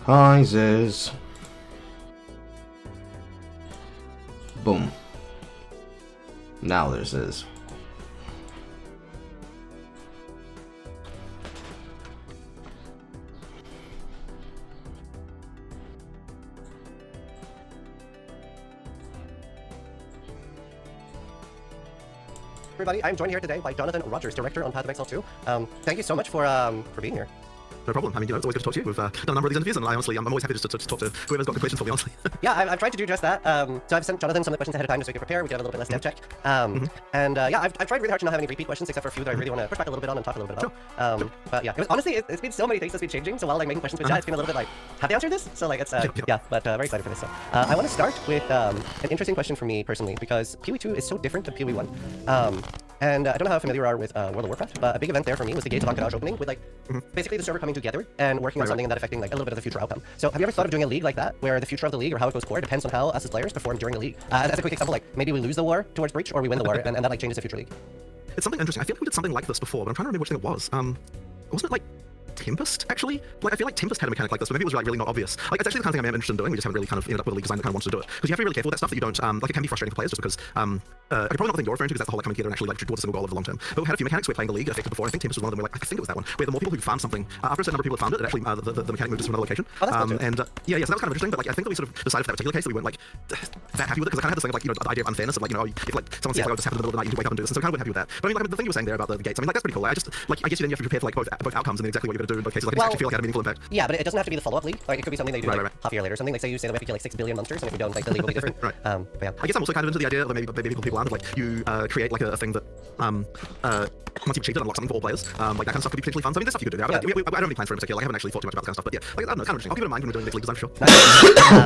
Hi, Ziz. Boom. Now there's Ziz. Everybody, I'm joined here today by Jonathan Rogers, Director on Path of Exile 2. Thank you so much for being here. No problem. I mean, it's always good to talk to you. We've done a number of these interviews, and I'm always happy to talk to whoever's got good questions for me, honestly. Yeah, I've tried to do just that. So I've sent Jonathan some of the questions ahead of time just so we can prepare. We did a little bit less dev check. And yeah, I've tried really hard to not have any repeat questions except for a few that I really want to push back a little bit on and talk a little bit about. Sure. But yeah, honestly, it's been so many things that's been changing. So while like making questions with chat, it's been a little bit like, have they answered this? So like it's yeah, but very excited for this. So I want to start with an interesting question for me personally because POE2 is so different than POE1. And I don't know how familiar you are with World of Warcraft, but a big event there for me was the Gates of Ankh opening with like basically the server coming together and working on something and that affecting like a little bit of the future outcome. So have you ever thought of doing a league like that where the future of the league or how it goes forward depends on how us as players perform during the league? As a quick example, like maybe we lose the war towards Breach or we win the war and that like changes the future league. It's something interesting. I feel like we did something like this before, but I'm trying to remember which thing it was. Wasn't it like Tempest, actually? Like, I feel like Tempest had a mechanic like this, but maybe it was like really not obvious. Like, it's actually the kind of thing I'm interested in doing. We just haven't really kind of ended up with a league design that kind of wants to do it. Because you have to be really careful with that stuff that you don't, like, it can be frustrating for players just because, probably not the thing you're referring to because that's the whole like coming together and actually like towards a single goal over the long term. But we had a few mechanics we were playing the league affected before. I think Tempest was one of them. I think it was that one. Where the more people who farmed something, after a certain number of people had farmed it, actually the mechanic moved us to another location. Oh, that's cool too. And yeah, so that was kind of interesting. But like, I think that we sort of decided for that particular case that we weren't like that happy with it because I kind of had this thing of like, you know, the idea of unfairness of like, you know, if like someone says like, oh, this happened in the middle of the night, you need to wake up and do this. And so I kind of weren't happy with that. But I mean, like the thing you were saying there about the gates, I mean, like that's pretty cool. I just like I guess you then have to prepare for like both outcomes and then exactly what you're going to do in both cases. Like, well, actually feel like it had a meaningful impact. Yeah, but it doesn't have to be the follow-up league. Like it could be something that you do half a year later or something. Like say you say that we have to kill like 6 billion monsters, and if we don't, like the league will be different. Right. But yeah. I guess I'm also kind of into the idea that maybe people aren't like you create like a thing that once you've achieved it, unlock something for all players. Like that kind of stuff could be potentially fun. So I mean, there's stuff you could do. I don't have any plans for it in particular. I haven't actually thought too much about that kind of stuff. But yeah, like, I don't know, kind of interesting. I'll keep it in mind when we're doing next league design for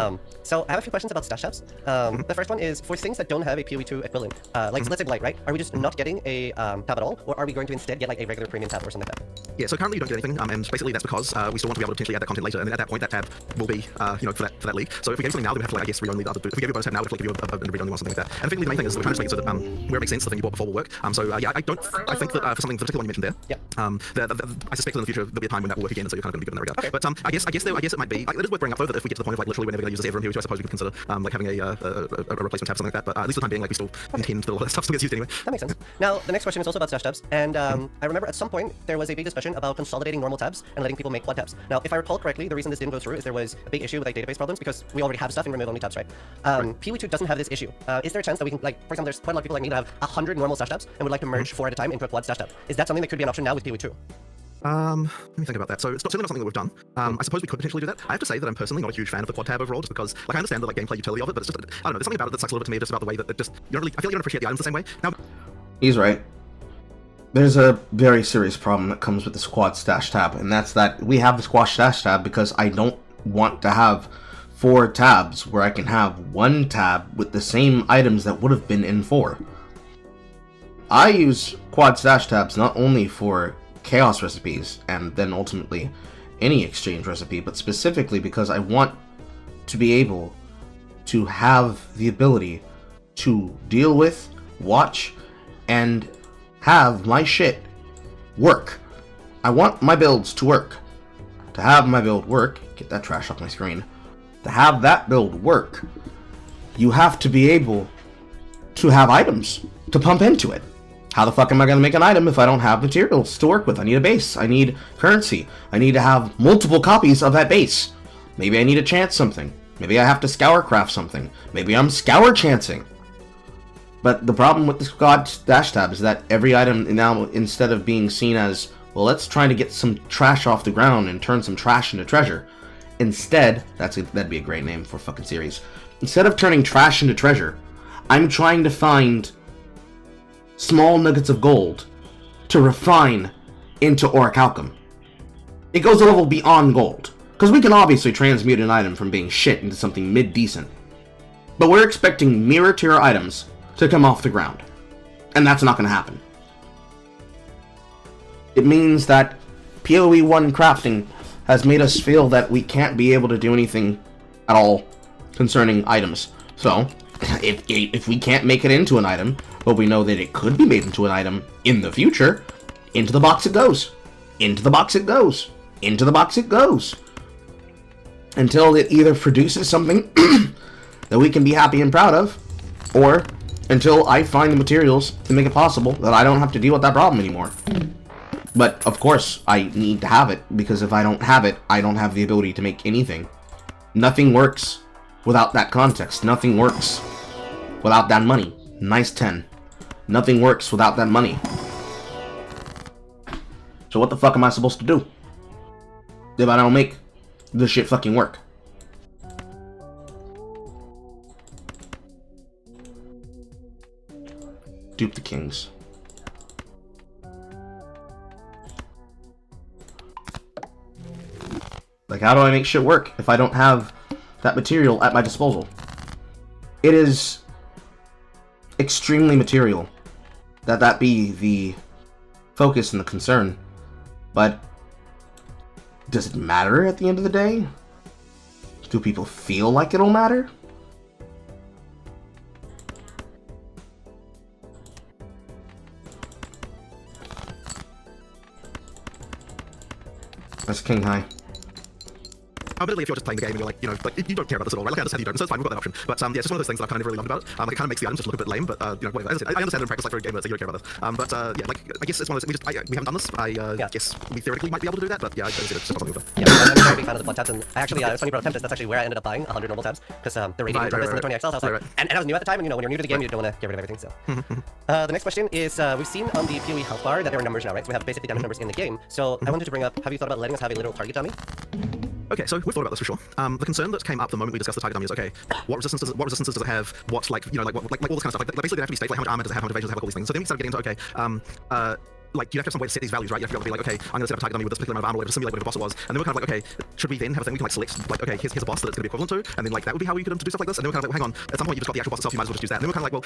sure. So I have a few questions about stash tabs. The first one is for things that don't have a POE2 equivalent. Like so let's say Blight, right? Are we just not getting a tab at all, or are we going to instead get like a regular premium tab or something like that? Yeah, so currently you don't get anything, and basically that's because we still want to be able to potentially add that content later, and then at that point that tab will be, you know, for that league. So if we gave something now, then we have to like, I guess, read only the other. If we gave you a bonus tab now, we have to like, give you a read only one, something like that. And effectively the main thing is that we're trying to make it so that where it makes sense, the thing you bought before will work. So yeah, I think that for something, the particular one you mentioned there, I suspect that in the future there'll be a time when that will work again, and so you're kind of going to be good in that regard. Okay. But I guess it might be. Like, it is worth bringing up though that if we get to the point of like literally we're never going to use this ever in POE2, I suppose we could consider like having a replacement tab, something like that. But at least for the time being, like we still intend that all that stuff still gets used anyway. That makes sense. Now the next question is also about stash tabs, and I remember at some point there was a big discussion about consolidating normal tabs and letting people make quad tabs. Now, if I recall correctly, the reason this didn't go through is there was a big issue with like database problems because we already have stuff in remove only tabs, right? POE2 doesn't have this issue. Is there a chance that we can, like, for example, there's quite a lot of people like me that have 100 normal stash tabs and would like to merge 4 at a time into a quad stash tab. Is that something that could be an option now with POE2? Let me think about that. So it's certainly not something that we've done. I suppose we could potentially do that. I have to say that I'm personally not a huge fan of the quad tab overall, just because like I understand the like gameplay utility of it, but it's just I don't know. There's something about it that sucks a little bit to me, just about the way that it just you don't really. I feel like you don't appreciate the items the same way. Now, He's right. There's a very serious problem that comes with the squad stash tab, and that's that we have the squad stash tab because I don't want to have 4 tabs where I can have 1 tab with the same items that would have been in 4. I use quad stash tabs not only for chaos recipes and then ultimately any exchange recipe, but specifically because I want to be able to have the ability to deal with, watch, and have my shit work. I want my builds to work. To have my build work, get that trash off my screen. To have that build work, you have to be able to have items to pump into it. How the fuck am I going to make an item if I don't have materials to work with? I need a base. I need currency. I need to have multiple copies of that base. Maybe I need to chance something. Maybe I have to scour craft something. Maybe I'm scour chancing. But the problem with the squad dash tab is that every item now, instead of being seen as, well, let's try to get some trash off the ground and turn some trash into treasure. Instead, that'd be a great name for a fucking series. Instead of turning trash into treasure, I'm trying to find small nuggets of gold to refine into orichalcum. It goes a level beyond gold, because we can obviously transmute an item from being shit into something mid-decent. But we're expecting mirror tier items to come off the ground, and that's not going to happen. It means that POE1 crafting has made us feel that we can't be able to do anything at all concerning items. So, if we can't make it into an item, but we know that it could be made into an item in the future, into the box it goes. Into the box it goes. Into the box it goes. Until it either produces something that we can be happy and proud of, or until I find the materials to make it possible that I don't have to deal with that problem anymore. But, of course, I need to have it, because if I don't have it, I don't have the ability to make anything. Nothing works without that context. Nothing works without that money. Nice 10. Nothing works without that money. So what the fuck am I supposed to do if I don't make this shit fucking work? Dupe the kings. Like, how do I make shit work if I don't have that material at my disposal? It is extremely material that be the focus and the concern. But does it matter at the end of the day? Do people feel like it'll matter? That's King High. Admittedly, if you're just playing the game and you're like, you know, like, you don't care about this at all, right? Like, I understand you don't, so it's fine, we've got that option. But, yeah, it's just one of those things that I've kind of never really loved about it. Like, it kind of makes the items just look a bit lame, but, you know, whatever. As I said, I understand in practice, like, for a game, that you don't care about this. But, yeah, like, I guess it's one of those, we haven't done this. I guess we theoretically might be able to do that, but, yeah, I don't see it, it's just something with it. Yeah, I'm a very big fan of the blood tabs, and actually, it's funny you brought up Tempest, that's actually where I ended up buying 100 normal tabs, because the rating and the 20 XL, so I was like, and I was new at the time, and, you know, when you're new to the game, you don't want to get rid of everything, so. The next question is, we've seen on the PoE health bar that there are numbers now, right? So we have basically damage numbers in the game, so I wanted to bring up, have you thought about letting us have a literal target dummy? Okay, so we've thought about this for sure. The concern that came up the moment we discussed the target dummy is, okay, what resistances does it have? What, like, you know, like all this kind of stuff. Like basically they have to be staged, like how much armor does it have, how much evasion does it have, like all these things. So then we started getting into, okay, like, you have to have some way to set these values, right? You have to be able to be like, okay, I'm going to set up a target dummy with this particular amount of armor, to simulate whatever boss it was. And then we're kind of like, okay, should we then have a thing we can like select, like, okay, here's a boss that it's going to be equivalent to, and then like that would be how we could do stuff like this. And then we're kind of like, well, hang on, at some point you just got the actual boss itself, you might as well just use that. And then we're kind of like, well,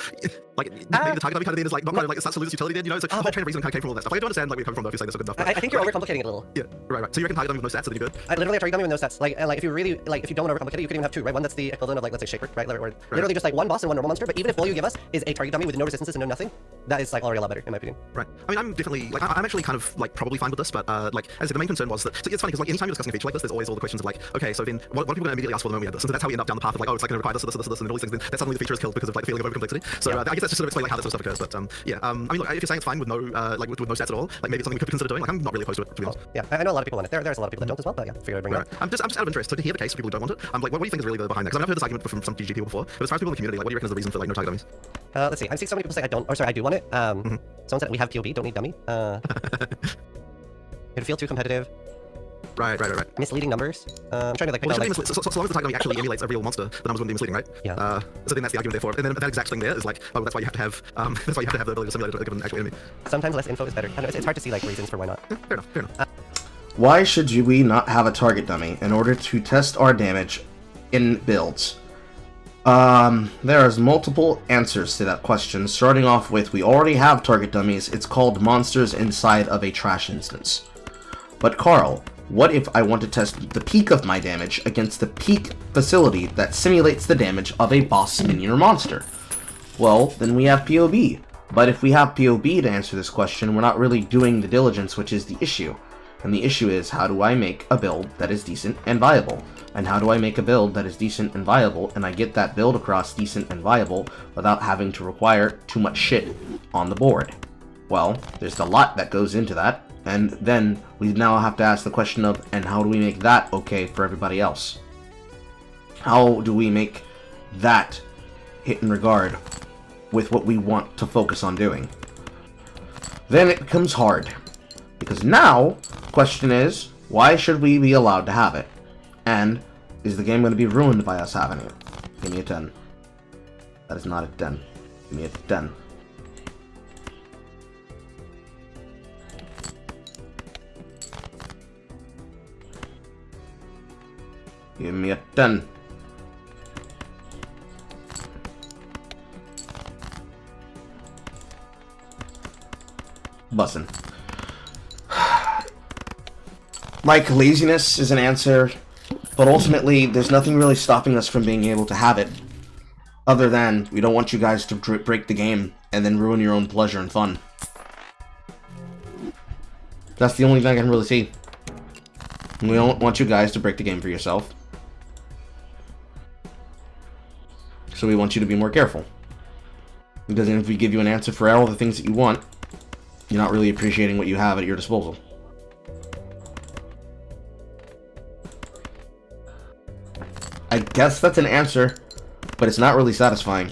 like maybe the target dummy kind of then is like not kind of like it starts to lose its utility then, you know? So the whole chain of reason kind of came from all that stuff. Like, I do understand like we're coming from though if you're saying this is good enough. I think you're overcomplicating it a little. Yeah, right. So you reckon target dummy with no stats, so then you're good? Literally a target dummy with no stats. Like if you really if you don't want to overcomplicate it, you could even have two, right? One that's the equivalent of like let's say Shaper, right? Or literally just like one boss and one normal monster. But even if all you give us is a target dummy with no resistances and no nothing, that is like already a lot better in my opinion. Right. I mean, I'm definitely like I'm actually kind of like probably fine with this, but like as I said, the main concern was that. So it's funny because like anytime you're discussing a feature like this, there's always all the questions of like, okay, so then what are people going to immediately ask for the moment we have this? So that's how we end up down the path of like, oh, it's like going to require this, and all these things. Then that suddenly the feature is killed because of like the feeling of overcomplexity. So I guess that's just sort of explain like how that sort of stuff occurs. But yeah, I mean, look, if you're saying it's fine with no like with no stats at all, like maybe it's something we could consider doing. Like I'm not really opposed to it, to be honest. Yeah, I know a lot of people want it. There's a lot of people that don't as well, but yeah, figured I'd bring it up. I'm just out of interest. So to hear the case of people who don't want it, like what do you think is really behind that? Because I've heard this argument from some GG people before. But as far as people in the community, like what do you reckon is the reason for like no target dummies? Let's see. I've seen so many people say I don't, or sorry, I do want it. Someone said we have POB, don't need dummy. It'd feel too competitive. Right. Misleading numbers. I'm trying to like pick out like... So long as the target dummy actually emulates a real monster, the numbers wouldn't be misleading, right? Yeah. So then that's the argument therefore. And then that exact thing there is like, oh, that's why you have to have that's why you have to have the ability to simulate a given actual enemy. Sometimes less info is better. I know, it's hard to see like reasons for why not. Fair enough. Why should we not have a target dummy in order to test our damage in builds? There's multiple answers to that question, starting off with we already have target dummies. It's called monsters inside of a trash instance. But Carl, what if I want to test the peak of my damage against the peak facility that simulates the damage of a boss minion or monster? Well, then we have POB. But if we have POB to answer this question, we're not really doing the diligence, which is the issue. And the issue is, how do I make a build that is decent and viable? And how do I make a build that is decent and viable, and I get that build across decent and viable without having to require too much shit on the board? Well, there's a lot that goes into that, and then we now have to ask the question of, and how do we make that okay for everybody else? How do we make that hit in regard with what we want to focus on doing? Then it becomes hard, because now the question is, why should we be allowed to have it? And is the game going to be ruined by us having it? Give me a 10. That is not a 10. Give me a 10. Give me a 10. Bussin'. Like, laziness is an answer, but ultimately, there's nothing really stopping us from being able to have it, other than we don't want you guys to break the game and then ruin your own pleasure and fun. That's the only thing I can really see. We don't want you guys to break the game for yourself. So we want you to be more careful. Because if we give you an answer for all the things that you want, you're not really appreciating what you have at your disposal. I guess that's an answer, but it's not really satisfying.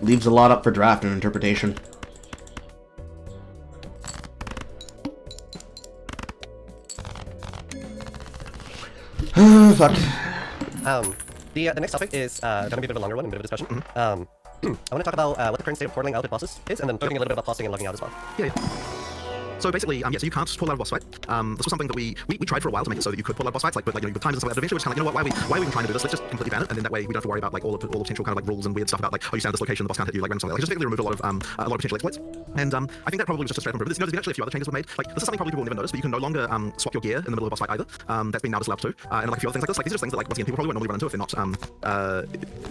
Leaves a lot up for draft and interpretation. Fuck. The next topic is going to be a bit of a longer one and a bit of a discussion. I want to talk about what the current state of portaling out at bosses is, and then talking a little bit about tossing and logging out as well. Yeah. So basically, yeah, so you can't pull out a boss fight. This was something that we tried for a while to make it so that you could pull out boss fights, like, but like, with times and stuff like that. Eventually, we're just kind of like, why are we even trying to do this? Let's just completely ban it, and then that way we don't have to worry about like all the potential kind of like rules and weird stuff about like, oh, you stand at this location, the boss can't hit you, like random something. Like, just basically removed a lot of potential exploits. And I think that probably was just a straight up improvement. There's actually a few other changes were made. Like, this is something probably people will never notice, but you can no longer swap your gear in the middle of a boss fight either. That's been now disallowed too. And like a few other things like this. Like, these are just things that, like, once again, people probably won't normally run into if they're not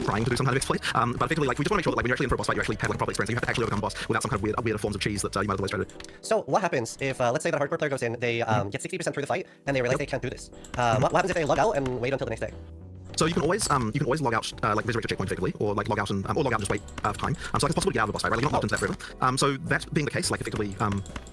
trying to do some kind of exploit. But effectively, like, we just want to make sure that like, when you're actually in for a boss fight, you actually have like a proper experience. You have to actually overcome the boss without some kind of weird forms of cheese that you might otherwise try to do. So what happens if, let's say that a hardcore player goes in, they get 60% through the fight, and they realize they can't do this? What happens if they log out and wait until the next day? So you can always log out, like resurrect your checkpoint effectively, or like log out and just wait for time. So like it's possible to get out of the boss fight, right? Like, you're not locked into that forever. So that being the case, like effectively,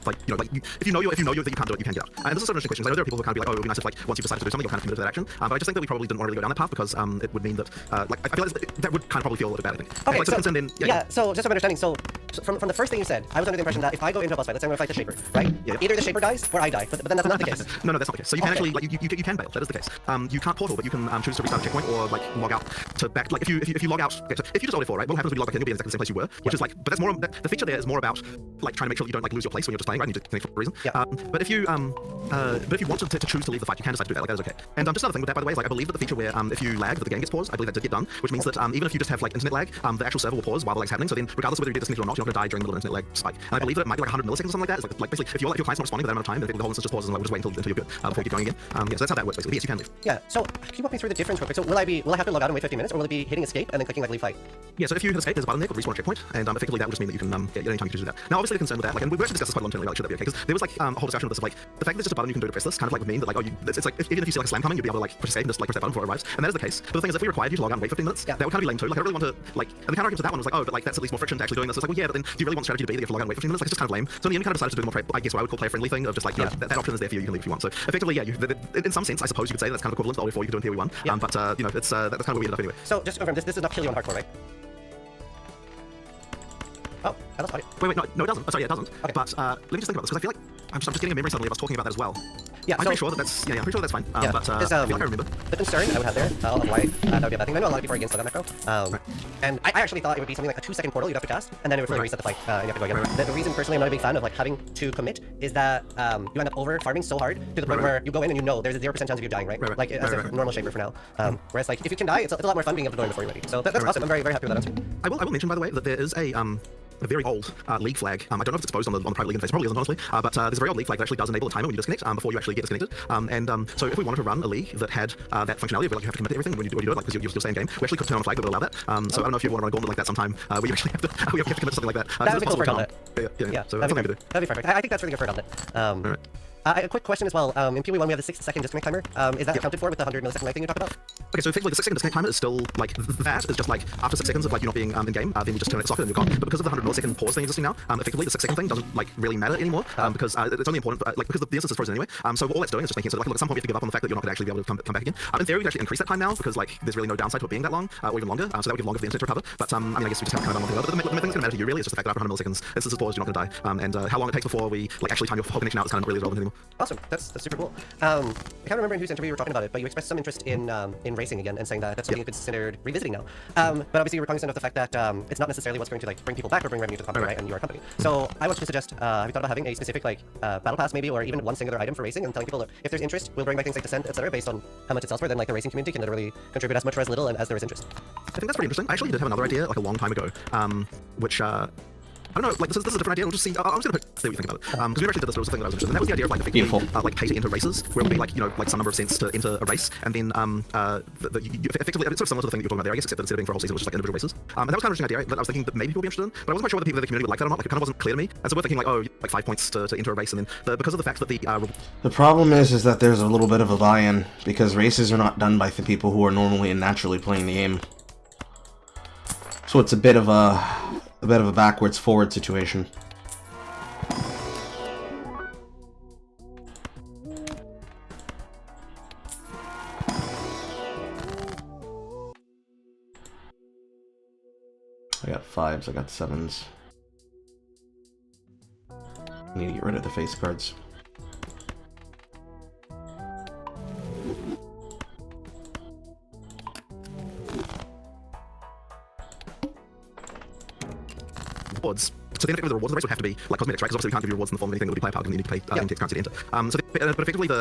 like you know, like if you know that you can't do it, you can get out. And this is sort of interesting question. I know there are people who kind of be like, oh, it would be nice if like once you decided to do something, you're kind of committed to that action. But I just think that we probably didn't want to really go down that path because it would mean that like I feel like that would kind of probably feel a little bit bad. I think. Okay, like, so concerned in, yeah. So just from understanding, so from the first thing you said, I was under the impression that if I go into a boss fight, let's say I'm going to fight the Shaper, right? Yeah. Either the Shaper dies or I die, but then that's not the case. No, that's not the case. So you can actually like you can bail. That is the case. You can't portal, but you can choose to restart a checkpoint or like log out to back. Like if you log out, okay, so if you just ult 4, right? What happens when you log back in? You'll be in exactly the same place you were, which is like, but that's more. The feature there is more about like trying to make sure that you don't like lose your place when you're just playing, right? And you disconnect for a reason. Yeah. But if you wanted to choose to leave the fight, you can decide to do that. Like that is okay. And just another thing with that, by the way, is like I believe that the feature where if you lag, that the game gets paused. I believe that did get done, which means that even if you just have like internet lag, the actual server will pause while the lag's happening. So then, regardless of whether you get disconnected or not, you're not going to die during the middle of internet lag spike. And I believe that it might be like 100 milliseconds or something like that. It's like basically if your client's not responding for that amount of time, then the whole instance just pauses and like, we'll just wait until you're good before you keep going again. Yeah, so that's how that works basically. But yes, you can leave. Yeah. So can you walk me through the difference real quick? So will I have to log out and wait 15 minutes, or will it be hitting escape and then clicking like leave fight? Yeah, so if you hit escape, there's a button there called respawn checkpoint, and effectively that will just mean that you can get any time you can do that. Now, obviously, the concern with that, like, and we've actually discussed this quite a lot internally, like, should that be okay? Because there was like a whole discussion of this of like the fact that it's just a button you can do to press this kind of like would mean that like, oh, it's like even if you see like a slam coming, you'd be able to like push escape and just like press that button before it arrives, and that is the case. But the thing is, if we required you to log out and wait 15 minutes, that would kind of be lame too. Like, I don't really want to like, and the counter argument to that one was like, oh, but like that's at least more friction to actually doing this. It's like, well, yeah, but then do you really want strategy to be that you have to log out and wait 15 minutes? Like, it's just kind of lame. So in the end, we kind of decided to do the more, I guess, what I would call player friendly thing of just like, you know, that option is there for you. You can leave if you want. So effectively, yeah, in some sense, I suppose you could say that's kind of equivalent to all 4 you could do in POE1. Yeah. But you know, it's that's kind of what we ended up anyway. So just to confirm, this does not kill you on hardcore, right? Oh, I lost audio. Wait, no, it doesn't. Oh, sorry, yeah, it doesn't. Okay. But let me just think about this, because I feel like I'm just getting a memory suddenly of us talking about that as well. Yeah, I'm pretty sure that's I'm pretty sure that's fine. Yeah, but I feel like I remember. The concern I would have there, why that would be a bad thing. I know a lot of people are against that macro. Right. And I actually thought it would be something like a 2-second portal you'd have to cast, and then it would really reset the fight, and you have to go again. The reason personally I'm not a big fan of like having to commit is that you end up over farming so hard to the point where you go in and you know there's a 0% chance of you dying, right? Like as a normal Shaper for now. Whereas like if you can die, it's a lot more fun being able to go in before you're ready. So that's awesome. I'm very happy with that answer. I will mention, by the way, that there is a very old league flag. I don't know if it's exposed on the private league interface. It probably isn't, honestly. But there's a very old league flag that actually does enable a timer when you disconnect before you actually get disconnected. So if we wanted to run a league that had that functionality of like you have to commit to everything when you do it, like because you'll stay in game, we actually could turn on a flag that would allow that. So I don't know if you want to run a gauntlet like that sometime where you actually have to we have to commit to something like that. That would be cool for a gauntlet. Yeah. So that's something to do. That'd be perfect. I think that's really good for a gauntlet. A quick question as well. In POE1 we have the 6-second disconnect timer. Is that accounted for with the 100 millisecond lag thing you talked about? Okay, so effectively the 6-second disconnect timer is still like that. Is just like after 6 seconds of like you not being in game, then you just turn it off and you're gone. But because of the 100 millisecond pause thing existing now, effectively the 6-second thing doesn't like really matter anymore because it's only important like because the instance is frozen anyway. So all that's doing is just making it so like look, at some point you have to give up on the fact that you're not going to actually be able to come back again. In theory, we could actually increase that time now because like there's really no downside to it being that long or even longer. So that would give longer for the internet to recover. But I mean, I guess we just kind of done one thing. But the main thing that's going to matter to you really is just the fact that after 100 milliseconds, instances paused, you're not going to die. And how long it takes before we like actually time your whole connection out is kind of really relevant anymore. Awesome, that's super cool. I can't remember in whose interview you were talking about it, but you expressed some interest in racing again and saying that that's something you considered revisiting now. But obviously you were cognizant of the fact that it's not necessarily what's going to like bring people back or bring revenue to the company, right? And you are a company. So I want to suggest, have you thought about having a specific like battle pass maybe, or even one singular item for racing, and telling people, look, if there's interest, we'll bring back things like Descent, etc., based on how much it sells for. Then like the racing community can literally contribute as much or as little and as there is interest. I think that's pretty interesting. I actually did have another idea like a long time ago, which I don't know, like this is a different idea. We'll just see. I'm just gonna see what you think about it. Because we actually did this. There was something that I was interested in. And that was the idea of like effectively, like pay to enter races, where it would be like like some number of cents to enter a race, and then you effectively it's sort of similar to the thing that you're talking about there, I guess, except that instead of being for a whole season, it was just like individual races. And that was kind of an interesting idea that I was thinking that maybe people would be interested in, but I wasn't quite sure whether people in the community would like that or not. Like it kind of wasn't clear to me. And so we're thinking like, oh, like 5 points to enter a race, and then because of the fact that the problem is that there's a little bit of a buy-in because races are not done by the people who are normally and naturally playing the game. So it's a bit of a backwards forward situation. I got 5s, I got 7s. I need to get rid of the face cards. rewards. So the effectively the rewards of the race would have to be like cosmetics, right? Because obviously we can't give you rewards in the form of anything that would be player power, because you need to pay in-text currency to enter. But effectively the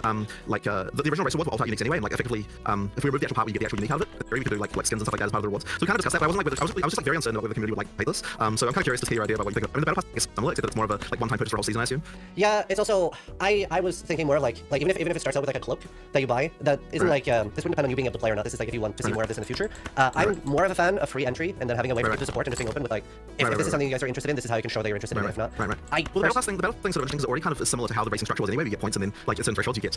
original race rewards were all uniques anyway, and like effectively if we remove the actual part where you get the actual unique out of it, we could do like skins and stuff like that as part of the rewards. So we kind of discussed that, but I was just like very uncertain about whether the community would like pay this. So I'm kind of curious to hear your idea about what you think of. I mean, the battle pass is similar, except that it's more of a like one-time purchase for a whole season, I assume. Yeah, it's also I was thinking more of like even if it starts out with like a cloak that you buy, that isn't like this wouldn't depend on you being able to play or not. This is like if you want to see more of this in the future. I'm more of a fan of free entry and then having a way for people to support and just being open with like if this is something you guys are interested in, this is how you can show that you're interested in it. If not, well, the battle pass thing's sort of interesting because it already kind of is similar to how the racing structure was anyway. You get points and then like at certain thresholds you get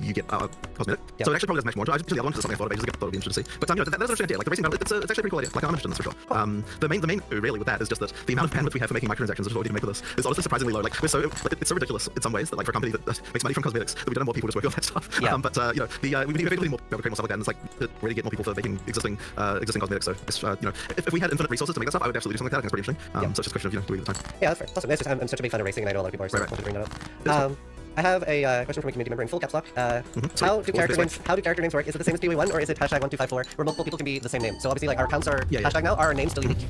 you get cosmetic. So it actually probably does much more. I just the other one is something I thought of ages ago. Thought it'd be interesting to see. But that's an interesting idea. Like the racing battle, it's actually a pretty cool idea. Like I'm interested in this for sure. The main issue really with that is just that the amount of bandwidth we have for making microtransactions, which is what we need to make with this, is honestly surprisingly low. Like it's so ridiculous in some ways that like for a company that makes money from cosmetics, that we don't have more people just working on that stuff. Yeah. But we need effectively more to create more stuff like that. And it's like to really get more people for making existing cosmetics. So it's, if we had infinite resources to make that stuff, I would absolutely do something like that. I think it's pretty interesting. So it's just a question of do we have the time. Yeah, that's fair. Awesome. It's just, I'm such a big fan of racing, and I know a lot of people are, so I wanted to bring that up. I have a question from a community member in full caps lock. How do character names work? Is it the same as POE1, or is it #1254, where multiple people can be the same name? So obviously, like our accounts are hashtag now. Are our names still unique?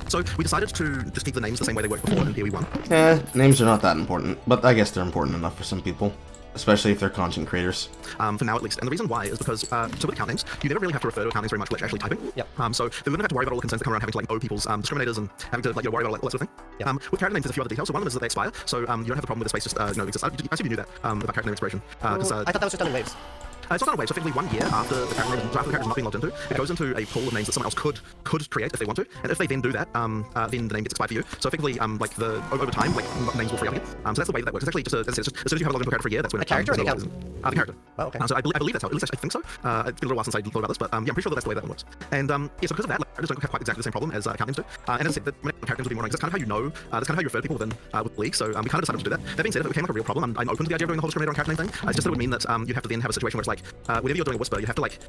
So we decided to just keep the names the same way they worked before in POE1. Names are not that important, but I guess they're important enough for some people. Especially if they're content creators. For now at least. And the reason why is because, so with account names, you never really have to refer to account names very much like actually typing. Yep. So they wouldn't have to worry about all the concerns that come around having to like owe people's discriminators and having to like worry about like, all that sort of thing. Yep. With character names, there's a few other details. So one of them is that they expire. So you don't have the problem with the space just exists. I assume you knew that about character name expiration. I thought that was just done in waves. It's not done in waves. So effectively 1 year after the character is not being logged into, it goes into a pool of names that someone else could create if they want to. And if they then do that, then the name gets expired for you. So effectively, like over time, like names will free up again. So that's the way that works. It's actually just as soon as you have a login for a character for a year, that's when the character or the account? The character. Oh, okay. So I believe that's how. At least I think so. It's been a little while since I thought about this, but yeah, I'm pretty sure that's the way that one works. And so because of that, like, characters don't have quite exactly the same problem as account names do. And as I said, when characters will be more names, that's kind of how you know. That's kind of how you refer to people within with League. So we kind of decided to do that. That being said, if it became like a real problem, I'm open to the idea of doing the whole discriminator on character name thing. It's just that it would mean that you have to then have a situation where it's like whenever you're doing a whisper, you have to like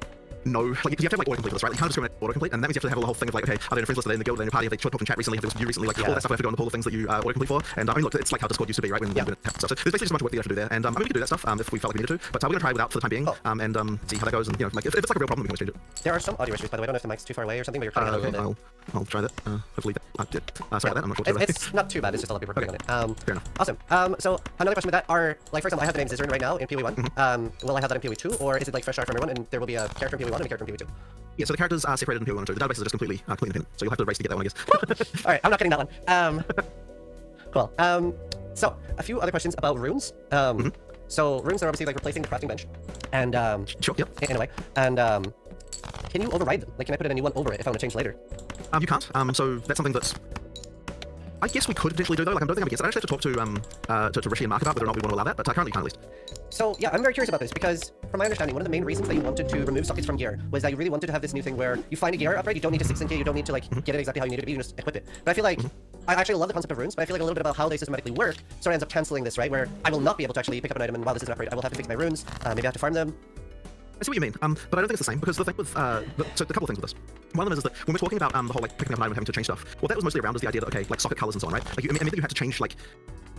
know, like you have to have like autocomplete for this, right? Like, you can't discriminate autocomplete, and that means you have to have a whole thing of like, okay, are they in a friends list, are they in the guild, are they in your party, have they talked in chat recently, have they listened to you recently, like all that stuff we have to go in the pool of things that you autocomplete for. And I mean, look, it's like how Discord used to be, right? When you didn't have stuff. So there's basically just a bunch of work that you have to do there, and I mean, we could do that stuff if we felt like we needed to, but we're gonna try it without for the time being, and see how that goes. And like if it's like a real problem, we can always change it. There are some audio issues, by the way. I don't know if the mic's too far away or something, but you're trying to get a little bit. I'll try that. Hopefully that did. Sorry about that. I'm not sure. It's not too bad. It's just a lot of people working on it. Fair enough. Awesome. So another question with that are, like, for example, I have the name Zizarin right now in POE1. Will I have that in POE2, or is it like fresh start for everyone, and there will be a character in POE1 and a character in POE2? Yeah, so the characters are separated in POE1 and 2. The databases are just completely independent. So you'll have to race to get that one, I guess. All right, I'm not getting that one. Cool. So a few other questions about runes. So runes are obviously like replacing the crafting bench, and sure, yep. In a way, and can you override them? Like, can I put in a new one over it if I want to change later? You can't. So that's something that's I guess we could potentially do though. Like I don't think I'm against it. I actually have to talk to Rishi and Mark about whether or not we want to allow that, but currently you can't at least. So yeah, I'm very curious about this because, from my understanding, one of the main reasons that you wanted to remove sockets from gear was that you really wanted to have this new thing where you find a gear upgrade, you don't need to 6-sync it, you don't need to like get it exactly how you need it to be, you just equip it. But I feel like I actually love the concept of runes, but I feel like a little bit about how they systematically work sort of ends up canceling this, right? Where I will not be able to actually pick up an item and while this is an upgrade, I will have to fix my runes, maybe I have to farm them. I see what you mean, but I don't think it's the same because the thing with so a couple of things with this. One of them is that when we're talking about the whole like picking up an item and having to change stuff, what that was mostly around is the idea that okay, like socket colors and so on, right? Like I mean that you have to change like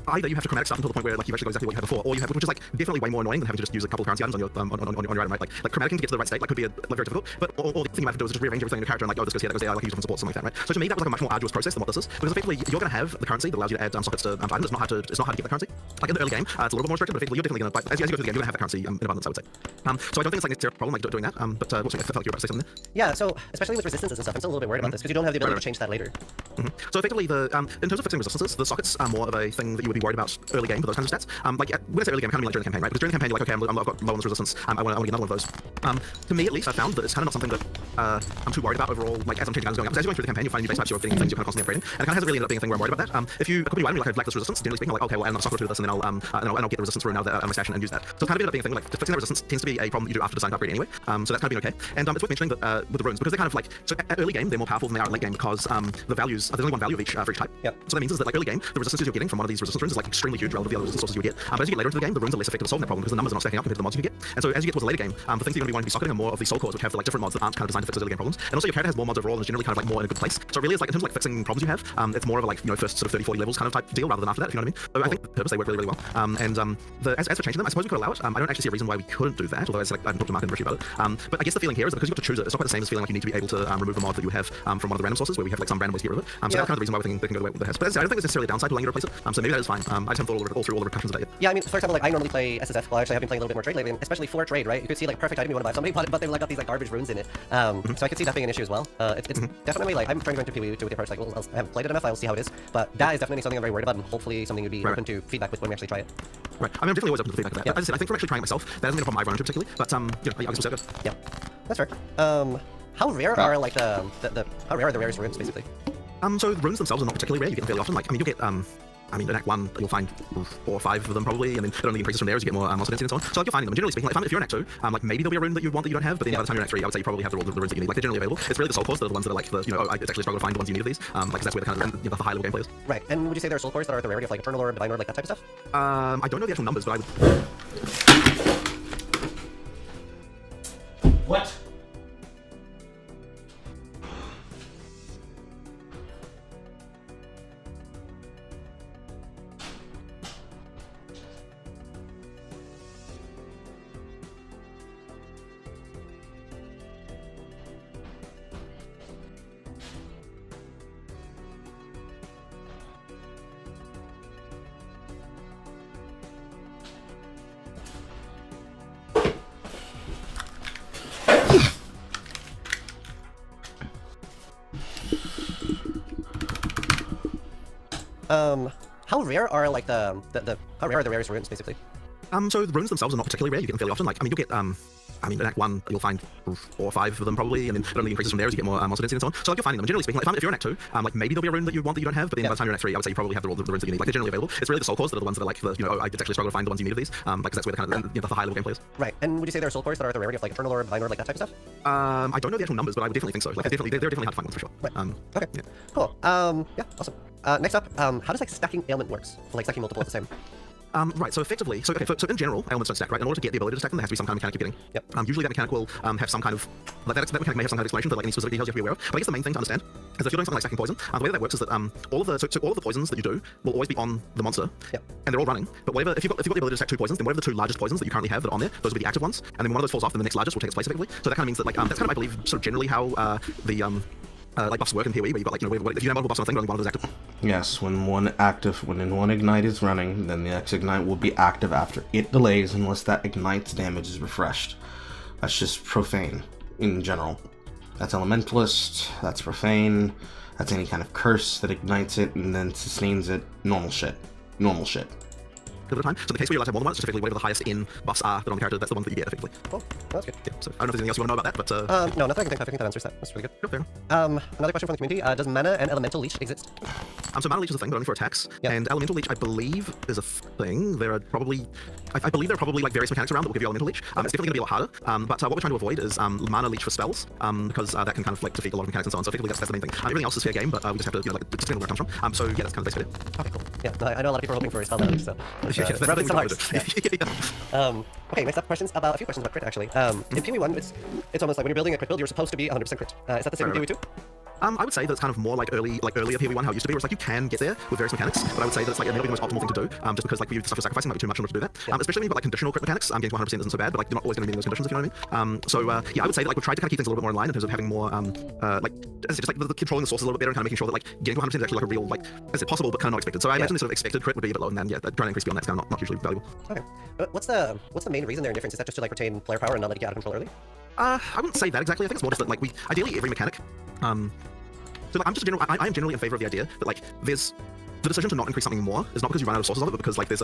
either you have to chromatic stuff until the point where like you've actually got exactly what you had before, or you have, which is like definitely way more annoying than having to just use a couple of currency items on your item, right? Like chromaticing to get to the right state like could be like very difficult, but all the thing you have to do is just rearrange everything in your character and like oh this goes here, that goes there, like use it for support, something like that, right? So to me that was like a much more arduous process than what this is, because effectively you're going to have the currency that allows you to add sockets to items. It's not hard to get the currency. Like in the early game, it's a little bit more restricted, but effectively you're definitely going to as you go through the game, you're going to have that currency in abundance, I would say. So I don't think it's like a problem like doing that. But I felt like you were about to say something there. Yeah, so especially with resistances and stuff, I'm still a little bit worried about this because you don't have the ability to change that later. So effectively, in terms of fixing resistances, the sockets are more of a thing that you would be worried about early game for those kinds of stats. Like when I say early game, I kind of mean like during the campaign, right? Because during the campaign, you're like, okay, I've got low on this resistance. I want to get another one of those. To me, at least, I found that it's kind of not something that I'm too worried about overall. Like as I'm changing items going up, because as you're going through the campaign, you're finding new base types, you're getting things, you're kind of constantly upgrading, and it kind of hasn't really ended up being a thing where I'm worried about that. If you equip a new item, like this resistance, generally speaking, I'm like okay, well, add another socket to this, and then I'll get the resistance rune out of my stash and use that. So it kind of ended up being a thing like fixing that resistance tends to be a problem that you do after design upgrade anyway. So that's kind of been okay. And it's worth mentioning that with the runes, because they're kind of like so at early game they're more powerful than they are at late game because the values there's only one value of each for each type. Yep. So that means is that like early game the resistances you're getting from one of these resistance runes is like extremely huge relative to the other resistance sources you would get. But as you get later into the game, the runes are less effective at solving that problem because the numbers are not stacking up compared to the mods you can get. And so as you get towards the later game, the things you're going to be wanting to be socketing are more of the soul cores, which have like different mods that aren't kind of designed to fix those early game problems. And also your character has more mods overall and is generally kind of like more in a good place. So really it's like in terms of like fixing problems you have, it's more of a like first sort of 30-40 levels kind of type deal rather than after that, if you know what I mean. So I think the purpose they work really well. As for changing them, I suppose we could allow it. I don't actually see a reason why we couldn't do that, although I haven't talked to Mark and Rishi about it. But I guess the feeling here is that because you've got to choose it, it's not quite the same as feeling like you need to be able to remove the mod that you have from one of the random sources where we have like some random ways to get rid of it. So that's kind of the reason why we're thinking they can go away with the has. But I don't think it's necessarily a downside to letting you replace it. So maybe that is fine. I just haven't thought all through all the repercussions of that yet. Yeah, I mean, for example, like I normally play SSF. Well, actually, I've been playing a little bit more trade lately, and especially for trade, right? You could see like perfect item you want to buy somebody, but they've like got these like garbage runes in it. So I could see that being an issue as well. It's definitely like I'm trying to go into POE2 with the approach like I haven't played it enough. I'll see how it is, but that is definitely something I'm very worried about, and hopefully something you'd be open to feedback with when we actually try it. Right. I mean, I'm definitely always open to feedback of that. Yeah. But as I said, I think from actually trying it myself, that hasn't been a problem I've run into particularly. But I guess we'll see how it goes. Yeah, that's fair. How rare are like how rare are the rarest runes basically? So the runes themselves are not particularly rare. You get them fairly often. Like I mean, you'll get in Act 1, you'll find 4 or 5 of them probably, and then it only increases from there as you get more monster density and so on. So like you're finding them. Generally speaking, like if you're in Act 2, like maybe there'll be a rune that you want that you don't have, but then by the time you're in Act 3, I would say you probably have all the runes that you need. Like they're generally available. It's really the soul cores that are the ones that are like the it's actually struggle to find the ones you need of these. Like that's where the kind of the high level gameplay is. Right. And would you say there are soul cores that are the rarity of like Eternal Orb, Divine Orb, like that type of stuff? I don't know the actual numbers, but I would. What? How rare are like how rare are the rarest runes basically? So the runes themselves are not particularly rare. You get them fairly often. Like I mean, you'll get in Act 1, you'll find 4 or 5 of them probably, and then it only increases from there as you get more monster density and so on. So like you're finding them. Generally speaking, like if you're in Act 2, like maybe there'll be a rune that you want that you don't have, but then by the time you're in Act 3, I would say you probably have all the runes that you need. Like they're generally available. It's really the soul cores that are the ones that are like the I did actually struggle to find the ones you need of these. Like 'cause that's where the kind of the high level gameplay is. Right. And would you say there are soul cores that are the rarity of like Eternal Orb, Divine Orb, like that type of stuff? I don't know the actual numbers, but I would definitely think so. Like they're definitely hard to find ones for sure. Right. Okay. Yeah. Cool. Yeah. Awesome. Next up, how does like stacking ailment works for like stacking multiple at the same? Right, so effectively, so in general, ailments don't stack, right? In order to get the ability to stack them, there has to be some kind of mechanic you're getting. Yep. Usually that mechanic will have some kind of, like that mechanic may have some kind of explanation for like any specific details you have to be aware of. But I guess the main thing to understand is that if you're doing something like stacking poison, the way that works is that all of the poisons that you do will always be on the monster, yep. And they're all running. But if you've got the ability to stack 2 poisons, then whatever the 2 largest poisons that you currently have that are on there, those will be the active ones. And then when one of those falls off, then the next largest will take its place effectively. So that kind of means that like that's kind of I believe sort of generally how the like buffs work in PoE, where you've got like if you have multiple buffs on a thing, only one of those active. Yes, when one ignite is running, then the next ignite will be active after it delays unless that ignite's damage is refreshed. That's just profane in general. That's elementalist, that's profane, that's any kind of curse that ignites it and then sustains it. Normal shit. At a time. So the case where you're allowed to have more than one, it's just effectively whatever the highest in buffs are that on the character, that's the ones that you get effectively. Cool. That's good. Yeah, so I don't know if there's anything else you want to know about that, but no, nothing I can think of. I think that answers that. That's really good. Fair enough. Another question from the community: does mana and elemental leech exist? So Mana Leech is a thing, but only for attacks. Yep. And Elemental Leech, I believe, is a thing. There are probably, I believe there are probably like various mechanics around that will give you Elemental Leech. It's definitely going to be a lot harder. But what we're trying to avoid is Mana Leech for spells, because that can kind of like defeat a lot of mechanics and so on. So effectively that's the main thing. Everything else is fair game, but we just have to, like, just where it comes from. So yeah, that's kind of the base idea. Okay, cool. Yeah, no, I know a lot of people are hoping for a spell damage, so rubbing some hearts. Yeah. Okay, next up, a few questions about crit actually. In POE1, it's almost like when you're building a crit build, you're supposed to be 100% crit. Is that the same in POE2? I would say that it's kind of more like earlier POE1 how it used to be, where it's like you can get there with various mechanics, but I would say that it's like maybe the most optimal thing to do, just because like we use stuff for sacrificing might be too much in order to do that. Yeah. Especially when you've got like conditional crit mechanics, getting to 100% isn't so bad, but like you're not always going to be in those conditions, if you know what I mean. Yeah, I would say that like we've tried to kind of keep things a little bit more in line in terms of having more like just like the controlling the sources a little bit better and kind of making sure that like getting to 100% is actually like a real, like, is it possible but kind of not expected. So I imagine the sort of expected crit would be a bit low, and then yeah, trying to increase beyond that's kind of not usually valuable. Okay. What's the main reason they're indifferent? Is that just to like retain player power and not let it get out of control early? I wouldn't say that exactly. I think it's more just that like ideally every mechanic. So like, I am generally in favor of the idea that like there's the decision to not increase something more is not because you run out of sources of it, but because like there's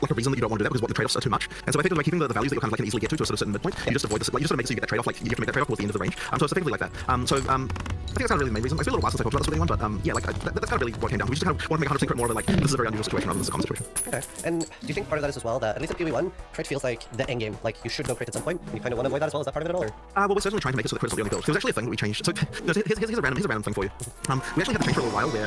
like a reason that you don't want to do that because what the trade-offs are too much. And so I think by keeping the values that you kind of like can easily get to a sort of certain midpoint, you just avoid this. Like you just sort of make so you get that trade-off. Like you have to make that trade-off towards the end of the range. So it's effectively like that. I think that's kind of really the main reason. It's been a little while since I talked about this with anyone, but yeah, like that's kind of really what it came down to. We just kind of want to make 100% crit more of like this is a very unusual situation rather than this is a common situation. Okay. And do you think part of that is as well that at least in POE1, crit feels like the end game. Like you should go crit at some point. And you kind of want to avoid that as well. Is that part of it at all? Or? Well, we're certainly trying to make it so that crit is the only build. It was actually a thing that we changed. So here's a random thing for you. We actually had to change for a little while where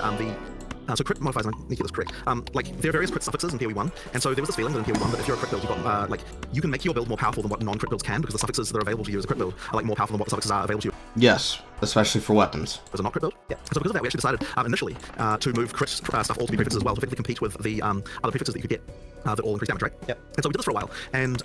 so crit modifiers, I need to get this correct. Like there are various crit suffixes in POE1, and so there was this feeling that in POE1 that if you're a crit build, you've got like you can make your build more powerful than what non-crit builds can because the suffixes that are available to you as a crit build are like more powerful than what the suffixes are available to you Yes, especially for weapons. as a not crit build. Yeah. So because of that, we actually decided initially to move crit stuff all to be prefixes as well to effectively compete with the other prefixes that you could get that all increase damage, right? Yep. And so we did this for a while, and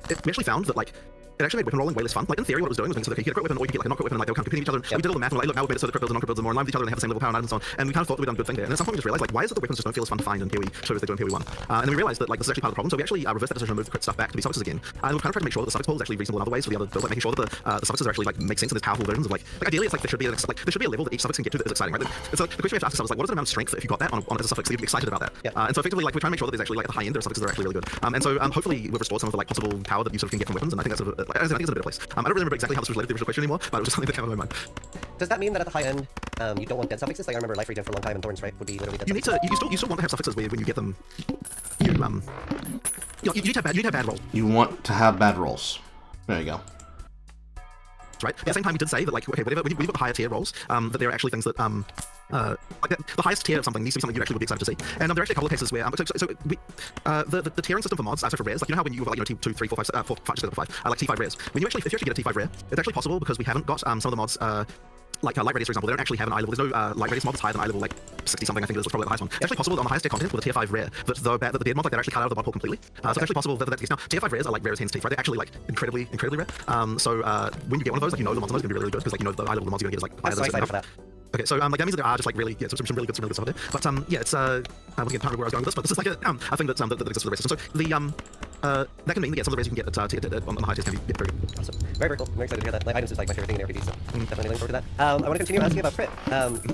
we actually found that like it actually made weapon rolling way less fun. Like in theory, what it was doing was making so that you could get a crit weapon or you could get like a not crit weapon, and like they were kind of competing each other. And we did all the math and we're like, look, now we've made it so that crit builds and non crit builds are more in line with each other and they have the same level of power and so on. And we kind of thought that we'd done a good thing there. And at some point we just realized like, why is it that weapons just don't feel as fun to find in POE2 as they do in POE1? And then we realized that like this is actually part of the problem. So we actually reversed that decision and moved the crit stuff back to be suffixes again. And we've kind of tried to make sure that the suffix pool is actually reasonable in other ways for the other builds, like making sure that the suffixes are actually like make sense and there's powerful versions of like ideally it's like there should be a level that each suffix can get to that is exciting, right? So like, the question we have to ask ourselves is like, what is the amount of strength that if you got that on as a suffix, you'd be excited about that? Yeah. And so effectively like we're trying to make sure that there's actually like at the high end there are suffixes that are actually really good. And so hopefully we've restored some of the like possible power that you sort of can get from weapons, and I think that's sort of, I think it's in a better place. I don't remember exactly how this was related to the original question anymore, but it was just something that came out of my mind. Does that mean that at the high end, you don't want dead suffixes? Like I remember life regen for a long time and thorns, right? Would be literally dead suffixes. You still want to have suffixes where when you get them, you need to have bad rolls. You want to have bad rolls. There you go. Right. At the same time, we did say that like okay, whatever when you've got the higher tier rolls, that there are actually things that like the highest tier of something needs to be something you actually would be excited to see. And there are actually a couple of cases where the tiering system for mods, for rares, like you know how when you have like T2, 3, 4, 5, 4, 5, just go to 5, like T5 rares, if you actually get a T5 rare, it's actually possible because we haven't got some of the mods. Like light radius, for example, they don't actually have an eye level. There's no light radius mod that's higher than eye level, like 60 something. I think it is. That's probably the highest one. It's actually possible that on the highest tier content with a tier 5 rare that the beard mods like they're actually cut out of the mod pool completely. So it's actually possible that that's the case. Now tier 5 rares are like rare as hen's teeth, right? They're actually like incredibly rare. So when you get one of those, like the mods on those are gonna be really good because like the eye level mods you're gonna get is like higher I'm so than excited for that. Okay, so like that means that there are just like really some really good stuff there. But yeah, it's once again, can't remember where I was going with this, but this is like a thing that exists for the race system. So the that can mean that some of the races you can get on the high tiers can be very good. Awesome. Very cool. I'm very excited to hear that. Like items is like my favorite thing in RPG, so definitely looking forward to that. I want to continue asking about crit.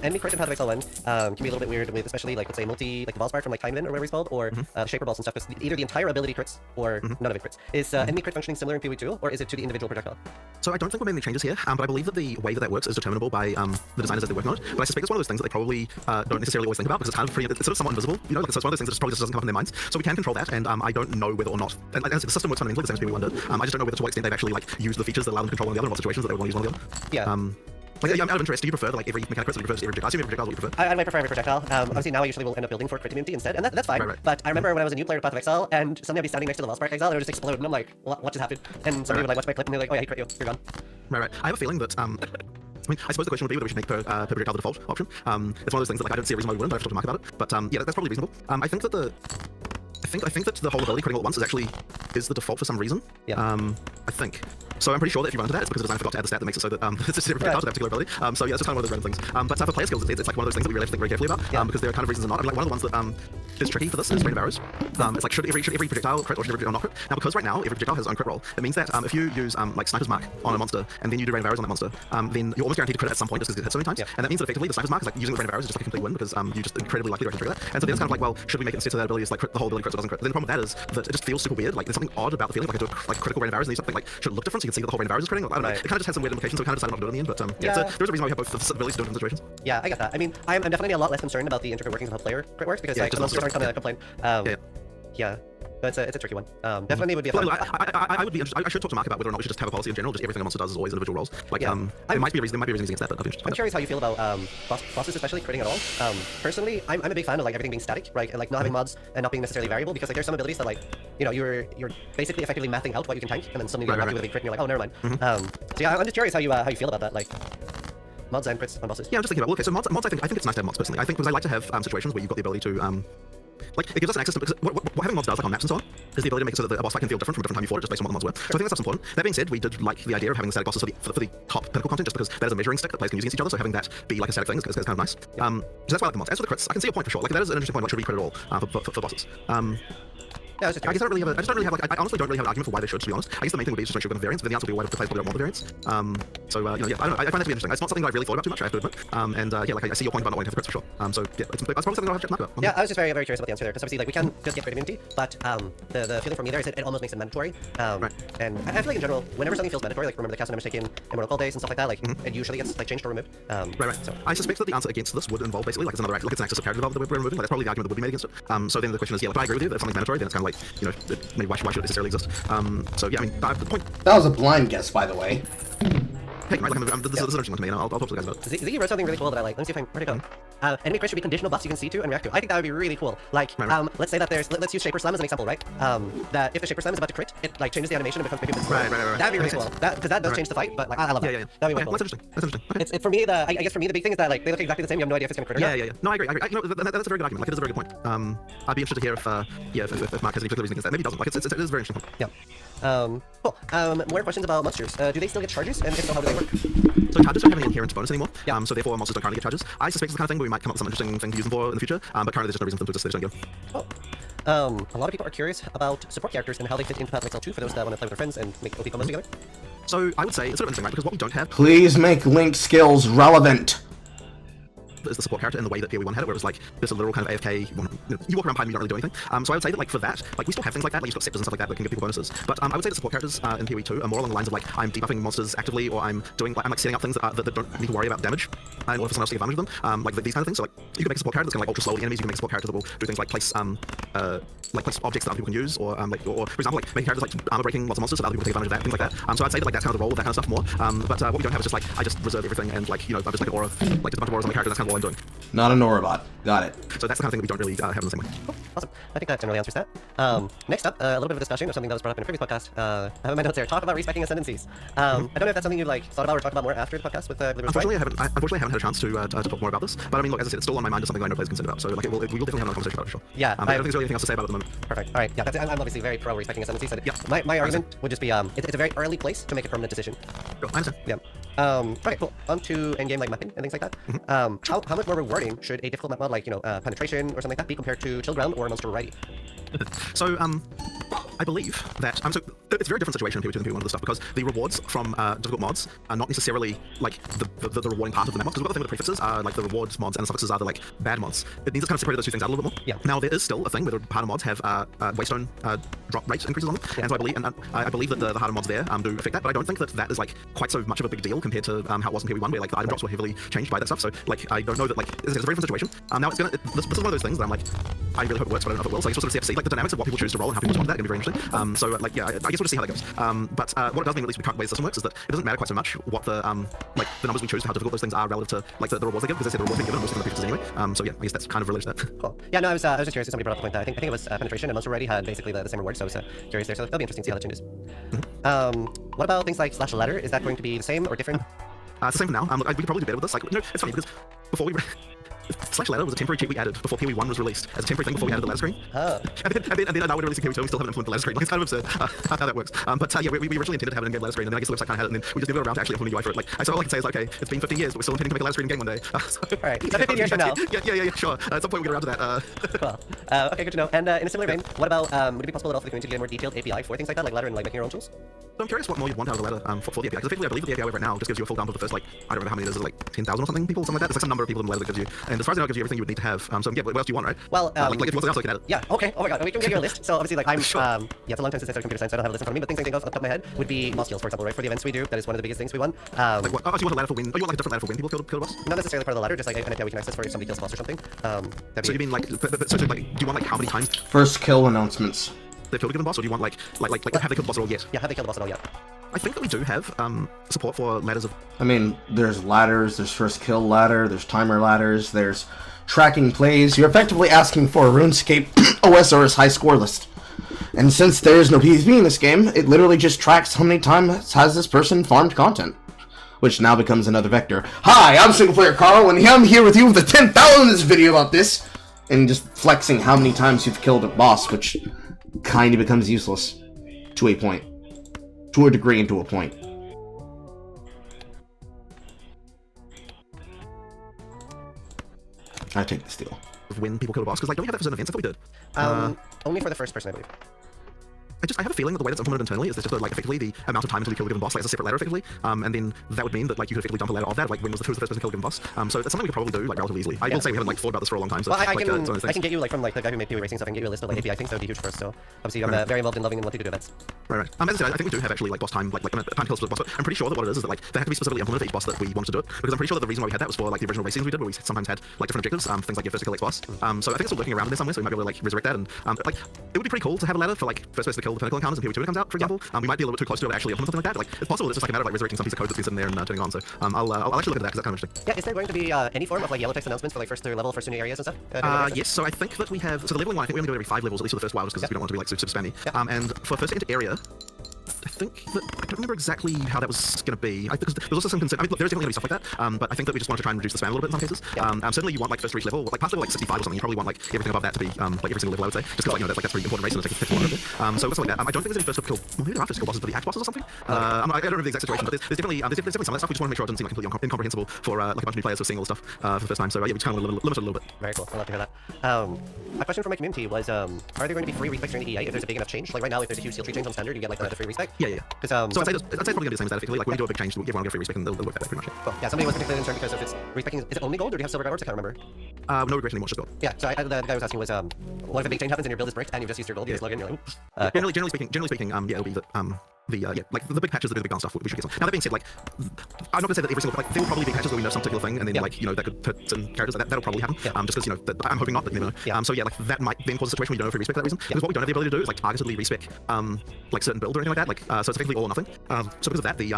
Enemy crit in Path of Exile 1 can be a little bit weird with especially like let's say like the Valspar from like Timeven or whatever he's called, or the Shaper Balls and stuff, because either the entire ability crits or none of it crits. Is enemy crit functioning similar in POE2, or is it to the individual projectile? So I don't think we're making any changes here, but I believe that the way that works is determinable by the designers as they're working on it. But I suspect it's one of those things that they probably don't necessarily always think about because it's kind of it's sort of somewhat invisible, you know. Like, so it's one of those things that just probably just doesn't come up in their minds. So we can control that, and I don't know whether or not. And the system works fundamentally the same as POE1 did. I just don't know whether to what extent they've actually like used the features that allow them to control one of the other, and what situations that they would want to use one of the other. Yeah. Like, out of interest, do you prefer like every mechanic crits, or do you prefer every projectile? I assume every projectile is what you prefer. I might prefer every projectile. Obviously now I usually will end up building for crit immunity instead, and that's fine. Right. But I remember when I was a new player to Path of Exile, and suddenly I'd be standing next to the Valspar Exile, and it would just explode, and I'm like, what just happened? And somebody would like watch my clip, and they're like, oh yeah, he crit you, you're gone. Right. I have a feeling that I mean, I suppose the question would be whether we should make per projectile the default option. It's one of those things that like I don't see a reason why we wouldn't, but I have to talk to Mark about it. But yeah, that's probably reasonable. I think that I think that the whole ability critting all at once is the default for some reason. Yeah. I think. So I'm pretty sure that if you run into that, it's because the designer forgot to add the stat that makes it so that it's just different projectiles to that particular ability. So yeah, it's just kind of one of those random things. But for player skills, it's like one of those things that we really have to think very carefully about, because there are kind of reasons not. I mean, like one of the ones that is tricky for this is rain of arrows. It's like should every projectile crit or should every projectile not crit? Now because right now every projectile has its own crit roll, it means that if you use like Sniper's Mark on a monster and then you do rain of arrows on that monster, then you're almost guaranteed to crit at some point just because it hits so many times. Yeah. And that means that effectively the Sniper's Mark is like using the rain of arrows is just like a complete win because you just incredibly likely to trigger that. And so then it's kind of like, well, should we make it instead so that ability is like crit the whole ability crits or doesn't crit? But then the problem with that is that it just feels super weird. Like there's something odd about the feeling, like I do a critical random variance and something like should look different, so you can see that the whole random variance is creating. I don't know. It kind of just had some weird implications, so we kind of decided not to do it in the end. But there's a reason why we have both the abilities to do it in different situations. Yeah, I get that. I mean, I'm definitely a lot less concerned about the intricate workings of how player crit works because like most people aren't gonna complain. Yeah. But it's a tricky one. Definitely would be a fun. I would be interested. I should talk to Mark about whether or not we should just have a policy in general. Just everything a monster does is always individual rolls. Like, it might be a reason. There might be a reason against that, but I'd be interested. I'm curious how you feel about bosses, especially critting at all. Personally, I'm a big fan of like everything being static, right? And like not having mods and not being necessarily variable, because like there's some abilities that like, you know, you're basically effectively mathing out what you can tank, and then suddenly you get lucky with a big crit, and you're like, oh, never mind. So yeah, I'm just curious how you feel about that, like. Mods and crits on bosses. Yeah, I'm just thinking about. Okay, so mods. I think it's nice to have mods personally. I think because I like to have situations where you've got the ability to like it gives us an access to, because what having mods does, like on maps and so on, is the ability to make it so that a boss fight can feel different from different time you fought it just based on what the mods were. So I think that's important. That being said, we did like the idea of having the static bosses for the top pinnacle content, just because that is a measuring stick that players can use against each other. So having that be like a static thing is kind of nice. So that's why I like the mods. As for the crits, I can see a point for sure. Like that is an interesting point. Like should we crit at all for bosses? Yeah, I honestly don't really have an argument for why they should, to be honest. I guess the main thing would be just make sure we're going to variance, but then the answer would be why the players probably don't want the variance. Yeah, I don't know. I find that to be interesting. It's not something I've really thought about too much, I have to admit. Yeah, like I see your point about not wanting to have the crits for sure. So yeah, that's probably something I'll have to check about. Yeah, I was just very, very curious about the answer there, because obviously like we can just get crit immunity, but the feeling for me there is it almost makes it mandatory. And I feel like in general, whenever something feels mandatory, like remember the cast members taking Immortal Cold Days and stuff like that, like it usually gets like changed or removed. So I suspect that the answer against this would involve basically like it's another like it's an access of character development that we're removing. Like that's probably the argument that would be made against it. So then the question is, yeah, like, I agree with you that if something's mandatory, then it's kind of like, you know, maybe why should it necessarily exist? So yeah, I mean, the point. That was a blind guess, by the way. Hey, right, like, this is an interesting one to me, and I'll talk to the guys about it. Ziggy wrote something really cool that I like. Let me see if I can. Where'd it go? Enemy crits should be conditional buffs you can see to and react to. I think that would be really cool. Like, let's say that let's use Shaper Slam as an example, right? That if the Shaper Slam is about to crit, it like changes the animation and becomes maybe a bit slower. That'd be really cool. Because that does change the fight, but like I love that. Yeah. That'd be way cool. That's interesting. Okay. It's for me I guess for me the big thing is that like they look exactly the same. You have no idea if it's gonna crit or not. Yeah. No, I agree. You know, that's a very good argument. Like it is a very good point. I'd be interested to hear if Mark has any particular reason against that. Maybe he doesn't. Like it is a very interesting point. Yeah. Cool. More questions about monsters. Do they still get charges? And if so, how do they work? So charges don't have any inherent bonus anymore. So therefore monsters don't currently get charges. I suspect it's the kind of thing where we might come up with some interesting thing to use them for in the future. But currently there's just no reason for them to exist. They just don't go. A lot of people are curious about support characters and how they fit into Path of Exile 2 for those that want to play with their friends and make OP combos together. So I would say it's sort of interesting, right? Because what we don't have Please make Link skills relevant. is the support character in the way that POE1 had it, where it was like this a literal kind of AFK, you walk around behind me, you don't really do anything. So I would say that like for that, like we still have things like that, like you've got scepters and stuff like that can give people bonuses. But I would say the support characters in POE2 are more along the lines of like I'm debuffing monsters actively, or I'm like setting up things that don't need to worry about damage, in order for someone else to take advantage of them. Like these kind of things. So like you can make a support character that's gonna like ultra slow the enemies. You can make a support character that will do things like place objects that other people can use, or for example like making characters like armor breaking lots of monsters so that other people take advantage of that, things like that. So I'd say that like that's kind of the role of that kind of stuff more. But what we don't have is just like I just reserve everything and like I'm just like an aura, like just a bunch of auras on my character. That's kind of all I'm doing. Not a Norabot. Got it. So that's the kind of thing that we don't really have in the same way. Cool. Awesome. I think that generally answers that. Next up, a little bit of a discussion of something that was brought up in a previous podcast. I have in my notes here. Talk about respecting ascendancies. I don't know if that's something you've like thought about or talked about more after the podcast with Unfortunately, I haven't had a chance to talk more about this. But I mean, look, as I said, it's still on my mind. It's something I know players concerned about. So like, we will definitely have another conversation about it for sure. Yeah. I don't think there's really anything else to say about it at the moment. Perfect. All right. Yeah. I'm obviously very pro respecting ascendancies. So my argument would just be it's a very early place to make a permanent decision. Sure, I understand. Yeah. Okay, cool. On to endgame like mapping and things like that. How much more rewarding should a difficult map mod like penetration or something like that be compared to chill ground or monster variety? So I believe that so it's a very different situation in POE2 than POE1 of the stuff, because the rewards from difficult mods are not necessarily like the rewarding part of the map mods. Because we've got the thing with the prefixes are like the rewards mods and the suffixes are the like bad mods. It needs to kind of separate those two things out a little bit more. Yeah. Now there is still a thing where the harder mods have waystone drop rate increases on them, and so I believe that the harder mods there do affect that, but I don't think that is like quite so much of a big deal compared to how it was in POE1, where like the item drops were heavily changed by that stuff. So like I don't know that like it's a very different situation. Now this is one of those things that I'm like I really hope it works, but I don't know if it will. So I guess we'll sort of see like the dynamics of what people choose to roll and how people respond to that can be very interesting. So like yeah, I guess we'll just see how that goes. But what it does mean, at least with the current way the system works, is that it doesn't matter quite so much what the like the numbers we choose for how difficult those things are relative to like the rewards they give, because they say the rewards being given most of the prefixes anyway. So yeah, I guess that's kind of related to that. Cool. Yeah, no, I was just curious if somebody brought up the point that I think it was penetration and monster already had basically the same reward, so I was curious there. So that'll be interesting to see how that changes. What about things like slash ladder? Is that going to be the same or different? It's the same for now. We could probably do better with this. Like, it's funny because before we Slash ladder was a temporary cheat we added before POE1 was released as a temporary thing before we added the ladder screen. And then now we're releasing POE2 and we still haven't implemented the ladder screen. Like, it's kind of absurd how that works. But yeah, we originally intended to have an in-game ladder screen, and then I guess the website kind of had it, and then we just never got around to actually implementing UI for it. Like, so all I can say is, okay, it's been 15 years, but we're still intending to make a ladder screen in game one day. Alright, so 15 years from now. Yeah, sure. At some point we'll get around to that. Cool. Okay, good to know. And in a similar vein, what about, would it be possible at all for the community to get a more detailed API for things like that, like ladder and like making your own tools? So I'm curious what more you'd want out of the ladder for the API, because effectively I believe that the API right now just gives you a full dump of the first, like, I don't remember how many it is, like 10,000 or something people, something like that. It's like some number of people in the ladder that gives you, And as far as I know, it gives you everything you would need to have. So yeah, what else do you want, right? Well, like if you want something else, I can add it. yeah, okay. Oh my god, we can get you a list. So obviously, like I'm, Sure. yeah, it's a long time since I started computer science, so I don't have a list in front of me. But things I think of off the top of my head would be boss skills, for example, right? For the events we do, that is one of the biggest things we want. Like what? Oh, so you want a ladder for when? Oh, you want like a different ladder for when people kill the boss? Not necessarily part of the ladder, just like an idea we can access for if somebody kills boss or something. So you mean like, so like, do you want like how many times First kill announcements. they've killed a given boss, or do you want like have they killed the boss at all yet? Yeah, have they killed the boss at all yet? I think that we do have support for ladders of. I mean, there's ladders, there's first kill ladder, there's timer ladders, there's tracking plays. You're effectively asking for a RuneScape OSR's high score list. And since there is no PvP in this game, it literally just tracks how many times has this person farmed content. Which now becomes another vector. Hi, I'm SinglePlayerCarl, and I'm here with you with the 10,000th video about this. And just flexing how many times you've killed a boss, which kind of becomes useless. To a point. To a degree and to a point. I take this deal. When people kill a boss, because like don't we have that for certain events? I thought we did. Only for the first person, I believe. I have a feeling that the way that's implemented internally is there's just like effectively the amount of time until you kill a given boss, like as a separate ladder effectively, and then that would mean that like you could effectively dump a ladder of that, like when was who was the first person to kill a given boss. So that's something we could probably do like relatively easily. I will say we haven't like thought about this for a long time. So Well, I like, can get you like from like the guy who made POE racing stuff. I can get you a list of like API things that would be huge for us. So obviously I'm very involved in loving and wanting to do events. Right. As I said, I think we do have actually like boss time, like time kills for the boss. But I'm pretty sure that what it is that like they have to be specifically implemented for each boss that we wanted to do it. Because I'm pretty sure that the reason why we had that was for like the original racings we did, where we sometimes had like different objectives, things like your first to kill X boss. So I think it's still lurking around in there somewhere, so we might be able to like resurrect that. And like it would be pretty cool to have a ladder for like first person to kill the pinnacle encounters and POE2 when it comes out, for example. We might be a little bit too close to it actually implement something like that. Like it's possible it's just like a matter of like resurrecting some piece of code that's been sitting there and turning on. So I'll actually look at that because that's kind of interesting. Yeah, is there going to be any form of like yellow text announcements for like first level, first new areas and stuff? Yes, so I think that we have, so the leveling one, I think we only do it every 5 levels, at least for the first while, just because we don't want to be like super spammy. And for first into area, I think that, I don't remember exactly how that was going to be. Because there's also some concern, I mean, look, there's definitely going to be stuff like that, but I think that we just want to try and reduce the spam a little bit in some cases. Certainly you want like first to reach level, like past level like 65 or something, you probably want like everything above that to be like every single level I would say, just because like, you know, that's pretty important race and it takes a lot of it. So something like that. I don't think there's any first kill, well maybe there are first kill bosses, but the axe bosses or something. I don't remember the exact situation, but there's definitely some of that stuff we just want to make sure it doesn't seem like completely incomprehensible for like a bunch of new players who are seeing all this stuff for the first time. So yeah, we just kind of limit it a little bit. Very cool. I'd love to hear that. A question from my community was, are there going to be free respecs during the EA if there's a big enough change? Like right now, if there's a huge skill tree change on standard, you get like the free respec. Yeah. Because So I'd say it's probably going to be the same as that effectively. Like when we do a big change, everyone will get free respec and they'll work that way pretty much. Well, yeah, somebody was particularly concerned because if it's respeccing, is it only gold or do you have silver orbs? I can't remember. No regression anymore, it's just gold. Yeah, so the guy was asking was, what if a big change happens and your build is bricked and you just use your gold, you just log in, you're like, oops. Generally speaking, yeah, it'll be that like the big patches, the big dance stuff we should get some. Now that being said, like I'm not gonna say that every single, like there will probably be patches where we know some particular thing, and then like you know that could hurt certain characters. That'll probably happen. Just because you know I'm hoping not, but you never know. So yeah, like that might then cause a situation where you don't know if we respec for that reason. Because what we don't have the ability to do is like targetedly respec like certain build or anything like that. Like so it's effectively all or nothing. So because of that, the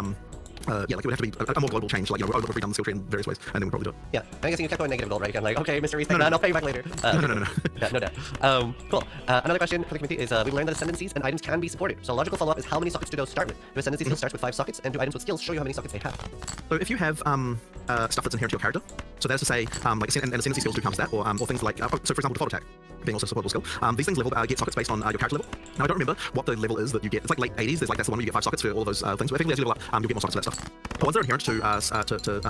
like it would have to be a more global change, like you know, we've done the skill tree in various ways, and then we probably do it. Yeah, I'm guessing you kept going negative gold, right? I'm like, okay, Mr. Respect, I'll pay you back later. No. Yeah, no doubt. Cool. Another question for the community is, we've learned that ascendancies and items can be supported. So a logical follow-up is how many sockets do those start with? Do ascendancy skill starts with 5 sockets, and do items with skills show you how many sockets they have? So if you have stuff that's inherent to your character, so that's to say, like and ascendancy skills do come with that, or things like, so for example, default attack being also a supportable skill. These things get sockets based on your character level. Now I don't remember what the level is that you get. It's like late 80s. There's like that's the one where you get 5 sockets for all of those things. But effectively, as you level up, you get more sockets for that stuff. The ones that are inherent to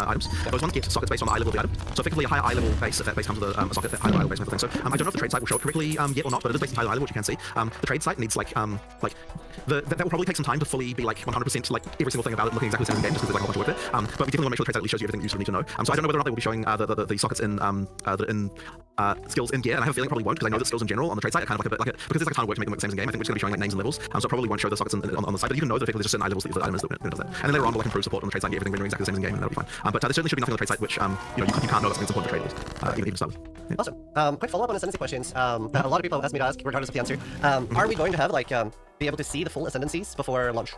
items, those ones get sockets based on the eye level of the item. So effectively, a higher eye level base, if that base comes with a socket, that higher eye level base kind of thing. So I don't know if the trade site will show it correctly yet or not, but it is based on higher eye level, which you can see. The trade site needs that will probably take some time to fully be like 100% like every single thing about it looking exactly the same in the game, just because there's like a whole bunch of work there. But we definitely want to make sure the trade site at least shows you everything you sort of need to know. So I don't know whether or not they will be showing the sockets in skills in gear, and I have a feeling it probably won't, because I know that skills in general on the trade site are kind of like a bit because there's like a ton of work to make them look the same as in game. I think we're just going to be showing like names and levels, so it probably won't show the sockets on the site, but you can know that there's just certain eye levels that the item is that does that. And then later on we'll like improve support on the trade site and get everything rendering exactly the same as in game, and that'll be fine. But there certainly should be nothing on the trade site which you can't know that's something important to trade list, even to start with. Yeah. Awesome. Quick follow-up on ascendancy questions that a lot of people have asked me to ask, regardless of the answer. Are we going to have like be able to see the full ascendancies before launch?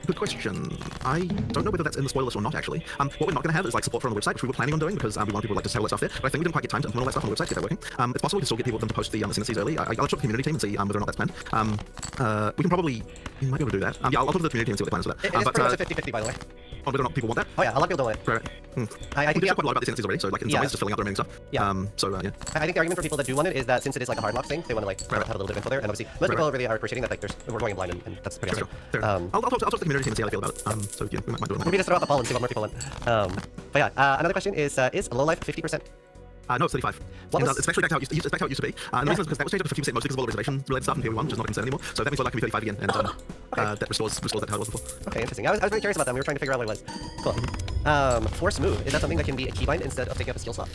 Good question. I don't know whether that's in the spoiler list or not, actually. What we're not going to have is like support for on the website, which we were planning on doing because we want people like to have all that stuff there. But I think we didn't quite get time to implement all that stuff on the website to get that working. It's possible we can still get them to post the ascendancies early. I'll check with the community team and see whether or not that's planned. We can probably, we might be able to do that. I'll talk to the community team and see what the plan is for that. It is pretty much a 50-50, by the way. On whether or not people want that? Oh yeah, a lot of people don't want it. I think we discussed quite a lot about the ascendancies already, so like in some ways just filling out the remaining stuff. Yeah. I think the argument for people that do want it is that since it is like a hard lock thing, they want to like have a little bit of info there, and obviously most people really are appreciating that like we're going in blind, and that's pretty awesome. I'll talk to the community team and see how they feel about it. So yeah, we might do it. Maybe just throw out the ball and see what more people want. But yeah, another question is low life 50%? No, it's 35. What And was- it's actually back to how it used to be. And the reason is because that was changed up to 50% mostly because of all the reservation-related stuff in POE1, which is not a concern anymore. So that means that can be 35 again, and that restores that to how it was before. Okay, interesting. I was very curious about that. We were trying to figure out what it was. Cool. Force move, is that something that can be a keybind instead of taking up a skill slot?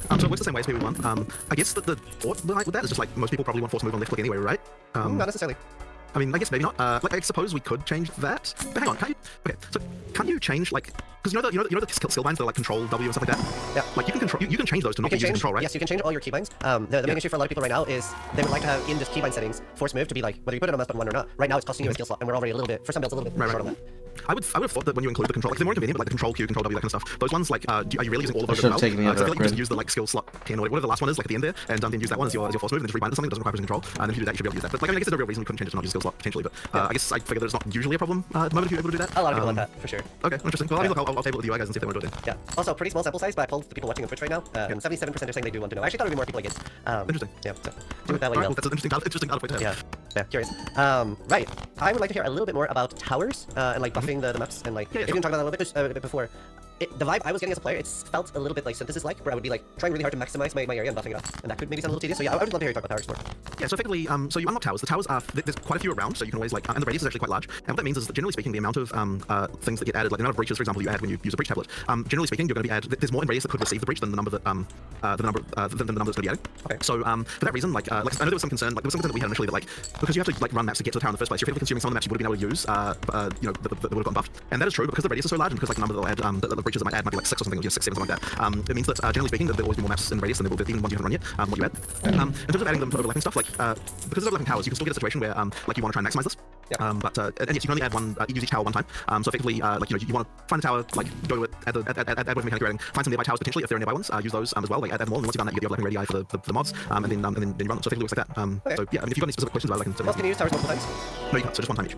So it works the same way as POE1. I guess that the thought with that is just like most people probably want force move on left click anyway, right? Not necessarily. I mean, I guess maybe not. Like, I suppose we could change that. But hang on, can't you? Okay, so can't you change like because you know the skill binds that are like control W and stuff like that. Yeah. Like you can control, you can change those to not be using control, right? Yes, you can change all your keybinds. The main issue for a lot of people right now is they would like to have in this keybind settings force move to be like whether you put it on mouse button 1 or not. Right now it's costing you a skill slot, and we're already a little bit for some builds a little bit short on that. I would have thought that when you include the control, like they're more convenient, but like the control Q, control W, that kind of stuff. Those ones, like, are you really using all of those as well? I feel like you just use the like skill slot pin or whatever the last one is, like at the end there, and then use that one as your force move, and then just rebind it to something that doesn't require pressing control, and then if you do that, you should be able to use that. But like, I mean, I guess there's no real reason we couldn't change it to not use skill slot potentially, but I guess I figure there's not usually a problem at the moment if you're able to do that. A lot of people like that, for sure. Okay, interesting. Well, I mean, look, I'll table it with you guys and see if they want to do it then. Yeah. Also, pretty small sample size, but I polled the people watching on Twitch right now. 77% are saying they do want to know. I actually thought it would be more people, I guess. Interesting. Yeah, so do with that what you Well, know. that's an interesting data point to have. Yeah, curious. Right. I would like to hear a little bit more about towers and like buffing the maps and like if you can talk about that a little bit before. The vibe I was getting as a player, it felt a little bit like Synthesis-like, where I would be like trying really hard to maximize my area and buffing it up, and that could maybe sound a little tedious. So yeah, I would love to hear you talk about towers more. Yeah, so effectively, so you unlock towers. The towers are there's quite a few around, so you can always like, and the radius is actually quite large. And what that means is that generally speaking, the amount of things that get added, like the amount of breaches, for example, you add when you use a breach tablet. Generally speaking, you're going to be there's more in radius that could receive the breach than the number that the number that's going to be added. Okay. So for that reason, like I know there was some concern, like there was some concern that we had initially that like because you have to like run maps to get to the tower in the first place, you're effectively consuming some of the maps you would have been able to use, that would have gotten buffed. And that is true because the radius is so large, and because like the number they'll add, the breaches that might add might be like 6 or something, or just 6, 7, something like that. It means that generally speaking, that there will always be more maps in radius than there will be even ones you haven't run yet. What you add. In terms of adding them to overlapping stuff, like because there's overlapping towers, you can still get a situation where like you want to try and maximize this. Yeah. But and yes, you can only add one. Use each tower one time. So effectively, like you want to find the tower, like go to it, add whatever mechanic you're adding, find some nearby towers potentially if there are nearby ones. Use those as well. Like add them all, and once you've done that, you get the overlapping radii for the mods, and then you run them. So effectively, it looks like that. So yeah, I mean, if you've got any specific questions about it, I can. Well, can you use towers multiple times? No, you can't. So just one time each.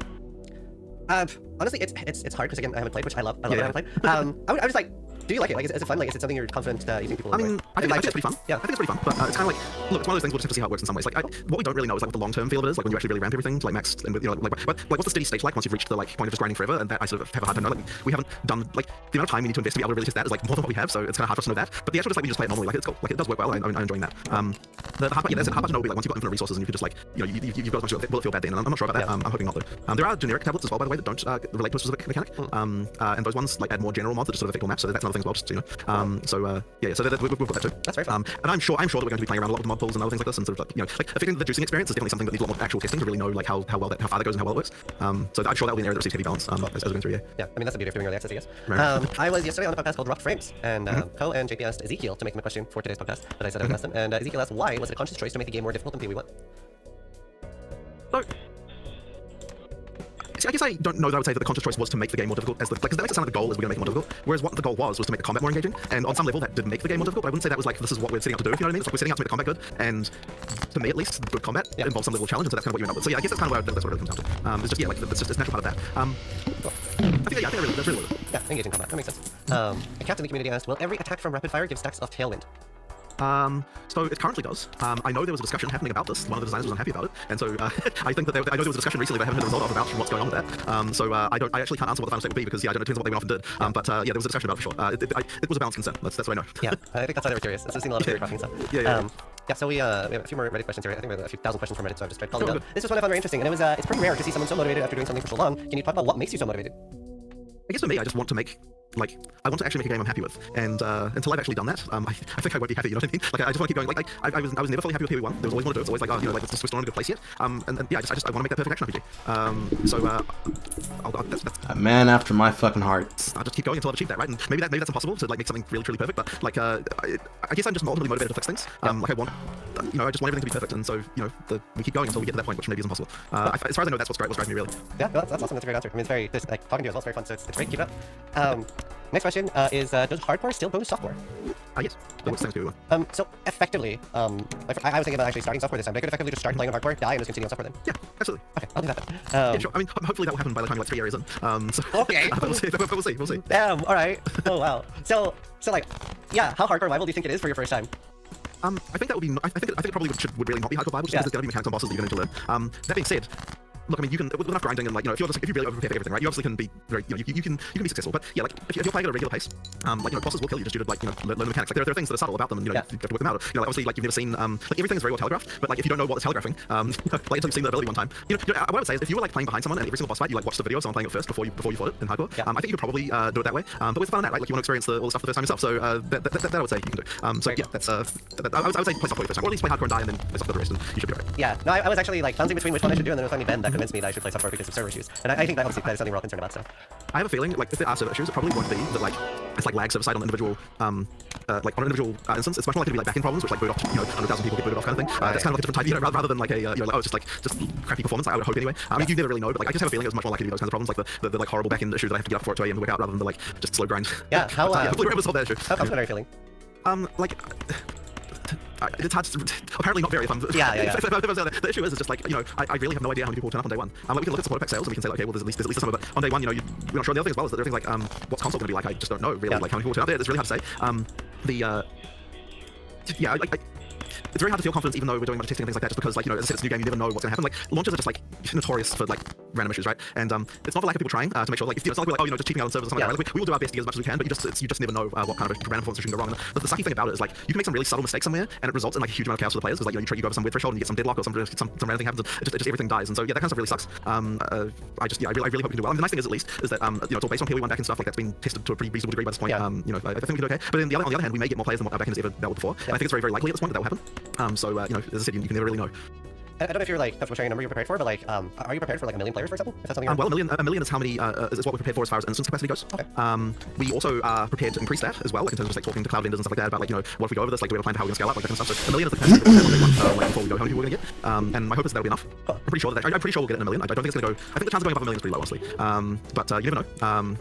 Honestly, it's hard because again I haven't played, which I love. I haven't played. I was just like, do you like it? Like, is it fun? Like, is it something you're confident using people? I mean, I think it's pretty fun. Yeah, I think it's pretty fun. But it's kind of like, look, it's one of those things we'll just have to see how it works in some ways. Like, what we don't really know is like what the long-term feel of it is. Like when you actually really ramp everything to like max, and like what's the steady state like once you've reached the like point of just grinding forever? And that I sort of have a hard time knowing. Like, we haven't done like the amount of time we need to invest to be able to really test that is like more than what we have. So it's kind of hard for us to know that. But the actual just like we just play it normally, like it's cool. Like it does work well. I'm enjoying that. The hard part, there's a hard part to know. Like once you've got infinite resources and you could just like, you've got a bunch of, will it feel bad then? And I'm not sure about that. I'm hoping not though. There are generic tablets as well, by the way, that don't relate to a specific mechanic. And those ones like add more general mods that just sort of affect all maps. So that's another thing as well. Just so you know. So we've got that too. That's very fun. And I'm sure that we're going to be playing around a lot with mod pools and other things like this, and sort of like like affecting the juicing experience is definitely something that needs a lot more actual testing to really know like how far that goes and how well it works. So I'm sure that will be an area that receives heavy balance as we're going through. Yeah, I mean that's the beauty of doing early access, I guess. Right. I was yesterday on a podcast called Rough Frames, and Co and JP asked Ezekiel to make them a question for today's podcast, but I said I would ask them, and Ezekiel asked why was it a conscious choice to make the game more difficult than POE1? So, see, I guess I don't know that I would say that the conscious choice was to make the game more difficult, because that makes it sound like the goal is we're going to make it more difficult, whereas what the goal was to make the combat more engaging, and on some level that did make the game more difficult, but I wouldn't say that was like, this is what we're setting out to do, if you know what I mean? It's like we're setting out to make the combat good, and to me at least, good combat involves some level of challenge, and so that's kind of what you end up with. So yeah, I guess that's kind of that's what it really comes down to. It's just, yeah, like, it's a natural part of that. I think that's really what it is. Yeah, engaging combat, that makes sense. A captain in the community asked, will every attack from rapid fire give stacks of tailwind? So it currently does. I know there was a discussion happening about this. One of the designers was unhappy about it, and so I think that I know there was a discussion recently that I haven't heard the result of about what's going on with that. I actually can't answer what the final state would be because I don't know, it depends on what they went off and did. But yeah, there was a discussion about it for sure. It was a balanced concern. That's what I know. Yeah, I think that's why they were curious. I've seen a lot of theory crafting stuff. Yeah, so we have a few more Reddit questions here. I think we have a few thousand questions from Reddit, so I've just tried calling them. This was one I found very interesting, and it's pretty rare to see someone so motivated after doing something for so long. Can you talk about what makes you so motivated? I guess for me, I just want to make, like, I want to actually make a game I'm happy with, and until I've actually done that, I think I won't be happy, you know what I mean? Like, I just want to keep going, like, I was never fully happy with POE1, there was always more to do, it was always like, oh, you know, like, it's just not in a good place yet, and yeah, I want to make that perfect action RPG. That's A man after my fucking heart. I'll just keep going until I've achieved that, right? And maybe that's impossible to, like, make something really, truly perfect, but, like, I guess I'm just ultimately motivated to fix things, like, I want, you know, I just want everything to be perfect, and so, you know, we keep going until we get to that point, which maybe isn't possible. As far as I know, that's what's driving me, really. Yeah, no, that's awesome. That's a great answer. I mean, it's very, like, talking to you as well, it's very fun, so it's great. Keep it up. Next question is, does hardcore still bonus software? Yes. That works, thanks to everyone. So effectively, I was thinking about actually starting software this time, but I could effectively just start playing on hardcore, die, and just continue on software then. Yeah, absolutely. Okay, I'll do that. Yeah, sure. I mean, hopefully that will happen by the time you're like 3 areas in. So, Okay. But we'll see. We'll see. Damn. All right. Oh wow. So like, yeah. How hardcore viable do you think it is for your first time? I think that would be. I think it probably would really not be hardcore viable just because there's going to be mechanics on bosses that you're going to learn. That being said, look, I mean, you can with enough grinding and like if you're if you really overprepare for everything, right? You obviously can be very you can be successful. But yeah, like if you're playing at a regular pace, like bosses will kill you just due to like learn the mechanics. Like there are things that are subtle about them, and you have to work them out. Obviously like you've never seen like everything is very well telegraphed, but like if you don't know what it's telegraphing, like until you've seen the ability one time, what I would say is if you were like playing behind someone and every single boss fight you like watch the video of someone playing it first before you fought it in hardcore, I think you could probably do it that way. But with fun in that, right? Like you want to experience all the stuff the first time yourself. So that I would say you can do. So yeah, that's I would say play software first time, or at least play hardcore and die, and then play software the rest, and you should be alright. Yeah, no, I was actually like bouncing between which one I should do, and then it was finally Ben that convinced me that I should play software because of server issues. And I think that obviously that is something we're all concerned about. So I have a feeling like if there are server issues, it probably won't be that like it's like lag server side on individual like on an individual instance. It's much more likely to be like backend problems, which like boot off 100,000 people get booted off kind of thing. That's kind of like a different type, rather than like a like oh it's just crappy performance. I would hope anyway. I mean you never really know, but like I just have a feeling it was much more likely to be those kinds of problems, like the like horrible backend issue that I have to get up 4 to 2 AM to work out, rather than the like just slow grind. Yeah, how hopefully we're able to solve that issue. How confident are you feeling? Like it's hard to, apparently not very fun. Yeah. The issue is just like, I really have no idea how many people turn up on day one. Like we can look at support pack sales and we can say like, okay, well there's at least some, but on day one, we're not sure. The other thing as well is that there are things like, what's console going to be like? I just don't know really, like how many people turn up there. It's really hard to say. It's very hard to feel confidence even though we're doing a bunch of testing and things like that, just because, like, as I said, it's a new game, you never know what's going to happen. Like, launches are just, like, notorious for, like, random issues, right? And it's not for lack of people trying to make sure, like, it's not like we're, like, just cheating out on servers or something like that. Like, we will do our best to get as much as we can, but you just never know what kind of random performance can go wrong. And the sucky thing about it is, like, you can make some really subtle mistakes somewhere, and it results in, like, a huge amount of chaos for the players, because, like, you go over some weird threshold and you get some deadlock or some random thing happens, and just everything dies. And so, yeah, that kind of stuff really sucks. I really hope we can do well. I mean, the nice thing is, at least, is that, it's all based on POE1 back and stuff, like, that's been tested to a pretty reasonable degree by this point. I think we can do okay. But on the other hand, we may get more players than what our backend has ever dealt with before. And I think it's very, very likely at this point that will happen. As I said, you can never really know. I don't know if you're like comfortable sharing a number you're prepared for, but like, are you prepared for like 1 million players, for example? If that's something well, a million is how many is what we're prepared for as far as instance capacity goes. Okay. We also are prepared to increase that as well, like in terms of like talking to cloud vendors and stuff like that about like what if we go over this, like do we have a plan for how we can scale up, like that kind of stuff. So 1 million is the capacity that we're prepared for, like before we go how many people we're gonna get. And my hope is that'll be enough. Cool. I'm pretty sure we'll get it in 1 million. I don't think it's gonna go. I think the chance of going above 1 million is pretty low, honestly. But you never know.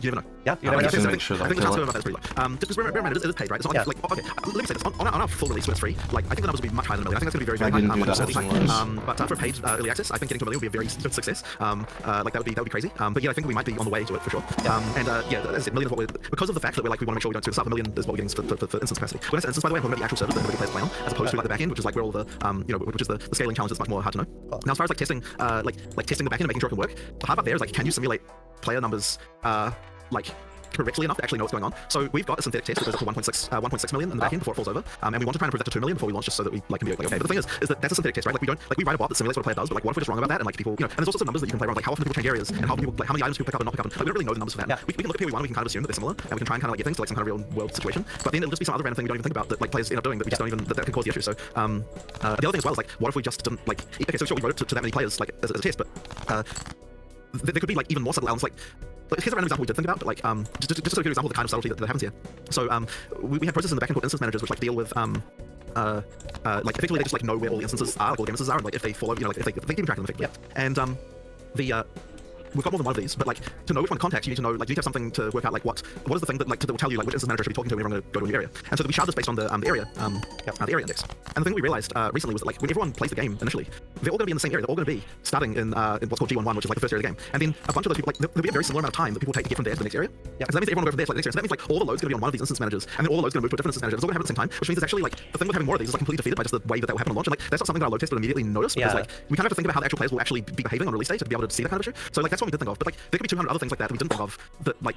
You never know. Yeah, you never know. I think the chance of going above that is pretty low. Just because remember it is paid, right? It's not like okay. Let me say this on our full release when it's free. Like I think the numbers will be much higher than 1 million. I think that's gonna be very high. But for paid early access, I think getting to 1 million would be a very good success. Like that would be crazy. But yeah, I think we might be on the way to it for sure. And yeah, as I said, 1 million is what we're, because of the fact that we want to make sure we don't screw this up. 1 million is what we're getting for instance capacity. When I say instance, by the way, I'm talking about the actual servers that everybody players play on, as opposed to like the backend, which is like where all the which is the scaling challenge that's much more hard to know. Now, as far as like testing, like testing the backend and making sure it can work, the hard part there is like, can you simulate player numbers like correctly enough to actually know what's going on? So we've got a synthetic test that goes up to 1.6 million in the backend before it falls over, and we want to try and improve that to 2 million before we launch, just so that we like can be like okay. But the thing is that that's a synthetic test, right? Like we write a bot that simulates what a player does, but like what if we're just wrong about that, and like people, and there's all sorts of numbers that you can play around, like how often people change areas and how people like how many items people pick up and not pick up. And, like, we don't really know the numbers for that. We can look at POE1 and we can kind of assume that they're similar, and we can try and kind of like get things to like some kind of real world situation. But then it'll just be some other random thing we don't even think about that like players end up doing that we just don't even that can cause the issue. So the other thing as well is like what if we just didn't like okay, so sure we wrote it to that many players like as a test, but there could be like even more subtle elements like. Here's a random example we did think about, but like just a good example of the kind of subtlety that happens here. So we have processes in the backend called instance managers, which like deal with like effectively they just like know where all the instances are, like all the game instances are, and like if they follow, like if they keep track of them effectively. And we've got more than one of these, but like to know which one to contact, you need to know like you need to have something to work out like what is the thing that like that will tell you like which instance manager should be talking to when you're going to go to a new area. And so we shard this based on the area the area index. And the thing we realized recently was that like when everyone plays the game initially, they're all going to be in the same area. They're all going to be starting in what's called G11, which is like the first area of the game. And then a bunch of those people like there'll be a very similar amount of time that people take to get from there to the next area. And so that means everyone will go from there to like the next area. So that means like all the load's going to be on one of these instance managers, and then all the load's going to move to a different instance manager. It's all going to happen at the same time, which means it's actually like the thing with having more of these is like completely defeated by just the way that will happen on launch. And like that's not something that our load test would immediately notice, because like we kind of have to think about how the actual players will actually be behaving on release day to be able to see that kind of issue. So like that's what we did think of. But like there could be 200 other things like that we didn't think of that like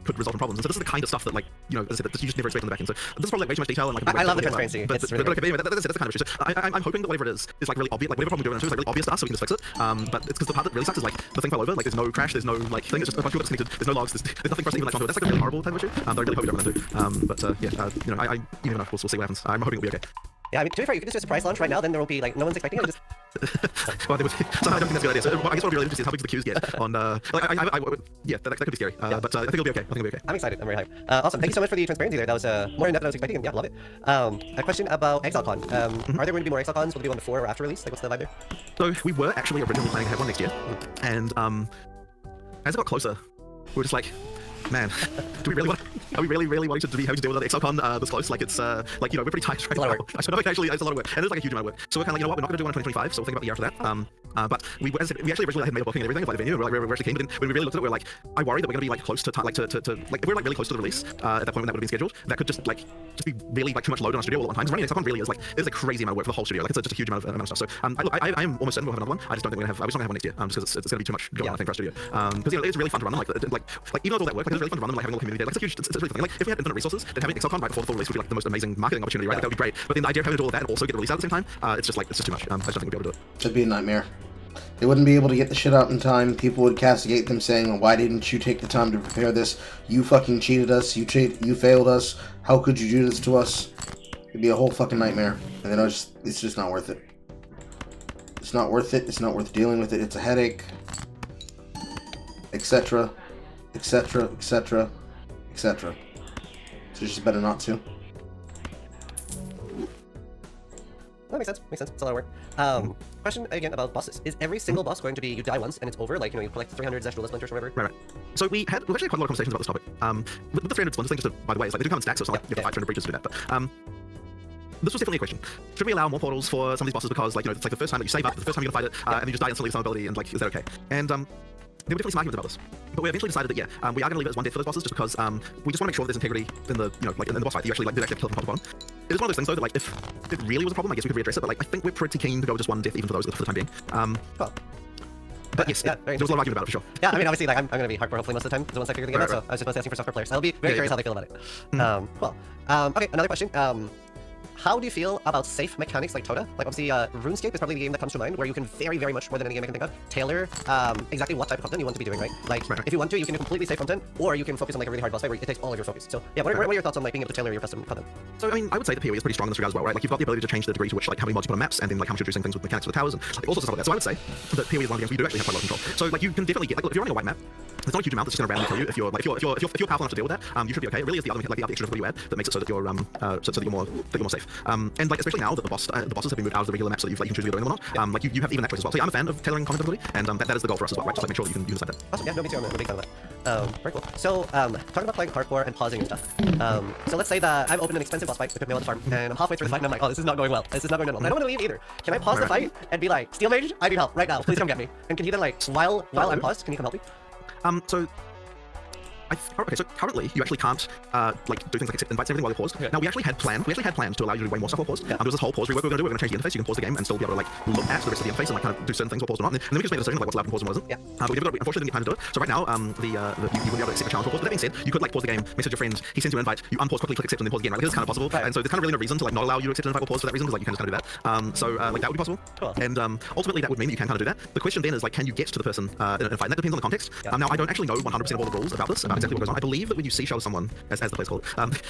could result in problems. And so this is the kind of stuff that like as I said, that you just never expect on the back end. So this is probably like way too much detail and like I love the transparency. But okay, but anyway, that's the kind of issue. So I'm hoping that whatever it is like really obvious. Like whatever problem we're doing is like really obvious to us, so we can just fix it. But it's because the part that really sucks is like the thing fell over. Like there's no crash, there's no like thing. It's just a bunch of people disconnected. There's no logs. There's nothing for us to even like onto it. That's like a really horrible type of issue. That I really hope we don't run into. But yeah, I you know we'll see what happens. I'm hoping it'll be okay. Yeah, I mean, to be fair, you could just do a surprise launch right now, then there will be, like, no one's expecting it, just... Well, so I don't think that's a good idea. So I guess what would be really interesting is how big the queues get on, yeah, that could be scary. But I think it'll be okay. I think it'll be okay. I'm excited. I'm very hyped. Awesome. Thank you so much for the transparency there. That was more in-depth than I was expecting, and yeah, love it. A question about ExileCon. Are there going to be more ExileCons? Will there be one before or after release? Like, what's the vibe there? So we were actually originally planning to have one next year, and as it got closer, we were just like, Man, do we really want? Are we really wanting to be having to deal with an ExoCon this close? Like it's like, you know, we're pretty tight right now. I don't know if actually it's a lot of work, and it's like a huge amount of work. So we're kind of like, you know what, we're not going to do one in 2025, so we'll think about the year after that. But we actually originally had made a booking and everything of like the venue. We're actually keen, but then when we really looked at it, we're like, I worry that we're going to be like close to like if we're like really close to the release at that point when that would have been scheduled, that could just be really like too much load on our studio all at one time. Because running ExoCon really is like, it's a crazy amount of work for the whole studio. Like it's just a huge amount of stuff. So I am almost certain we'll have another one. I just don't think we're gonna have. We just don't have one next year. Just because it's going to be too much going on, I think, for our studio. Because you know, it's really fun to run them. Like even though all that work, like it's really fun to run them. Like having a little community. Like it's a huge. It's really fun. Like if we had infinite resources, then having ExoCon right before the full release would be like the most amazing marketing opportunity, right? Like that would be great. But then the idea of having to do all that and also get the release out at the same time, it's just too much. I just don't think we'll be able to do it. It'd be a nightmare. They wouldn't be able to get the shit out in time. People would castigate them saying, why didn't you take the time to prepare this? You fucking cheated us. You failed us. How could you do this to us? It'd be a whole fucking nightmare. And then it's just not worth it. It's not worth it. It's not worth dealing with it. It's a headache. Etc. Etc. Etc. Etc. So just better not to. That makes sense. Makes sense. It's a lot of work. Question again about bosses. Is every single boss going to be you die once and it's over? Like, you know, you collect 300 Zeshula splinters or whatever? Right. So we've actually had quite a lot of conversations about this topic. With the 300 splinters thing, just by the way, it's like they do come in stacks, so it's not like you have to fight 300 breaches to do that. But this was definitely a question. Should we allow more portals for some of these bosses because, like, you know, it's like the first time that you save up, the first time you're gonna fight it, and you just die instantly with some ability, and like, is that okay? And there were definitely some arguments about this, but we eventually decided that we are going to leave it as one death for those bosses, just because we just want to make sure that there's integrity in the, you know, like in the boss fight. You actually did kill from top to bottom. It is one of those things though that, like, if it really was a problem, I guess we could readdress it. But like, I think we're pretty keen to go with just one death even for those for the time being. Cool. But yes, yeah, there was a lot of argument about it for sure. Yeah, I mean, obviously, like, I'm going to be hardcore hopefully most of the time, the ones I figure the game out, so I was just mostly asking for software players. I'll be very curious how they feel about it. Cool. Okay, another question. How do you feel about safe mechanics like Toda? Like, obviously, RuneScape is probably the game that comes to mind, where you can very much, more than any game I can think of, tailor exactly what type of content you want to be doing, right? Like, if you want to, you can do completely safe content, or you can focus on like a really hard boss fight where it takes all of your focus. So, yeah, what are your thoughts on like being able to tailor your custom content? So, I mean, I would say the POE is pretty strong in this regard as well, right? Like, you've got the ability to change the degree to which, like, how many mods you put on maps, and then like how much you're doing things with mechanics with the towers, and like all sorts of stuff like that. So I would say that POE is one of the games where you do actually have quite a lot of control. So, like, you can definitely get, like, if you're running a white map, there's not a huge amount that's just going to randomly kill you. If you're powerful enough to deal with that, you should be okay. It really is the other, like, the extra difficulty you add that makes it so that you're so that you're more safe. And like, especially now that the bosses have been moved out of the regular map, so that you can choose if you're doing them or not. Like, you have even that choice as well. So yeah, I'm a fan of tailoring content ability, and that is the goal for us as well, right? Just like make sure that you can decide that. Awesome. Yeah, no, me too. I'm a big fan of that. Very cool. So, talking about playing hardcore and pausing and stuff. So let's say that I've opened an expensive boss fight with me on the farm, and I'm halfway through the fight, and I'm like, oh, this is not going well. This is not going well. I don't want to leave either. Can I pause the fight and be like, Steel Mage, I need help right now. Please come get me. And can he then, like, while I'm paused, can he come help me? So currently you actually can't like do things like accept invites and everything while you're paused. Okay. Now we actually had plans to allow you to do way more stuff while paused. There was this whole pause rework we're going to change the interface. You can pause the game and still be able to like look at the rest of the interface and like kind of do certain things while paused or not. And then we just made a decision like what's allowed to pause and what isn't. Yeah. But we never got, unfortunately, didn't get time to do it. So right now you wouldn't be able to accept a challenge while paused. But that being said, you could like pause the game, message your friend, he sends you an invite, you unpause quickly, click accept, and then pause again. Right? Like, this is kind of possible. Right. And so there's kind of really no reason to like not allow you to accept an invite while paused for that reason, because like you can just kind of do that. So like that would be possible. Cool. And ultimately that would mean that you can kind of do that. The question then is like, can you get to the person in a fight? And that depends on the context. Yeah. Now I don't actually know 100% of all the rules about this, about exactly what goes on. I believe that when you see show someone, as the place called,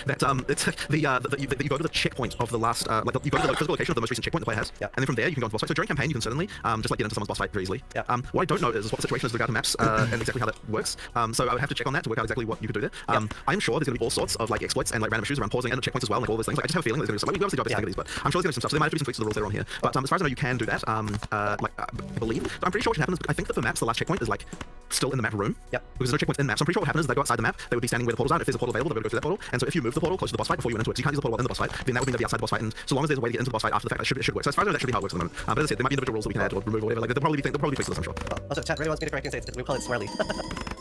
it's that you go to the checkpoint of the last, you go to the physical location of the most recent checkpoint the player has, and then from there you can go into boss fight. So during campaign you can certainly just like get into someone's boss fight very easily. Yeah. What I don't know is what the situation is with regard to maps and exactly how that works. So I would have to check on that to work out exactly what you could do there. I am sure there's going to be all sorts of like exploits and like random issues around pausing and checkpoints as well, and like all those things. Like, I just have a feeling there's going to be some. We obviously don't have to these, but I'm sure there's going to be some stuff. So there might have to be some tweaks to the rules later on here. But as far as I know, you can do that. I believe. I'm pretty sure what should happen is I think that for maps the last checkpoint is like still in the map room. Yep. Because there's no checkpoints in maps. So I'm pretty sure what happens is they go outside the map. They would be standing where the portals are. If there's a portal available, they would go through that portal. And so if you move the portal close to the boss fight before you went into it, so you can't use the portal in the boss fight, then that would mean they'll be outside the boss fight. And so long as there's a way to get into the boss fight after the fact, it should work. So as far as I know, that should be how it works at the moment. But as I said, there might be individual rules that we can add or remove or whatever. Like there'll probably fix this, I'm sure. Also, chat really wants me to correct and say we call it swirly.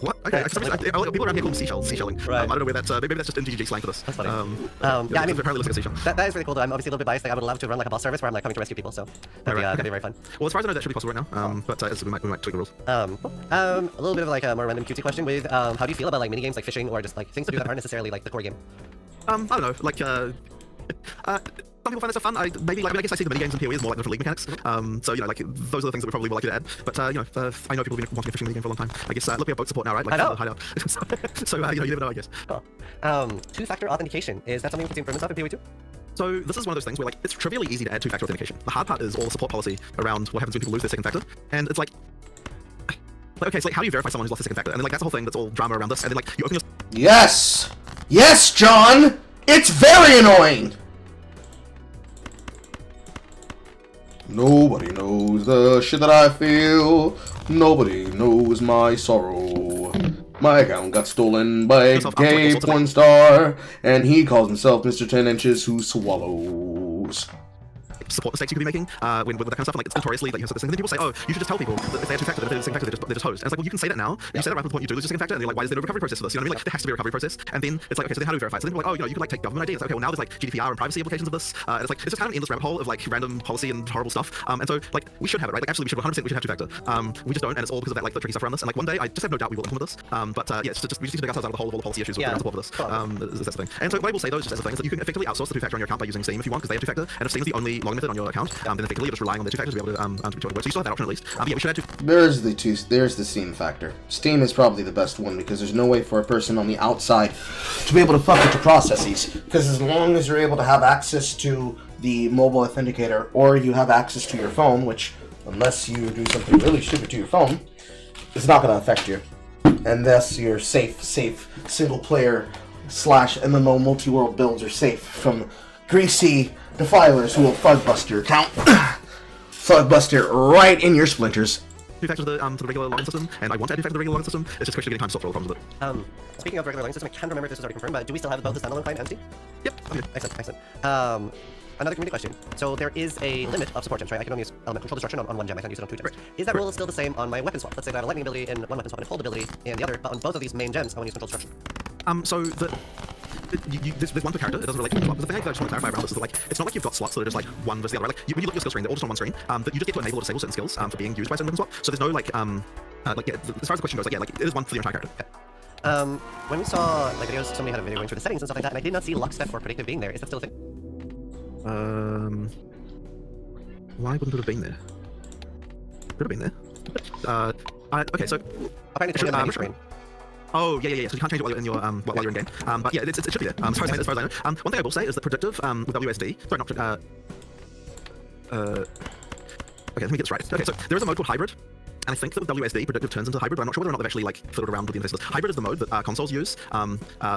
What? Okay. People around here call them seashelling. Right. I don't know where that's. Maybe that's just NGG slang for this. That's funny. Yeah, I mean, apparently looks like a seashell. That is really cool though. I'm obviously a little bit biased. Like, I would love to run like a boss service where I'm like coming to rescue people. So that'd be very fun. Well, as far as I know, that should be possible right now. But we might tweak the rules. Cool. A little bit of like a more random cutesy question with how do you feel about like mini games like fishing or just like things to do that aren't necessarily like the core game? I don't know. Like some people find that stuff fun. I guess I see the mini games in PoE as more like different league mechanics. So you know, like those are the things that we probably would like to add. But you know, I know people have been wanting a fishing mini game for a long time. I guess look, we have boat support now, right? Like, I know. Hideout. So you know, you never know, I guess. Cool. Two-factor authentication, is that something we can see improvements of in PoE2? So this is one of those things where like it's trivially easy to add two-factor authentication. The hard part is all the support policy around what happens when people lose their second factor, and it's like okay, so like how do you verify someone who's lost their second factor? And then like that's the whole thing. That's all drama around this. And then like you open your Yes, John. It's very annoying. Nobody knows the shit that I feel. Nobody knows my sorrow. My account got stolen by a Yourself, gay also porn star, and he calls himself Mr. 10 Inches Who Swallows. Support mistakes you could be making with that kind of stuff, and like it's notoriously like you have this thing. And then people say, oh, you should just tell people that if they have two-factor, if they're the same factor, they're just host. And it's like, well, you can say that now. You say that right from the point you do lose your second factor, and they're like, why is there no recovery process for this? You know what I mean? Like there has to be a recovery process. And then it's like, okay, so then how do we verify it? So then people are like, oh, you know, you can like take government ID. It's like, okay, well now there's like GDPR and privacy implications of this. And it's like it's just kind of an endless rabbit hole of like random policy and horrible stuff. And so like we should have it, right? Like absolutely, we should 100% we should have two-factor. We just don't, and it's all because of that like the tricky stuff around this. And like one day, I just have no doubt we will implement this. Yeah, it's just we just need to dig ourselves out of the hole of all the policy issues with support for this. That's the thing. And so what I will say though, just as a thing, is that you can effectively outsource the two-factor on your account by using Steam if you want, because they have two-factor. And if Steam is the only login method on your account, then effectively you're just relying on their two factors to be able to work. So you still have that option at least. Yeah, we should add There's the Steam factor. Steam is probably the best one because there's no way for a person on the outside to be able to fuck with your processes. Because as long as you're able to have access to the mobile authenticator, or you have access to your phone, which unless you do something really stupid to your phone, it's not going to affect you. And thus your safe single player / MMO multi-world builds are safe from greasy defilers who will fug bust your account. Fug bust it right in your splinters. two factors to the regular login system, and I want to add two factors to the regular login system. It's just a question of getting time to solve all the problems with it. Speaking of regular login system, I can't remember if this was already confirmed, but do we still have both the standalone client and Steam? Yep. Okay. Excellent. Another community question. So there is a limit of support gems, right? I can only use element control destruction on one gem. I can't use it on two gems. Is that rule still the same on my weapon swap? Let's say that I have a lightning ability in one weapon swap and a cold ability in the other, but on both of these main gems, I want to use control destruction. So there's one per character. It doesn't relate to the swap. But the thing I just want to clarify around this is that like it's not like you've got slots that are just like one versus the other. Right? Like when you look at your skill screen, they're all just on one screen. But you just get to enable or disable certain skills for being used by certain weapon swap. So there's no like as far as the question goes, like it is one for the entire character. Okay. When we saw like videos, somebody had a video going through the settings and stuff like that, and I did not see lockstep or predictive being there. Is that still a thing? Why wouldn't it have been there? Could have been there. Okay, so apparently it's on the main screen. Oh yeah. So you can't change it while you're in your while you're in game. But yeah, it should be there. As far as I know. One thing I will say is that predictive with WSD. Sorry, not. Okay, let me get this right. Okay, so there is a mode called hybrid. And I think that with WSD, predictive turns into hybrid, but I'm not sure whether or not they've actually like fiddled around with the interface. Hybrid is the mode that consoles use, but I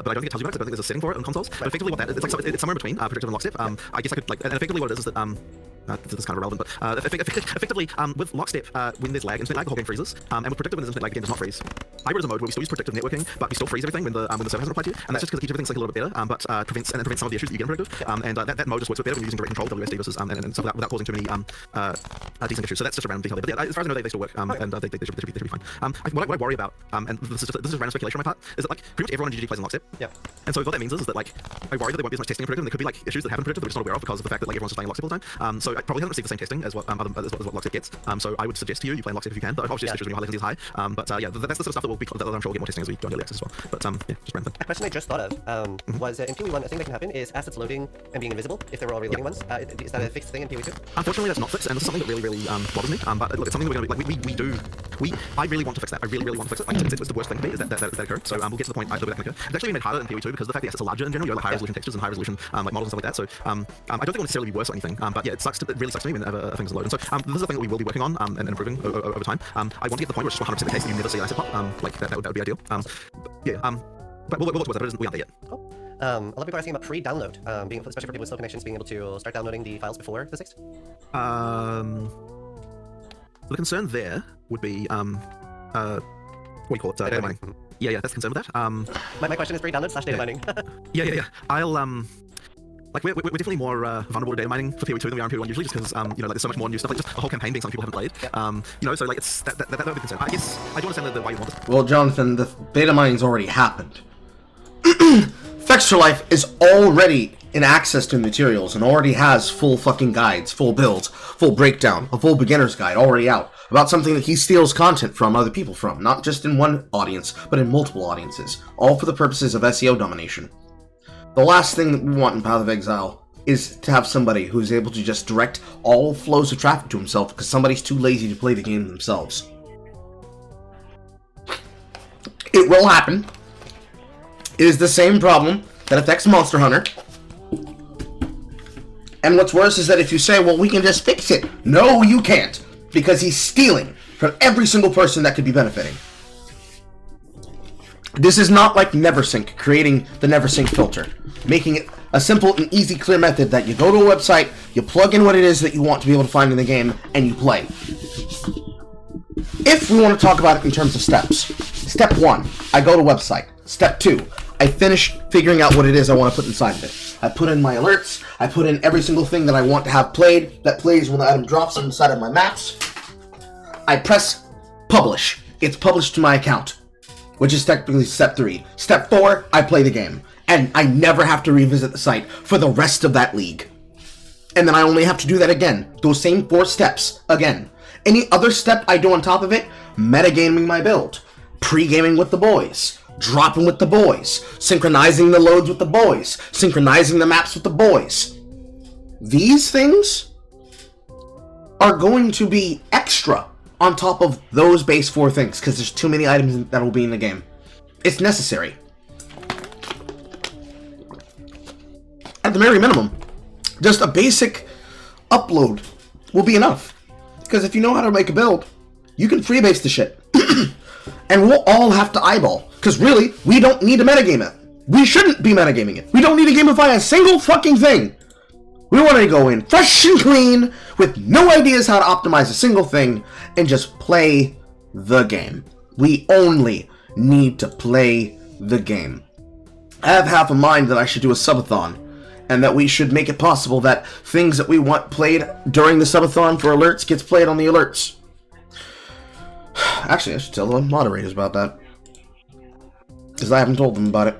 don't think it tells you about it. I don't think there's a setting for it on consoles. But effectively, what that is, it's somewhere in between predictive and lockstep. I guess I could like, and effectively what it is that this is kind of irrelevant, but effectively with lockstep, when there's lag, internet lag, the whole game freezes, and with predictive, when there's internet lag, the game does not freeze. Hybrid is a mode where we still use predictive networking, but we still freeze everything when the server hasn't replied to you, and that's just because it keeps everything like a little bit better, but prevents some of the issues that you get in predictive, and that mode just works a bit better when you're using direct control of WSD versus and so without causing too many desync issues. So that's just a random detail there. But yeah, as far as I know, they still work, and they should be fine. What I worry about, and this is random speculation on my part, is that like pretty much everyone in GG plays in lockstep. Yeah. And so what that means is that like I worry that there won't be as much testing in predictive, and there could be like issues that happen in predictive that we're just not aware of because of the fact that like everyone's just playing lockstep all the time. So I probably haven't received the same testing as what lockstep gets. So I would suggest to you play lockstep if you can. But obviously issues when your high latency is high. But yeah, that's the sort of stuff that I'm sure will get more testing as we go into early access as well. But yeah, just random. A question I just thought of was in POE1, a thing that can happen is assets loading and being invisible if they were already loading ones. Is that a fixed thing in POE2? Unfortunately, that's not fixed, and this is something that really bothers me. But look, it's something that we're going to like I really want to fix that. I really want to fix it. Like, it's the worst thing for me is that occurred. So we'll get to the point I that can occur. It's actually been made harder in POE2 because of the fact that assets are larger in general. You have like high resolution textures and high resolution like models and stuff like that. So I don't think it will necessarily be worse or anything. But yeah, it really sucks to me whenever things are loaded. And so this is a thing that we will be working on and improving over time. I want to get to the point where it's just 100% the case that you never see an asset pop. Like that would be ideal. But we'll look towards that, but we aren't there yet. Cool. A lot of people are asking about pre-download, especially for people with slow connections, being able to start downloading the files before the 6th. The concern there would be what do you call it? Data mining. Yeah, that's the concern with that. My question is pre-download / data mining. Yeah. I'll like we're definitely more vulnerable to data mining for POE2 than we are in POE1 usually, just because like there's so much more new stuff, like just a whole campaign being something people haven't played. So like it's that would be a concern. I guess I do understand the why you want this. Well, Jonathan, the beta mining's already happened. Extra Life is already in access to materials and already has full fucking guides, full builds, full breakdown, a full beginner's guide already out about something that he steals content from other people from, not just in one audience, but in multiple audiences, all for the purposes of SEO domination. The last thing that we want in Path of Exile is to have somebody who's able to just direct all flows of traffic to himself because somebody's too lazy to play the game themselves. It will happen. It is the same problem that affects Monster Hunter. And what's worse is that if you say, well, we can just fix it. No, you can't. Because he's stealing from every single person that could be benefiting. This is not like NeverSync, creating the NeverSync filter. Making it a simple and easy, clear method that you go to a website, you plug in what it is that you want to be able to find in the game, and you play. If we want to talk about it in terms of steps, Step 1, I go to website. Step 2, I finish figuring out what it is I want to put inside of it. I put in my alerts, I put in every single thing that I want to have played, that plays when the item drops inside of my maps. I press publish. It's published to my account, which is technically step 3. Step 4, I play the game. And I never have to revisit the site for the rest of that league. And then I only have to do that again. Those same 4 steps again. Any other step I do on top of it, metagaming my build, pre-gaming with the boys, dropping with the boys, synchronizing the loads with the boys, synchronizing the maps with the boys. These things are going to be extra on top of those base 4 things, because there's too many items that will be in the game. It's necessary. At the very minimum, just a basic upload will be enough. Because if you know how to make a build, you can freebase the shit. And we'll all have to eyeball. Because really, we don't need to metagame it. We shouldn't be metagaming it. We don't need to gamify a single fucking thing. We want to go in fresh and clean, with no ideas how to optimize a single thing, and just play the game. We only need to play the game. I have half a mind that I should do a subathon, and that we should make it possible that things that we want played during the subathon for alerts gets played on the alerts. Actually, I should tell the moderators about that, because I haven't told them about it.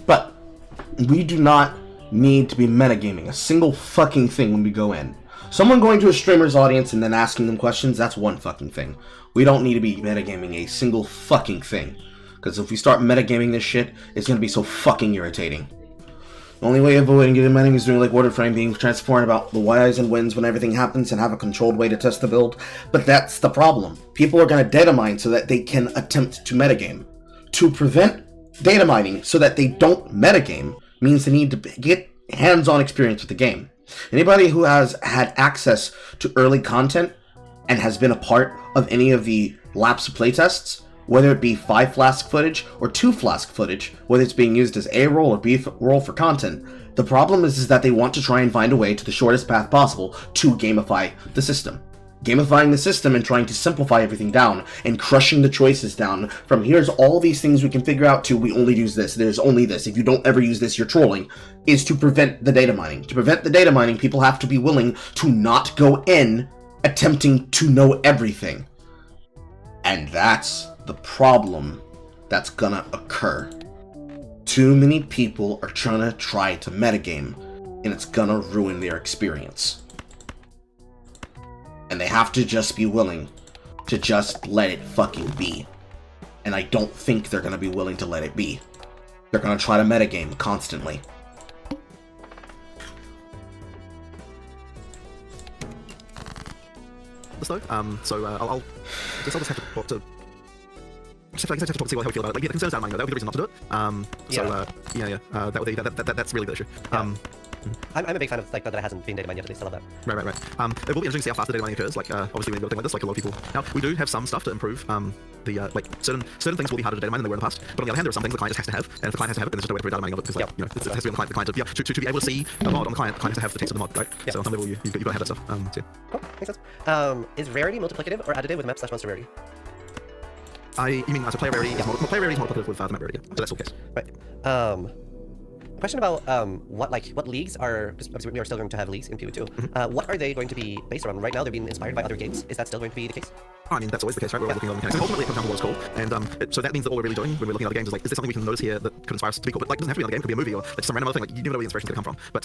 But we do not need to be metagaming a single fucking thing when we go in. Someone going to a streamer's audience and then asking them questions, that's one fucking thing. We don't need to be metagaming a single fucking thing. Because if we start metagaming this shit, it's going to be so fucking irritating. The only way of avoiding getting metagaming is doing like Waterframe, being transparent about the whys and wins when everything happens and have a controlled way to test the build. But that's the problem. People are going to data mine so that they can attempt to metagame. To prevent data mining so that they don't metagame means they need to get hands-on experience with the game. Anybody who has had access to early content and has been a part of any of the laps playtests, whether it be 5 flask footage or 2 flask footage, whether it's being used as A roll or B roll for content, the problem is that they want to try and find a way to the shortest path possible to gamify the system. Gamifying the system and trying to simplify everything down and crushing the choices down from here's all these things we can figure out to we only use this, there's only this, if you don't ever use this you're trolling, is to prevent the data mining. To prevent the data mining, people have to be willing to not go in attempting to know everything. And that's the problem that's gonna occur. Too many people are trying to metagame, and it's gonna ruin their experience. And they have to just be willing to just let it fucking be. And I don't think they're gonna be willing to let it be. They're gonna try to metagame constantly. So I'll just have to talk to. Just have to talk to see how we feel about it. Like, yeah, the concerns down that would be the reason not to do it. That's really the issue. I'm a big fan of like that it hasn't been data mined yet, at least I love that. Right. It will be interesting to see how fast the data mining occurs. Like, obviously, when you got a thing like this, like a lot of people. Now, we do have some stuff to improve. Like certain things will be harder to data mine than they were in the past. But on the other hand, there are some things the client just has to have, and if the client has to have it, then there's just no way to data mining of it because, like, you know, it has to be on the client to be able to see the mod on the client has to have the text of the mod, right? So on some level, you've got to have that stuff. So, Cool, makes sense. Is rarity multiplicative or additive with map/monster rarity? You mean as a player rarity? Yeah, player rarity is more competitive with the map rarity. So that's all the case. Right. Question about what leagues are, because obviously we are still going to have leagues in POE2. What are they going to be based around? Right now they're being inspired by other games. Is that still going to be the case? I mean, that's always the case, right? We're always looking at the mechanics. And ultimately, it comes down to what it's called. And so that means that all we're really doing when we're looking at other games is like, is there something we can notice here that could inspire us to be cool? But like, it doesn't have to be another game. It could be a movie or like just some random other thing. Like, you never know where the inspiration's gonna come from. But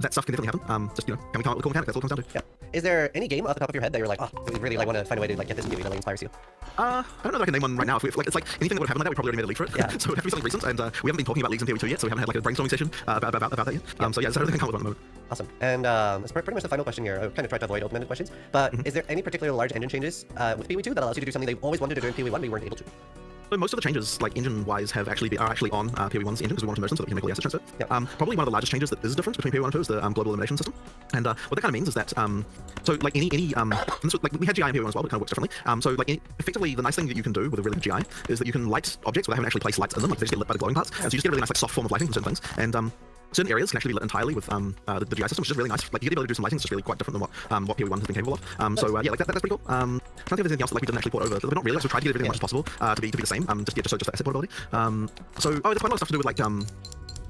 that stuff can definitely happen. Just, can we come up with a cool mechanic? That's all it comes down to. Yeah. Is there any game off the top of your head that you're like, oh, we really want to find a way to get this in POE that inspires you? I don't know that I can name one right now. If it's like anything that would happen like that, we probably already made a league for it. Yeah. So it would have to be something recent. And we haven't been talking about leagues in POE2 yet, so we haven't had like a brainstorming session about that yet. So yeah, that's everything I can come up with at the moment. Awesome. And it's pretty much the final question here. I kind of tried to avoid open-ended questions, but is there any particular large engine changes with POE2 that allows you to do something they've always wanted to do in POE1 but you weren't able to? So most of the changes, like engine-wise, are actually on POE1's engine because we want to merge them so that we can make all the assets transfer. Yep. Probably one of the largest changes that is different between POE1 and POE2 is the global elimination system. And what that kind of means is that so like like we had GI in POE1 as well, but it kind of works differently. So like effectively, the nice thing that you can do with a really good GI is that you can light objects without having to actually place lights in them. Like they just get lit by the glowing parts. And so you just get a really nice like soft form of lighting from certain things. And certain areas can actually be lit entirely with the GI system, which is really nice. Like you get the ability to do some lighting, it's just really quite different than what POE1 has been capable of. So yeah, like that's pretty cool. I don't think there's anything else that like we didn't actually port over. But not really. Like, we tried to get everything as much as possible to be the same. Just for asset portability. So there's quite a lot of stuff to do with like one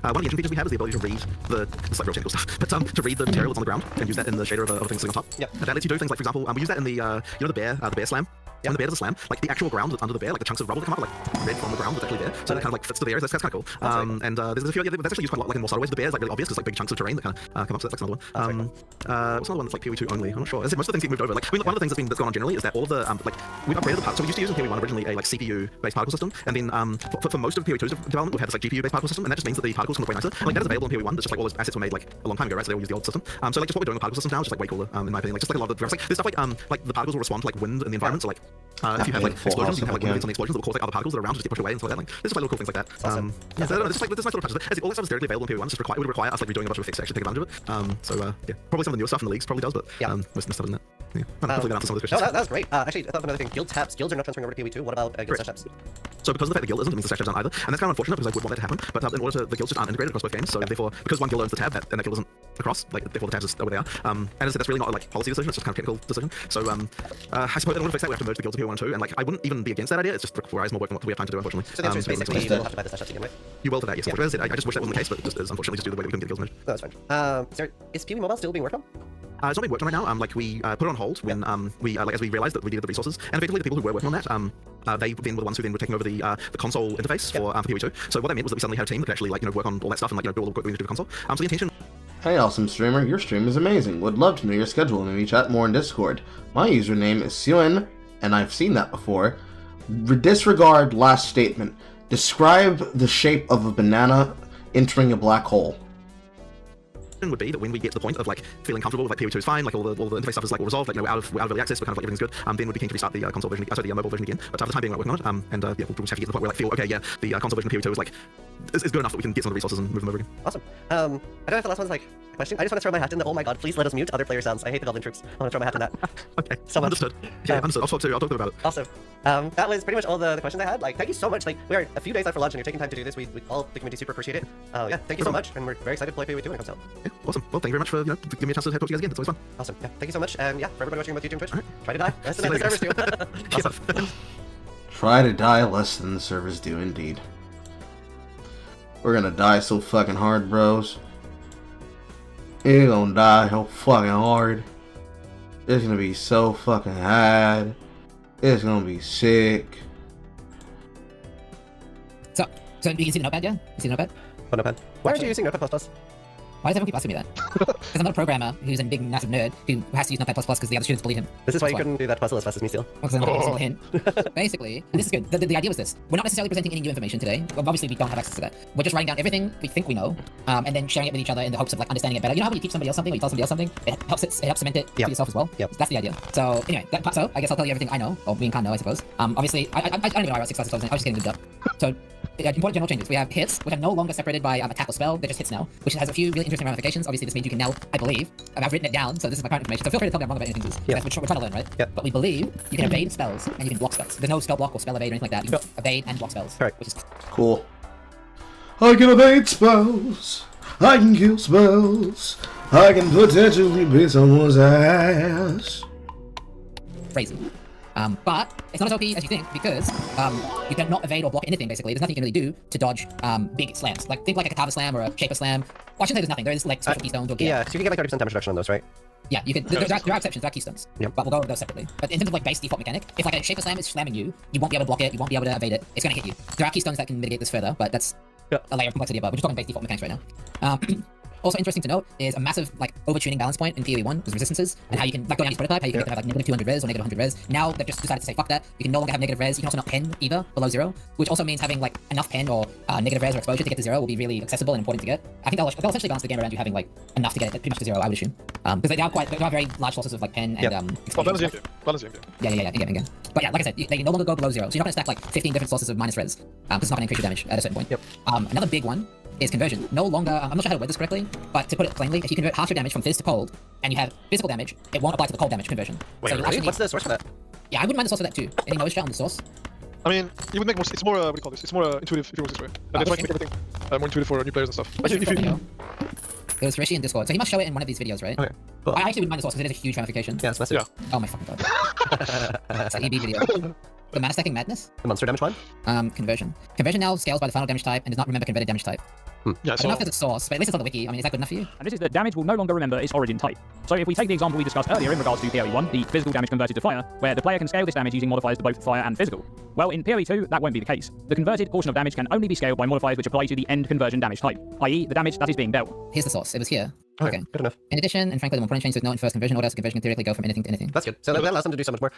of the engine features we have is the ability to read it's like real technical stuff, but to read the material that's on the ground and use that in the shader of a thing sitting on top. Yeah. And that lets you do things like, for example, we use that in the the bear slam. When the bear does a slam, like the actual ground that's under the bear, like the chunks of rubble that come up, like red from the ground that's actually there, so that kind of like fits to the areas. That's kind of cool. And there's a few that's actually used quite a lot, like in more subtle ways. The bear is like really obvious because like big chunks of terrain that kind of come up. So that's another one. What's another one that's like POE2 only? I'm not sure. Most of the things get moved over. Like I mean, one of the things that's gone on generally is that all of the like we've upgraded the parts. So we used to use in POE1 originally a like CPU-based particle system, and then for most of POE2's development we've had this like GPU-based particle system, and that just means that the particles come up way nicer. Like that is available in POE1. That's just like all those assets were made like a long time ago, right? So they all use the old system. So like just what we're doing with particle systems now is just like way cooler in my opinion. Like just like a lot of the like there's stuff like the particles will respond to like wind in the environment. So like if you have like explosions, you can have like wind on the explosions that will cause like other particles that are around to just get pushed away and stuff like that. Like there's just like little cool things like that. Yeah, so there's nice little touches. As all that stuff is directly available in POE1, it's just it would require us like redoing a bunch of fixes to actually take advantage of it. So yeah, probably some of the newer stuff in the leagues probably does, but most of the stuff isn't that. Yeah. Hopefully that answers some of those questions. No, that was great. Actually, I thought of another thing. Guilds are not transferring over to POE2. What about guild slash tabs? So because of the fact that guild isn't, it means the stash tabs aren't either, and that's kind of unfortunate because I would want that to happen. But in order to, the guilds just aren't integrated across both games. So therefore, because one guild owns the tab and that guild isn't across, like therefore the tabs are where they are. And as I said, that's really not a like policy decision. It's just kind of a technical decision. So I suppose in order to fix that, we have to merge the guilds to POE1 and 2. And like I wouldn't even be against that idea. It's just requires more work than what we have time to do, unfortunately. So the answer is basically you will have to buy the stash tabs again, right? You will for that, yes. But as I said, I just wish that wasn't the case, but it just is unfortunately just due to the way that we couldn't get the guilds merged. No, that's fine. Is POE Mobile still being worked on? It's not being worked on right now. Like we put it on hold when we like as we realized that we needed the resources, and effectively the people who were working on that, they then were the ones who then were taking over the console interface for POE2. So what that meant was that we suddenly had a team that could actually like work on all that stuff and like do all the work we need to do with the console. So the intention. Hey awesome streamer, your stream is amazing. Would love to know your schedule and maybe chat more in Discord. My username is Chillin, and I've seen that before. Disregard last statement. Describe the shape of a banana entering a black hole. Would be that when we get to the point of like feeling comfortable with like POE2 is fine, like all the interface stuff is like all resolved, like we're out of early access, we're kind of like everything's good. Then we'd be keen to restart the console version, the mobile version again. But for the time being, we're working on it. And yeah, we'll just have to get to the point where like feel okay, yeah, the console version of POE2 is like is good enough that we can get some of the resources and move them over again. Awesome. I don't know if the last one's like a question. I just want to throw my hat in the. Oh my god, please let us mute other player sounds. I hate the Goblin troops. I want to throw my hat in that. Okay. So much. Understood. Yeah, understood. I'll talk to them about it. Awesome. That was pretty much all the questions I had. Like, thank you so much. Like, we are a few days out for lunch and you're taking time to do this. We all the community super appreciate it. Yeah, thank you so much, and we're very excited to play POE2 when it comes out. Yeah, awesome. Well, thank you very much for giving me a chance to talk to you guys again. It's always fun. Awesome. Yeah, thank you so much, and yeah, for everybody watching on YouTube and Twitch, try to die. Less See than you the later, servers do. Awesome. Try to die less than the servers do, indeed. We're gonna die so fucking hard, bros. You're gonna die so fucking hard. It's gonna be so fucking hard. It's gonna be sick. So you can see the notepad, yeah? You see the notepad? Oh, notepad. Why aren't you using Notepad++? Why does everyone keep asking me that? Because I'm not a programmer who's a big, massive nerd who has to use Notepad++ because the other students bully him. This is why you That's couldn't do that puzzle as fast as me, Seal. Because I'm not a single hint. Basically, and this is good. The idea was this. We're not necessarily presenting any new information today. Well, obviously, we don't have access to that. We're just writing down everything we think we know, and then sharing it with each other in the hopes of like understanding it better. You know how when you teach somebody else something, or you tell somebody else something, it helps cement it for yourself as well. Yep. So that's the idea. So anyway, so I guess I'll tell you everything I know, or me and Khan know, I suppose. Obviously, I don't even know I wrote 6 classes. I was just getting good up. So important general changes. We have hits, which are no longer separated by a tackle spell. They're just hits now, which has a few really interesting ramifications. Obviously, this means you can now, I believe, I've written it down, so this is my current information. So feel free to tell me I'm wrong about anything. We're trying to learn, right? Yep. But we believe you can evade spells and you can block spells. There's no spell block or spell evade or anything like that. You can evade and block spells. Correct. Which is Cool. I can evade spells. I can kill spells. I can potentially beat someone's ass. crazy. But it's not as OP as you think because you cannot evade or block anything, basically. There's nothing you can really do to dodge big slams. Like, think like a Katava slam or a Shaper slam. Well, I shouldn't say there's nothing. There is like special keystones or gear. Yeah, so you can get like 30% damage reduction on those, right? Yeah, you can. There are exceptions, there are keystones. Yep. But we'll go over those separately. But in terms of like base default mechanic, if like a Shaper slam is slamming you, you won't be able to block it, you won't be able to evade it. It's gonna hit you. There are keystones that can mitigate this further, but that's a layer of complexity above. We're just talking base default mechanics right now. Also interesting to note is a massive like overtuning balance point in POE1 with resistances and how you can like going on prototype, how you can have like negative 200 res or negative 100 res. Now they've just decided to say fuck that. You can no longer have negative res. You can also not pen either below 0, which also means having like enough pen or negative res or exposure to get to 0 will be really accessible and important to get. I think they'll essentially balance the game around you having like enough to get it pretty much to 0, I would assume. Because they are very large sources of like pen and Balance game. Balance game. Yeah, in-game. But yeah, like I said, they can no longer go below 0, so you're not gonna stack like 15 different sources of minus res. Because it's not gonna increase your damage at a certain point. Yep. Another big one is conversion. No longer, I'm not sure how to word this correctly, but to put it plainly, if you convert half your damage from fizz to cold, and you have physical damage, it won't apply to the cold damage conversion. Wait, so really? What's the source for that? Yeah, I wouldn't mind the source for that too. Any knowledge chat on the source? I mean, it would make more. It's more. What do you call this? It's more intuitive if it works this way. And they try to make everything more intuitive for new players and stuff. It was Rishi in Discord, so he must show it in one of these videos, right? Okay. Cool. I actually wouldn't mind the source because it is a huge ramification. Yeah, it's massive. Yeah. Oh my fucking god. It's an EB video. The mana stacking madness? The monster damage one? Conversion. Conversion now scales by the final damage type and does not remember converted damage type. Yeah, I don't know if there's a source, but at least it's on the wiki. I mean, is that good enough for you? And this is that damage will no longer remember its origin type. So if we take the example we discussed earlier in regards to POE1, the physical damage converted to fire, where the player can scale this damage using modifiers to both fire and physical. Well, in POE2, that won't be the case. The converted portion of damage can only be scaled by modifiers which apply to the end conversion damage type, i.e. the damage that is being dealt. Here's the source. It was here. Okay, good enough. In addition, and frankly, the more point change with no inverse conversion order, so conversion can theoretically go from anything to anything. That's good. So that allows them to do so much more.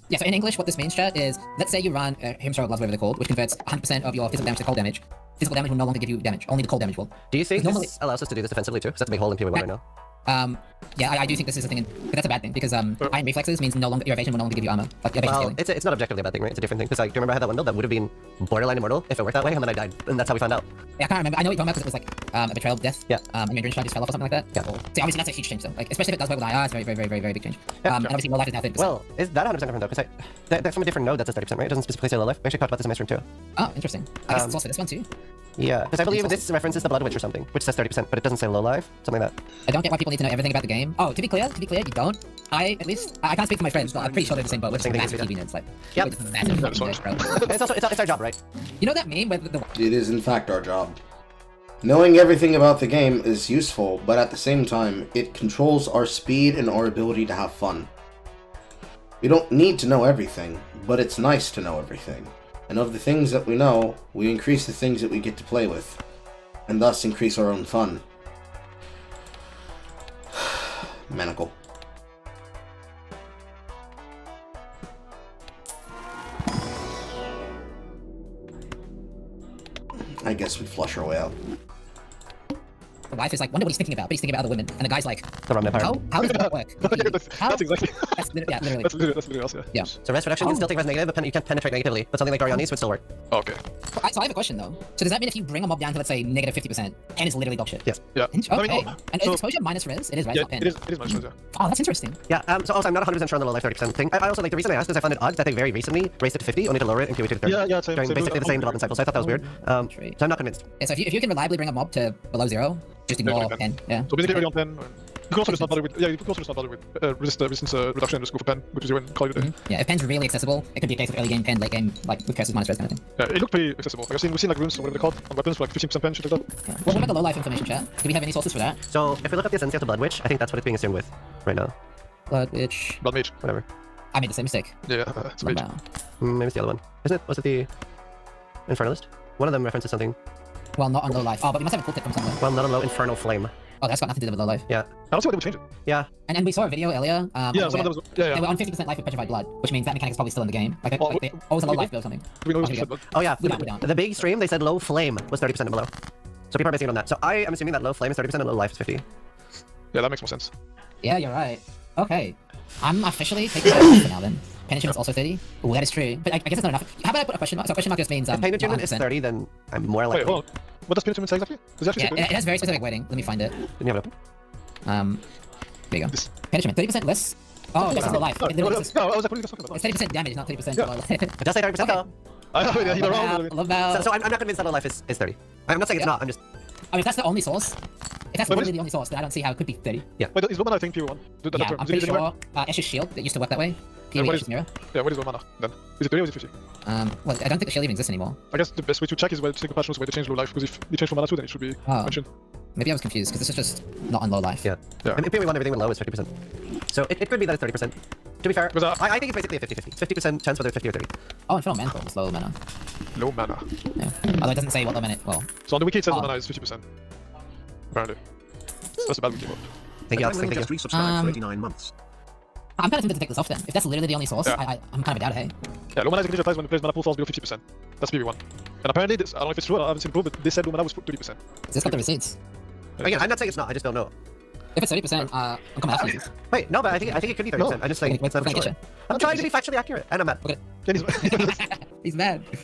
Yeah, so in English, what this means, chat, is let's say you run Himstar Gloves, whatever they're called, which converts 100% of your physical damage to cold damage. Physical damage will no longer give you damage. Only the cold damage will. Do you think normally this allows us to do this defensively too? Because that's a big hole in POE1 right now. Yeah, I do think this is a thing, but that's a bad thing because iron reflexes means no longer your evasion will no longer give you armor. Like evasion Well, scaling. it's not objectively a bad thing, right? It's a different thing. Because like, do you remember I had that one build that would have been borderline immortal if it worked that way, and then I died, and that's how we found out. Yeah, I can't remember. I know what you're talking about because it was like a betrayal of death. Yeah. And your endurance shot just fell off or something like that. Yeah. So obviously that's a huge change though. Like especially if it does work with IR, it's very, very, very, very, very big change. Yeah, And obviously more life is now 30%. Well, is that 100% different though? Because that's from a different node that says 30%, right? It doesn't specifically say low life. We actually talked about this in my stream too. Oh, interesting. I guess it's also this one too. Yeah, because I believe this references the Blood Witch or something, which says 30%, but it doesn't say low life, something like that. I don't get why people need to know everything about the game. Oh, to be clear, you don't. I can't speak for my friends, but I'm pretty sure they're the same boat. We're just massive TV nerds, like. Yep. We're just massive fucking nerds, bro. It's our job, right? You know that meme where the It is in fact our job. Knowing everything about the game is useful, but at the same time, it controls our speed and our ability to have fun. We don't need to know everything, but it's nice to know everything. And of the things that we know, we increase the things that we get to play with, and thus increase our own fun. Manacle. I guess we flush our way out. wife is like, wonder what he's thinking about, but he's thinking about other women. And the guy's like, The Rum Empire. how does that work? That's exactly. That's literally. That's literally us, yeah. Yeah. So rest reduction can still take res negative, but you can't penetrate negatively. But something like Darianis would still work. Okay. So I have a question though. So does that mean if you bring a mob down to let's say negative 50% and it's literally dog shit? Yes. Yeah. Okay. And is so- exposure minus res? It is, right? Yeah, It's not pen. it is minus res, yeah. Oh, that's interesting. Yeah, so also I'm not 100% sure on the low life 30% thing. I also, like, the reason I asked is I found it odd that they very recently raised it to 50, only to lower it in POE2 to 30. Yeah, same. During basically the same development cycle, so I thought that was weird. So I'm not convinced. Yeah, so if you can reliably bring a mob to below 0, just ignore Yeah, pen. Yeah. So basically early on pen. You can also just not bother with resistance reduction and just go for pen, which is when call it a day. Yeah, if pen's really accessible, it could be a case of early game pen, late game, like with curses minus res kind of thing. Yeah, it looked pretty accessible. Like we've seen like runes or whatever they're called on weapons for like 15% pen, shit like that. Yeah. Well, what about the low life information chat? Do we have any sources for that? So if we look up the Ascensia to Blood Witch, I think that's what it's being assumed with right now. Blood Witch. Blood Mage. Whatever. I made the same mistake. Yeah, it's a mage. Wow. Maybe it's the other one. Isn't it? Was it the Infernalist? One of them references something. Well, not on low life. Oh, but we must have a cool tip from somewhere. Well, not on low Infernal Flame. Oh, that's got nothing to do with low life. Yeah. I don't see why they would change it. Yeah. And we saw a video earlier. Yeah, some of those. Yeah, They were yeah. on 50% life with petrified blood, which means that mechanic is probably still in the game. Like, Well, like they always a low life build or something. Do we know Oh, what here you we said? go. But Oh yeah. We don't. The big stream, they said low Flame was 30% and below. So people are basing it on that. So I am assuming that low Flame is 30% and low life is 50. yeah, that makes more sense. Yeah, you're right. Okay. I'm officially taking that for now then. Penitration is also 30. Ooh, that is true. But I guess it's not enough. How about I put a question mark? So question mark just means If Pain not Attunement is 100%. 30, then I'm more Wait, likely. hold on. What does Penitent say exactly? Does it actually Yeah, say it has very specific wording. Let me find it. Didn't you have it open? There you go. This- Penitration, 30% less. Oh, this is low life. No, It literally no, says- no, I was like, what are you guys talking about? It's 30% damage, not 30% Yeah. low life. It does say 30% though. I know, yeah, you're wrong. I love that. So I'm not convinced that low life is 30. I'm not saying it's Yeah. not, I'm just... I mean, if that's the only source, if that's Wait, literally the only source, then I don't see how it could be 30. Wait, is Roman I think P1? Do that Yeah, term. I'm Is it pretty anywhere? sure Escher's shield that used to work that way. PoE what is mirror. Yeah, what is 1 mana then? Is it 30 or is it 50? Well, I don't think the shield even exists anymore. I guess the best way to check is where single patch knows where they change low life, because if they change from mana 2, then it should be Oh. mentioned. Maybe I was confused because this is just not on low life. Yeah. Yeah. In PoE1, everything went low is 50%. So it could be that it's 30%. To be fair, Because, I think it's basically a 50-50. It's 50% chance whether it's 50 or 30. Oh, Infernal Mantle is low mana. Low mana. Yeah. Although it doesn't say what low mana. Well, So on the wiki it says Oh. the mana is 50%. Apparently. That's a bad wiki mode. Thank you, Alex. Thank you. just resubscribed for 89 months. I'm kind of tempted to take this off then. If that's literally the only source, Yeah. I'm kind of a doubt, hey. Yeah, low mana is a condition applies when the player's mana pool falls below 50%. That's PV1. And apparently, this, I don't know if it's true, I haven't seen proof, but they said low mana was 30%. Is this got the receipts? Again, I'm not saying it's not. I just don't know. If it's 30%, I'm coming after you. Wait, no, but I think it could be 30%. I'm just saying. Wait, I'm we're gonna sure. get I'm trying to be factually accurate, and I'm mad. Yeah, he's- He's mad. He's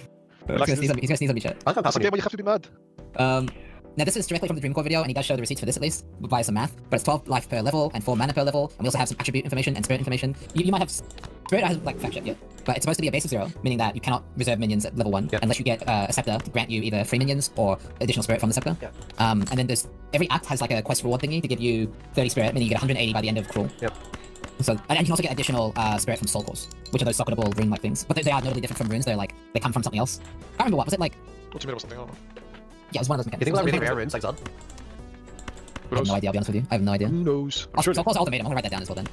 Relax, gonna sneeze on me, chat. I'll come That's pop okay, on you. but you have to be mad. Now this is directly from the Dreamcore video, and he does show the receipts for this at least, via some math. But it's 12 life per level and 4 mana per level, and we also have some attribute information and spirit information. You might have spirit hasn't like fact checked yet, but it's supposed to be a base of 0, meaning that you cannot reserve minions at level 1 Yeah. unless you get a scepter to grant you either free minions or additional spirit from the scepter. Yeah. And then there's every act has like a quest reward thingy to give you 30 spirit, meaning you get 180 by the end of crawl. Yep. So and you can also get additional spirit from soul cores, which are those socketable rune-like things. But they are notably different from runes. They're like they come from something else. I can't remember what was it like. What you made or something, I don't know. Yeah, it was one of those You mechanics. think we'll have It was- anything rare runes like Zod? Who I have knows? no idea, I'll be honest with you. I have no idea. Who knows? I'm Oh, sure Soul Core's ultimatum. I'm gonna write that down as well then.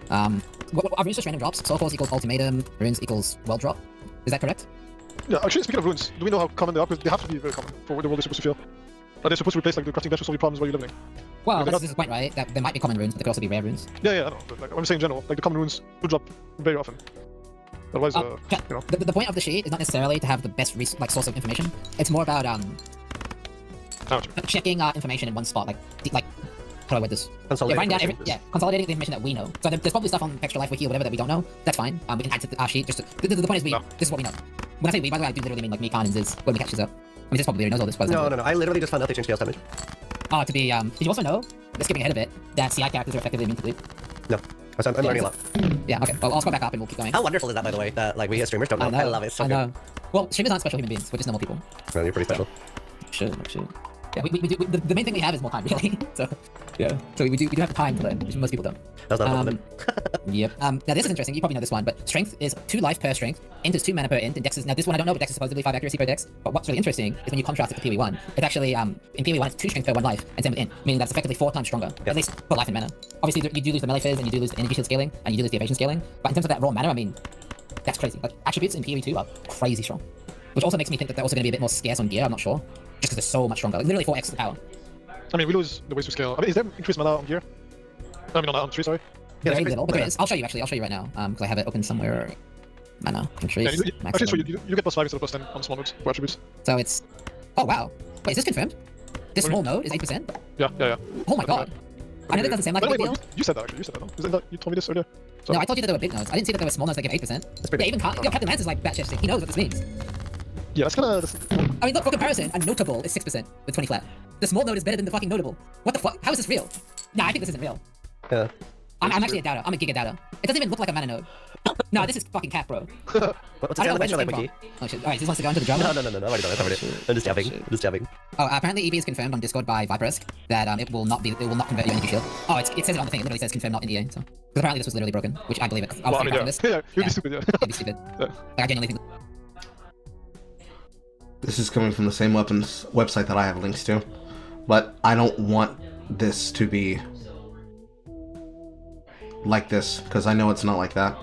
Are runes just random drops? Soul Cores equals ultimatum, runes equals world drop. Is that correct? Yeah, actually, speaking of runes, do we know how common they are? Because they have to be very common for the world they're supposed to feel. Are they supposed to replace like the crafting bench to solve your problems while you're living? Well, they're this not- is the point, right? That there might be common runes, but there could also be rare runes. Yeah, I know. But, like, I'm saying in general, like the common runes do drop very often. Otherwise, Chat, you know. the point of the sheet is not necessarily to have the best source of information. It's more about I know what you mean. checking information in one spot, like how do I word this? Consolidated writing down information. consolidating the information that we know. So there's probably stuff on Extra Life Wiki or whatever that we don't know. That's fine. We can add to our sheet. Just the point is No. this is what we know. When I say we, by the way, I do literally mean like me, Khan, and Ziz when we catch this up. I mean, Ziz probably already knows all this. By the No, time. no, no. I literally just found out they changed chaos damage. Oh, to be did you also know? Skipping ahead a bit, that CI characters are effectively immune to bleed. No. I'm learning a lot. Yeah. Okay. Well, I'll scroll back up and we'll keep going. How wonderful is that, by the way, that like we as streamers don't know? I know. I love it. So I know. Well, streamers aren't special human beings. We're just normal people. good. Well, you're pretty special. Should. Yeah, we do. The main thing we have is more time, really. So, yeah. So we do have time to learn, which most people don't. That's not Um, Yep. Now this is interesting. You probably know this one, but strength is 2 life per strength. Int is 2 mana per int. And dex is now this one I don't know, but dex is supposedly 5 accuracy per dex. But what's really interesting is when you contrast it to PoE1, it's actually in PoE1 it's 2 strength per 1 life, and same with int, meaning that's effectively 4 times stronger, at least per life and mana. Obviously you do lose the melee phase and you do lose the energy shield scaling and you do lose the evasion scaling. But in terms of that raw mana, I mean, that's crazy. Like attributes in PoE2 are crazy strong, which also makes me think that they're also going to be a bit more scarce on gear. I'm not sure, just because they're so much stronger. Like, literally 4x the power. I mean, we lose the ways to scale. I mean, is there increased mana on gear? I mean, on tree, sorry. Yeah, Very that's little, but pretty- there is. I'll show you actually. I'll show you right now because I have it open somewhere. Mana increase. Yeah, actually, so maximum. you get +5 instead of +10 on small nodes for attributes. So it's. Oh wow! Wait, is this confirmed? This What do small you node is 8%. Yeah. Oh my god! I know that doesn't sound like a By the big way, deal. you said that actually. You said that, no? Isn't that you told me this earlier? So, No, I told you that there were big nodes. I didn't see that there were small nodes that give 8%. pretty Yeah, even Captain Lance is like batshit sick. He knows what this means. yeah, that's kind of. I mean, look, for comparison, a notable is 6% with 20 flat. The small node is better than the fucking notable. What the fuck? How is this real? Nah, I think this isn't real. Yeah. I'm actually a doubter. I'm a giga doubter. It doesn't even look like a mana node. No, this is fucking cat, bro. What's I the don't sound know of where the this like came wiki? from. Oh shit. Alright, this wants to go into the drama. No, I've already done it. I covered it. I'm just jabbing. Just jabbing. Oh, apparently EB is confirmed on Discord by Viperesk that it will not convert your energy shield. Oh, it says it on the thing. It literally says confirmed not in EA. So, because apparently this was literally broken, which I believe it. I Well, was I mean, pretty yeah. this. Yeah, you'd Yeah. be stupid, yeah. It'd be stupid. Yeah. Like, I genuinely think. This is coming from the same weapons website that I have links to, but I don't want this to be like this because I know it's not like that.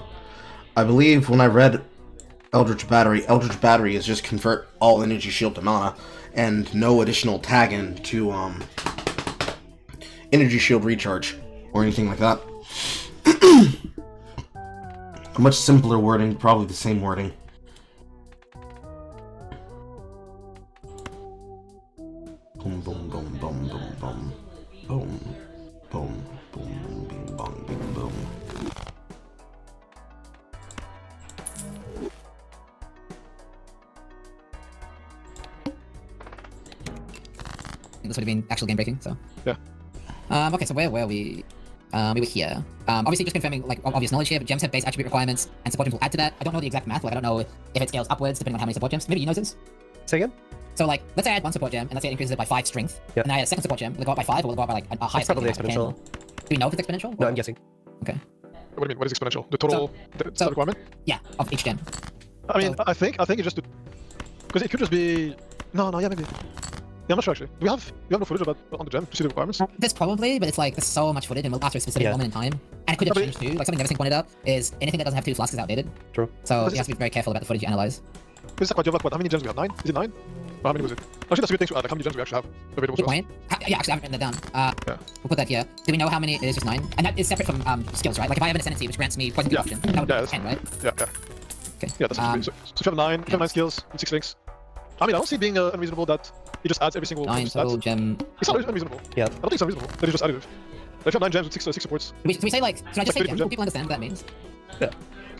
I believe when I read Eldritch Battery is just convert all energy shield to mana and no additional tagging to energy shield recharge or anything like that. A much simpler wording, probably the same wording. Boom, boom, boom, boom, boom, boom. Boom, boom, boom, bing, bong, bing, boom. This would have been actual game breaking, so. Yeah. Okay, so where were we? We were here. Obviously just confirming, like, obvious knowledge here, but gems have base attribute requirements, and support gems will add to that. I don't know the exact math, like, I don't know if it scales upwards depending on how many support gems. Maybe you know this? Say again? So, like, let's say I add 1 support gem, and let's say it increases it by 5 strength, Yep. and I add a second support gem, will it go up by 5, or will it go up by, like, a higher It's probably strength, like, exponential. 10? Do we know if it's exponential? No, I'm guessing. Okay. What do you mean? What is exponential? The total the requirement? Yeah, of each gem. I mean, So- I think it just because it could just be yeah, maybe. Yeah, I'm not sure actually. We have no footage about on the gem to see the requirements. There's probably, but it's like there's so much footage and after a specific moment in time, and it could have Yeah, changed too. Like something Neversing pointed out is anything that doesn't have 2 flasks is outdated. True. So But you have to be very careful about the footage you analyze. This is like what, how many gems we have? 9? Is it 9? Or how many was it? Actually, that's a good thing to add. Like how many gems we actually have available Good to us. point. Yeah, actually, I haven't written that down. Yeah. We'll put that here. Do we know how many it is? Just 9, and that is separate from skills, right? Like if I have an ascendancy which grants me poison Yeah. option, that would be Yeah, 10, right? Yeah. Okay. Yeah, that's what so if you have 9, skills and 6 links. I mean, I don't see it being unreasonable that he just adds every single 9 stat. total gem. It's not unreasonable. Yeah. I don't think it's unreasonable. That is just additive. Like, if you have 9 gems with 6 supports, Do we say like? Can I just say Like gem? 30%. Will people understand what that means?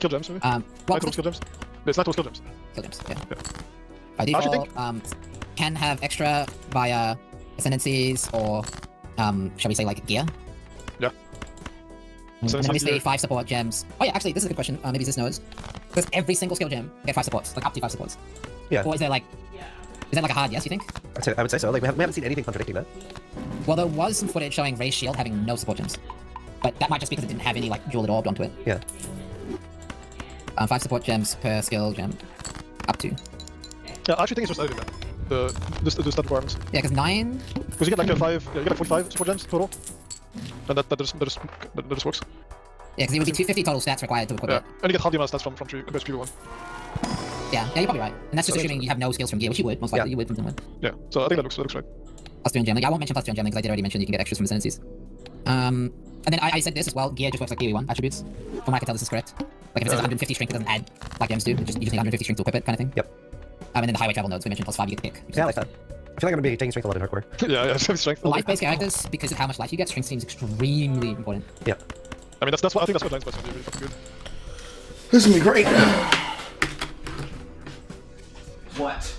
kill gems, maybe? 9 What total skill gems? It's 9 total skill gems. Kill gems. Yeah. Yeah. By I actually default, can have extra via ascendancies or shall we say like gear? Yeah. And then Ascendancy obviously gear. 5 support gems. Oh yeah, actually this is a good question. Maybe this knows. Does every single skill gem get 5 supports? Like up to 5 supports? Yeah. Or is there like a hard yes, you think? I would say so. Like we haven't seen anything contradicting that. Well, there was some footage showing Ray's shield having no support gems. But that might just be because it didn't have any like jewel orbed onto it. Yeah. 5 support gems per skill gem. Up to. Yeah, I actually think it's just additive, man. The stat requirements. Yeah, because 9... Because you get like you get like 45 support gems total. And that just works. Yeah, because it would be 250 total stats required to equip Yeah. it. And you get half the amount of stats from 3 compared to 1. Yeah, you're probably right. And that's just assuming you have no skills from gear, which you would, most likely you would from someone. Yeah. So I think that looks right. Plus 2 in gem. Like, I won't mention plus 2 in gem because I did already mention you can get extras from ascendancies. And then I said this as well, gear just works like POE1 attributes. From what I can tell, this is correct. Like if it says 150 strength, it doesn't add like gems do. You just need 150 strength to equip it, kind of thing. Yep. And then the highway travel nodes, we mentioned plus 5 you get to pick. Yeah, I like that. I feel like I'm gonna be taking strength a lot in hardcore. yeah, strength. For life-based characters, because of how much life you get, strength seems extremely important. Yeah. I mean, that's what I think that's what Giants gonna be really fucking good. This is gonna be great. What?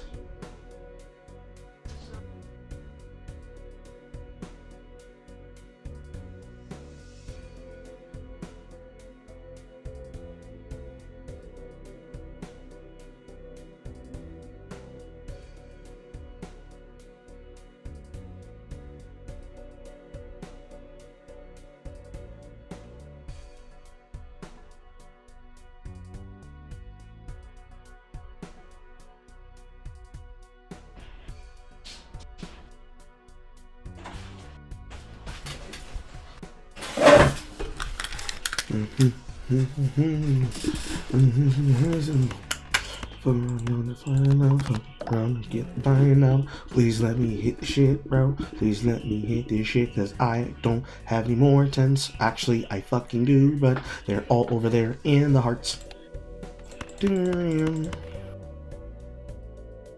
Get by now. Please let me hit the shit, bro. Please let me hit this shit, cause I don't have any more tents. Actually, I fucking do, but they're all over there in the hearts.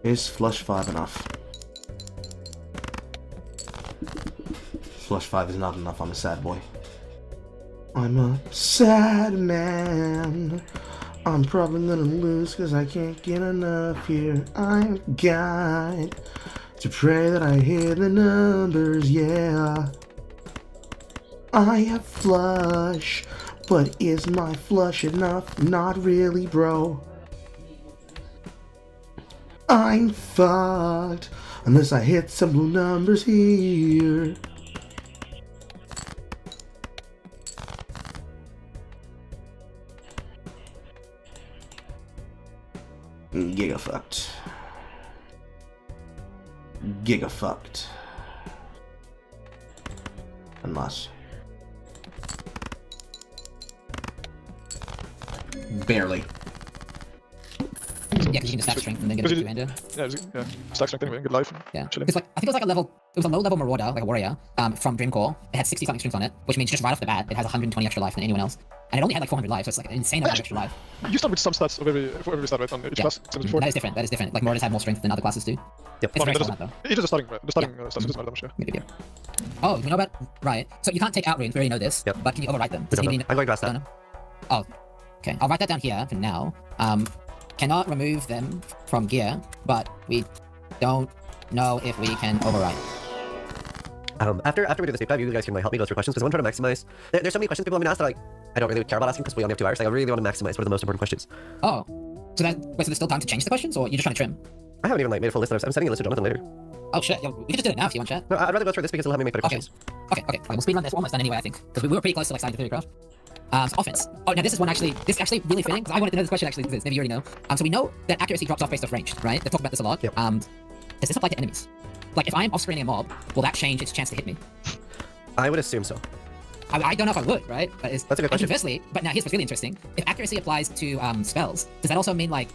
Is flush 5 enough? Flush 5 is not enough, I'm a sad boy. I'm a sad man. I'm probably gonna lose cause I can't get enough here. I've got to pray that I hit the numbers, yeah. I have flush, but is my flush enough? Not really, bro. I'm fucked unless I hit some blue numbers here. Giga fucked. Giga fucked. Unless. Barely. Yeah, because you can just stack strength and then get a 2-hander. Yeah, stack strength anyway, good life. Yeah. Chilling. Because like I think it was like a low-level marauder, like a warrior, from Dreamcore. It had 60 something strength on it, which means just right off the bat, it has 120 extra life than anyone else. And it only had like 400 life, so it's like an insane amount of extra life. You start with some stats for every stat, right, on each class, same as before. That is different. That is different. Like marauders have more strength than other classes do. Yep. It's Well, I very mean, small amount though. it's just the starting, right? The starting stats doesn't matter that much, yeah. Good idea. Oh, do we know about right? So you can't take out runes. We already know this. Yep. But can you overwrite them? We don't know. I'm going to ask that. Don't know? Oh, okay. I'll write that down here for now. Cannot remove them from gear, but we don't know if we can overwrite. After we do this deep dive, you guys can like help me go through questions because I'm trying to maximize. There's so many questions people have been asked that like I don't really care about asking because we only have 2 hours. Like, I really want to maximize what are the most important questions. Oh, so there's still time to change the questions, or you're just trying to trim? I haven't even like made a full list. I'm sending a list to Jonathan later. Oh shit, yo, we can just do it now if you want, chat. No, I'd rather go through this because it'll help me make better Okay. questions. Okay, we'll speed run this. We're almost done anyway, I think, because we were pretty close to like starting the theory craft. So offense. Oh, now this is actually really fitting, because I wanted to know this question actually exists. Maybe you already know. So we know that accuracy drops off based off ranged, right? They've talked about this a lot. Yep. Does this apply to enemies? Like, if I'm off-screening a mob, will that change its chance to hit me? I would assume so. I don't know if I would, right? But it's, That's a good question. Conversely, but now here's what's really interesting. If accuracy applies to spells, does that also mean like...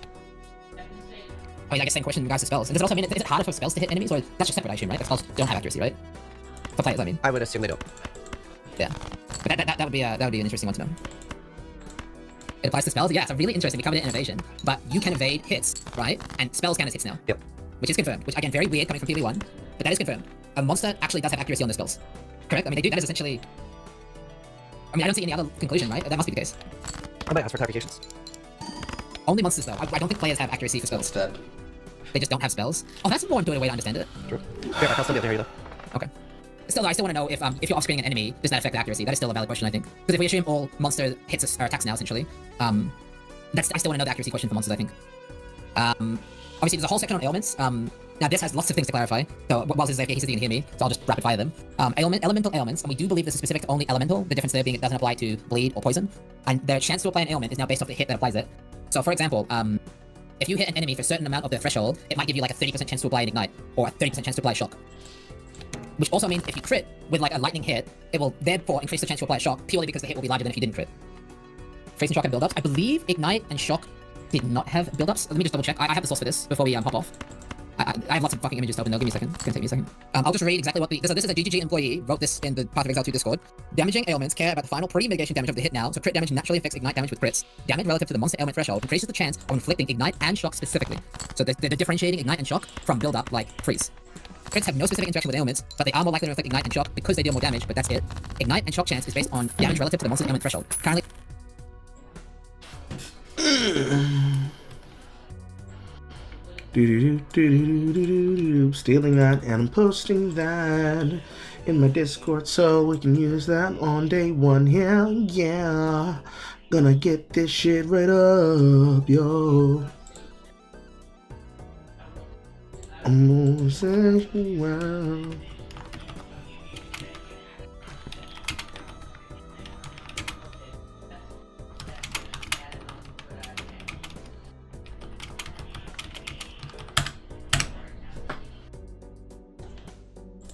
Oh yeah, I guess same question in regards to spells. And does it also mean, is it harder for spells to hit enemies, or that's just separate, I assume, right? Like spells don't have accuracy, right? For players, I mean. I would assume they don't. Yeah. But that would be an interesting one to know. It applies to spells? Yeah, it's really interesting. We covered it in innovation. But you can evade hits, right? And spells count as hits now. Yep. Which is confirmed. Which, again, very weird coming from POE1. But that is confirmed. A monster actually does have accuracy on their spells. Correct? I mean, they do. That is essentially... I mean, I don't see any other conclusion, right? That must be the case. I might ask for clarifications. Only monsters, though. I don't think players have accuracy for spells. Instead. They just don't have spells. Oh, that's a more intuitive way to understand it. True. Yeah, I'll still be able to hear you though. Okay. Still, though, I still want to know if you're off-screening an enemy, does that affect the accuracy? That is still a valid question, I think. Because if we assume all monster hits are attacks now, essentially, I still want to know the accuracy question for monsters, I think. Obviously, there's a whole section on ailments. Now, this has lots of things to clarify. So, whilst this is AFK, he says he can hear me, so I'll just rapid fire them. Elemental ailments, and we do believe this is specific to only elemental, the difference there being it doesn't apply to bleed or poison. And their chance to apply an ailment is now based off the hit that applies it. So, for example, if you hit an enemy for a certain amount of their threshold, it might give you like a 30% chance to apply an ignite, or a 30% chance to apply a shock. Which also means if you crit with like a lightning hit, it will therefore increase the chance to apply a shock, purely because the hit will be larger than if you didn't crit. Freezing shock and build-ups. I believe ignite and shock did not have build-ups. Let me just double check. I have the source for this before we hop off. I have lots of fucking images to open though. Give me a second. It's gonna take me a second. I'll just read exactly what this is a GGG employee wrote this in the Path of Exile 2 Discord. Damaging ailments care about the final pre-mitigation damage of the hit now, so crit damage naturally affects ignite damage with crits. Damage relative to the monster ailment threshold increases the chance of inflicting ignite and shock specifically. So they're differentiating ignite and shock from build-up like freeze. Crits have no specific interaction with ailments, but they are more likely to inflict ignite and shock because they deal more damage, but that's it. Ignite and shock chance is based on damage relative to the monster's ailment threshold. Currently... Stealing that and I'm posting that in my Discord so we can use that on day one. Hell yeah, gonna get this shit right up, yo. I'm gonna say wow.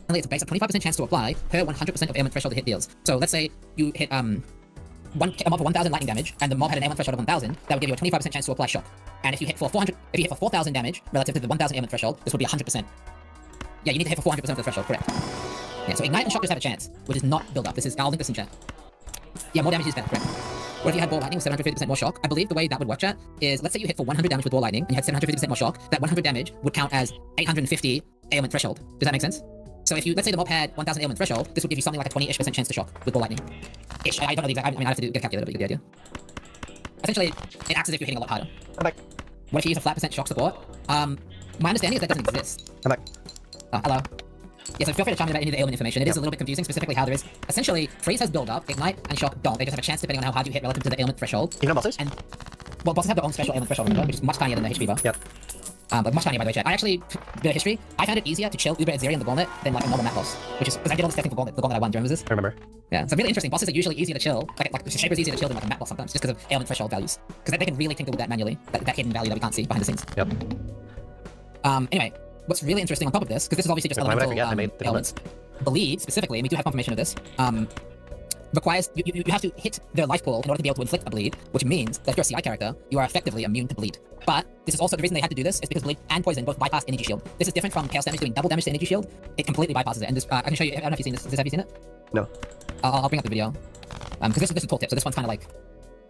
It's based on 25% chance to apply per 100% of ailment threshold to hit deals. So let's say you hit a mob for 1,000 lightning damage, and the mob had an ailment threshold of 1,000. That would give you a 25% chance to apply shock. And if you hit for 4,000 damage relative to the 1,000 ailment threshold, this would be 100%. Yeah, you need to hit for 400% of the threshold, correct? Yeah, so ignite and shock just have a chance, which is not build up. I'll link this in chat. Yeah, more damage is better, correct? What if you had ball lightning with 750% more shock? I believe the way that would work, chat, is let's say you hit for 100 damage with ball lightning and you had 750% more shock. That 100 damage would count as 850 ailment threshold. Does that make sense? So if you, let's say the mob had 1,000 ailment threshold, this would give you something like a 20-ish% chance to shock with ball lightning. Ish. I don't know the exact, I mean, I have to get a calculator, but you get the idea. Essentially, it acts as if you're hitting a lot harder. I'm back. What if you use a flat percent shock support? My understanding is that doesn't exist. I'm back. Hello. Yeah, so feel free to chime in about any of the ailment information. It is a little bit confusing, specifically how there is... Essentially, freeze has build up, ignite and shock don't. They just have a chance depending on how hard you hit relative to the ailment threshold. Even on bosses? And, well, bosses have their own special ailment threshold, remember, which is much tinier than the HP bar. Yep. But much tinier, by the way, chat. I actually, bit of history, I found it easier to chill Uber Azeri and the Gauntlet than like a normal map boss. Which is, because I did all this testing for Gauntlet, the Gauntlet I won, do you remember this? I remember. Yeah, so really interesting. Bosses are usually easier to chill. Like the Shaper's easier to chill than like a map boss sometimes, just because of ailment threshold values. Because they can really tinker with that manually, that hidden value that we can't see behind the scenes. Yep. Anyway, what's really interesting on top of this, because this is obviously just Why would I elemental forget? I made the ailments. Bleed, specifically, and we do have confirmation of this, requires, you have to hit their life pool in order to be able to inflict a bleed, which means that if you're a CI character, you are effectively immune to bleed. But this is also, the reason they had to do this is because bleed and poison both bypass energy shield. This is different from chaos damage doing double damage to energy shield. It completely bypasses it, and this, I can show you, I don't know if you've seen this. Have you seen it? No. I'll bring up the video. Because this is a tooltip, so this one's kind of like,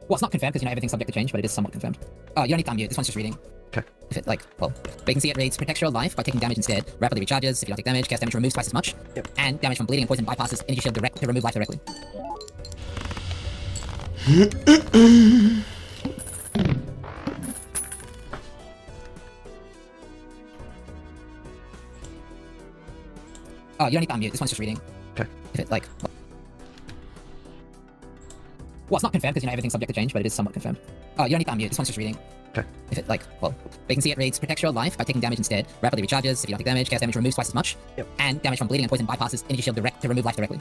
well, it's not confirmed because, you know, everything's subject to change, but it is somewhat confirmed. Oh, you don't need to unmute, this one's just reading. Okay. If it, like, well, but you can see it reads, protects your life by taking damage instead, rapidly recharges, if you don't take damage, cast damage removes twice as much, yep. And damage from bleeding and poison bypasses energy shield direct to remove life directly. Oh, you don't need to unmute, this one's just reading. Okay. If it, like, well, it's not confirmed because, you know, everything's subject to change, but it is somewhat confirmed. Oh, you don't need to unmute, this one's just reading. Okay. If it, like, well, but you can see it reads, protects your life by taking damage instead, rapidly recharges, if you don't take damage, cast damage removes twice as much, yep. And damage from bleeding and poison bypasses energy shield direct to remove life directly.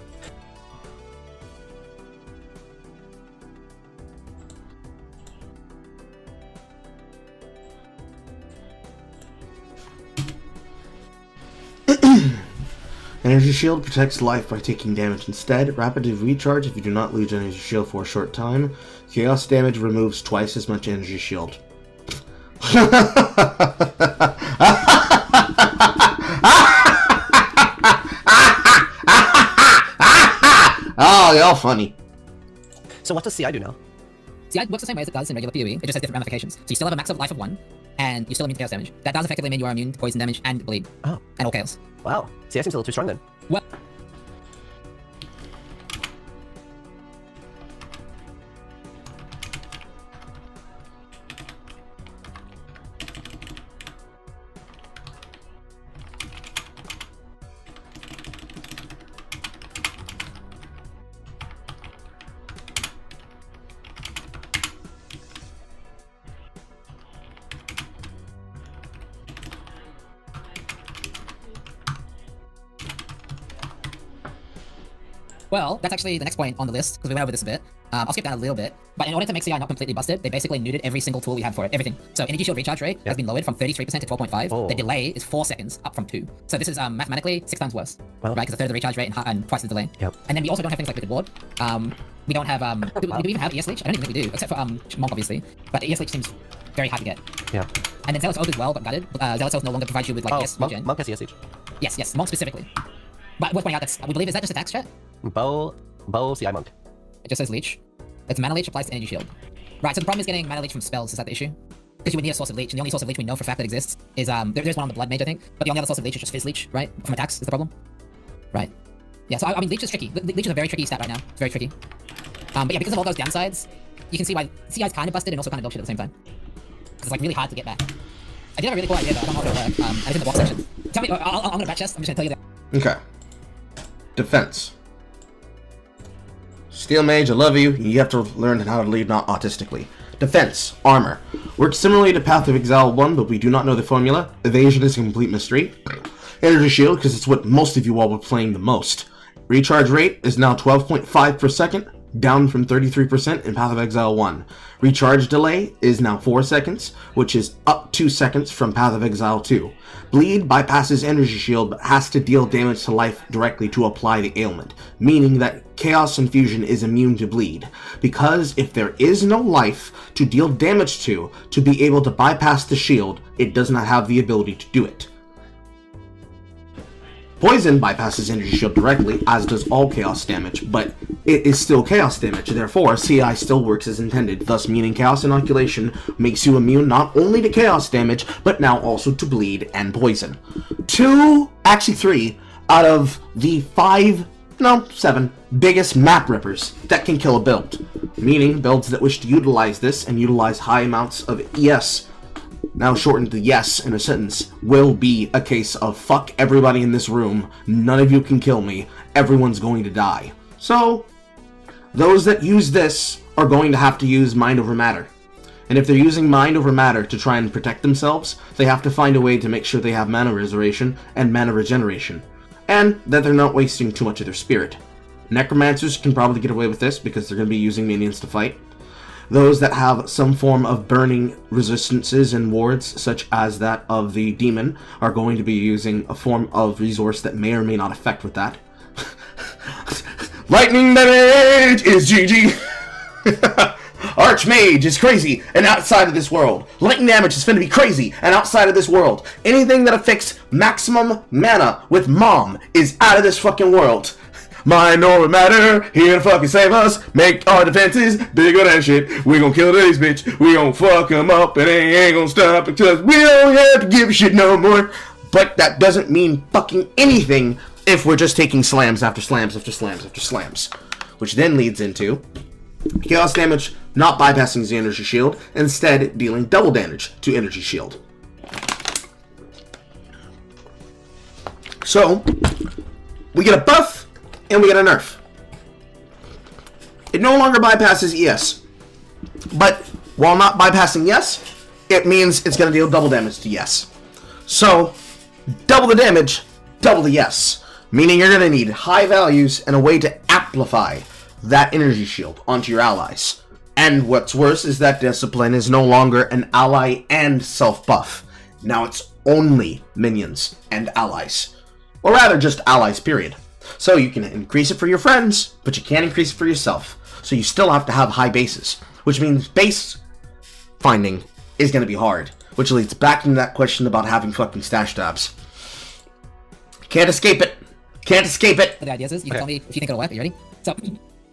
Energy Shield protects life by taking damage instead. Rapid recharge if you do not lose Energy Shield for a short time. Chaos damage removes twice as much Energy Shield. Oh, y'all funny. So what does CI do now? CI works the same way as it does in regular PoE, it just has different ramifications. So you still have a max of life of 1, and you're still immune to chaos damage. That does effectively mean you are immune to poison damage and bleed. Oh. And all chaos. Wow. CI seems a little too strong then. Well, Well, that's actually the next point on the list, because we went over this a bit. I'll skip down a little bit. But in order to make CI not completely busted, they basically neutered every single tool we have for it. Everything. So Energy Shield recharge rate has been lowered from 33% to 12.5. Oh. The delay is 4 seconds, up from 2. So this is mathematically 6 times worse. Well. Right? Because a third of the recharge rate and twice the delay. Yep. And then we also don't have things like Wicked Ward. We don't have... do we even have ES Leech? I don't even think we do, except for Monk, obviously. But ES Leech seems very hard to get. Yeah. And then Zealous Oath as well, but gutted. Zealous Oath no longer provides you with, like, ES regen. Monk has ESH. Yes, Monk specifically. But worth pointing out, we believe, is that just attack strat? Bow, CI Monk. It just says Leech. It's Mana Leech applies to Energy Shield. Right, so the problem is getting Mana Leech from spells. Is that the issue? Because you would need a source of Leech, and the only source of Leech we know for a fact that exists is, there's one on the Blood Mage, I think, but the only other source of Leech is just Fizz Leech, right? From attacks is the problem. Right. Yeah, so I mean, Leech is tricky. Leech is a very tricky stat right now. It's very tricky. But yeah, because of all those downsides, you can see why CI is kind of busted and also kind of dog shit at the same time. Because it's like really hard to get back. I did have a really cool idea, though. I don't know if it'll work. And it's in the box section. Tell me, I'm gonna bat chest. I'm just gonna tell you that. Okay. Defense. Steel Mage, I love you. You have to learn how to lead not autistically. Defense. Armor. Works similarly to Path of Exile 1, but we do not know the formula. Evasion is a complete mystery. Energy Shield, because it's what most of you all were playing the most. Recharge rate is now 12.5 per second, down from 33% in Path of Exile 1. Recharge delay is now 4 seconds, which is up 2 seconds from Path of Exile 2. Bleed bypasses Energy Shield, but has to deal damage to life directly to apply the ailment, meaning that Chaos Infusion is immune to bleed, because if there is no life to deal damage to be able to bypass the shield, it does not have the ability to do it. Poison bypasses Energy Shield directly, as does all Chaos damage, but it is still Chaos damage, therefore CI still works as intended, thus meaning Chaos Inoculation makes you immune not only to Chaos damage, but now also to bleed and poison. 3 out of the 7 biggest map rippers that can kill a build, meaning builds that wish to utilize this and utilize high amounts of ES, now shortened to yes in a sentence, will be a case of fuck everybody in this room, none of you can kill me, everyone's going to die. So, those that use this are going to have to use Mind Over Matter. And if they're using Mind Over Matter to try and protect themselves, they have to find a way to make sure they have Mana Restoration and Mana Regeneration, and that they're not wasting too much of their spirit. Necromancers can probably get away with this because they're going to be using minions to fight. Those that have some form of burning resistances and wards, such as that of the demon, are going to be using a form of resource that may or may not affect with that. Lightning damage is GG! Archmage is crazy and outside of this world. Lightning damage is finna be crazy and outside of this world. Anything that affects maximum mana with Mom is out of this fucking world. Mind over matter, here to fucking save us. Make our defenses bigger than shit. We gon' kill these bitch. We gon' fuck them up and they ain't gon' stop because we don't have to give a shit no more. But that doesn't mean fucking anything if we're just taking slams after slams after slams after slams. Which then leads into Chaos damage not bypassing the Energy Shield, instead dealing double damage to Energy Shield. So, we get a buff and we get a nerf. It no longer bypasses ES, but while not bypassing ES, it means it's going to deal double damage to ES. So, double the damage, double the ES, meaning you're going to need high values and a way to amplify that Energy Shield onto your allies. And what's worse is that Discipline is no longer an ally and self-buff. Now it's only minions and allies. or rather just allies, period. So you can increase it for your friends, but you can't increase it for yourself. So you still have to have high bases, which means base finding is going to be hard, which leads back into that question about having fucking stash tabs. Can't escape it. Can't escape it. The idea is you can tell me if you think it'll work. Are you ready? So,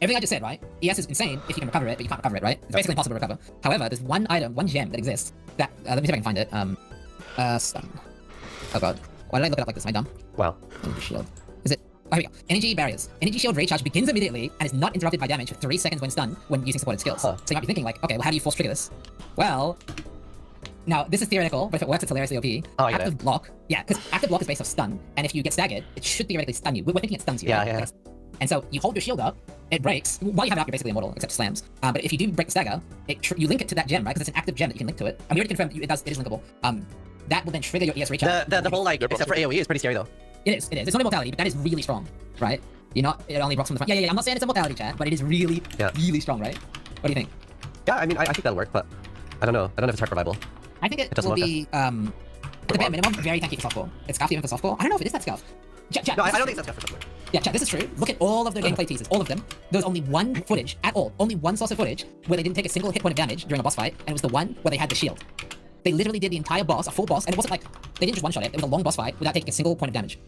everything I just said, right? ES is insane if you can recover it, but you can't recover it, right? It's basically impossible to recover. However, there's one item, one gem that exists that, let me see if I can find it. Stun. Oh god. Why did I look it up like this? Am I dumb? Wow. Energy shield. Is it? Oh, here we go. Energy barriers. Energy shield recharge begins immediately and is not interrupted by damage for 3 seconds when stunned when using supported skills. So you might be thinking like, okay, well how do you force trigger this? Well, now this is theoretical, but if it works, it's hilariously OP. Oh, yeah. Active block, yeah, because active block is based off stun, and if you get staggered, it should theoretically stun you. We're thinking it stuns you. Yeah, right? yeah. And so you hold your shield up, it breaks. While you have it up, you're basically immortal, except slams. But if you do break the stagger, you link it to that gem, right? Because it's an active gem that you can link to it. And we already confirmed it is linkable. That will then trigger your ES recharge. The whole like except for AoE is pretty scary though. It is. It's not immortality, but that is really strong, right? You're not. It only rocks from the front. Yeah. I'm not saying it's immortality, chat, but it is really, really strong, right? What do you think? Yeah, I mean, I think that'll work, but I don't know. I don't know if it's hard survival. I think it will be, at the bare minimum, very tanky for softcore. It's scuffed even for softcore. I don't know if it is that scuffed. Chat, No, I don't think that's for softcore. Yeah, chat, this is true. Look at all of the gameplay teasers, all of them. There was only one footage at all, only one source of footage where they didn't take a single hit point of damage during a boss fight, and it was the one where they had the shield. They literally did the entire boss, a full boss, and it wasn't like, they didn't just one-shot it, it was a long boss fight without taking a single point of damage.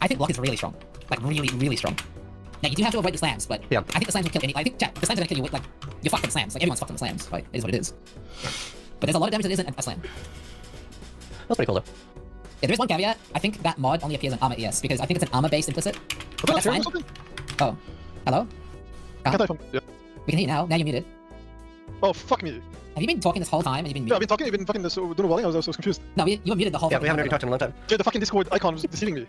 I think block is really strong. Like, really, really strong. Now, you do have to avoid the slams, but I think the slams will kill any, I think, chat, the slams are gonna kill you with, like, you're fucked with the slams. Like, everyone's fucked with the slams, right? It is what it is. But there's a lot of damage that isn't a slam. That's pretty cool though. Yeah, there is one caveat. I think that mod only appears in armor ES, because I think it's an armor-based implicit. But that's fine. Oh. Hello? Can't I find... Yeah. We can hear you now. Now you're muted. Oh, fuck me. Have you been talking this whole time and you've been Yeah, I've muted? been talking, you've been fucking so doing while I was confused. No, you were muted the whole Yeah, fucking we haven't time. really talked in a long time. Dude, the fucking Discord icon was deceiving me.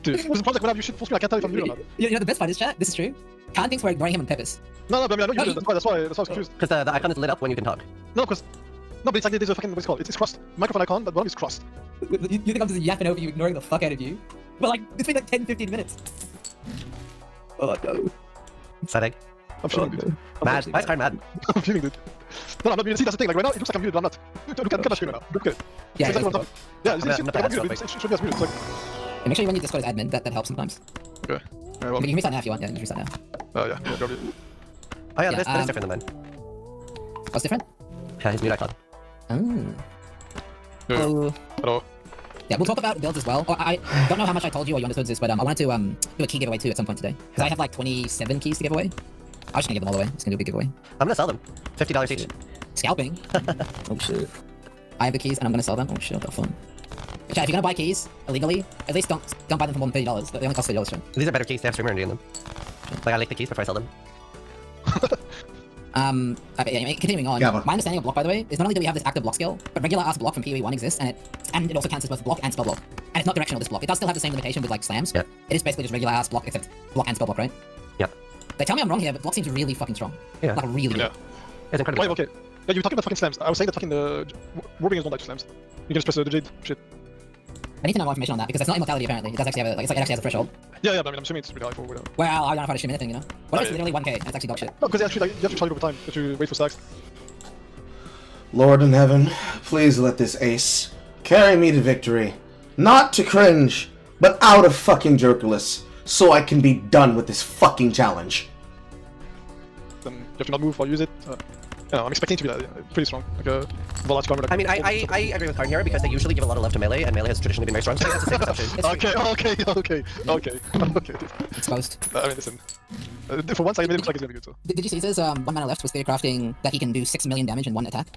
Dude, because the problem is like when I have you shit full screen, I can't tell if I'm muted or not. You know the best part is, chat? This is true. Khan thinks we're ignoring him on purpose. No, but I mean, I know you did. That's why I was confused. Because the icon is lit up when you can talk. No, because... No, but it's like there's a fucking, what's it called? It's crossed. Microphone icon, but bottom is crossed. You think I'm just yapping over you, ignoring the fuck out of you? But like, it's been like 10-15 minutes. Oh no. Sad egg. I'm feeling dude. Mad. Why is Karn mad? I'm feeling dude. No, I'm not muted. See, that's the thing. Like right now, it looks like I'm muted, but I'm not. Look at that screen right now. Look at it. Yeah, It's exactly what I'm talking. Yeah, I'm it's not bad muted. stuff, It should be as muted. It's like... And make sure you run your Discord as admin. That helps sometimes. Okay. Well, You can restart now if you want. Yeah, you can restart now. yeah, probably. Oh yeah, Yeah, that is different than mine. What's different? Yeah, his mute icon. Oh. Yeah. Oh. Hello. Yeah, we'll talk about builds as well. I don't know how much I told you or you understood this, but I wanted to do a key giveaway too at some point today. Because I have like 27 keys to give away. I was just gonna give them all away. Just gonna do a big giveaway. I'm gonna sell them. $50 each. Scalping. Oh shit. I have the keys and I'm gonna sell them. Oh shit, that's fun. But yeah, if you're gonna buy keys illegally, at least don't buy them for more than $30. They only cost $30, right? These are better keys. They have streamer energy in them. Like I like the keys before I sell them. Anyway, continuing on. Gabba. My understanding of block, by the way, is not only do we have this active block skill, but regular ass block from POE1 exists, and it also counts as both block and spell block. And it's not directional, this block. It does still have the same limitation with like slams. Yeah. It is basically just regular ass block, except block and spell block, right? Yeah. They tell me I'm wrong here, but block seems really fucking strong. Yeah. Like really. Yeah. It's incredible. Wait, okay. Yeah, you were talking about fucking slams. I was saying that fucking the warping is not like slams. You can just press the jade shit. I need to know more information on that because it's not immortality apparently. It does actually have a, like, it actually has a threshold. Yeah, but I mean, I'm assuming it's really high for whatever. Well, I don't know if I'd assume anything, you know. What if it's yeah. literally 1k and it's actually dog shit? No, because actually, like, you have to try it over time. You have to wait for stacks. Lord in heaven, please let this ace carry me to victory. Not to cringe, but out of fucking Jokerless, so I can be done with this fucking challenge. Then you have to not move or use it. Yeah, I'm expecting to be pretty strong. Like a volatile armor. Like, I mean, I agree with Karn here because they usually give a lot of love to melee, and melee has traditionally been very strong. So that's the same assumption. Okay. Exposed. I mean, listen. For once, I made it look like it's gonna be good. So. Did you see this? 1 mana left was theorycrafting that he can do 6 million damage in 1 attack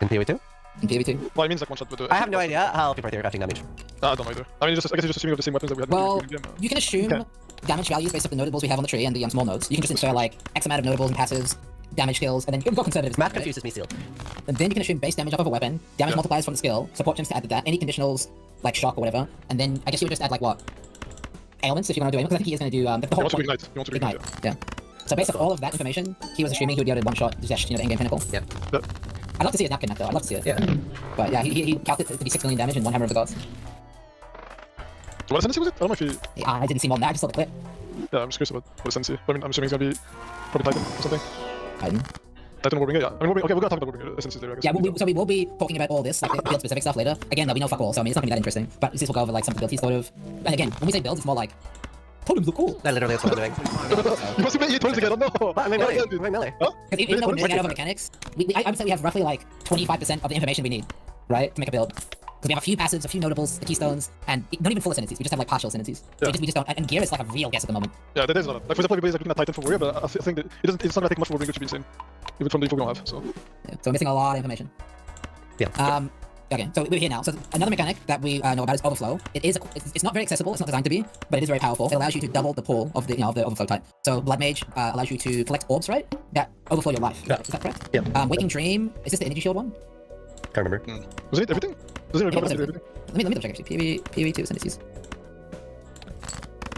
In POE2? in POE2. Well, it means like one shot with the. I have no idea how people are theory crafting damage. I don't know either. I mean, I guess you're just assuming of the same weapons that we had. Well, in the game. you can assume Okay. damage values based off the notables we have on the tree and the small nodes. You can just insert like X amount of notables and passives, damage skills, and then you can go conservative. Math right? confuses me still. And then you can assume base damage off of a weapon, damage Yeah. multipliers from the skill, support gems to add to that, any conditionals like shock or whatever, and then I guess you would just add like what? Ailments if you want to do ailments, because I think he is going to do the whole You want to point. ignite. You want to ignite. Yeah. So based off all of that information, he was assuming he would be able to one-shot Zesh, you know, the in-game pinnacle. Yeah. But, I'd love to see a napkin now, though. I'd love to see it. Yeah. But yeah, he calculated it to be 6 million damage in 1 Hammer of the Gods. what ascendancy was it? I don't know if he. Yeah, I didn't see more than that, I just saw the clip. Yeah, I'm just curious about what ascendancy. But I mean, I'm assuming he's gonna be probably Titan or something. Titan. Titan Warbringer, yeah. I mean, okay, we're gonna talk about Warbringer essences later, I guess. Yeah, so we will be talking about all this, like the build-specific stuff later. Again, we know fuck all, so I mean, it's not gonna be that interesting. But this will go over like some of the builds he's thought of. And again, when we say builds, it's more like totems look cool. That literally is what I'm doing. You must have made 8 totems again, no! I'm melee. I'm melee. Huh? Because even though we're nerding out over mechanics, I would say we have roughly like 25% of the information we need, right, to make a build. Because we have a few passives, a few notables, the keystones, and not even full ascendancies. We just have like partial ascendancies. So we just don't. And gear is like a real guess at the moment. Yeah, that is not. Like for example, everybody's like looking at Titan for Warrior, but I think that it's not gonna take much for Warbringer to be insane. Even from the info we don't have, so. Yeah, so we're missing a lot of information. Yeah. Okay, so we're here now. So another mechanic that we know about is overflow. It's not very accessible. It's not designed to be, but it is very powerful. It allows you to double the pool of the of the overflow type. So Blood Mage allows you to collect orbs, right? That overflow your life. Yeah. Is that correct? Yeah. Waking Dream. Is this the energy shield one? Can't remember. Was it everything? Doesn't it recover everything? Let me double check actually. POE2 ascendancies.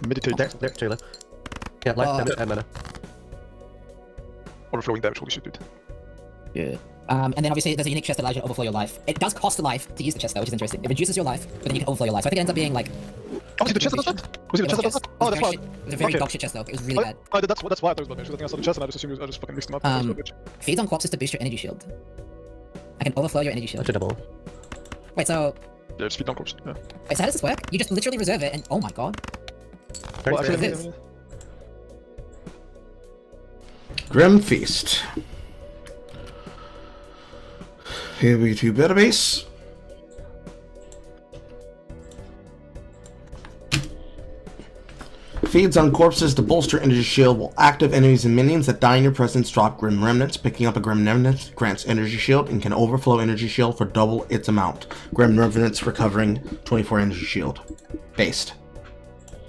Meditate. There, Chillin. Yeah, life damage and mana. Overflowing damage, holy shit, dude. Yeah. And then obviously there's a unique chest that allows you to overflow your life. It does cost a life to use the chest though, which is interesting. It reduces your life, but then you can overflow your life. So I think it ends up being like. Oh, was it the chest that does that? Was it the chest that does that? Oh, that's why. It was a very dog shit chest though. It was really bad. That's why I thought it was Blood Mage. I think I saw the chest and I just assumed I just fucking mixed them up. Feeds on corpses to boost your energy shield. I can overflow your energy shield. That's a double. Wait, so. Yeah, just feed down corpse. Yeah. Wait, so how does this work? You just literally reserve it and oh my god. Well, What is actually, this? Grim Feast. POE2 database. Feeds on corpses to bolster energy shield, while active enemies and minions that die in your presence drop Grim Remnants. Picking up a Grim Remnant grants energy shield and can overflow energy shield for double its amount. Grim Remnants recovering 24 energy shield. Based.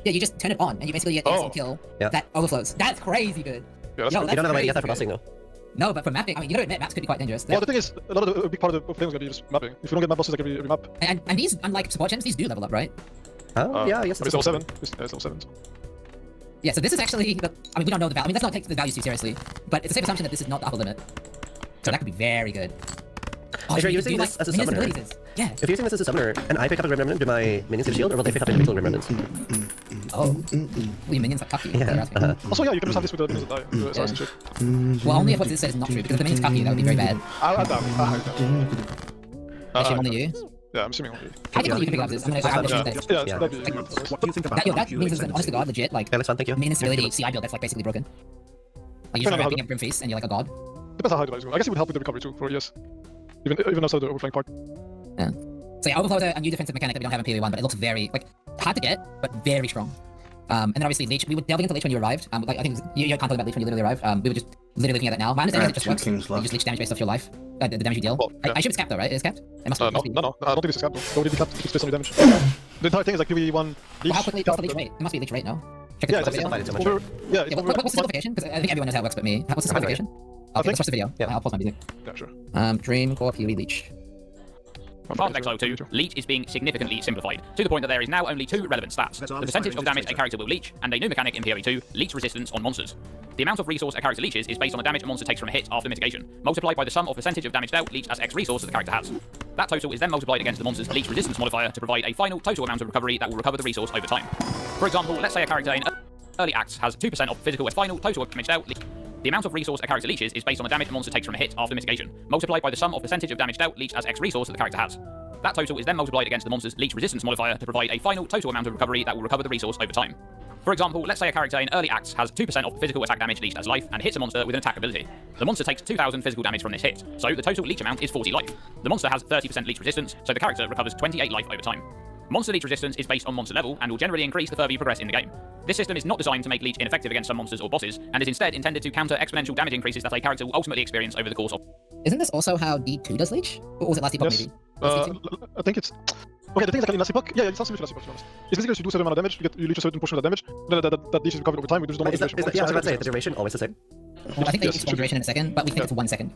Yeah, you just turn it on and you basically get instant kill that overflows. That's crazy good. Yeah, that's You don't know the way to get that for bossing though. No, but for mapping, I mean, you know, admit maps could be quite dangerous. Well, the thing is, a big part of the thing is gonna be just mapping. If you don't get map bosses like every map. And these, unlike support champs, these do level up, right? Oh, yeah, I guess it's level 7. It's level 7. Yeah, so this is actually, I mean, we don't know the value. I mean, let's not take the values too seriously, but it's a safe assumption that this is not the upper limit. So that could be very good. Oh, If you're using this as a summoner, yeah. If you're using this as a summoner, and I pick up a Grim Remnant, do my minions get shield, or will they pick up individual Grim Remnants? Oh, well, your minions are cocky. Yeah. Also, yeah, you can just have this with the minions that die. The assassin shit. Well, only if what this said is not true, because if the minions cocky, that would be very bad. I doubt it. Actually, only you. Yeah, I'm assuming only. I think only you can pick up this. I'm gonna Yeah, this. that'd be good. What do you think about That means that, honest to God, legit, like, Okay, that's fine, thank you. minion stability CI build that's like basically broken. Like, you start picking up Grim Feast and you're like a god. Depends on how high the I guess it would help with the recovery too, for yes. Even outside the overflying part. Yeah. So yeah, overflow is a new defensive mechanic that we don't have in POE1, but it looks very, like, hard to get, but very strong. And then obviously Leech, we were delving into Leech when you arrived. Like, I think you can't talk about Leech when you literally arrived. We were just literally looking at that now. My understanding is it just works. You just Leech damage based off your life. The damage you deal. Well, yeah. I assume it's capped though, right? It is capped? It must be. No, I don't think this is capped though. Nobody capped keeps based on your damage. The entire thing is like PoE1 Well, how quickly, what's the Leech rate? It must be Leech rate, no? Check Yeah, the video. it's over, yeah, it's over, What's the simplification? Because I think everyone knows how it works but me. What's the simplification? Okay, let's watch the video. Yeah. I'll pause my music. Yeah, sure. Dream Core PoE Leech. Part of XO2, Leech is being significantly simplified, to the point that there is now only 2 relevant stats: the percentage of damage a character will leech, and a new mechanic in PoE2, leech resistance on monsters. The amount of resource a character leeches is based on the damage a monster takes from a hit after mitigation, multiplied by the sum of percentage of damage dealt leech as X resource that the character has. That total is then multiplied against the monster's leech resistance modifier to provide a final total amount of recovery that will recover the resource over time. For example, let's say a character in early acts has 2% of physical and final total damage dealt leech. The amount of resource a character leeches is based on the damage a monster takes from a hit after mitigation, multiplied by the sum of percentage of damage dealt leech as X resource that the character has. That total is then multiplied against the monster's leech resistance modifier to provide a final total amount of recovery that will recover the resource over time. For example, let's say a character in early acts has 2% of physical attack damage leached as life and hits a monster with an attack ability. The monster takes 2,000 physical damage from this hit, so the total leech amount is 40 life. The monster has 30% leech resistance, so the character recovers 28 life over time. Monster leech resistance is based on monster level and will generally increase the further you progress in the game. This system is not designed to make leech ineffective against some monsters or bosses, and is instead intended to counter exponential damage increases that a character will ultimately experience over the course of. Isn't this also how D2 does Leech? Or was it last epoch Yes. maybe? I think it's... Okay, the thing is like in last epoch, yeah, it's not similar to last epoch, to be honest. It's basically if you do a certain amount of damage, you leech a certain portion of that damage, then that leech is recovered over time, we just don't Is know that, yeah, I was about to say, the duration always the same? Well, I think they explain duration in a second, but we think it's 1 second.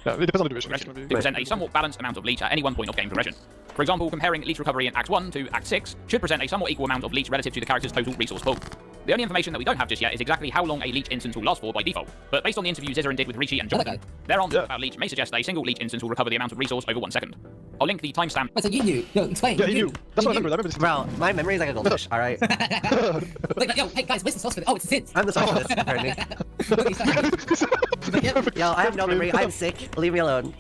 Yeah, it depends on the duration. It's gonna They be... present a somewhat balanced amount of leech at any one point of game progression. For example, comparing leech recovery in Act 1 to Act 6 should present a somewhat equal amount of leech relative to the character's total resource pool. The only information that we don't have just yet is exactly how long a leech instance will last for by default, but based on the interview Zizarin did with Richie and Jonathan, their answer about leech may suggest that a single leech instance will recover the amount of resource over 1 second. I'll link the timestamp. Wait, so you knew? Yo, explain. Yeah, he knew. That's what I remember this. Bro, my memory is like a goldfish, alright? Like, yo, hey guys, where's the source for this? Oh, it's Sid. I'm the source for this, apparently. Okay, sorry. Yo, I have no memory. I'm sick. Leave me alone.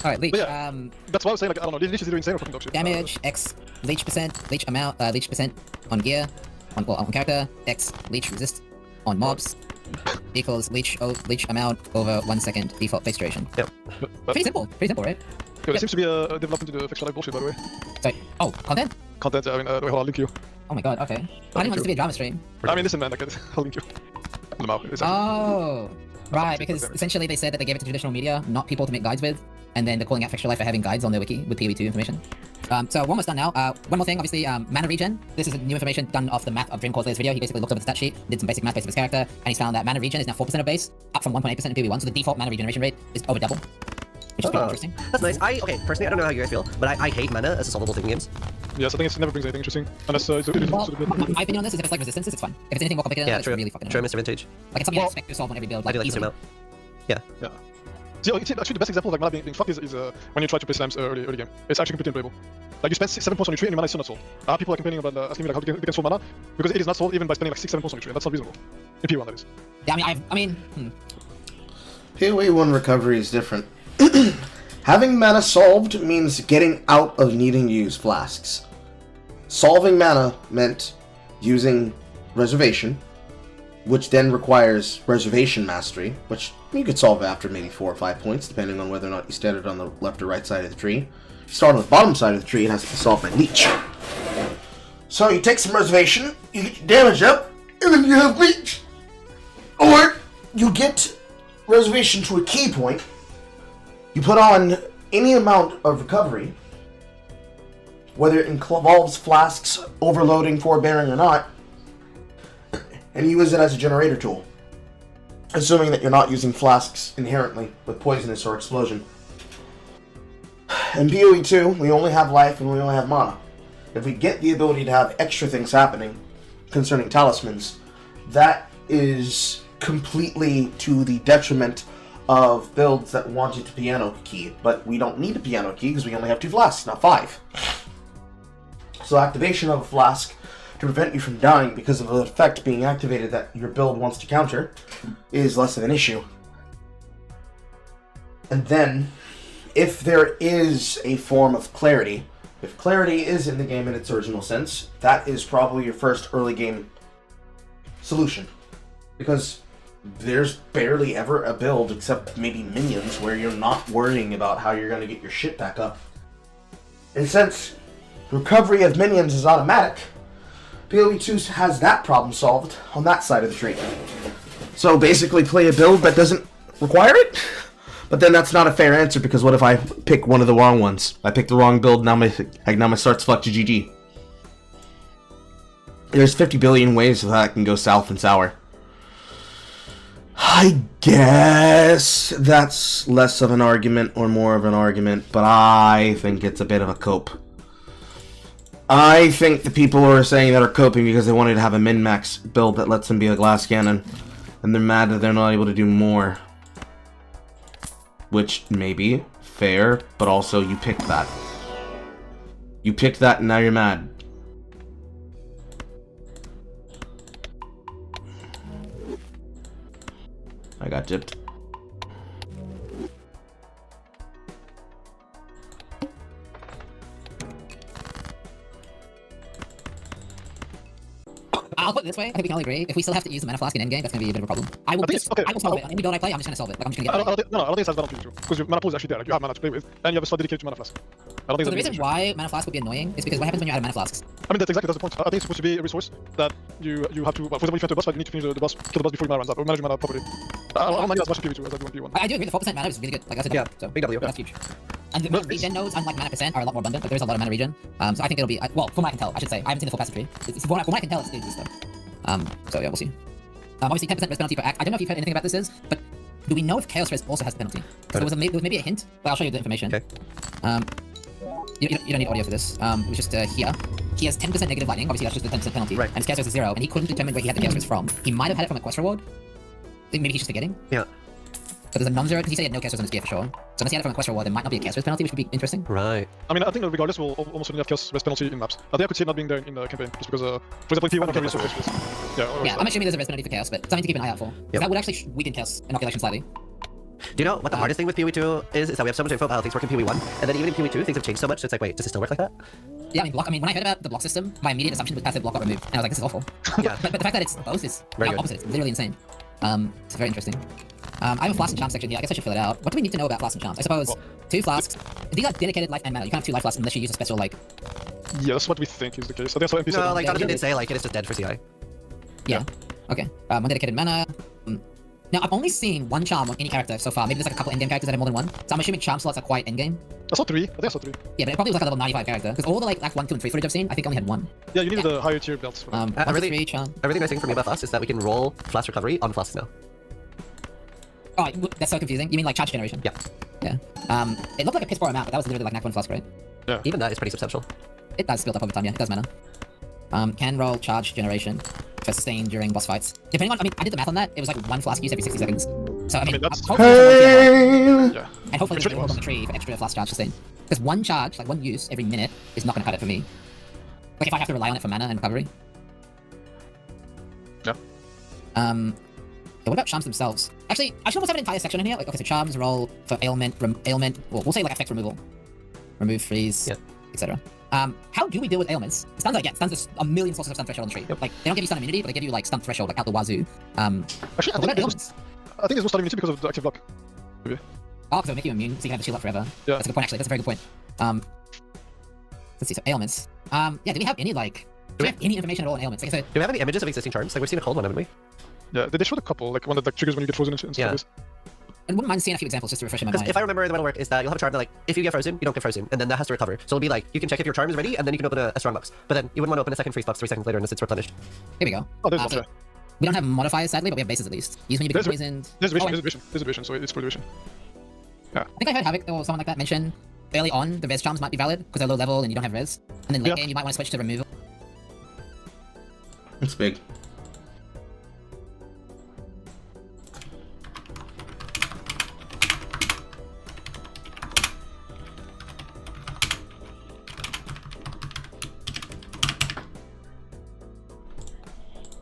Alright, leech. But yeah, that's why I was saying, like, I don't know, leech is either insane or fucking dog shit. Damage, X, leech percent, leech amount, leech percent on gear, on character, X, leech resist on mobs, equals leech amount over 1 second default face duration. Yep. Pretty simple, right? It seems to be a development into the fixture life bullshit, by the way. Sorry. Oh, content? Content, I mean, wait, hold on, I'll link you. Oh my god, okay. I didn't want this to be a drama stream. I mean, listen, man, like, I'll link you. On the mouth. Oh, right, because essentially they said that they gave it to traditional media, not people to make guides with, and then they're calling out Fixture Life for having guides on their wiki with POE2 information. So one was done now. One more thing, obviously, mana regen. This is new information done off the math of Dreamcall's video. He basically looked over the stat sheet, did some basic math based on his character, and he's found that mana regen is now 4% of base, up from 1.8% in POE1, so the default mana regeneration rate is over double. Which is pretty interesting. That's nice. Okay, personally, I don't know how you guys feel, but I hate mana as a solvable thing in games. Yes, I think it never brings anything interesting. Unless it's Well, my opinion on this is if it's like resistances, it's fine. If it's anything more complicated, Yeah, it's true. really fucking True, annoying. Mr. Vintage. Like it's something I expect to solve on every build, I like do like easily. Mr. Yeah. Yeah. See, actually, the best example of like mana being fucked is when you try to play slams early game. It's actually completely unplayable. Like you spend 7 points on your tree and your mana is still not sold. People are complaining about asking me like how they can sold mana because it is not sold even by spending like 6-7 points on your tree. And that's not reasonable. In P1 that is. Yeah, I mean, POE1 recovery is different. Having mana solved means getting out of needing to use flasks. Solving mana meant using reservation, which then requires reservation mastery, which you could solve after maybe 4 or 5 points, depending on whether or not you started on the left or right side of the tree. If you start on the bottom side of the tree, it has to be solved by leech. So you take some reservation, you get your damage up, and then you have leech. Or you get reservation to a key point, you put on any amount of recovery, whether it involves flasks, overloading, forbearing, or not, and you use it as a generator tool, assuming that you're not using flasks inherently with poisonous or explosion. In POE2, we only have life and we only have mana. If we get the ability to have extra things happening concerning talismans, that is completely to the detriment of builds that wanted to piano key, but we don't need a piano key because we only have 2 flasks, not 5. So activation of a flask to prevent you from dying because of the effect being activated that your build wants to counter is less of an issue. And then, if there is a form of clarity, if clarity is in the game in its original sense, that is probably your first early game solution. Because there's barely ever a build, except maybe minions, where you're not worrying about how you're going to get your shit back up. And since recovery of minions is automatic, POE2 has that problem solved on that side of the tree. So basically play a build that doesn't require it? But then that's not a fair answer, because what if I pick one of the wrong ones? I pick the wrong build, now my start's fucked to GG. There's 50 billion ways that can go south and sour. I guess that's less of an argument or more of an argument, but I think it's a bit of a cope. I think the people who are saying that are coping because they wanted to have a min-max build that lets them be a glass cannon, and they're mad that they're not able to do more. Which may be fair, but also you picked that. You picked that and now you're mad. I got gypped. I'll put it this way, I think we can all agree, if we still have to use the mana flask in endgame, that's gonna be a bit of a problem. I will solve it. On any build I play, I'm just gonna solve it. Like, I'm just gonna get it. I don't think it's as bad on POE2, because your mana pool is actually there, like you have mana to play with, and you have a slot dedicated to mana flask. I don't think So the reason why mana flask would be annoying is because what happens when you're out of mana flasks? I mean, that's the point. I think it's supposed to be a resource that you have to, well, for example, if you enter a boss fight, you need to finish the boss, kill the boss before your mana runs out, or manage your mana properly. I don't mind it as much in POE2 as I do in POE1. I do agree, the 4% mana is really good. Like, that's a Yeah, so big W. that's huge. And the mana regen nodes, unlike mana percent, are a lot more abundant. Like, there's a lot of mana regen. So I think it'll be, well, from what I can tell, I should say. I haven't seen the full passive tree. From what I can tell, it's this though. So yeah, we'll see. Obviously 10% res penalty for act. I don't know if you've heard anything about this but do we know if Chaos Res also has the penalty? So there was maybe a hint, but I'll show you the information. Okay. You don't need audio for this. It was just here. He has 10% negative lightning, obviously that's just the 10% penalty. Right. And his Chaos Res is 0, and he couldn't determine where he had the Chaos Res from. He might have had it from a quest reward. Maybe he's just forgetting. Yeah. So there's a non-zero, because he said he had no chaos on his gear for sure. So unless he had it from a quest reward, there might not be a chaos penalty, which would be interesting. Right. I mean, I think that regardless, we'll almost certainly have chaos rest penalty in maps. I think I could see it not being there in the campaign, just because, for example, in P1, you can resource space. Yeah, I'm assuming there's a rest penalty for chaos, but something to keep an eye out for. That would actually weaken chaos inoculation slightly. Do you know what the hardest thing with POE2 is? Is that we have so much info about how things work in POE1, and then even in POE2, things have changed so much, so it's like, wait, does it still work like that? Yeah, I mean, when I heard about the block system, my immediate assumption was passive block got removed, and I was like, this is awful. Yeah. But the fact that it's both is Very good. opposite. It's literally insane. It's very interesting. I have a flask and charm section here. I guess I should fill it out. What do we need to know about flasks and charms? I suppose 2 flasks. These are dedicated life and mana. You can't have 2 life flasks unless you use a special, like... Yeah, that's what we think is the case. I think that's what NPC No, like, Yeah, Donovan yeah. did say, like, it is just dead for CI. Yeah. Okay. 1 dedicated mana. Now, I've only seen 1 charm on any character so far. Maybe there's like a couple endgame characters that have more than 1. So I'm assuming charm slots are quite endgame. I saw 3. I think I saw 3. Yeah, but it probably was like a level 95 character. Because all the like 1, 2, and 3 footage I've seen, I think only had 1. Yeah, you need the higher tier belts for that. 1 to really- 3 charm. A really nice thing for me about Flask is that we can roll Flask Recovery on Flask now. Oh, that's so confusing. You mean like charge generation? Yeah. Yeah. It looked like a piss poor amount, but that was literally like Knack 1 flask, right? Even that is pretty substantial. It does build up over time, yeah. It does matter. Can roll charge generation for sustain during boss fights. Depending on, I mean, I did the math on that. It was like 1 flask use every 60 seconds. So, I mean, that's- hopefully it's Yeah. and hopefully It's there's a really build on close. the tree for extra flask charge sustain. Because 1 charge, like 1 use every minute, is not going to cut it for me. Like if I have to rely on it for mana and recovery. Yeah. What about charms themselves? Actually, I should almost have an entire section in here. Like, okay, so charms roll for ailment, well, we'll say like effect removal. Remove, freeze, Yeah. etc. How do we deal with ailments? Stuns I get. Stuns is a million sources of stun threshold on the tree. Like, they don't give you stun immunity, but they give you like stun threshold, like out the wazoo. Actually, But what about there's ailments? no stun immunity because of the active block. Maybe. Oh, because it'll make you immune, so you can have the shield up forever. Yeah. That's a good point, actually. That's a very good point. Let's see, so ailments. Yeah, do we have any, like... Do we have any information at all on ailments? Like I said, Do we have any images of existing charms? Like, we've seen a cold one, haven't we? Yeah, they showed a couple, like one that like triggers when you get frozen and stuff Yeah. like this. I wouldn't mind seeing a few examples just to refresh in my Because mind. if I remember the way it'll work is that you'll have a charm that, like, if you get frozen, you don't get frozen, and then that has to recover. So it'll be like, you can check if your charm is ready, and then you can open a strong box. But then you wouldn't want to open a second freeze box 3 seconds later unless it's replenished. Here we go. Oh, there's So one, we don't have modifiers, sadly, but we have bases at least. Use when you become There's poisoned. There's Oh, vision, there's vision, so it's for vision. I think I heard Havoc or someone like that mention early on the res charms might be valid because they're low level and you don't have res. And then late Yeah. game you might want to switch to removal. It's big.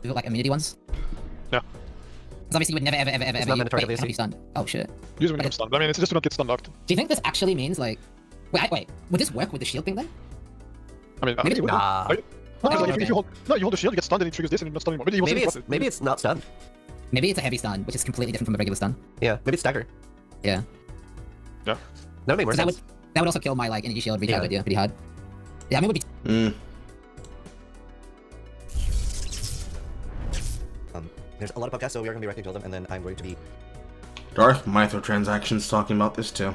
Like immunity ones. Yeah. Because obviously you would never ever ever ever It's ever not mandatory, wait, obviously. be stunned. Oh shit. Use when you get stunned. I mean, it's just to not get stun locked. Do you think this actually means like wait, would this work with the shield thing then? I mean, Maybe Nah. No, because, like, Okay. if you hold the shield, you get stunned and it triggers this and you're not stun anymore. Maybe it's not stun. Maybe it's a heavy stun, which is completely different from a regular stun. Yeah, maybe it's stagger. Yeah. Yeah. That would make more 'Cause that sense. would also kill my like energy shield recharge Yeah. idea pretty hard. Yeah, I mean it would be There's a lot of podcasts, so we are going to be reacting to all of them, and then I'm going to be... Darth Microtransactions talking about this too.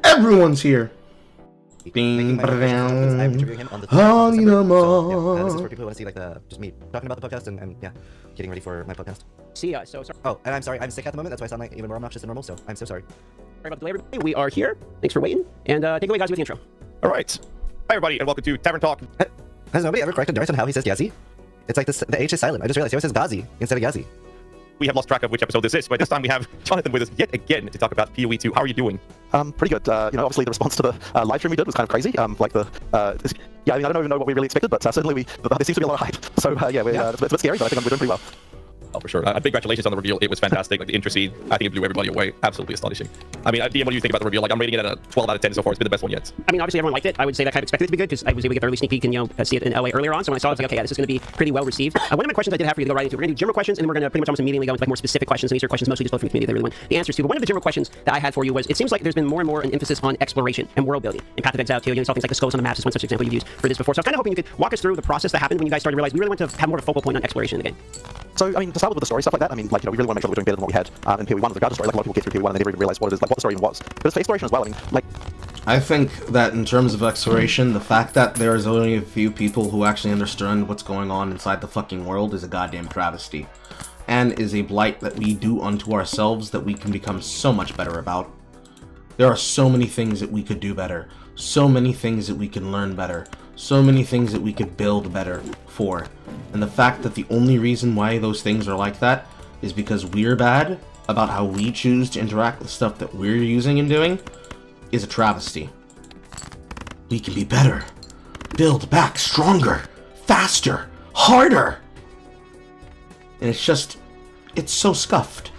Everyone's here. making my own version of the podcast. I'm interviewing him on the 3rd Oh, of you December. know So, yeah, this is more. for people who want to see, like, just me talking about the podcast and yeah, getting ready for my podcast. See ya. So sorry Oh, and I'm sorry, I'm sick at the moment, that's why I sound like even more obnoxious than normal, so I'm so sorry. about the delay, everybody. We are here. Thanks for waiting. And take it away, guys, with the intro. All right. Hi, everybody, and welcome to Tavern Talk. Has nobody ever corrected Darth on how he says Yazi? It's like this, the H is silent. I just realized he always says Gazi instead of Yazi. We have lost track of which episode this is, but this time we have Jonathan with us yet again to talk about POE2. How are you doing? Pretty good. Obviously the response to the live stream we did was kind of crazy. Yeah, I mean, I don't even know what we really expected, but certainly there seems to be a lot of hype. So it's a bit scary, but I think we're doing pretty well. Oh, for sure. Big congratulations on the reveal. It was fantastic. Like the intro scene, I think it blew everybody away. Absolutely astonishing. I mean, DM, what do you think about the reveal? Like, I'm rating it at a 12 out of 10 so far. It's been the best one yet. I mean, obviously everyone liked it. I would say that kind of expected it to be good because I was able to get the early sneak peek and see it in LA earlier on. So when I saw it, I was like, okay, yeah, this is going to be pretty well received. One of my questions I did have for you to go right into, we're going to do general questions, and then we're going to pretty much almost immediately go into like more specific questions. And these are questions mostly just both from the community that I really want the answers to. But one of the general questions that I had for you was, it seems like there's been more and more an emphasis on exploration and world building. In Path of Exile 2, you saw things like the skulls on the maps is one such example you've used for this before. So I was kind of hoping you could walk us through the process that happened when you guys started to realize we really want to have more of a focal point on exploration in the game. So, I mean, to start with the story stuff like that, I mean, like, we really want to make sure we're doing better than what we had in POE1 with regard to story. Like, a lot of people get through POE1 and they never even realize what it is, like, what the story even was. But it's for exploration as well. I mean, like... I think that in terms of exploration, the fact that there's only a few people who actually understand what's going on inside the fucking world is a goddamn travesty. And is a blight that we do unto ourselves that we can become so much better about. There are so many things that we could do better. So many things that we can learn better. So many things that we could build better for. And the fact that the only reason why those things are like that is because we're bad about how we choose to interact with stuff that we're using and doing is a travesty. We can be better, build back stronger, faster, harder. And it's so scuffed.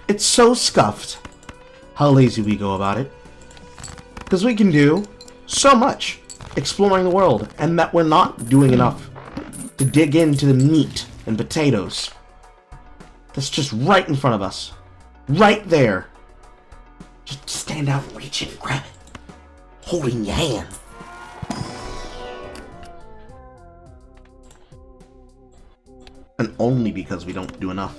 It's so scuffed how lazy we go about it. Because we can do so much exploring the world, and that we're not doing enough to dig into the meat and potatoes that's just right in front of us. Right there. Just stand out, reach it, grab it. Holding your hand. And only because we don't do enough.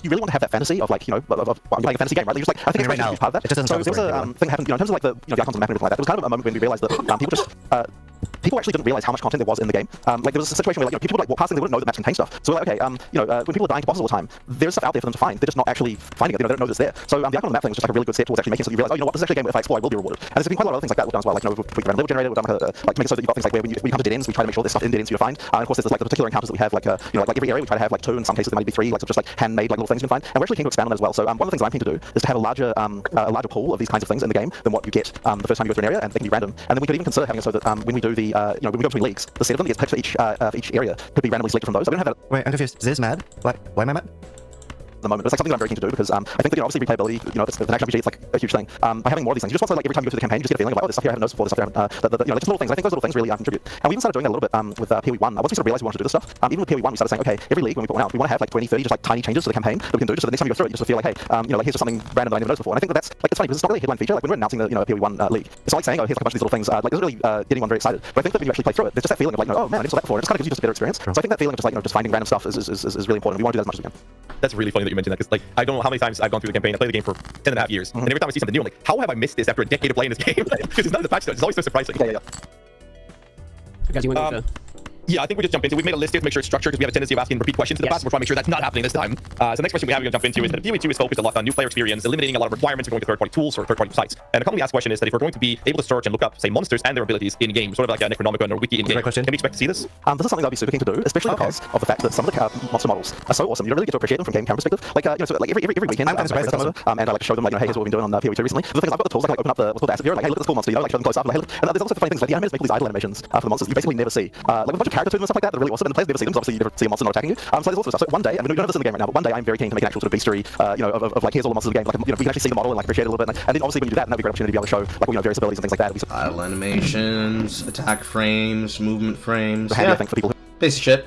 You really want to have that fantasy of like, of you're playing a fantasy game, right? Like, I think right now, part of that. it just doesn't so there was a thing happened, in terms of like the icons on the map and everything like that. There was kind of a moment when we realized that people actually didn't realize how much content there was in the game. Like there was a situation where like, people would like walk past and they wouldn't know that maps contain stuff. So we're like, okay, when people are dying to bosses all the time, there's stuff out there for them to find. They're just not actually finding it. They don't know it's there. So the icon on the map thing was just like a really good step towards actually making so you realize, this is actually a game where if I explore, I will be rewarded. And there's been quite a lot of things like that we've done as well. Like we've run a level generator, we've done like make it so that you've got things like where when you come to dead ends, we try to make sure there's stuff in dead ends you find. And of course there's like the particular encounters that we have, like like every area we try to have like 2, in some cases there might be 3, like so just like handmade like little things you can find. And we're actually keen to expand on that as well. So one of the things I'm keen to do is to have a larger pool of these kinds of things in the game than what you get the first time you go through an area, and they can be random. And then we could even consider having it so that when we do the when we go between leagues, the set of them that gets picked for each area could be randomly selected from those. So we don't have that. Wait, I'm confused. Is this mad? Why am I mad? The moment. But it's like something that I'm very keen to do because I think that obviously replayability, it's an action RPG, it's like a huge thing. By having more of these things, you just want to like every time you go through the campaign, you just get a feeling of like, this stuff here I haven't noticed before, this stuff here I haven't, like just little things. I think those little things really contribute. And we even started doing that a little bit with POE1. Once we sort of realized we wanted to do this stuff, even with POE1 we started saying, okay, every league when we put one out, we want to have like 20, 30 just like tiny changes to the campaign that we can do, just so the next time you go through it, you just feel like, hey, like here's just something random that I never noticed before. And I think that's like it's funny because it's not really a headline feature. Like when we're announcing the a POE1 league, it's not like saying, oh, here's like a bunch of these little things. Like it doesn't really get anyone very excited. But I think that when you actually play through it, there's just that feeling of like, oh man, I never saw that before. It just kind of gives you just a better experience. So I think that feeling of just like just finding random stuff is really important. We want to do that as much as we can. That's really funny that you mentioned that, because like I don't know how many times I've gone through the campaign. I played the game for 10.5 years, and every time I see something new, I'm like, how have I missed this after a decade of playing this game? Because it's not in the patch notes. It's always so surprising. Yeah. Guys, you want to... Yeah, I think we just jump into. We've made a list here to make sure it's structured because we have a tendency of asking repeat questions in the past. We're trying to make sure that's not happening this time. So the next question we have to jump into is that POE2 is focused a lot on new player experience, eliminating a lot of requirements for going to third-party tools or third-party sites. And a commonly asked question is that if we're going to be able to search and look up, say, monsters and their abilities in game, sort of like a Necronomicon or Wiki in game, can we expect to see this? This is something that I'd be super keen to do, especially because of the fact that some of the monster models are so awesome. You don't really get to appreciate them from game camera perspective. Like, so like every weekend, I'm kind of surprised that's awesome. and I like show them like, hey, here's what we've been doing on POE2 recently. The thing is, I've got the tools. I can like open up the what's called the asset viewer, like, hey, look at this cool monster. Like show them close up. Like, and there's also funny things like the animators make all these idle animations for the monsters you basically never see. Like with a bunch of character tunes and stuff like that, that are really awesome, and the players never see them. So obviously you never see a monster not attacking you. So there's also stuff. So one day, I mean, we don't have this in the game right now, but one day I'm very keen to make an actual sort of beastery, of like here's all the monsters of the game. Like, we can actually see the model and like appreciate it a little bit. And then obviously when you do that, that'd be a great opportunity to be able to show like various abilities and things like that. Idle animations, attack frames, movement frames. Handy, I think, for people who basic shit.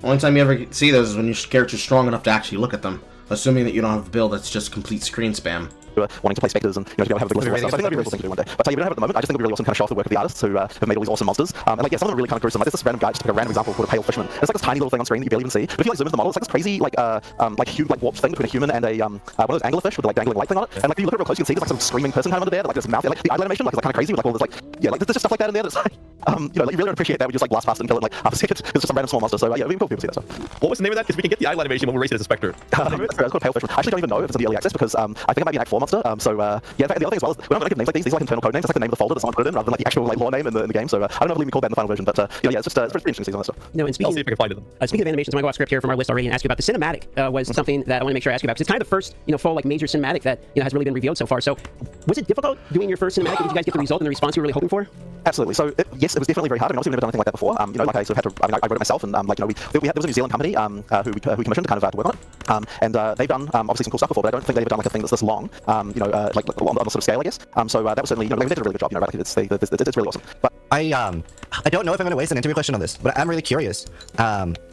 Only time you ever see those is when your character's strong enough to actually look at them, assuming that you don't have a build that's just complete screen spam. Wanting to play specters and to be able to have a big list of stuff. So I think that'd be a really cool thing to do one day. But you don't have it at the moment. I just think it'd be really awesome to kind of show off the work of the artists who have made all these awesome monsters. And like, yeah, some of them are really kind of gruesome. Like there's this random guy, just like a random example called a pale fisherman. And it's like this tiny little thing on screen that you barely even see. But if you like zoom into the model, it's like this crazy like huge like warped thing between a human and a one of those anglerfish with like dangling light thing on it. And like if you look at it real close, you can see there's like some screaming person kind of under there, like this mouth, like the idle animation, like it's like kind of crazy with like all this like like there's just stuff like that in there that's like like you really don't appreciate that. We just like blast past it and kill it in like half a second. It's just some random small monster. So yeah, it'd be cool to see that stuff. What was the name of that? Because we can get the idle animation when we race it as a specter. It's called a pale fisherman. I actually don't even know if it's in the early access because I think it might be an Act 4 monster. Yeah, in fact, the other thing as well is we're not going to give names like these. These are like internal code names. It's like the name of the folder that someone put it in rather than like the actual like lore name in the game. So I don't know if we called that in the final version, but yeah, it's just it's pretty interesting to see all that stuff. No, and I'll see if I can find it. Speaking of animations, I'm going to go off script here from our list already and ask you about the cinematic. Was something that I want to make sure I ask you about because it's kind of the first full like major cinematic that has really been revealed so far. So was it difficult doing your first cinematic? Did you guys get the result and the response you were really hoping for? Absolutely. So yes, it was definitely very hard. I mean, obviously we've never done anything like that before. Like I sort of had to. I mean, I wrote it myself, and like there was a New Zealand company who commissioned kind of to work on it, and they've done obviously some cool stuff before, but I don't think they've ever done like a thing that's this long, like on the sort of scale, I guess. So that was certainly they did a really good job. Like, it's really awesome. But I don't know if I'm going to waste an interview question on this, but I'm really curious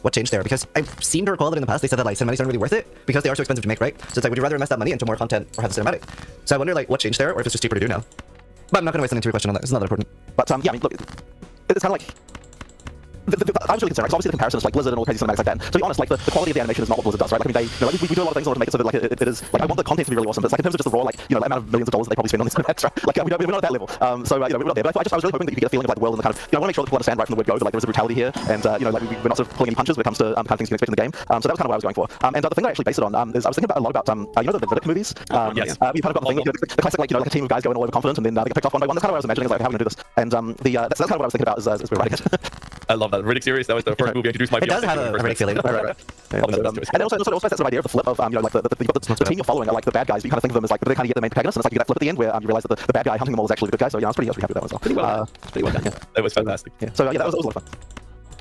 what changed there because I seem to recall that in the past they said that like cinematics aren't really worth it because they are so expensive to make, right? So it's like, would you rather invest that money into more content or have the cinematic? So I wonder like what changed there, or if it's just cheaper to do now. But I'm not going to waste an interview question on that. It's not that important. But yeah, I mean, look, it's kind of like. The I was really concerned, because obviously the comparisons like Blizzard and all the crazy cinematics like that. To be honest, like the quality of the animation is not what Blizzard does, right? Like, I mean, we do a lot of things in order to make it so that like it is like I want the content to be really awesome, but it's like in terms of just the raw like amount of millions of dollars that they probably spend on these cinematics, right? Like we're not at that level. So we're not there. But I was really hoping that you could get a feeling of like the world and the kind of I want to make sure that people understand right from the word go that like there's a brutality here, and like we're not sort of pulling any punches when it comes to kind of things you can expect in the game. So that was kind of what I was going for. And the thing that I actually based it on is I was thinking a lot about the Verdict movies. Yes. We've kind of got the thing, the classic like a team of guys going all overconfident and then they get picked off one by one. That's kind of what I was imagining. Is like how we're going to do this, and that's kind of what I was thinking about as we're writing it. I love that. Riddick series. That was the first movie I introduced my. It does have a Riddick feeling. Right. And also that sort of idea of the flip of like the team you're following are like the bad guys, but you kind of think of them as like they kind of get the main protagonist, and it's like you get that flip at the end where you realize that the bad guy hunting them all is actually the good guy. So yeah, I was pretty happy with that one as well. Pretty well done. Yeah. That was fantastic. Yeah. So yeah, that was a lot of fun.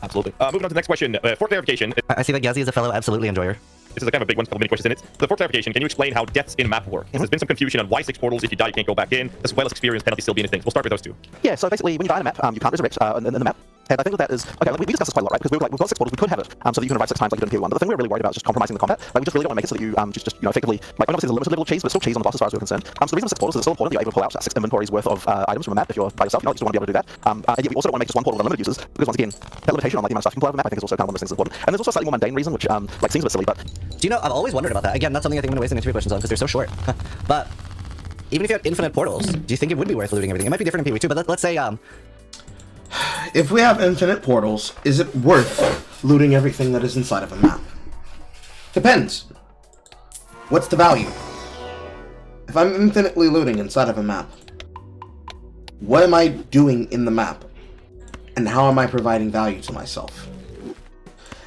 Absolutely. Moving on to the next question. For clarification, I see that Gazzy is a fellow absolutely enjoyer. this is a kind of a big one, couple mini questions in it. So for clarification, can you explain how deaths in a map work? There's been some confusion on why 6 portals, if you die, you can't go back in, as well as experience penalty still being a thing. We'll start with those two. Yeah, so basically, when you die on a map, you can't resurrect in the map. And I think that is okay. Like, we discussed this quite a lot, right? Because we were like, we've got 6 portals, we could have it, so that you can revive 6 times like you did in POE1. But the thing we were really worried about is just compromising the combat. Like, we just really don't want to make it so that you just effectively, like, obviously there's a limited level of cheese, but still cheese on the boss as far as we're concerned. So the reason 6 portals is it's still important that you're able to pull out 6 inventories worth of items from a map if you're by yourself. You still want to be able to do that. And yet we also don't want to make just 1 portal with unlimited users, because once again, that limitation on like the amount of stuff you can pull out of the map, I think is also kind of one of those things that's important. And there's also a slightly more mundane reason, which like seems a bit silly, but Do you know, I've always wondered about that. Again, that's something I think I'm going to waste an interview questions on because they're so short. But even if you had infinite portals, do you think it would be worth looting everything? It might be different in POE2, but let's say, If we have infinite portals, is it worth looting everything that is inside of a map? Depends. What's the value? If I'm infinitely looting inside of a map, what am I doing in the map? And how am I providing value to myself?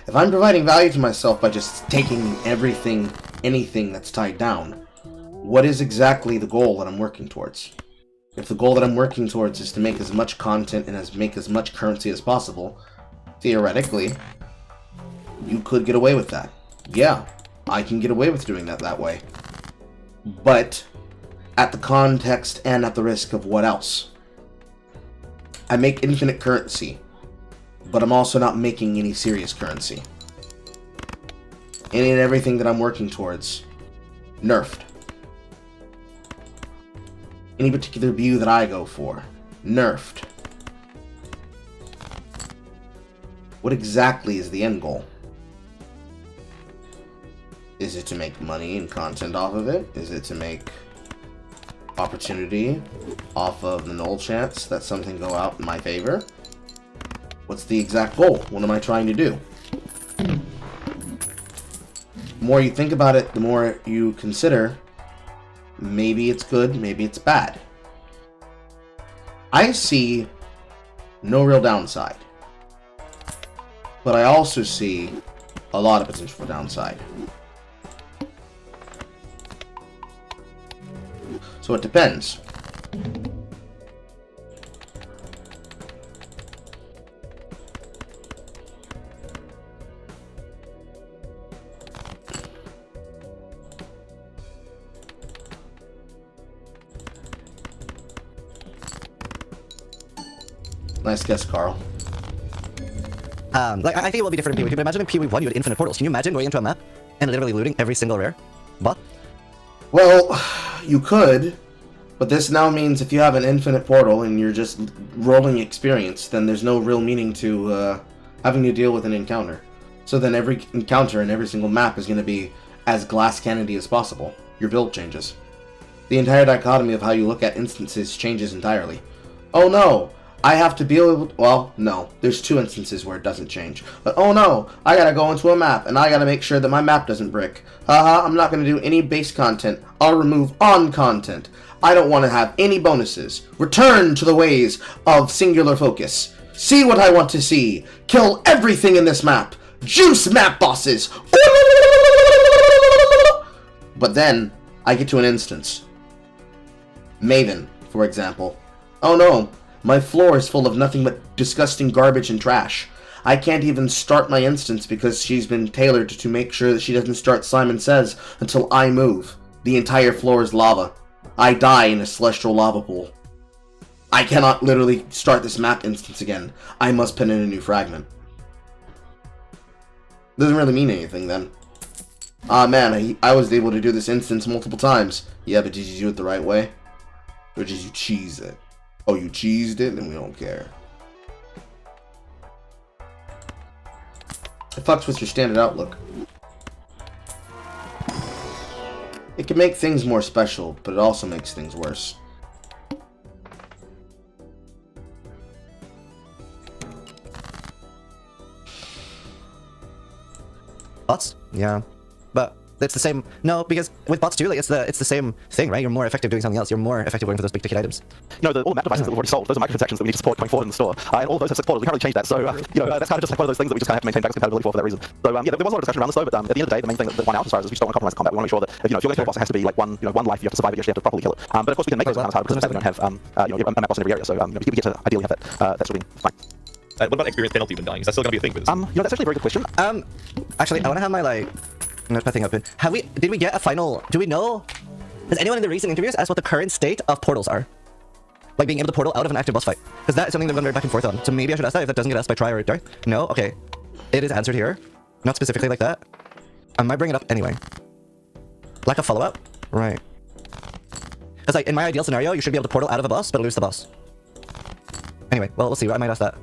If I'm providing value to myself by just taking everything, anything that's tied down, what is exactly the goal that I'm working towards? If the goal that I'm working towards is to make as much content and make as much currency as possible, theoretically, you could get away with that. Yeah, I can get away with doing that way. But at the context and at the risk of what else? I make infinite currency, but I'm also not making any serious currency. Any and everything that I'm working towards, nerfed. Any particular view that I go for, nerfed. What exactly is the end goal? Is it to make money and content off of it? Is it to make opportunity off of the null chance that something go out in my favor? What's the exact goal? What am I trying to do? The more you think about it, the more you consider, maybe it's good, maybe it's bad. I see no real downside, but I also see a lot of potential for downside. So it depends. Nice guess, Carl. like, I think it will be different in POE2, but imagine in POE1 you had infinite portals. Can you imagine going into a map and literally looting every single rare bot? Well, you could, but this now means if you have an infinite portal and you're just rolling experience, then there's no real meaning to having to deal with an encounter. So then every encounter in every single map is going to be as glass cannony as possible. Your build changes. The entire dichotomy of how you look at instances changes entirely. Oh no! I have to be able to, well, no. There's 2 instances where it doesn't change. But oh no, I gotta go into a map, and I gotta make sure that my map doesn't brick. Haha, I'm not gonna do any base content. I'll remove on content. I don't want to have any bonuses. Return to the ways of singular focus. See what I want to see. Kill everything in this map. Juice map bosses. But then, I get to an instance. Maven, for example. Oh no. My floor is full of nothing but disgusting garbage and trash. I can't even start my instance because she's been tailored to make sure that she doesn't start Simon Says until I move. The entire floor is lava. I die in a celestial lava pool. I cannot literally start this map instance again. I must pin in a new fragment. Doesn't really mean anything then. Ah man, I was able to do this instance multiple times. Yeah, but did you do it the right way? Or did you cheese it? Oh, you cheesed it? Then we don't care. It fucks with your standard outlook. It can make things more special, but it also makes things worse. Bots? Yeah. But it's the same. No, because with bots too, like it's the same thing, right? You're more effective doing something else. You're more effective going for those big ticket items. No, all the map devices that we've already sold, those are microtransactions that we need to support going forward in the store. And all of those have 6 portals. We can't really change that. So, that's kind of just like one of those things that we just kind of have to maintain backwards compatibility for that reason. So, yeah, there was a lot of discussion around this though, but at the end of the day, the main thing that won out as far as is we just don't want to compromise combat. We want to make sure that, if you're going to kill a boss, it has to be like one life you have to survive it, you actually have to properly kill it. But of course we can make those rounds harder because we don't have, a map boss in every area. So, we get to ideally have that, that's really fine. What about experience penalty when dying? Is that still going to be a thing for this? That's actually a very good question. Actually, I want to have my, like, notepad thing open. Did we get a final, do we know, has anyone in the recent interviews asked what the current state of portals are? Like being able to portal out of an active boss fight. Because that is something they've gone very back and forth on. So maybe I should ask that if that doesn't get asked by Try or Dark. No? Okay. It is answered here. Not specifically like that. I might bring it up anyway. Lack of follow-up? Right. Because like, in my ideal scenario, you should be able to portal out of a boss, but lose the boss. Anyway, well, we'll see. I might ask that.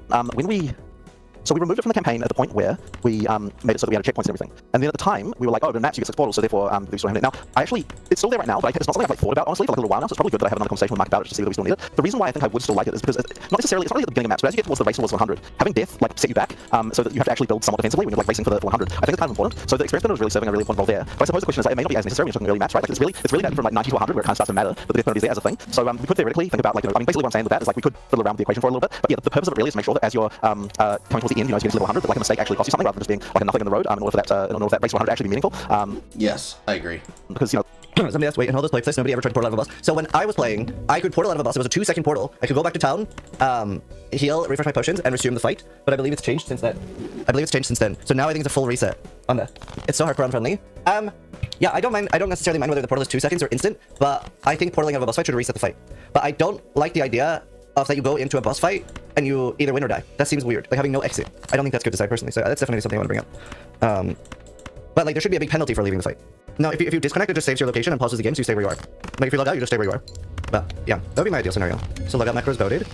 So we removed it from the campaign at the point where we made it so that we had checkpoints and everything. And then at the time, we were like, oh, but in maps you get 6 portals, so therefore we still have it. Now, it's still there right now, but it's not something I've like thought about honestly for like a little while now, so it's probably good that I have another conversation with Mike about it to see that we still need it. The reason why I think I would still like it is because it's not necessarily at the beginning of maps, but as you get towards the race towards 100, having death like set you back so that you have to actually build somewhat defensively when you're like racing for the 100. I think it's kind of important. So the experience penalty is really serving a really important role there. But I suppose the question is like, it may not be as necessary when you're talking early maps, right? Like it's really that from like 90 to 100 where it kind of starts to matter that the death penalty is there as a thing. So we could theoretically think about like, basically what I'm saying with that is like we could fiddle around with the equation for a little bit. But yeah, the purpose of it really is to make sure that as you're coming towards the end, as you get to level 100, that like a mistake actually costs you something rather than just being like a nothing in the road in order for that race 100 actually be meaningful. Yes, I agree. Because somebody asked, wait, and hold this play place. Nobody ever tried to portal out of a boss. So when I was playing, I could portal out of a boss. It was a 2-second portal. I could go back to town, heal, refresh my potions, and resume the fight. But I believe it's changed since then. So now I think it's a full reset on that. It's so hardcore unfriendly. Yeah, I don't necessarily mind whether the portal is 2 seconds or instant, but I think portaling out of a boss fight should reset the fight. But I don't like the idea of that you go into a boss fight and you either win or die. That seems weird. Like having no exit. I don't think that's good design personally. So that's definitely something I want to bring up. But like there should be a big penalty for leaving the fight. No, if you disconnect, it just saves your location and pauses the game, so you stay where you are. Like if you log out, you just stay where you are. But yeah, that would be my ideal scenario. So logout macros voted.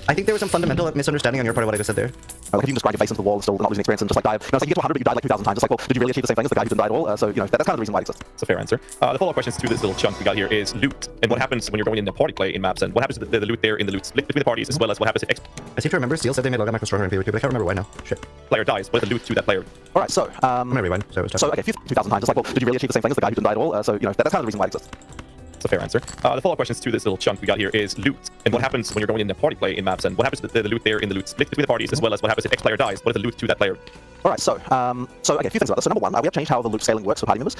I think there was some fundamental misunderstanding on your part of what I just said there. Like if you can just grind your face into the wall and still not losing experience and just like die. It's like you get to 100 but you died like 2,000 times. It's like, well, did you really achieve the same thing as the guy who didn't die at all? So that's kind of the reason why it exists. It's a fair answer. The follow-up questions to this little chunk we got here is loot, and what happens when you're going into party play in maps, and what happens to the loot there in the loot split between the parties, as well as what happens if I seem to remember Steel said they made logout macros stronger in POE2, but I can't remember why now. Shit. player dies. What is the loot to that player? All right, so rewind. So okay, 2,000 times. It's like, well, did you really achieve the same thing as the guy who didn't die at all? So that's kind of the reason why it exists. It's a fair answer. The follow-up questions to this little chunk we got here is loot, and what happens when you're going into party play in maps, and what happens to the loot there in the loot split between the parties, as well as what happens if X player dies. What is the loot to that player? All right, so okay, a few things about this. So number one, we have changed how the loot scaling works for party members.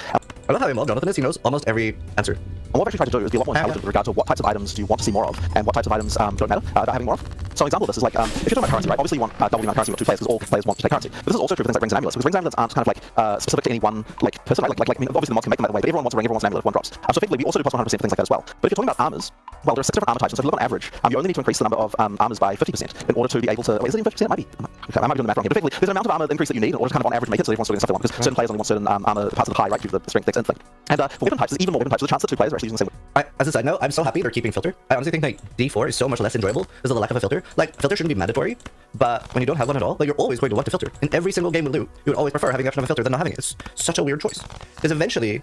I love how involved Jonathan is. He knows almost every answer. And what we've actually tried to do is be a lot more intelligent with regard to what types of items do you want to see more of, and what types of items don't matter about having more of. So an example of this is like, if you're talking about currency, right? Obviously you want double the amount of currency with 2 players because all players want to take currency. But this is also true for things like rings and amulets, because rings and amulets aren't kind of like specific to any one like person. Like I mean, obviously the mods can make them that way, but everyone wants a ring, everyone wants an amulet if one drops. So effectively, we also do plus 100% for things like that as well. But if you're talking about armors, well, there are 6 different armor types, and so if you look on average, you only need to increase the number of armors by 50% in order to be able to. Wait, is it even 50%? It might be. Okay, I might be doing the math wrong here. But effectively, there's an amount of armor increase that you need in order to kind of on average make it so everyone's doing the stuff they want. Because certain players only want certain armor parts of the pie, right, due to the strength, dex, and thing. And for weapon types, there's even more weapon types. There's a chance that 2 players are actually using the same weapon. As a side note, I'm so happy they're keeping filter. I honestly think like D4 is so much less enjoyable because of the lack of a filter. Like filter shouldn't be mandatory, but when you don't have one at all, like you're always going to want to filter. In every single game we do, you would always prefer having the option of a filter than not having it. It's such a weird choice. Because eventually,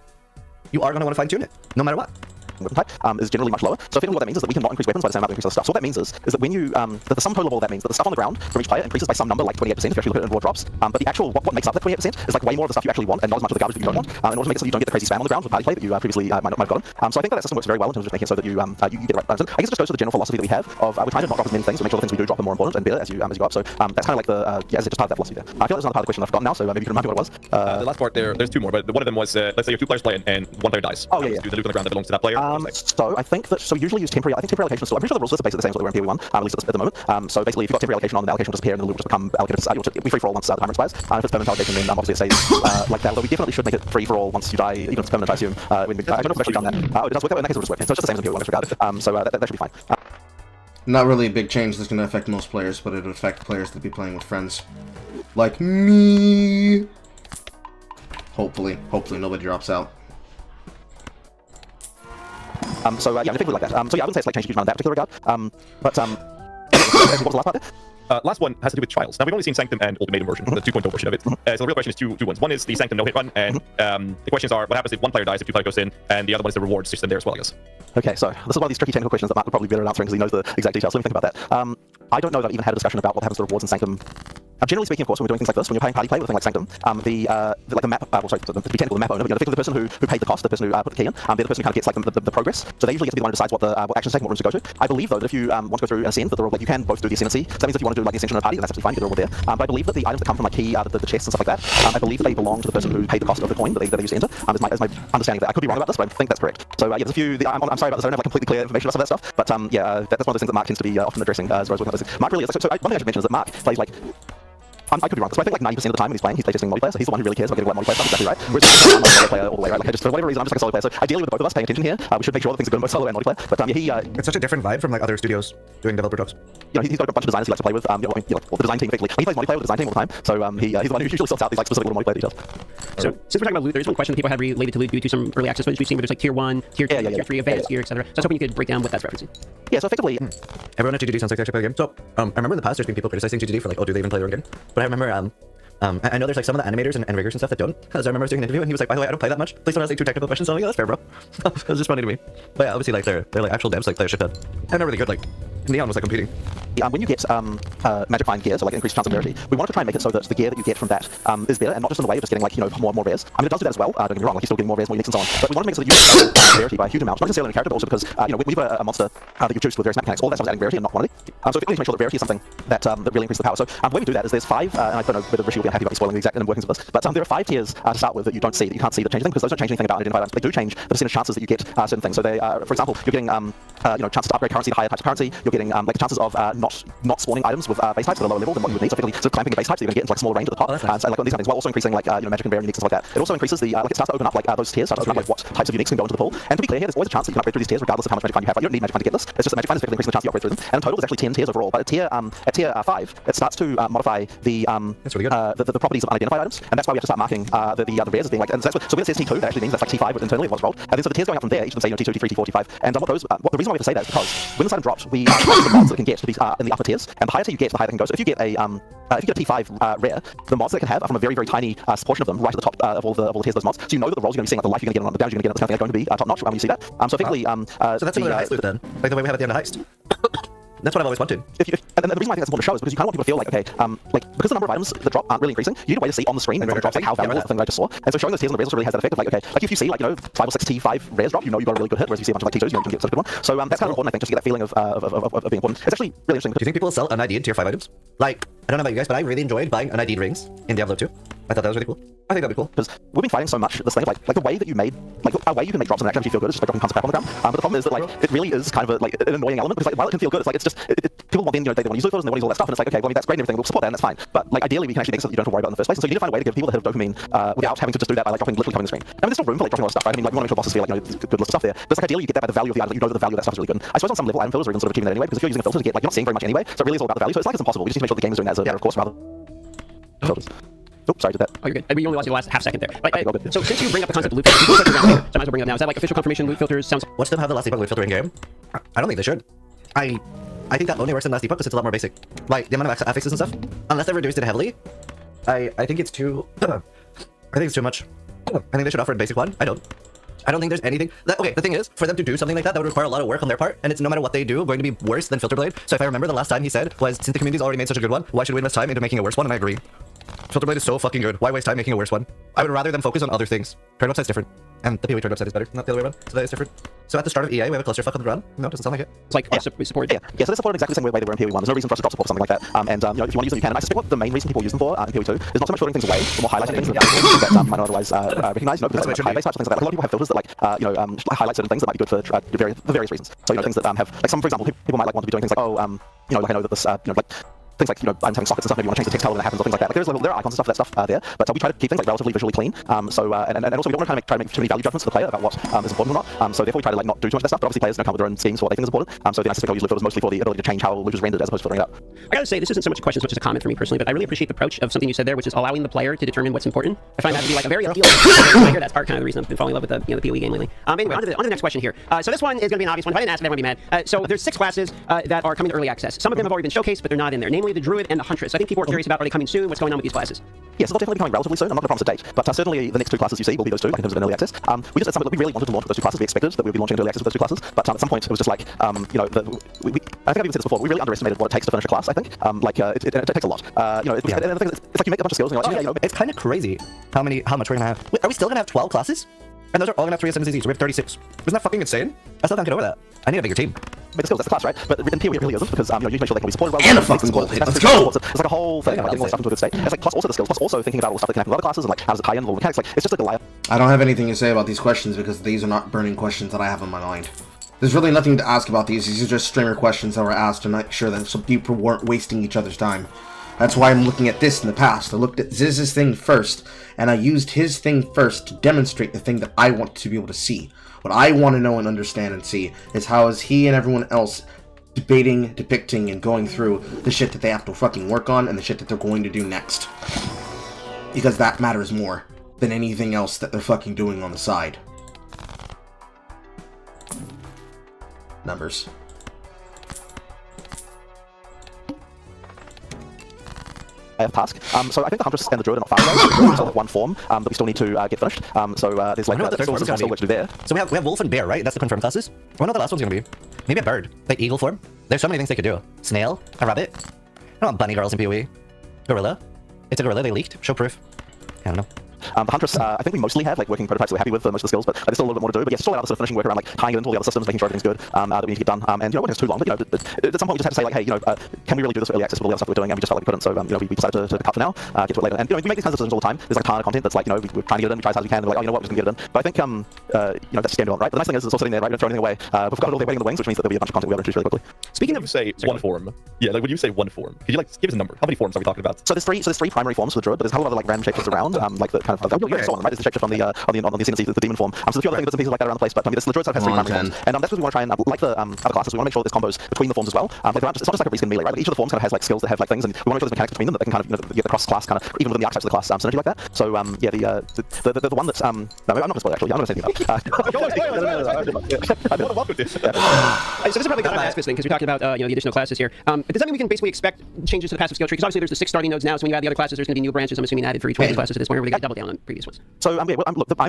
you are going to want to fine tune it, no matter what. Weapon type is generally much lower. So effectively what that means is that we can not increase weapons by the same amount we increase other stuff. So what that means is that when you that the sum total of all that means that the stuff on the ground from each player increases by some number like 28% if you actually look at it in raw drops. But the actual what makes up that 28% is like way more of the stuff you actually want and not as much of the garbage that you don't want. In order to make it so you don't get the crazy spam on the ground with party play that you previously might have gotten. So I think that system works very well in terms of just making it so that you get the right balance. I guess it just goes to the general philosophy that we have of we're trying to not drop as many things to make sure the things we do drop are more important and better as you go up. So that's kind of like the it's just part of that philosophy there. I feel like there's another part of the question I've forgotten now, so maybe you can remind me what it was. The last part there's 2 more, but one of them was let's say you have 2 players playing and 1 player dies. Oh yeah. Do the loot on the ground that belongs to that player? So I think that we usually use temporary. I think temporary allocation. So I'm pretty sure the rules are basically the same as what they were in POE1, at least at the moment. So basically, if you've got temporary allocation on, the allocation will disappear and the loot will just become allocated. It'll be free for all once the timer expires. If it's permanent allocation, then obviously it stays like that. Although we definitely should make it free for all once you die, even if it's permanent. I assume. I don't know if we've actually done that. It does work that way. In that case, it'll just work. So it's just the same as in POE1 in this regard. So that should be fine. Not really a big change that's going to affect most players, but it'll affect players that be playing with friends. Like me. Hopefully nobody drops out. So yeah, effectively like that. So yeah, I wouldn't say it's like changed a huge amount in that particular regard. But what was the last part there? Last one has to do with trials. Now, we've only seen Sanctum and Ultimatum version, the 2.0 version of it. So the real question is two ones. One is the Sanctum no-hit run, and the questions are, what happens if one player dies, if two players goes in, and the other one is the reward system there as well, I guess. Okay, so this is one of these tricky technical questions that Matt would probably be better at answering because he knows the exact details. So let me think about that. I don't know that I even had a discussion about what happens to rewards in Sanctum. Generally speaking, of course, when we're doing things like this, when you're paying party play with a thing like Sanctum, the map, to be technical, the map owner, effectively the person who paid the cost, the person who put the key in, they're the person who kind of gets like the progress. So they usually get to be the one who decides what actions to take and what rooms to go to. I believe though that if you want to go through an ascend, that you can both do the ascendancy. So that means if you want to do like the ascension of a party, then that's absolutely fine. You get the reward there. But I believe that the items that come from like key, the chests and stuff like that, I believe that they belong to the person who paid the cost of the coin that they used to enter. Is my understanding of that. I could be wrong about this, but I think that's correct. So yeah, there's a few. I'm sorry about this. I don't have like completely clear information about some of that stuff. But that's one of those things that Mark tends to be often addressing as well as those things. Mark really is. So one thing I should mention is that Mark plays like. I could be wrong. So I think like 90% of the time when he's playing just multiplayer. So he's the one who really cares about getting a lot of multiplayer stuff. Exactly right. Whereas I'm not a solo player all the way, right? Like for whatever reason, I'm just like a solo player. So ideally, with both of us paying attention here, we should make sure that things are good in both solo and multiplayer. But it's such a different vibe from like other studios doing developer jobs. He's got a bunch of designers he likes to play with. The design team effectively. He plays multiplayer with the design team all the time. So he's the one who usually sorts out these like specific little multiplayer details. So since we're talking about loot, there's one question that people had related to loot due to some early access footage we've seen, where there's like tier 1, tier 2, tier 3 advanced gear, etc. So I was hoping you could break down what that's referencing. Yeah, so effectively, everyone at GGD sounds like they actually play the game. So I remember in the past there's been people criticizing GGD for like, oh, do they even play their own game? But I remember I know there's like some of the animators and riggers and stuff that don't. Because I remember doing an interview and he was like, by the way, I don't play that much. Please don't ask like 2 technical questions. So I'm like, yeah, that's fair, bro. It was just funny to me. But yeah, obviously like they're like actual devs, like play a shit ton. And they're really good. Like Neon was like competing. When you get magic find gear, so like increased chance of rarity, we wanted to try and make it so that the gear that you get from that is better, and not just in the way of just getting like more and more rares. I mean, it does do that as well. Don't get me wrong, like you're still getting more rares, more uniques, and so on. But we want to make it so that you get rarity by a huge amount, not necessarily in a character, but also because when you've got a monster that you choose with various map mechanics, all that stuff is adding rarity and not quantity. So we need to make sure that rarity is something that really increases the power. So the way we do that is there's 5, and I don't know whether Rishi will be happy about me spoiling the exact inner workings of this, but there are 5 tiers to start with that you don't see, that you can't see that change anything, because those don't change anything about unidentified items. They do change the percentage chances that you get certain things. So they, for example, you're getting chances to upgrade currency to higher types of currency. You're getting like the chances of not spawning items with base types at a lower level than what you would need. So effectively, clamping your base types, you're going to get into like smaller range at the top. And like these things, while also increasing like magic and rare uniques and stuff like that. It also increases the it starts to open up like those tiers, starts to open up like what types of uniques can go into the pool. And to be clear here, there's always a chance that you can upgrade through these tiers regardless of how much magic find you have. Like, you don't need magic find to get this. It's just that magic find is effectively increasing the chance you upgrade through them. And in total, there's actually 10 tiers overall. But at tier 5, it starts to modify the properties of unidentified items, and that's why we have to start marking the rares as being like. And so that's when it says T2, that actually means that's like T5 internally of what's rolled. And then so the tiers going up from there, each of them say T2, T3, T4, T5. And what the reason why we have to say that is because when this item drops, we the mods that it can get to be in the upper tiers, and the higher tier you get, the higher they can go. So if you get a T5 rare, the mods that it can have are from a very, very tiny portion of them right at the top of all the tiers of those mods. So you know that the rolls you're going to be seeing, like the life you're going to get on the damage you're going to get, are going to be top notch when you see that. So effectively, so that's what heist loot then, like the way we have at the end of heist. That's what I've always wanted. And the reason why I think that's important to show is because you kind of want people to feel like, okay, like because the number of items that drop aren't really increasing, you need a way to see on the screen and drops like how valuable the thing that I just saw. And so showing those tiers on the rares also really has that effect of like, okay, like if you see like 5 or 6 T5 rares drop, you know you got a really good hit, whereas if you see a bunch of like T2s, you can get such a good one. So that's kind of important, I think, just to get that feeling of being important. It's actually really interesting. Do you think people sell unID'd tier 5 items? Like, I don't know about you guys, but I really enjoyed buying unID'd rings in Diablo 2. I thought that was really cool. I think that'd be cool because we've been fighting so much this thing of like the way that you made like a way you can make drops on an actually feel good is just by dropping tons of crap on the ground. But the problem is that like it really is kind of an annoying element because like while it can feel good, it's like it's just people want then they want to use loot filters and they want to use all that stuff and it's like okay, well I mean, that's great and everything, we'll support that and that's fine. But like ideally we can actually make so that you don't have to worry about it in the first place. And so you need to find a way to give people the hit of dopamine without having to just do that by like literally covering the screen. I mean there's still room for like dropping a lot of stuff, right? I mean like we want to make sure bosses feel like good list of stuff there. But like ideally you get that by the value of the item, that you know that the value of that stuff is really good. I suppose on some level item filters are even sort of achieving that anyway because if you're using a filter to get like you're not seeing very much anyway, so it really is all about the value. So it's like it's impossible. We just need to make sure the game is doing that as a matter of course rather filters. Oops, sorry, did that. Oh, you're good. We only lost you the last half second there. But, so since you bring up the concept of loot filters, so I might as well bring it up now. Is that like official confirmation loot filters? Sounds. Watch them have the last debug loot filter in game. I don't think they should. I think that only works in last debug because it's a lot more basic. Like the amount of affixes and stuff. Unless they reduced it heavily, I think it's too. I think it's too much. I think they should offer a basic one. I don't think there's anything okay, the thing is, for them to do something like that would require a lot of work on their part, and it's no matter what they do, going to be worse than Filter Blade. So if I remember the last time he said was, since the community's already made such a good one, why should we invest time into making a worse one? And I agree. Filter Blade is so fucking good. Why waste time making a worse one? I would rather them focus on other things. Turn website's different. And the POE turn website is better, not the other way around. So that is different. So at the start of EA, we have a clusterfuck on the run. No, it doesn't sound like it. It's like support. Yeah, so they're supported exactly the same way they were in POE1. There's no reason for us to drop support for something like that. And if you want to use them, you can. And I suspect what the main reason people use them for in POE2 is not so much filtering things away, but more highlighting things that might not otherwise recognize. Because like high base types and things like that. Like, a lot of people have filters that like highlight certain things that might be good for various reasons. So things that have like some, for example, people might like want to be doing things like like I know that this like things like, I'm having sockets and stuff, maybe you want to change the text color when that happens or things like that. Like there are icons and stuff, that stuff there. But we try to keep things like relatively visually clean. And also we don't want to try to make too many value judgments to the player about what is important or not. So therefore we try to like not do too much of that stuff. But obviously players come with their own schemes for what they think is important. So then I suspect I'll use loot filters mostly for the ability to change how loot is rendered as opposed to filtering it out. I gotta say, this isn't so much a question as much as a comment for me personally, but I really appreciate the approach of something you said there, which is allowing the player to determine what's important. I find that to be like a very appealing. I hear that's part kind of the reason I've been falling in love with the POE game lately. Anyway, on to the next question here. So this one is going to be an obvious one. If I didn't ask, everyone would be mad. So there's 6 classes that are coming to early access. Some of them have already been showcased, but they're not in there. Namely namely the Druid and the Huntress. I think people are curious about, are they coming soon? What's going on with these classes? Yes, they'll definitely be coming relatively soon. I'm not going to promise a date, but certainly the next two classes you see will be those two, like in terms of an early access. We really wanted to launch with those two classes. We expected that we would be launching early access with those two classes, but at some point it was just like, I think I've even said this before. We really underestimated what it takes to finish a class. I think, it takes a lot. And the thing is, it's like you make a bunch of skills and you're like, it's kind of crazy how much we're gonna have. Wait, are we still gonna have 12 classes? And those are all gonna have 3 ascendancies, so we have 36. Isn't that fucking insane? I still can't get over that. I need a bigger team. Make the skills, that's the class, right? But in PoE it really isn't, because you need to make sure they can be supported well. And a fucking gold hit. Let's go! It's like a whole thing, like getting all stuff into a good state. It's like plus also the skills, plus also thinking about all the stuff that can happen with other classes and like how does it tie in with all the mechanics. Like it's just like a Goliath. I don't have anything to say about these questions because these are not burning questions that I have in my mind. There's really nothing to ask about these. These are just streamer questions that were asked to make sure that some people weren't wasting each other's time. That's why I'm looking at this in the past. I looked at Ziz's thing first, and I used his thing first to demonstrate the thing that I want to be able to see. What I want to know and understand and see is how is he and everyone else debating, depicting, and going through the shit that they have to fucking work on and the shit that they're going to do next. Because that matters more than anything else that they're fucking doing on the side. Numbers. Task. So I think the Huntress and the Druid are not far away. We still have one form that we still need to get finished. There's like still work to do there. So we have Wolf and Bear, right? That's the confirmed classes. I wonder what the last one's gonna be. Maybe a bird, like eagle form. There's so many things they could do. Snail, a rabbit. I don't want bunny girls in PoE. Gorilla. It's a gorilla. They leaked. Show proof. I don't know. The Huntress, I think we mostly have like working prototypes. We're happy with most of the skills, but there's still a little bit more to do. But yeah, still a lot of sort of finishing work around like tying it into all the other systems, making sure everything's good that we need to get done. And it wasn't too long, but at some point we just had to say like, hey, can we really do this for early access with all the other stuff we're doing? And we just felt like we couldn't, so we decided to cut for now, get to it later. And we make these kinds of decisions all the time. There's like a ton of content that's like, we're trying to get it in, we try as hard as we can. And we're like, we're just gonna get it in. But I think that's just game development, right? But the nice thing is it's all sitting there, right? We don't throw anything away. We've got it all there waiting in the wings, which means that there'll be a bunch of content we'll be able to introduce really quickly. Speaking of say one form, like when you say one form, could you like give us a number? How many forms are we talking about? So there's three primary forms for the Druid, but there's a whole lot of like random shapeshifters around, like the kind of right? There's the shapeshift on the ascendancy, the demon form. So there's a few other things and pieces like that around the place, but the Druid side has 3 primary forms, and that's what we want to try and like the other classes. We want to make sure there's combos between the forms as well. Like it's not just like a reskin melee, right? Like each of the forms kind of has like skills that have like things, and we want to make sure there's mechanics between them that they can kind of get the cross class kind of even within the archetypes of the class synergy like that. So the one that's no, I'm not going to spoil it, actually. I'm not going to say anything about it. So this is probably going to ask this thing because we talked about the additional classes here. Does that mean we can basically expect changes to the passive skill tree? Because obviously there's the 6 starting nodes now, so when you add the other classes, there's going to be new branches. I'm assuming added for each one of the classes at this point, where we got double down on previous ones. So I'm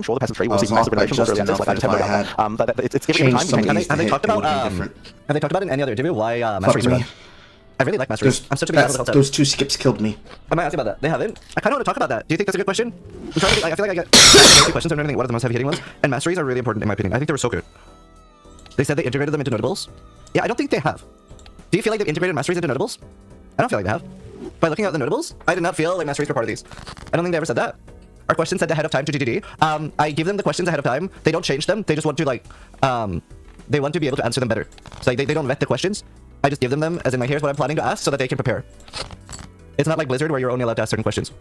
sure the passive tree will see massive renovations early on. Like I just have that it's giving them time. Have they talked about have they talked about in any other interview why masteries are bad? I really like masteries. I'm such a big fan of the whole time. Those 2 skips killed me. I might ask you about that. They haven't. I kind of want to talk about that. Do you think that's a good question? I'm trying to think, I feel like I get 2 questions on everything. What are the most heavy hitting ones? And masteries are really important in my opinion. I think they were so good. They said they integrated them into notables. Yeah, I don't think they have. Do you feel like they've integrated masteries into notables? I don't feel like they have. By looking at the notables, I did not feel like masteries were part of these. I don't think they ever said that. Our questions said ahead of time to GTD. I give them the questions ahead of time. They don't change them. They just want to like, they want to be able to answer them better. So like, they don't vet the questions. I just give them as in like, here's what I'm planning to ask so that they can prepare. It's not like Blizzard where you're only allowed to ask certain questions.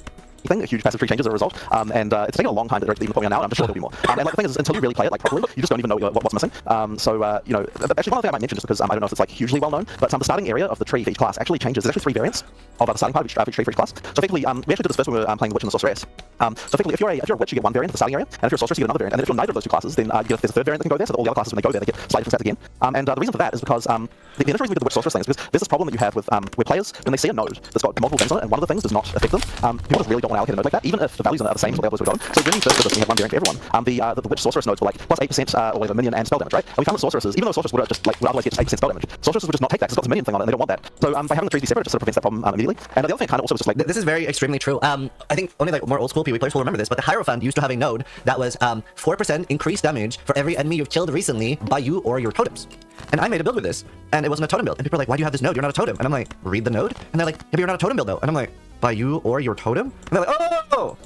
Thing, a huge passive tree change as a result, and it's taking a long time to even point out now. I'm just sure there'll be more. And like the thing is, until you really play it like properly, you just don't even know what's missing. Actually, one thing I might mention, just because I don't know if it's like hugely well known, but the starting area of the tree for each class actually changes. There's actually 3 variants of the starting part of each tree for each class. So effectively, we actually did this first when we were playing the Witch and the Sorceress. So effectively, if you're a Witch, you get 1 variant of the starting area, and if you're a Sorceress, you get another variant. And if you're neither of those 2 classes, then there's a 3rd variant that can go there, so that all the other classes when they go there, they get slightly different stats again. And the reason for that is because the initial reason we did the Witch Sorceress thing is because there's this problem that you have with where players, when they see a node that's got multiple things on it, and one of the things does not affect them, people just really don't want to allocate a node like that, even if the values are the same as what the others we've got. So really first we have 1 variant for everyone. The Witch Sorceress nodes were like plus 8% or whatever minion and spell damage, right? And we found that Sorceresses, even though Sorceress would just like would otherwise get 8% spell damage, Sorceresses would just not take that because it's got the minion thing on it and they don't want that. So by having the 3D separate just sort of prevents that problem immediately. And the other thing kind of also was just like this is very extremely true. I think only like more old school PoE players will remember this, but the Hierophant used to have a node that was 4% increased damage for every enemy you've killed recently by you or your totems. And I made a build with this, and it wasn't a totem build. And people are like, why do you have this node? You're not a totem. And I'm like, read the node. And they're like, yeah, but you're not a totem build though. And I'm like, by you or your totem? And they're like, oh!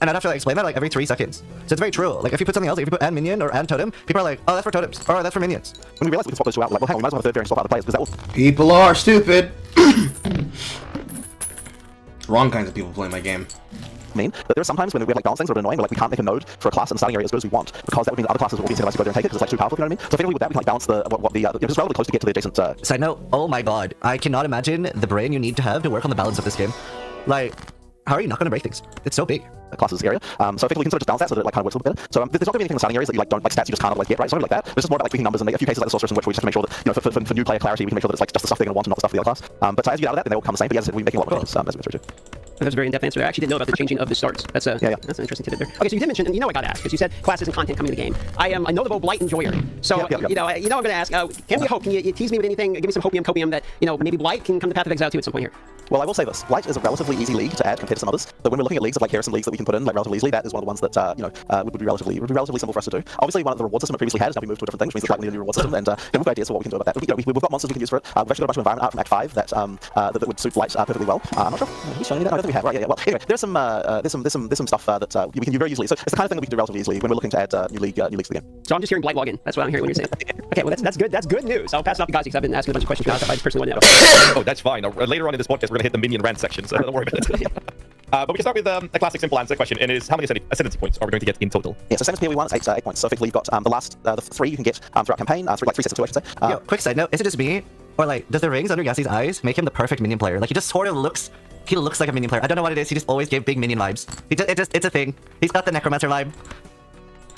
And I'd have to like explain that like every 3 seconds. So it's very true. Like if you put something else, like if you put and minion or and totem, people are like, oh, that's for totems, or that's for minions. When we realized we can swap those 2 out, like, well, hang on, we might as well have a 3rd variant swap out the players because that will. People are stupid. Wrong kinds of people play my game. Mean that there are sometimes when we have like balance things that are annoying, but like we can't make a node for a class in the starting area as good as we want because that would mean that other classes will be incentivized to go there and take it because it's like too powerful. You know what I mean? So effectively with that we can like balance just relatively close to get to the adjacent. Side note: oh my god, I cannot imagine the brain you need to have to work on the balance of this game. Like, how are you not going to break things? It's so big. classes area. So effectively we can sort of just balance that so that it like kind of works a little bit better. So there's not going to be anything in the starting areas that you like don't like stats you just can't like get, right? Something like that. There's just more about like tweaking numbers and a few cases like the sorceress in which we just have to make sure that, you know, for new player clarity we can make sure that it's like just the stuff they're going to want and not the stuff for the other class. But as you get out of that, then they will become the same. But yeah, as I said, we're making a lot of changes as we go through too. That's a very in-depth answer there. I actually didn't know about the changing of the starts. That's a that's an interesting tidbit there. Okay, so you did mention, and you know I got to ask because you said classes and content coming to the game. I am a notable Blight enjoyer, so you know I'm going to ask. Can we hope? Can you tease me with anything? Give me some hopium, copium that you know maybe Blight can come to Path of Exile too at some point here. Well, I will say this: Blight is a relatively easy league to add compared to some others. But when we're looking at leagues of like Harrison leagues that we can put in like relatively easily, that is one of the ones that would be relatively simple for us to do. Obviously, one of the reward system it previously had is now we moved to a different thing, which means it's like we need a new reward system, and we've got ideas for what we can do about that. But, we've got monsters we can use for it. We've actually got a bunch of environment art from Act 5 that would suit Blight perfectly well. I'm not sure he's showing me that. I don't think we have. Right? Yeah. Well, anyway, there's some stuff that we can do very easily. So it's the kind of thing that we can do relatively easily when we're looking to add new leagues to the game. So I'm just hearing Blight login. That's what I'm hearing when you're saying. Okay, well that's good. That's good news. I'll pass it off to guys because I've been asking a bunch of questions. I just personally want to know. Oh, that's fine. Later on in this podcast, we're going to hit the minion rant section, so don't worry about it. But we can start with a classic simple answer question, and it is how many ascendancy points are we going to get in total? Yeah, so same as POE1, it's 8 points. So effectively you've got the 3 you can get throughout campaign, three sets of 2 I should say. Yo, quick side note, is it just me? Or like, does the rings under Yassi's eyes make him the perfect minion player? Like, he just sort of looks like a minion player. I don't know what it is, he just always gave big minion vibes. It's a thing. He's got the Necromancer vibe.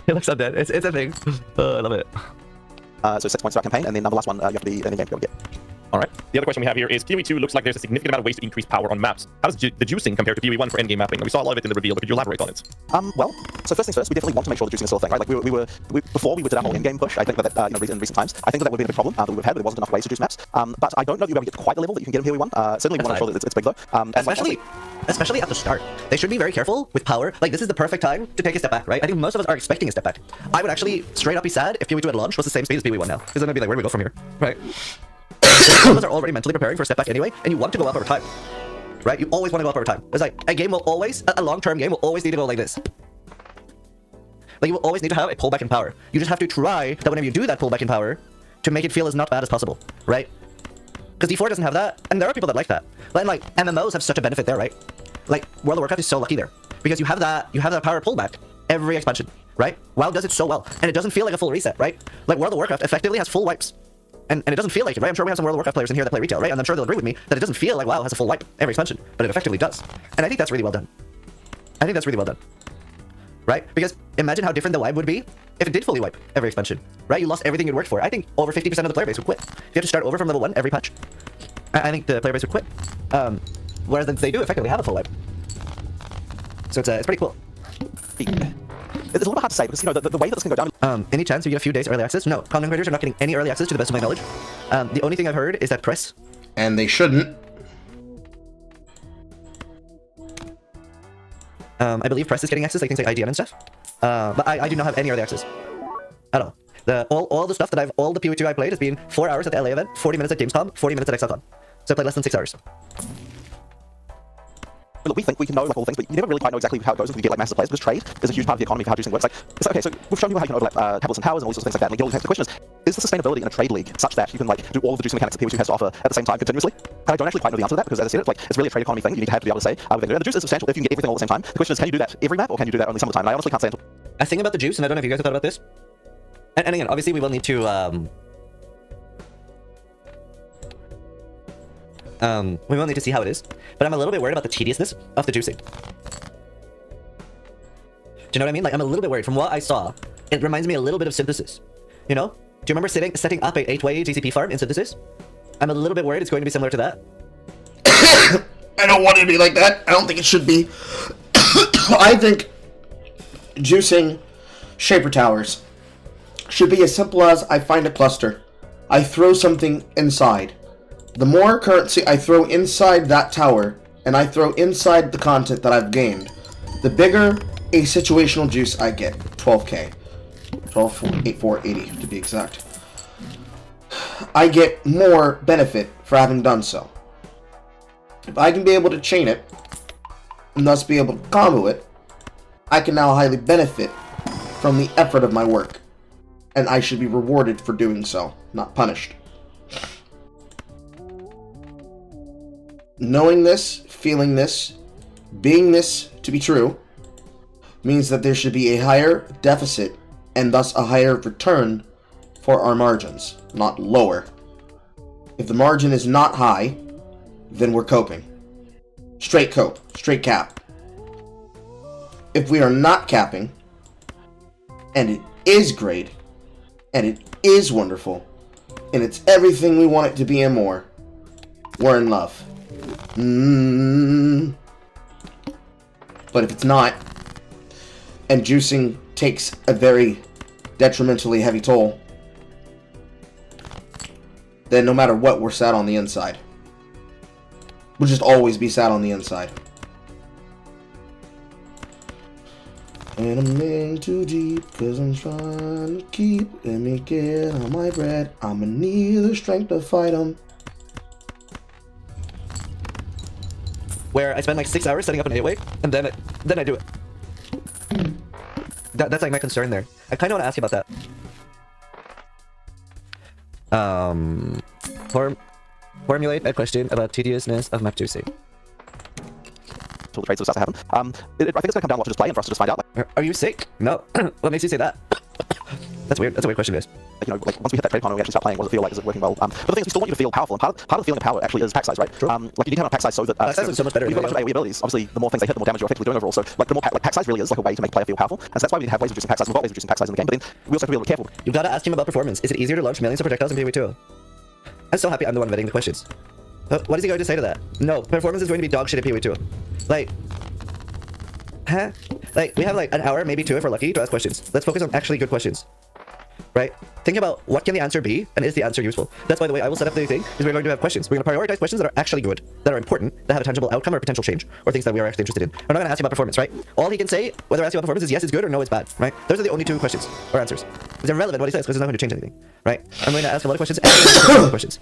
He looks undead, it's a thing. I love it. So 6 points throughout campaign, and then the last one you have to be in the game to be able to get. Alright, the other question we have here is POE2 looks like there's a significant amount of ways to increase power on maps. How does the juicing compare to POE1 for endgame mapping? We saw a lot of it in the reveal, but could you elaborate on it? Well, so first things first, we definitely want to make sure the juicing is still a thing, right? Like before we did our whole endgame push, I think that in recent times, I think that would be a big problem that we would have had, but there wasn't enough ways to juice maps. But I don't know that you'll be able to get quite the level that you can get in POE1. Certainly we want to make sure that it's big though. Especially at the start. They should be very careful with power. Like, this is the perfect time to take a step back, right? I think most of us are expecting a step back. I would actually straight up be sad if POE2 at launch was the same speed as POE1 now. Because then I'd be like, where do we go from here? Right? Some of us are already mentally preparing for a step back anyway, and you want to go up over time. Right? You always want to go up over time. It's like, a long-term game will always need to go like this. Like, you will always need to have a pullback in power. You just have to try that whenever you do that pullback in power, to make it feel as not bad as possible, right? Because D4 doesn't have that, and there are people that like that. And like, MMOs have such a benefit there, right? Like, World of Warcraft is so lucky there. Because you have that power pullback every expansion, right? WoW does it so well, and it doesn't feel like a full reset, right? Like, World of Warcraft effectively has full wipes. And it doesn't feel like it, right? I'm sure we have some World of Warcraft players in here that play retail, right? And I'm sure they'll agree with me that it doesn't feel like WoW has a full wipe every expansion, but it effectively does. And I think that's really well done. Right? Because imagine how different the wipe would be if it did fully wipe every expansion, right? You lost everything you'd worked for. I think over 50% of the player base would quit. If you have to start over from level 1 every patch, I think the player base would quit. Whereas they do effectively have a full wipe. So it's pretty cool. It's a little bit hard to say because, you know, the way that this can go down... Any chance you get a few days early access? No, content creators are not getting any early access to the best of my knowledge. The only thing I've heard is that press... And they shouldn't. I believe press is getting access, like things like IGN and stuff. But I do not have any early access. At all. All the stuff that all the POE2 I played has been 4 hours at the LA event, 40 minutes at Gamescom, 40 minutes at XLCon. So I played less than 6 hours. Look, we think we can know like all the things, but you never really quite know exactly how it goes until you get like massive players, because trade is a huge part of the economy for how juicing works. Like, it's like, okay, so we've shown you how you can overlap tablets and towers and all these sorts of things like that. Like, the question is the sustainability in a trade league such that you can like do all of the juicing mechanics that POE2 has to offer at the same time continuously? And I don't actually quite know the answer to that, because as I said, it's really a trade economy thing. You need to be able to say, the juice is substantial if you can get everything all at the same time. The question is, can you do that every map, or can you do that only some of the time? And I honestly can't say until... I think about the juice, and I don't know if you guys have thought about this. And again, obviously we will need to we will need to see how it is, but I'm a little bit worried about the tediousness of the juicing. Do you know what I mean? Like, I'm a little bit worried. From what I saw, it reminds me a little bit of Synthesis. You know? Do you remember setting up a 8-way GCP farm in Synthesis? I'm a little bit worried it's going to be similar to that. I don't want it to be like that. I don't think it should be. I think juicing Shaper Towers should be as simple as I find a cluster. I throw something inside. The more currency I throw inside that tower, and I throw inside the content that I've gained, the bigger a situational juice I get. 12k. 12,480 to be exact. I get more benefit for having done so. If I can be able to chain it, and thus be able to combo it, I can now highly benefit from the effort of my work. And I should be rewarded for doing so, not punished. Knowing this, feeling this, being this to be true, means that there should be a higher deficit and thus a higher return for our margins, not lower. If the margin is not high, then we're coping. Straight cope, straight cap. if we are not capping, and it is great, and it is wonderful, and it's everything we want it to be and more, we're in love. But if it's not, and juicing takes a very detrimentally heavy toll, then no matter what, we're sad on the inside. We'll just always be sad on the inside. And I'm in too deep, cause I'm trying to keep, let me get on my bread. I'ma need the strength to fight them. Where I spend like 6 hours setting up an 8-way, and then I do it. That's like my concern there. I kind of want to ask you about that. Formulate a question about tediousness of map juicing. The trades that starts to happen. I think it's going to come down to what to just play and for us to just find out. Like, Are you sick? No. What makes you say that? That's weird. That's a weird question, guys. you know, like once we hit that trade corner, we actually start playing. What does it feel like? Is it working well? But the thing is, we still want you to feel powerful, and part of the feeling of power actually is pack size, right? True. Like you need to have a pack size so that pack size is so much better. You've got a bunch of AoE abilities. Obviously, the more things they hit, the more damage you're effectively doing overall. So, like the more pack size really is like a way to make player feel powerful, and so that's why we need to have ways of reducing pack size. We've got ways of reducing pack size in the game, but then we also have to be a little careful. You've got to ask him about performance. Is it easier to launch millions of projectiles in POE2? I'm so happy I'm the one vetting the questions. What is he going to say to that? No, performance is going to be dog shit in POE2. Like, huh? Like, we have like an hour, maybe 2 if we're lucky, to ask questions. Let's focus on actually good questions. Right? Think about what can the answer be, and is the answer useful? That's why the way I will set up the thing is we're going to have questions. We're going to prioritize questions that are actually good, that are important, that have a tangible outcome or potential change, or things that we are actually interested in. We're not going to ask you about performance, right? All he can say, whether I ask you about performance, is yes, it's good, or no, it's bad, right? Those are the only 2 questions, or answers. It's irrelevant what he says, because it's not going to change anything, right? I'm going to ask a lot of questions, and a lot of questions.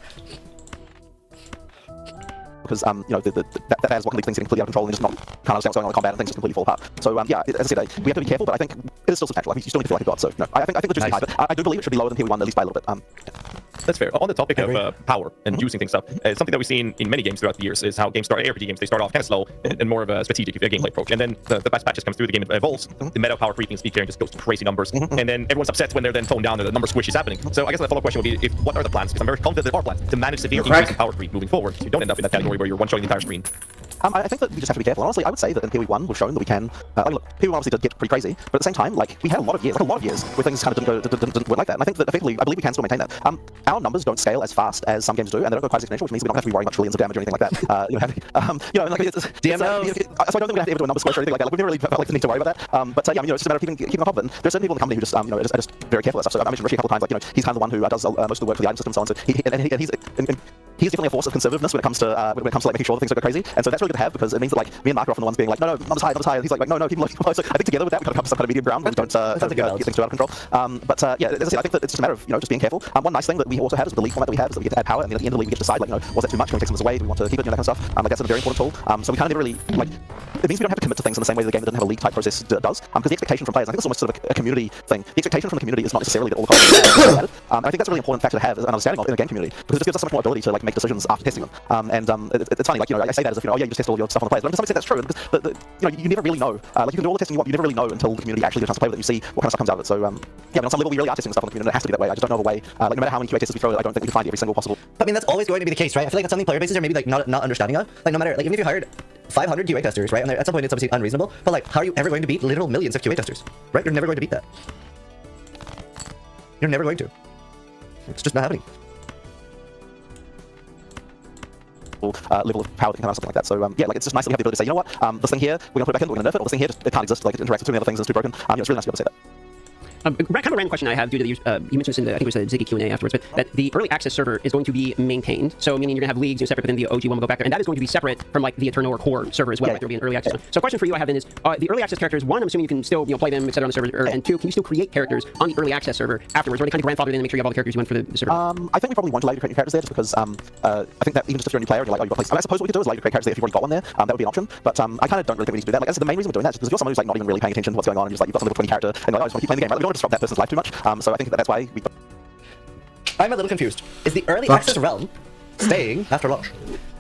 Because you know that is what can lead things getting completely out of control and just not kind of understand what's going on in the combat and things just completely fall apart. So yeah, as I said, we have to be careful, but I think it is still substantial. I mean, you still need to feel like a god. So no, I think the juice is high, but I do believe it should be lower than POE1 at least by a little bit. That's fair. On the topic of power and juicing things up, something that we've seen in many games throughout the years is how games start, ARPG games, they start off kind of slow and more of a strategic gameplay approach. And then the best patches comes through, the game evolves, the meta power creeping speak here and just goes to crazy numbers. And then everyone's upset when they're then toned down and the number squish is happening. So I guess the follow-up question would be, what are the plans? Because I'm very confident there are plans to manage severe increase in power creep moving forward, so you don't end up in that category where you're one-shotting the entire screen. I think that we just have to be careful. Honestly, I would say that in POE1 we've shown that we can. Look, POE1 obviously did get pretty crazy, but at the same time, like we had a lot of years where things kind of didn't work like that. And I think that effectively, I believe we can still maintain that. Our numbers don't scale as fast as some games do, and they don't go quite as exponential, which means we don't have to be worrying about trillions of damage or anything like that. You know, like it's, so I don't think we have to ever do a number squish or anything like that. Like we never really felt like the need to worry about that. But yeah, I mean, you know, it's just a matter of keeping on top of it. There's certain people in the company who just you know are just very careful of that stuff. So I mentioned Rishi a couple of times, like you know, he's kind of the one who does most of the work for the item system and so on. So he's definitely a force of conservativeness when it comes to like making sure that things don't go crazy. And so that's really good to have because it means that like me and Mark are often the ones being like, no, numbers high. And he's like, no, people like. So I think together with that we kind of come to some kind of medium ground where we don't get things too out of control. But yeah, as I said, I think that it's just a matter of just being careful. One nice thing that we also have is with the league format that we have is that we get to add power, and then at the end of the league we get to decide like, you know, was that too much? Can we take some of this away? Do we want to keep it? You know, that kind of stuff. Like that's a very important tool. So we kind of never really like. It means we don't have to commit to things in the same way that the game that doesn't have a league type process does. Because the expectation from players, I think it's almost sort of a community thing. The expectation from the community is not necessarily that all the content is added. And I think that's a really important factor to have as an understanding of in a game community because it just gives us so much more ability to like make decisions after testing them. It's funny, like you know, I say that as if you know, oh yeah, you just test all your stuff on the players, but to some extent that's true because you know you never really know. Like you can do all the testing you want, you never really know until the community actually gets a chance to play with it. You see what kind of stuff comes out of it. So yeah, I mean, on some level we really are testing stuff on the community, and it has to be that way. I just don't know of a way. Like no matter how many QA testers we throw at it, I don't think we can find every single possible. I mean, that's always going to be the case, right? I feel like that's something player bases are maybe like not understanding of. Like no matter like even if you hired 500 QA testers, right? And at some point it's obviously unreasonable, but like how are you ever going to beat literal millions of QA testers, right? You're never going to beat that. You're never going to. It's just not happening. Level of power that can come out of something like that. So yeah, like it's just nice that we have the ability to say, you know what, this thing here we're gonna put it back in, we're gonna nerf it, or this thing here just it can't exist, like it interacts with too many other things and it's too broken. You know, it's really nice to be able to say that. Kind of a random question I have due to the use, you mentioned this in the, I think it was the Ziggy Q&A afterwards, but that the early access server is going to be maintained. So meaning you're going to have leagues separate, but then the OG one will go back there. And that is going to be separate from like the Eternal or Core server as well. Right? There will be an early access one. So a question for you I have then is, the early access characters, one, I'm assuming you can still play them, etc. on the server, and two, can you still create characters on the early access server afterwards? Or are they kind of grandfathered in and make sure you have all the characters you want for the server? I think we probably won't allow you to create new characters there just because I think that even just if you're a new player, you're like, oh, you've got place. I mean, I suppose what we could do is allow you to create characters there if you've already got one there. That would be an option. But I kind of don't really think we need to do that. Like, that's the main reason we're doing that is because if you're someone who's like not even really paying attention to what's going on and you're just like, you've got some level 20 character and like, oh, I just want to keep playing the game, right? Like, we don't want to disrupt that person's life too much. So I think that's why we... I'm a little confused. Is the early access realm staying after launch?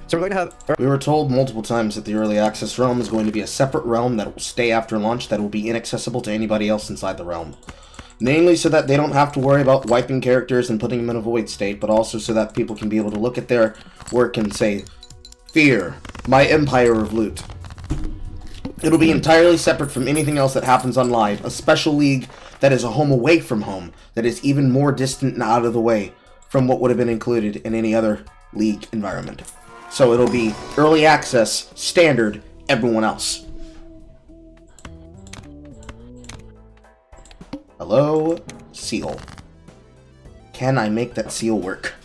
So we're going to have... We were told multiple times that the early access realm is going to be a separate realm that will stay after launch that will be inaccessible to anybody else inside the realm. Namely so that they don't have to worry about wiping characters and putting them in a void state, but also so that people can be able to look at their work and say, "Fear, my empire of loot." It'll be entirely separate from anything else that happens on live. A special league that is a home away from home, that is even more distant and out of the way from what would have been included in any other league environment. So it'll be early access, standard, everyone else. Hello, seal. Can I make that seal work?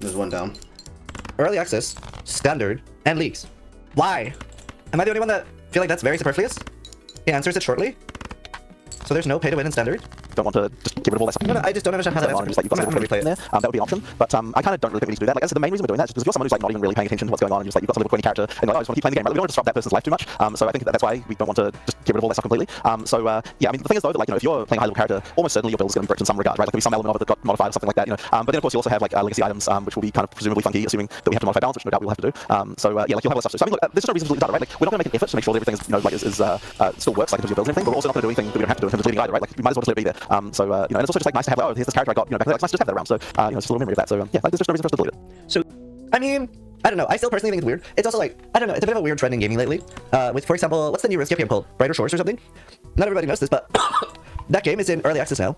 There's one down. Early access, standard, and leagues. Why? Am I the only one that feel like that's very superfluous? He answers it shortly. So there's no pay to win in standard. Don't want to just get rid of all that stuff. No, I just don't understand how that just like you've got some replay in there. That would be an option, but I kind of don't really think we need to do that. Like, as the main reason we're doing that is because if you're someone who's like not even really paying attention to what's going on, and just like you've got some little quirky character, and like, I just want to keep playing the game. Right? We don't want to disrupt that person's life too much. So I think that's why we don't want to just get rid of all that stuff completely. Yeah, I mean the thing is though that like if you're playing a high level character, almost certainly your build is going to be bricked in some regard, right? Like there'll be some element of it that got modified or something like that, But then of course you also have like legacy items, which will be kind of presumably funky, assuming that we have to modify balance, which no doubt we'll have to do. Yeah, like you'll have all that stuff. So I mean, look, there's no reason to delete data, right? Like we're not going to make an effort to make sure that everything is, like is still works like in terms of your builds and everything, but we're also not going to do anything that we don't have to do in terms of deleting either, right? Like you might as well just let it be there. And it's also just like nice to have like, oh, here's this character I got, back there. It's nice to just have that around. So it's just a little memory of that. So yeah, like, there's just no reason for us to delete it. So, I mean, I don't know. I still personally think it's weird. It's also like, I don't know. It's a bit of a weird trend in gaming lately. With, for example, what's the new escape game called? Brighter Shores or something? Not everybody knows this, but that game is in early access now.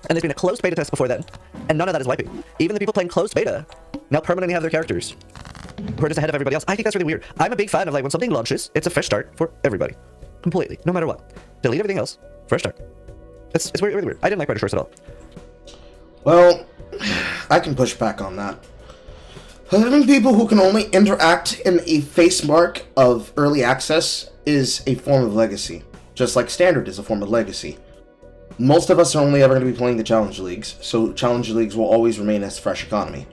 And there's been a closed beta test before then. And none of that is wiping. Even the people playing closed beta now permanently have their characters who are just ahead of everybody else. I think that's really weird. I'm a big fan of like when something launches, it's a fresh start for everybody. Completely. No matter what. Delete everything else. Fresh start. It's really weird. I didn't like Brighter Shores at all. Well, I can push back on that. Having people who can only interact in a face mark of early access is a form of legacy, just like standard is a form of legacy. Most of us are only ever going to be playing the challenge leagues, so challenge leagues will always remain as fresh economy.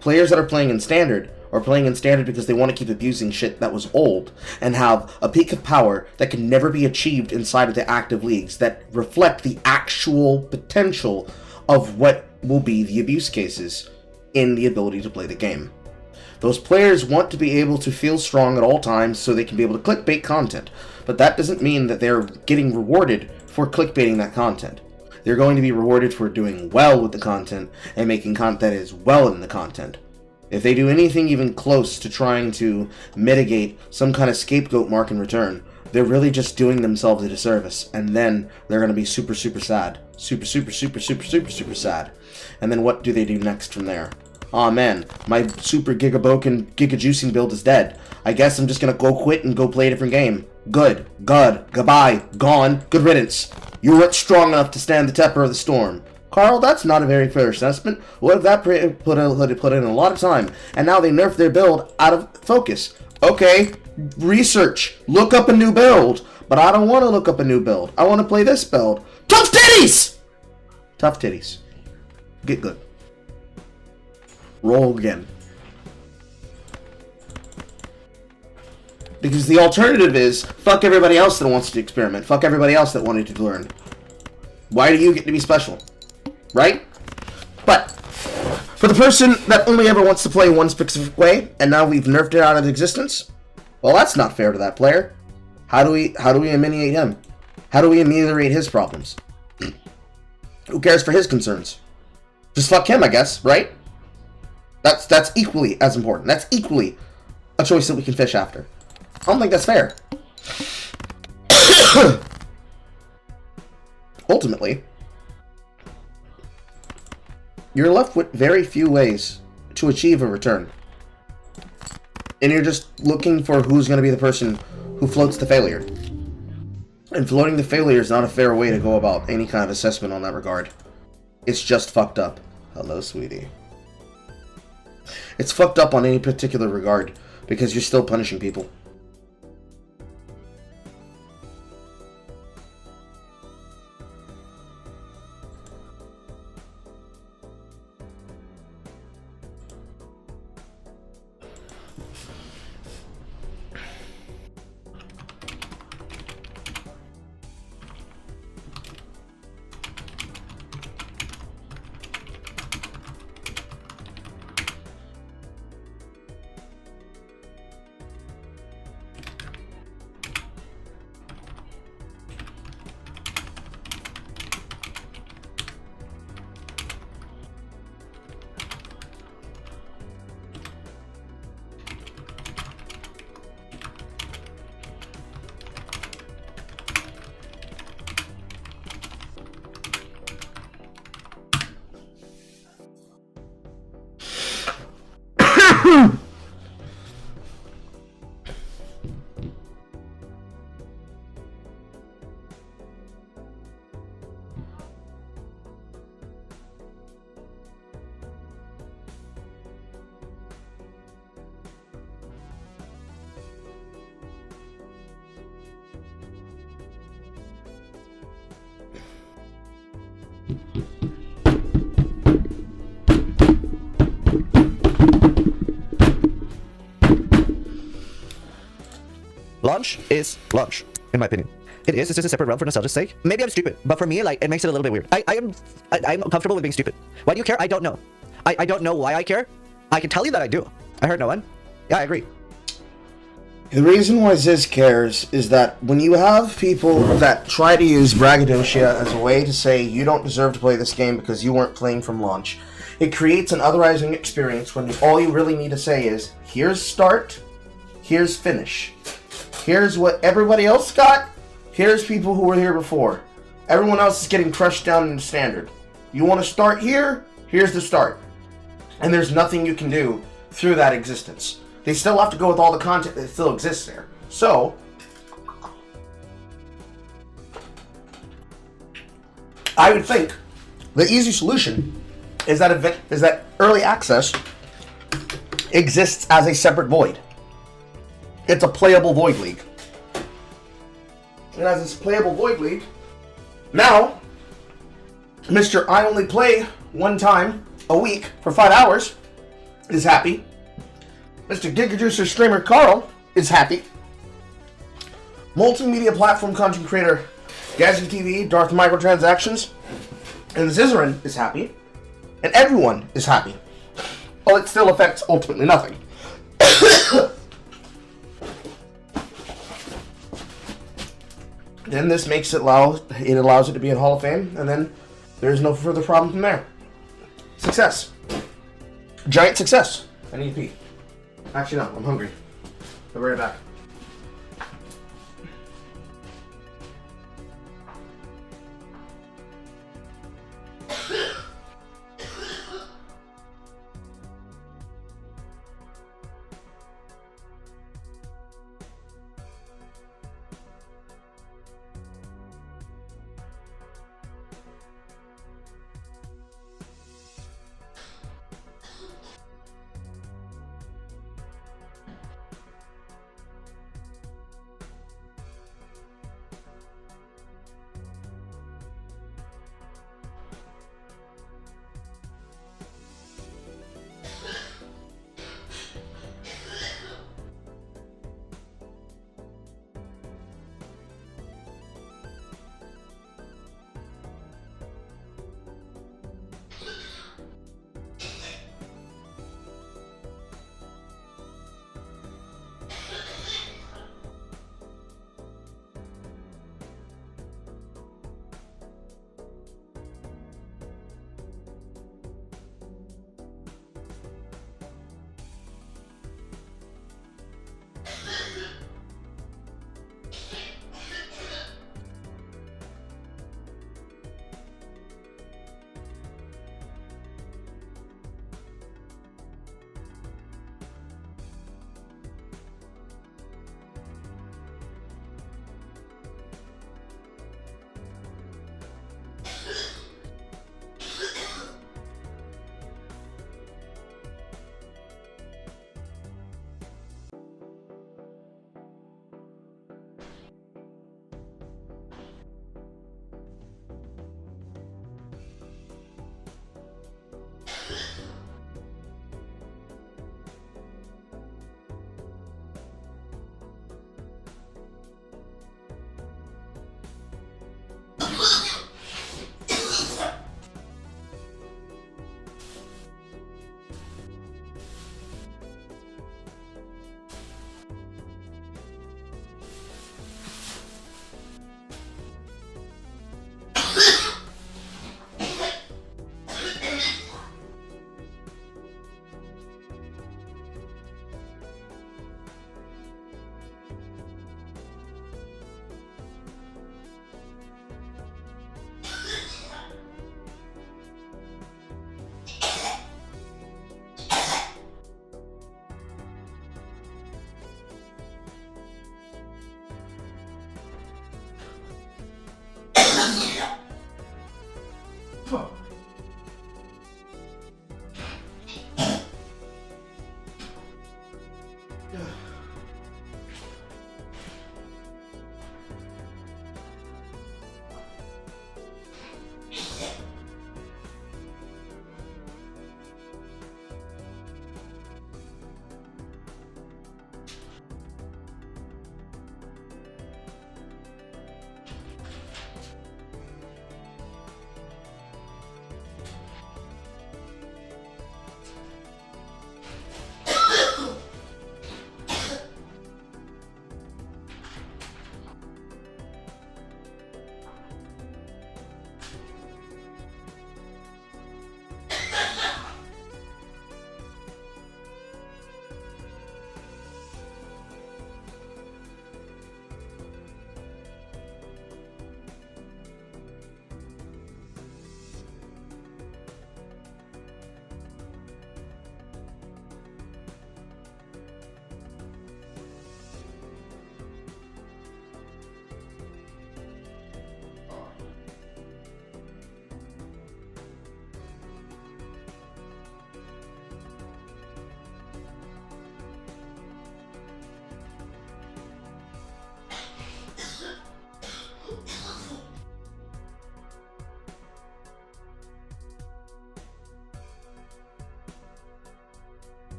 Players that are playing in standard are playing in standard because they want to keep abusing shit that was old and have a peak of power that can never be achieved inside of the active leagues that reflect the actual potential of what will be the abuse cases in the ability to play the game. Those players want to be able to feel strong at all times so they can be able to clickbait content, but that doesn't mean that they're getting rewarded for clickbaiting that content. They're going to be rewarded for doing well with the content and making content that is well in the content. If they do anything even close to trying to mitigate some kind of scapegoat mark in return, they're really just doing themselves a disservice, and then they're going to be super sad. Super sad. And then what do they do next from there? Aw man, my super gigaboken gigajuicing build is dead. I guess I'm just gonna go quit and go play a different game. Good, goodbye, gone, good riddance. You weren't strong enough to stand the temper of the storm. Carl, that's not a very fair assessment. What if that put in a lot of time, and now they nerfed their build out of focus? Okay, research, look up a new build. But I don't want to look up a new build. I want to play this build. Tough titties! Tough titties. Get good. Roll again. Because the alternative is, fuck everybody else that wants to experiment. Fuck everybody else that wanted to learn. Why do you get to be special? Right? But, for the person that only ever wants to play one specific way, and now we've nerfed it out of existence, well, that's not fair to that player. How do we ameliorate him? How do we ameliorate his problems? Who cares for his concerns? Just fuck him, I guess, right? That's equally as important. That's equally a choice that we can fish after. I don't think that's fair. Ultimately, you're left with very few ways to achieve a return. And you're just looking for who's going to be the person who floats the failure. And floating the failure is not a fair way to go about any kind of assessment on that regard. It's just fucked up. Hello, sweetie. It's fucked up on any particular regard, because you're still punishing people. Launch is launch, in my opinion. It is. It's just a separate realm for nostalgia's sake. Maybe I'm stupid, but for me, like, it makes it a little bit weird. I'm comfortable with being stupid. Why do you care? I don't know. I don't know why I care. I can tell you that I do. I hurt no one. Yeah, I agree. The reason why Ziz cares is that when you have people that try to use braggadocio as a way to say you don't deserve to play this game because you weren't playing from launch, it creates an otherizing experience when all you really need to say is, here's start, here's finish. Here's what everybody else got, here's people who were here before. Everyone else is getting crushed down into standard. You want to start here, here's the start. And there's nothing you can do through that existence. They still have to go with all the content that still exists there. So, I would think the easy solution is that early access exists as a separate void. It's a playable void league. And as this playable void league, now, Mr. I only play one time a week for 5 hours is happy. Mr. Gigajuicer Streamer Carl is happy. Multimedia platform content creator Gazzy TV, Darth Microtransactions, and Zizarin is happy. And everyone is happy. Well, it still affects ultimately nothing. Then this makes it allows it to be in Hall of Fame, and then there's no further problem from there. Success. Giant success. I need to pee. Actually, no, I'm hungry. I'll be right back.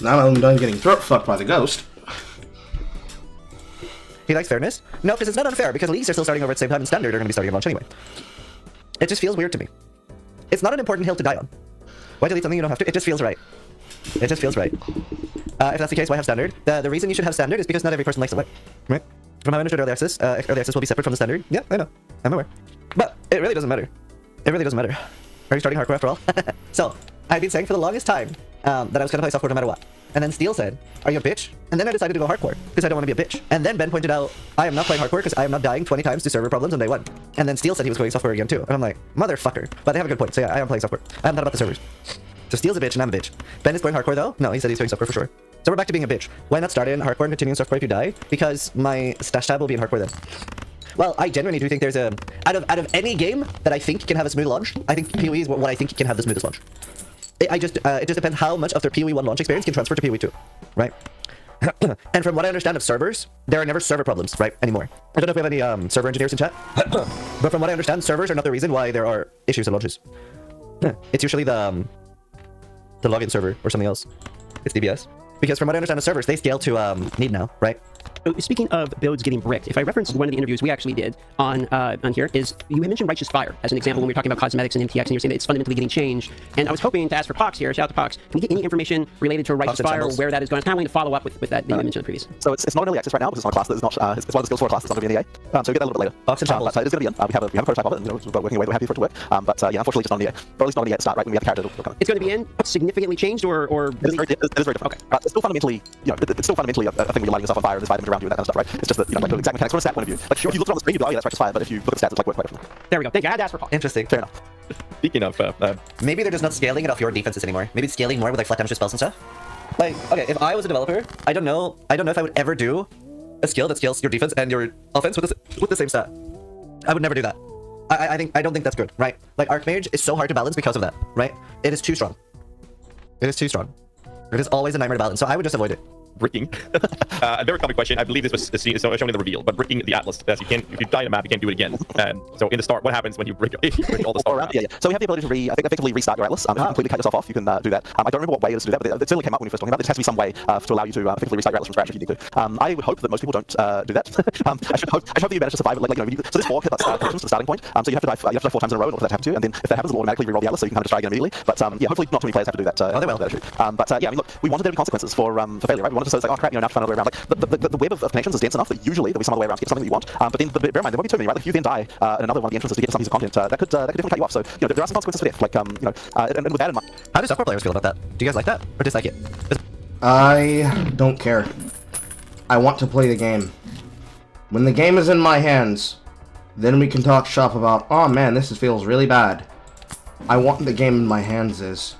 Now I'm done getting throat fucked by the ghost. He likes fairness? No, because it's not unfair, because leagues are still starting over at the same time and standard are going to be starting at launch anyway. It just feels weird to me. It's not an important hill to die on. Why delete something you don't have to? It just feels right. It just feels right. If that's the case, why have standard? The reason you should have standard is because not every person likes it, right? From how I understood early access will be separate from the standard. Yeah, I know. I'm aware. But it really doesn't matter. It really doesn't matter. Are you starting hardcore after all? So, I've been saying for the longest time that I was going to play softcore no matter what. And then Steel said, are you a bitch? And then I decided to go hardcore, because I don't want to be a bitch. And then Ben pointed out, I am not playing hardcore because I am not dying 20 times to server problems on day one. And then Steel said he was going softcore again too. And I'm like, motherfucker. But they have a good point, so yeah, I am playing softcore. I'm not about the servers. So Steel's a bitch and I'm a bitch. Ben is going hardcore though? No, he said he's going softcore for sure. So we're back to being a bitch. Why not start in hardcore and continue in softcore if you die? Because my stash tab will be in hardcore then. Well, I genuinely do think there's a... Out of any game that I think can have a smooth launch, I think PoE is what I think can have the smoothest launch. It just depends how much of their PoE1 launch experience can transfer to PoE2, right? And from what I understand of servers, there are never server problems, right, anymore. I don't know if we have any server engineers in chat, but from what I understand, servers are not the reason why there are issues in launches. It's usually the login server or something else. It's DBS. Because from what I understand of servers, they scale to need now, right? Speaking of builds getting bricked, if I reference one of the interviews we actually did on here, is you mentioned Righteous Fire as an example when we were talking about cosmetics and MTX, and you're saying that it's fundamentally getting changed. And I was hoping to ask for Pox here, shout out to Pox, can we get any information related to Righteous Fire or where that is going? I was kind of wanting to follow up with that that you mentioned previously. So it's not early access right now because it's not a class that is not, it's one of the skills for a class that's not going to be in EA. So we get that a little bit later. Pox and Shambles. But it's going to be in. We have a prototype of it, and we're working away, we're happy for it to work. But yeah, unfortunately it's not in EA. Or at least not in EA at the start, right? When we have the character, it'll come. It's going to be in, significantly changed or It is very different. Okay. But it's still fundamentally, it's still fundamentally a thing where you're lighting yourself on fire and there's vitamins around you and that kind of stuff, right? It's just that, like the exact mechanics from a stat point of view. Like, sure, if you look at it on the screen, you'd be like, oh yeah, that's Righteous Fire, but if you look at the stats, it's like work better from there. There we go. Thank you. I had to ask for Pox. Interesting. Fair enough. Speaking of, Maybe they're just not scaling it off your defenses anymore. Maybe it's scaling more with like flat damage spells and stuff. Like, okay, if I was a developer, I don't know if I would ever do a skill that scales your defense and your offense with the same stat. I would never do that. I don't think that's good, right? Like Archmage is so hard to balance because of that, right? It is too strong. It is too strong. It is always a nightmare to balance, so I would just avoid it. bricking. A very common question. I believe this was shown in the reveal, but bricking the Atlas. As you can't, if you die in a map, you can't do it again. And so in the start, what happens when you brick all the stuff? Yeah. So we have the ability to effectively restart your Atlas. If you completely cut yourself off, you can do that. I don't remember what way it is to do that, but it certainly came up when we first talking about it. There has to be some way to allow you to effectively restart your Atlas from scratch if you need to. I would hope that most people don't do that. I should hope that you manage to survive. So this 4 hit that's the starting point. So you have to die 4 times in a row in order for that to happen to you. And then if that happens, it'll automatically reroll the Atlas, so you can kind of just try again immediately. But yeah, hopefully not too many players have to do that. Oh, they will. But yeah, I mean, look, we wanted there to be consequences for failure, right? We wanted to say, like, oh crap, now to find another way around. Like the web of connections is dense enough that usually there'll be some other way around to get something that you want. But then bear in mind, there won't be too many, right? Like if you then die in another one of the entrances to get some piece of content, that could definitely cut you off. So there are some consequences for death. Like and with that in mind. How do software players feel about that? Do you guys like that or dislike it? I don't care. I want to play the game. When the game is in my hands, then we can talk shop about, oh man, this feels really bad. I want the game in my hands is.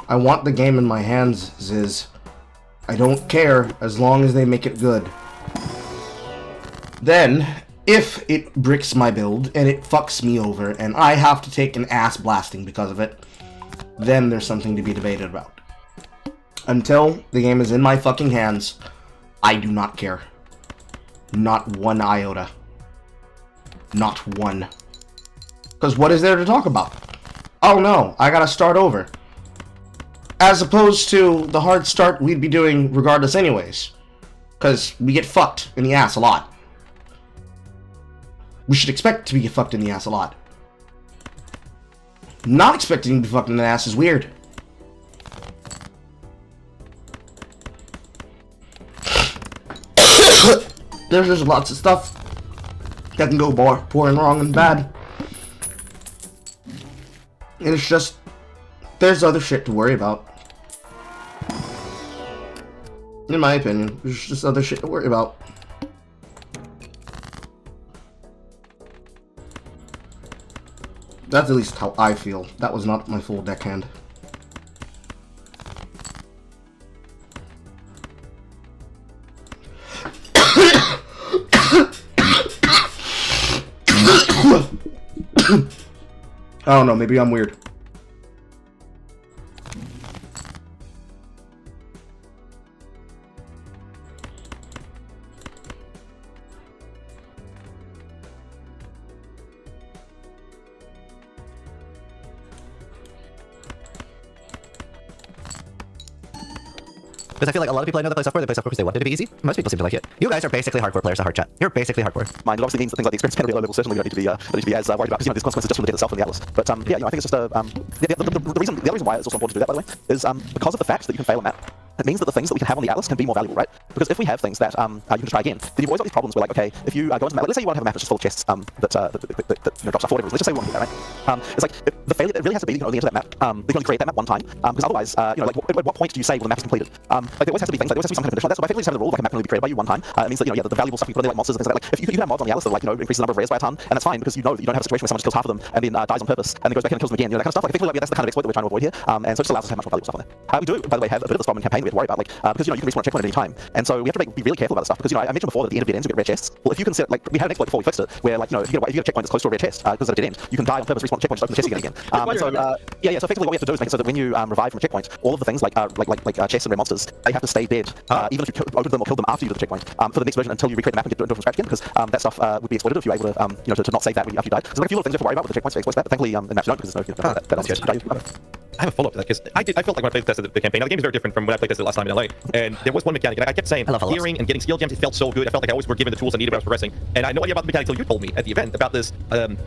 I want the game in my hands is. I don't care as long as they make it good. Then, if it bricks my build and it fucks me over and I have to take an ass blasting because of it, then there's something to be debated about. Until the game is in my fucking hands, I do not care. Not one iota. Not one. Because what is there to talk about? Oh no, I gotta start over. As opposed to the hard start we'd be doing regardless anyways. Because we get fucked in the ass a lot. We should expect to be fucked in the ass a lot. Not expecting to be fucked in the ass is weird. There's just lots of stuff that can go pouring wrong and bad. And it's just, there's other shit to worry about. In my opinion, there's just other shit to worry about. That's at least how I feel. That was not my full deckhand. I don't know, maybe I'm weird. Because I feel like a lot of people I know that play software, they play software because they want it to be easy. Most people seem to like it. You guys are basically hardcore players at hard chat. You're basically hardcore. Mind, it obviously means that things like the experience can be low level. Certainly, you don't need to be as worried about, because there's consequences just from the game itself and the atlas. But yeah, I think it's just the other reason why it's also important to do that, by the way, is because of the fact that you can fail a map. It means that the things that we can have on the atlas can be more valuable, right? Because if we have things that you can try again, then you've always got these problems where, like, okay, if you go into a map, let's say you want to have a map that's just full of chests that drop stuff for whatever reason. Let's just say we want to do that, right? It's like the failure, it really has to be that you can only enter that map. You can only create that map one time, because otherwise, like, at what point do you say, well, the map is completed? Like, there always has to be things, like, there always has to be some kind of condition like that. So by effectively just having the rule, like, a map can only be created by you one time, it means that, the valuable stuff you put in, like monsters and things like that. Like, if you have mods on the atlas that, like, increase the number of rares by a ton, and that's fine, because you know that you don't have a situation where someone just kills half of them and then dies on purpose and then goes back in and kills them again, that kind of stuff. Like, effectively, that's the kind of exploit that we're trying to avoid here, and so it just allows us to have much more valuable stuff on there. We do, by the way, have a bit of this problem in campaign we have to worry about, like, because you can respawn a checkpoint at any time, and so we have to be really careful about this stuff, because I mentioned before that at the end of dead ends you get rare chests. Well, if you consider, like, we had an exploit before we fixed it, where, like, if you get a checkpoint that's close to a rare chest, because at a dead end, you can die on purpose, respawn a checkpoint, just open the chest again. So effectively what we have to do is make it so that when you revive from a checkpoint, all of the things like chests and rare monsters, they have to stay dead, even if you open them or kill them after you do the checkpoint, for the next version until you recreate the map and do it from scratch again, because that stuff would be exploited if you were able to, to not save that after you died. So there's like a few little things you have to worry about with the checkpoints to exploit that, but thankfully in maps you don't, because there's no that I have a follow-up to that, because I felt like when I played tested the campaign, now the game is very different from when I played tested last time in LA, and there was one mechanic, and I kept saying, clearing and getting skill gems, it felt so good. I felt like I always were given the tools I needed when I was progressing, and I had no idea about the mechanic until you told me at the event about this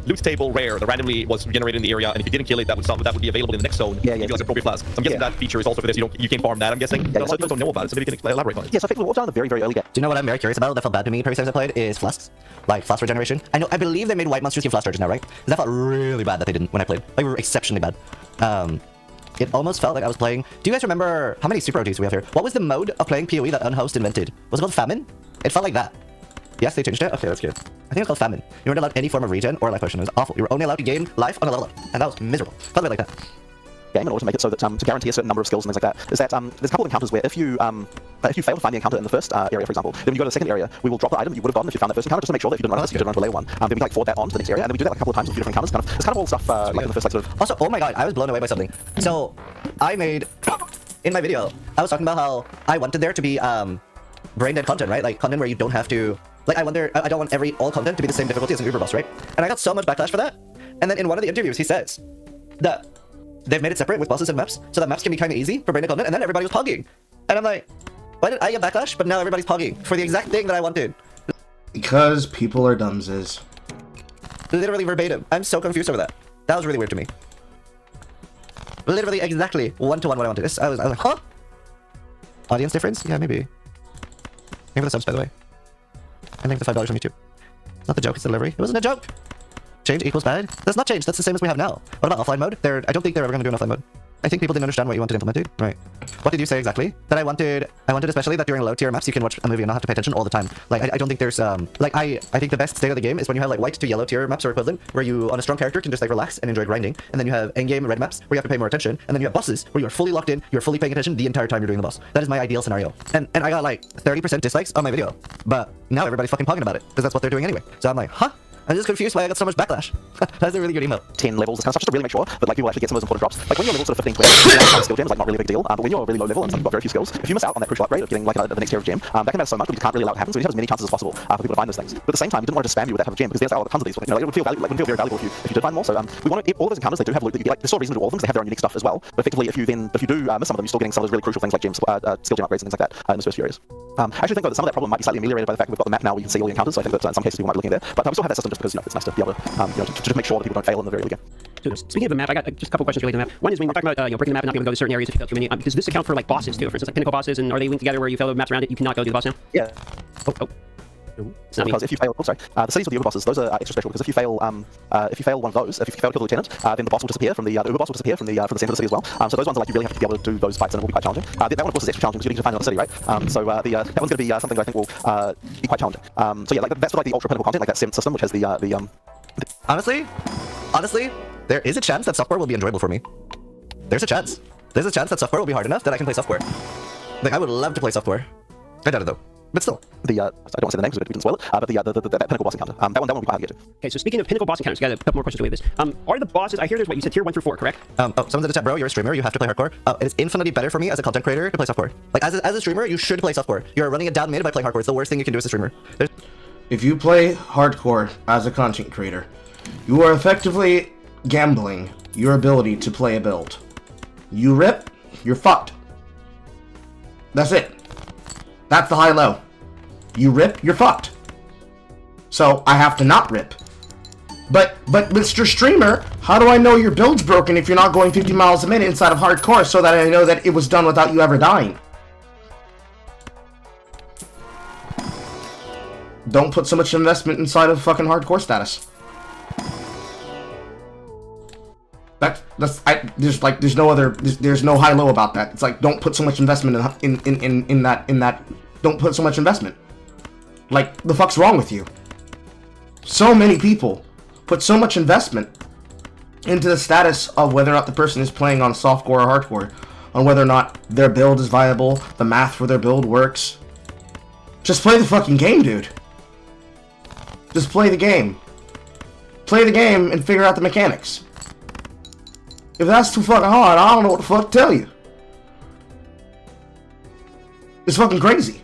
loot table rare that randomly was generated in the area, and if you didn't kill it, that would be available in the next zone. Yeah, like appropriate flask. So I'm guessing that feature is also for this. You can't farm that, I'm guessing. A lot of people don't know about it, so maybe you can elaborate on it. Yeah, so effectively what we've done at the very, very early game. Do you know what I'm very curious about that felt bad to me previous times I played is flasks? Like flask regeneration. I believe they made white monsters use flask charges now, right? That felt really bad that they didn't when I played. Like, we were exceptionally bad. It almost felt like I was playing... Do you guys remember how many super OGs we have here? What was the mode of playing PoE that Unhost invented? Was it called Famine? It felt like that. Yes, they changed it? Okay, that's good. I think it's called Famine. You weren't allowed any form of regen or life potion. It was awful. You were only allowed to gain life on a level up. And that was miserable. Felt a bit like that. Game in order to make it so that to guarantee a certain number of skills and things like that is that there's a couple of encounters where if you fail to find the encounter in the first area, for example, then when you go to the second area, we will drop the item that you would have gotten if you found the first encounter, just to make sure that if you didn't run this, you didn't run to a layer one. Then we forward that on to the next area, and then we do that like a couple of times with a few different encounters. It's kind of all stuff like in the first sort of. Also, oh my god, I was blown away by something. So I made in my video, I was talking about how I wanted there to be brain dead content, right? Like content where you don't have to. Like, I don't want all content to be the same difficulty as an Uber boss, right? And I got so much backlash for that. And then in one of the interviews, he says that they've made it separate with bosses and maps, so that maps can be kind of easy for brain dead content, and then everybody was pogging. And I'm like, why did I get backlash, but now everybody's pogging for the exact thing that I wanted? Because people are dumbses. Literally verbatim. I'm so confused over that. That was really weird to me. Literally exactly one-to-one what I wanted. I was like, huh? Audience difference? Yeah, maybe. Maybe for the subs, by the way. I think the $5 from YouTube. Not the joke, it's the delivery. It wasn't a joke! Change equals bad? That's not change, that's the same as we have now. What about offline mode? I don't think they're ever going to do an offline mode. I think people didn't understand what you wanted implemented. Right. What did you say exactly? That I wanted especially that during low tier maps you can watch a movie and not have to pay attention all the time. Like, I don't think there's like I think the best state of the game is when you have like white to yellow tier maps or equivalent, where you on a strong character can just like relax and enjoy grinding, and then you have endgame red maps where you have to pay more attention, and then you have bosses where you are fully locked in, you're fully paying attention the entire time you're doing the boss. That is my ideal scenario. And I got like 30% dislikes on my video, but now everybody's fucking pogging about it because that's what they're doing anyway. So I'm like, huh? I'm just confused why I got so much backlash. That's a really good email. 10 levels, this kind of stuff, just to really make sure that like people actually get some of those important drops. Like when you're level sort of 15, 20, skill gems, like not really a big deal. But when you're really low level and you've got very few skills, if you miss out on that crucial upgrade of getting like the next tier of gem, that can matter so much, but you can't really allow it to happen. So you have as many chances as possible for people to find those things. But at the same time, you didn't want to spam you with that type of gem because there's tons of these. Like, it would feel valuable, like, wouldn't feel very valuable if you did find more. So we want to, all those encounters they do have loot that you get. Like there's still a reason to do all of them because they have their own unique stuff as well. But effectively, if you do miss some of them, you're still getting some of those really crucial things like gems, skill gem upgrades and things like that in those first few areas. I actually think though that some of that problem might be slightly ameliorated by the fact we've got the map now where you can see all the encounters. So I think that in some cases people might be looking at there. But we still have that system just because it's nice to be able to to just make sure that people don't fail in the very early game. Speaking of the map, I got just a couple questions related to the map. One is when we're talking about breaking the map and not being able to go to certain areas if you fail too many. Does this account for like bosses too? For instance, like pinnacle bosses, and are they linked together where you fail the maps around it, you cannot go do the boss now? Yeah. Oh. It's not because if you fail, the cities with the Uber bosses, those are extra special because if you fail one of those, if you fail to kill the lieutenant, then the boss will disappear from the Uber boss will disappear from the center of the city as well. So those ones are like you really have to be able to do those fights and it will be quite challenging. That one of course is extra challenging because you need to find another city, right? So that one's going to be something that I think will be quite challenging. So yeah, like that's sort of like the ultra pinnacle content, like that 7th system, which has the Honestly, there is a chance that software will be enjoyable for me. There's a chance. There's a chance that software will be hard enough that I can play software. Like, I would love to play software. I doubt it though. But still, I don't want to say the name because we didn't spoil it, but that pinnacle boss encounter, that one will be quite hard to get to. Okay, so speaking of pinnacle boss encounters, got a couple more questions related to this. Are the bosses, I hear there's what you said, tier 1 through 4, correct? Someone's in the chat, bro, you're a streamer, you have to play hardcore. It is infinitely better for me as a content creator to play software. Like, as a streamer, you should play software. You're running it down mid by playing hardcore. It's the worst thing you can do as a streamer. If you play hardcore as a content creator, you are effectively gambling your ability to play a build. You rip, you're fucked. That's it. That's the high-low. You rip, you're fucked. So I have to not rip. But Mr. Streamer, how do I know your build's broken if you're not going 50 miles a minute inside of hardcore so that I know that it was done without you ever dying? Don't put so much investment inside of fucking hardcore status. There's no high-low about that. It's like, don't put so much investment in that. Don't put so much investment. Like, the fuck's wrong with you? So many people put so much investment into the status of whether or not the person is playing on softcore or hardcore, on whether or not their build is viable, the math for their build works. Just play the fucking game, dude. Just play the game. Play the game and figure out the mechanics. If that's too fucking hard, I don't know what the fuck to tell you. It's fucking crazy.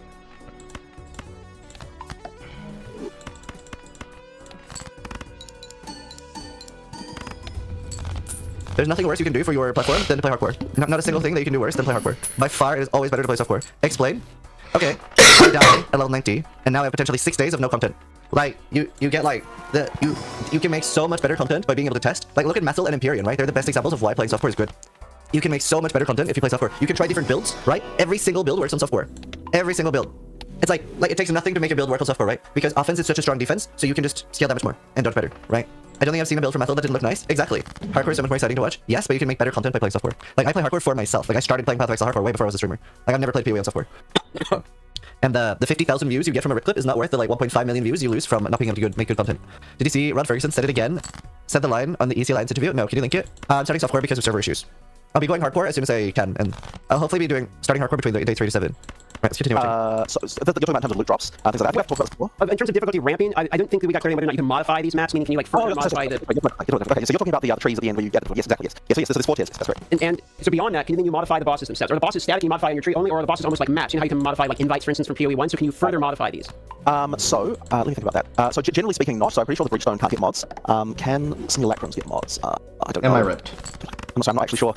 There's nothing worse you can do for your platform than to play hardcore. Not a single thing that you can do worse than play hardcore. By far, it is always better to play softcore. Explain. Okay, I die at level 90, and now I have potentially 6 days of no content. Like, you get like, you can make so much better content by being able to test. Like, look at Methyl and Empyrean, right? They're the best examples of why playing softcore is good. You can make so much better content if you play softcore. You can try different builds, right? Every single build works on softcore. Every single build. It's like it takes nothing to make a build work on softcore, right? Because offense is such a strong defense, so you can just scale damage more and dodge better, right? I don't think I've seen a build for Methyl that didn't look nice. Exactly. Hardcore is so much more exciting to watch. Yes, but you can make better content by playing softcore. Like, I play hardcore for myself. Like, I started playing Path of Exile hardcore way before I was a streamer. Like, I've never played POE on softcore. And the 50,000 views you get from a rip clip is not worth the like 1.5 million views you lose from not being able to make good content. Did you see Rod Ferguson said it again? Said the line on the EC Alliance interview? No, can you link it? I'm starting softcore because of server issues. I'll be going hardcore as soon as I can, and I'll hopefully be starting hardcore between day 3 to 7. Right, let's continue watching. So you're talking about in terms of loot drops, things like that. We have talked about this before. In terms of difficulty ramping, I don't think that we got clear on whether or not you can modify these maps. Meaning, can you like further modify the? Okay, so you're talking about the trees at the end where you get yes, exactly, yes. Yes, there's 4 tiers. That's right. And so beyond that, can you modify the bosses themselves? Are the bosses static? Can you modify on your tree only, or are the bosses almost like maps? You know how you can modify like invites, for instance, from POE1. So can you further modify these? Let me think about that. So generally speaking, not. So I'm pretty sure the Bridgestone can't get mods. Can Simulacrums get mods? I don't know. Am I ripped? I'm not actually sure.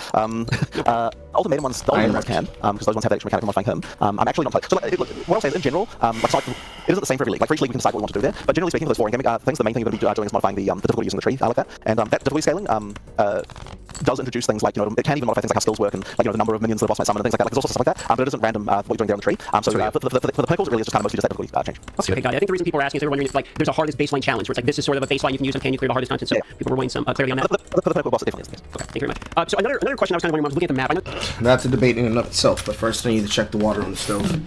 Ultimatum ones, the Ultimatum ones can, because those ones have the extra mechanic of modifying him. I'm actually not. So look, what I'll say is in general, like it isn't the same for every league. Like for each league, we can decide what we want to do there. But generally speaking, for those 4 in-game things, the main thing you're going to be doing is modifying the difficulty using the tree like that. And that difficulty scaling does introduce things like, it can even modify things like how skills work and like the number of minions that a boss might summon and things like that. Like there's also stuff like that. But it isn't random what you're doing there on the tree. So for the pinnacles, it really is just kind of mostly just that difficulty change. Okay, got it. I think the reason people are asking is they're wondering if like there's a hardest baseline challenge where it's like this is sort of a baseline you can use and can you clear the hardest content. So people were wanting some clarity on that. For the pinnacle boss, it definitely is. Okay, thank you very much. So another question I was kind of wondering when I was looking at the map. I know That's a debate in and of itself, but first I need to check the water on the stove.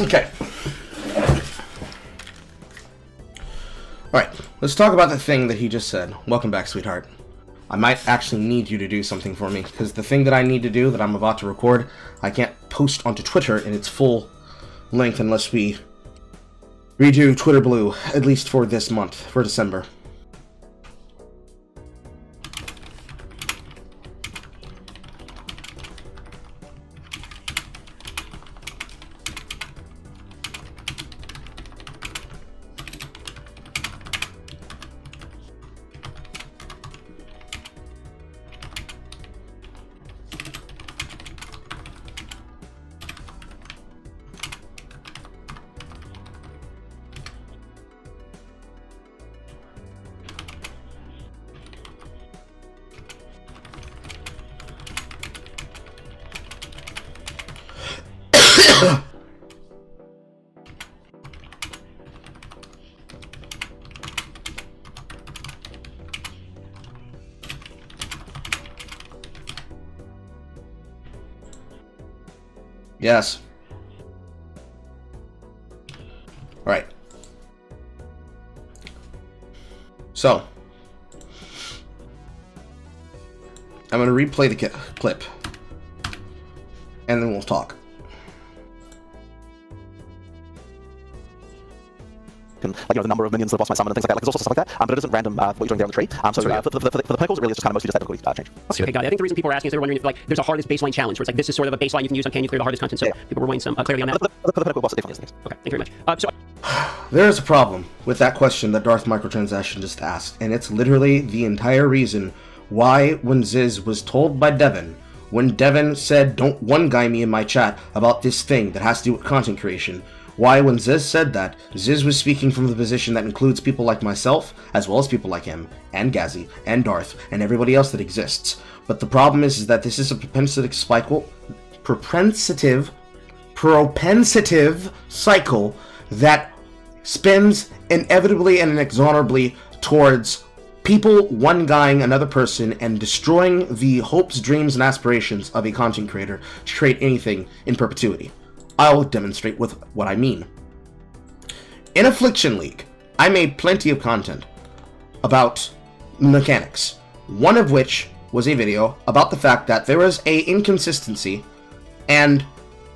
Okay. Alright, let's talk about the thing that he just said. Welcome back, sweetheart. I might actually need you to do something for me, because the thing that I need to do, that I'm about to record, I can't post onto Twitter in its full length unless we redo Twitter Blue, at least for this month, for December. Yes. Right. So, I'm going to replay the clip, and then we'll talk. Like, the number of minions that boss might summon and things like that. Like, there's also stuff like that, but it isn't random what you're doing there on the tree. For the pinnacles, it really is just kind of mostly just that change. Okay, got it. I think the reason people are asking is they're wondering if like there's a hardest baseline challenge where it's like this is sort of a baseline you can use on Can You Clear the Hardest Content. So people were wanting some clarity on that. The pinnacle boss definitely is. Okay, thank you very much. There is a problem with that question that Darth Microtransaction just asked, and it's literally the entire reason why when Ziz was told by Devin, when Devin said, "Don't one-guy me in my chat about this thing that has to do with content creation," why when Ziz said that, Ziz was speaking from the position that includes people like myself, as well as people like him, and Gazzy, and Darth, and everybody else that exists. But the problem is that this is a propensitive cycle that spins inevitably and inexorably towards people one-guying another person and destroying the hopes, dreams, and aspirations of a content creator to create anything in perpetuity. I'll demonstrate with what I mean. In Affliction League, I made plenty of content about mechanics, one of which was a video about the fact that there was a inconsistency and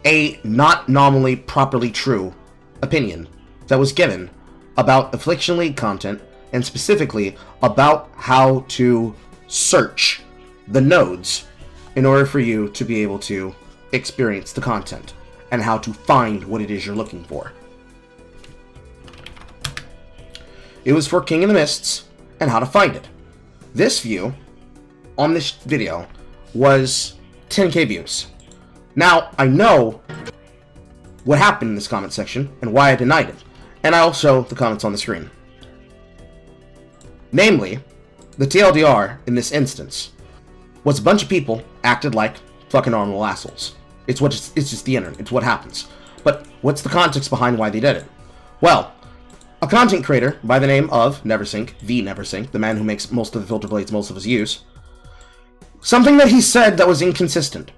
a not nominally properly true opinion that was given about Affliction League content, and specifically about how to search the nodes in order for you to be able to experience the content, and how to find what it is you're looking for. It was for King of the Mists and how to find it. This view on this video was 10k views. Now, I know what happened in this comment section and why I denied it, and I'll show the comments on the screen. Namely, the TLDR in this instance was a bunch of people acted like fucking normal assholes. It's just the internet. It's what happens. But what's the context behind why they did it? Well, a content creator by the name of Neversink, the man who makes most of the filter blades most of us use, something that he said that was inconsistent.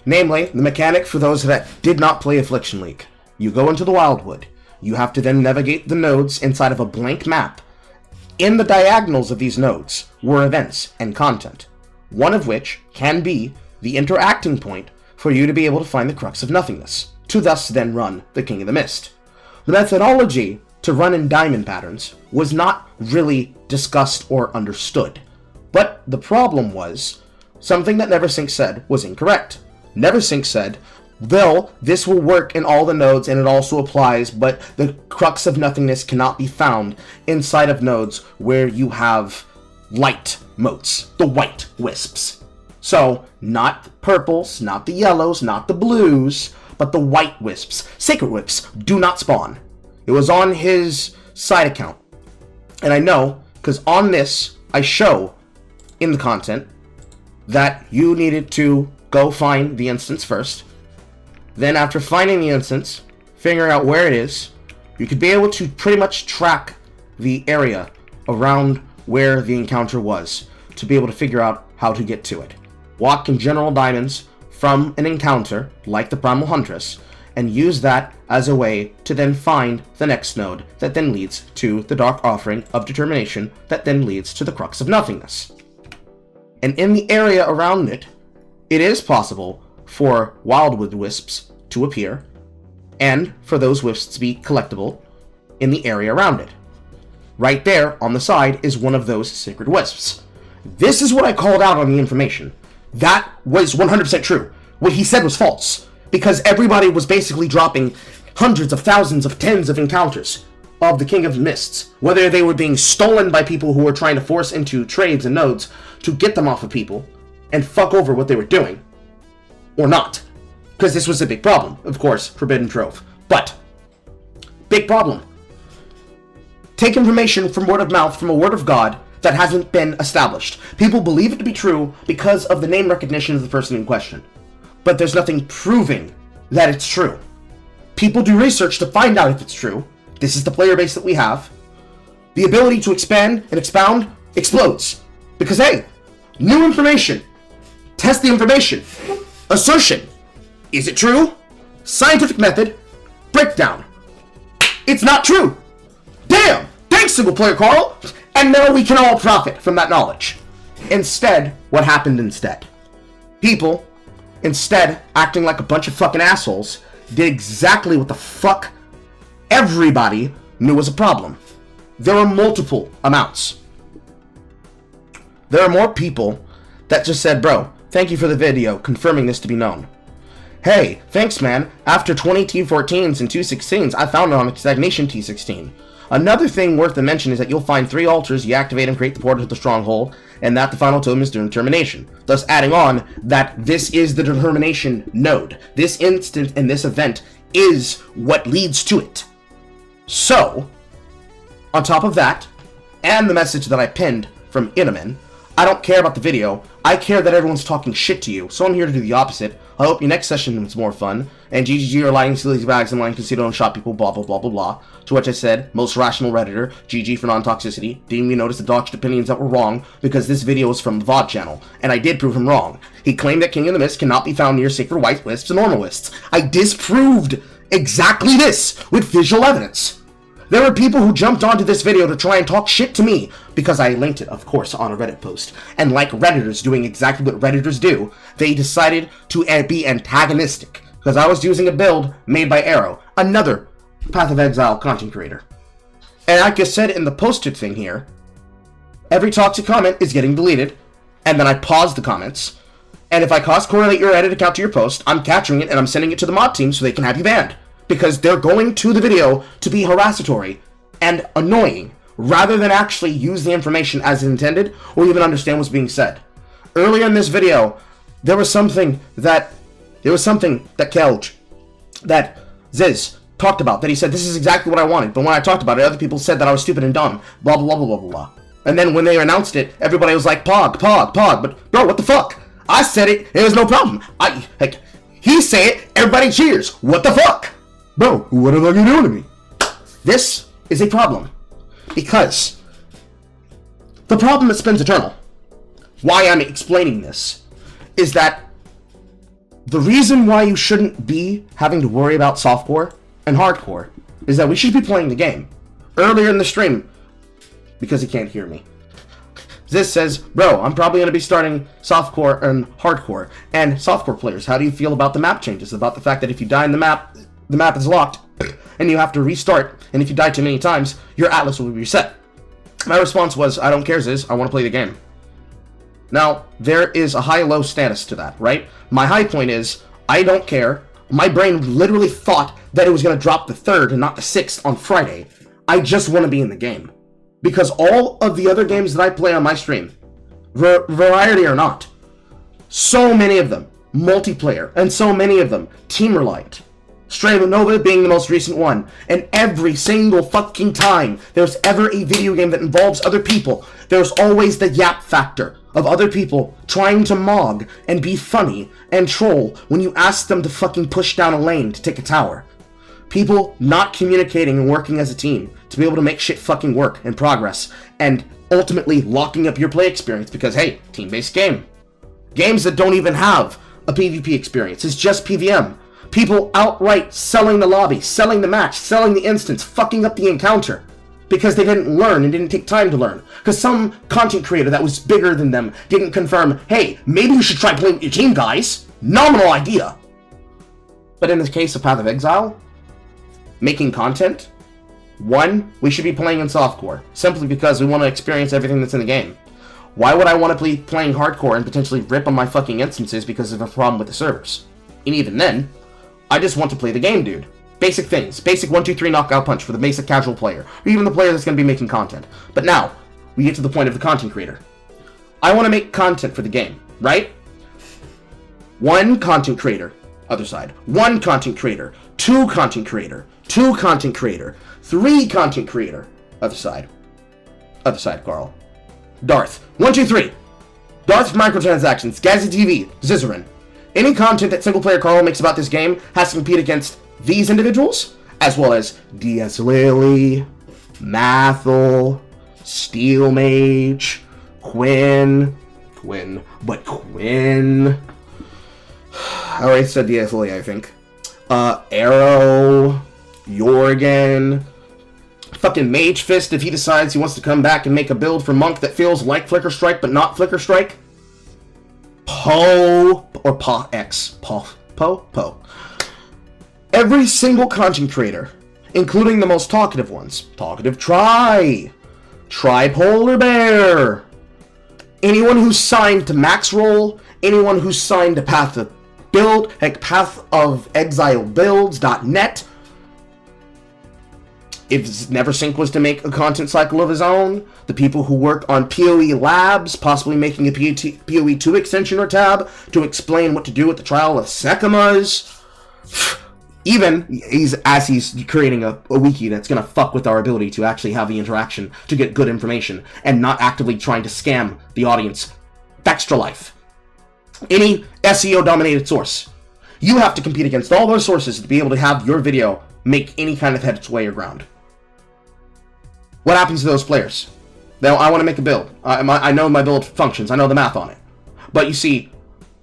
Namely, the mechanic for those that did not play Affliction League. You go into the Wildwood. You have to then navigate the nodes inside of a blank map. In the diagonals of these nodes were events and content, one of which can be the interacting point for you to be able to find the crux of nothingness, to thus then run the King of the Mist. The methodology to run in diamond patterns was not really discussed or understood, but the problem was something that Neversink said was incorrect. Neversink said, well, this will work in all the nodes and it also applies, but the crux of nothingness cannot be found inside of nodes where you have light motes, the white wisps. So, not the purples, not the yellows, not the blues, but the white wisps. Sacred wisps do not spawn. It was on his side account. And I know, because on this, I show in the content that you needed to go find the instance first. Then after finding the instance, figuring out where it is, you could be able to pretty much track the area around where the encounter was to be able to figure out how to get to it. Walk in general diamonds from an encounter, like the Primal Huntress, and use that as a way to then find the next node that then leads to the Dark Offering of Determination that then leads to the Crux of Nothingness. And in the area around it, it is possible for Wildwood Wisps to appear, and for those wisps to be collectible in the area around it. Right there on the side is one of those Sacred Wisps. This is what I called out on the information. That was 100% true. What he said was false, because everybody was basically dropping hundreds of thousands of tens of encounters of the King of Mists, whether they were being stolen by people who were trying to force into trades and nodes to get them off of people and fuck over what they were doing, or not. Because this was a big problem, of course, Forbidden Trove. But, big problem. Take information from word of mouth, from a word of God, that hasn't been established. People believe it to be true because of the name recognition of the person in question. But there's nothing proving that it's true. People do research to find out if it's true. This is the player base that we have. The ability to expand and expound explodes. Because, hey, new information. Test the information. Assertion. Is it true? Scientific method. Breakdown. It's not true. Damn! Thanks, SinglePlayerCarl! And now we can all profit from that knowledge. Instead, what happened instead? People, instead acting like a bunch of fucking assholes, did exactly what the fuck everybody knew was a problem. There are multiple amounts. There are more people that just said, bro, thank you for the video, confirming this to be known. Hey, thanks man, after 20 T14s and 2 16s, I found it on a stagnation T16. Another thing worth the mention is that you'll find 3 altars, you activate and create the portal to the stronghold, and that the final totem is Determination. Thus adding on that this is the Determination node. This instant and this event is what leads to it. So, on top of that, and the message that I pinned from Inaman, I don't care about the video, I care that everyone's talking shit to you, so I'm here to do the opposite. I hope your next session is more fun, and GGG are lying silly bags and lying casino and shot people, blah blah blah blah blah. To which I said, most rational redditor, GG for non-toxicity, didn't even notice the doxed opinions that were wrong, because this video was from the VOD channel, and I did prove him wrong. He claimed that King of the Mist cannot be found near Sacred White Wisps and Normal Wisps. I disproved exactly this with visual evidence. There were people who jumped onto this video to try and talk shit to me, because I linked it, of course, on a Reddit post. And like Redditors doing exactly what Redditors do, they decided to be antagonistic, because I was using a build made by Arrow, another Path of Exile content creator. And like I said in the posted thing here, every toxic comment is getting deleted, and then I pause the comments, and if I cross-correlate your Reddit account to your post, I'm capturing it and I'm sending it to the mod team so they can have you banned. Because they're going to the video to be harassatory and annoying, rather than actually use the information as intended, or even understand what's being said. Earlier in this video, there was something that Kelj, that Ziz, talked about, that he said, this is exactly what I wanted, but when I talked about it, other people said that I was stupid and dumb, blah blah blah blah blah blah. And then when they announced it, everybody was like, Pog, Pog, Pog, but bro, what the fuck? I said it, it was no problem. He said it, everybody cheers, what the fuck? Bro, what the fuck are you doing to me? This is a problem. Because the problem that spins eternal, why I'm explaining this, is that the reason why you shouldn't be having to worry about softcore and hardcore is that we should be playing the game. Earlier in the stream, because he can't hear me, Ziz says, bro, I'm probably going to be starting softcore and hardcore. And softcore players, how do you feel about the map changes? About the fact that if you die in the map is locked, and you have to restart, and if you die too many times, your atlas will be reset. My response was, I don't care, Ziz, I want to play the game. Now, there is a high-low status to that, right? My high point is, I don't care. My brain literally thought that it was going to drop the 3rd and not the 6th on Friday. I just want to be in the game. Because all of the other games that I play on my stream, variety or not, so many of them, multiplayer, and so many of them, team reliant. Stray Nova being the most recent one. And every single fucking time there's ever a video game that involves other people, there's always the yap factor of other people trying to mog and be funny and troll when you ask them to fucking push down a lane to take a tower. People not communicating and working as a team to be able to make shit fucking work and progress, and ultimately locking up your play experience because, hey, team-based game. Games that don't even have a PvP experience, it's just PvM. People outright selling the lobby, selling the match, selling the instance, fucking up the encounter. Because they didn't learn and didn't take time to learn. Because some content creator that was bigger than them didn't confirm, hey, maybe you should try playing with your team, guys. Nominal idea. But in the case of Path of Exile, making content, one, we should be playing in softcore, simply because we want to experience everything that's in the game. Why would I want to be playing hardcore and potentially rip on my fucking instances because of a problem with the servers? And even then, I just want to play the game, dude. Basic things. Basic 1-2-3 knockout punch for the basic casual player. Or even the player that's going to be making content. But now, we get to the point of the content creator. I want to make content for the game, right? One content creator, other side. One content creator. Two content creator. Two content creator. Three content creator, other side. Other side, Carl. Darth. 1, 2, 3. Darth microtransactions. Gazzy TV. Zizarin. Any content that SinglePlayerCarl makes about this game has to compete against these individuals, as well as DS Lily, Mathel, Steel Mage, Quinn. I already said DS Lily, I think. Arrow, Jorgen, fucking Mage Fist if he decides he wants to come back and make a build for Monk that feels like Flicker Strike but not Flicker Strike. Poe, or Pa-X. Poe. Every single content creator, including the most talkative ones, Talkative Tripolar Bear, anyone who's signed to Maxroll, anyone who's signed to Path of Exile Builds.net, if NeverSync was to make a content cycle of his own, the people who work on POE Labs, possibly making a POE2 extension or tab to explain what to do with the trial of Sekimas. Even he's creating a wiki that's going to fuck with our ability to actually have the interaction to get good information and not actively trying to scam the audience. Extra Life. Any SEO dominated source. You have to compete against all those sources to be able to have your video make any kind of headway or ground. What happens to those players? Now, I want to make a build. I know my build functions. I know the math on it. But you see,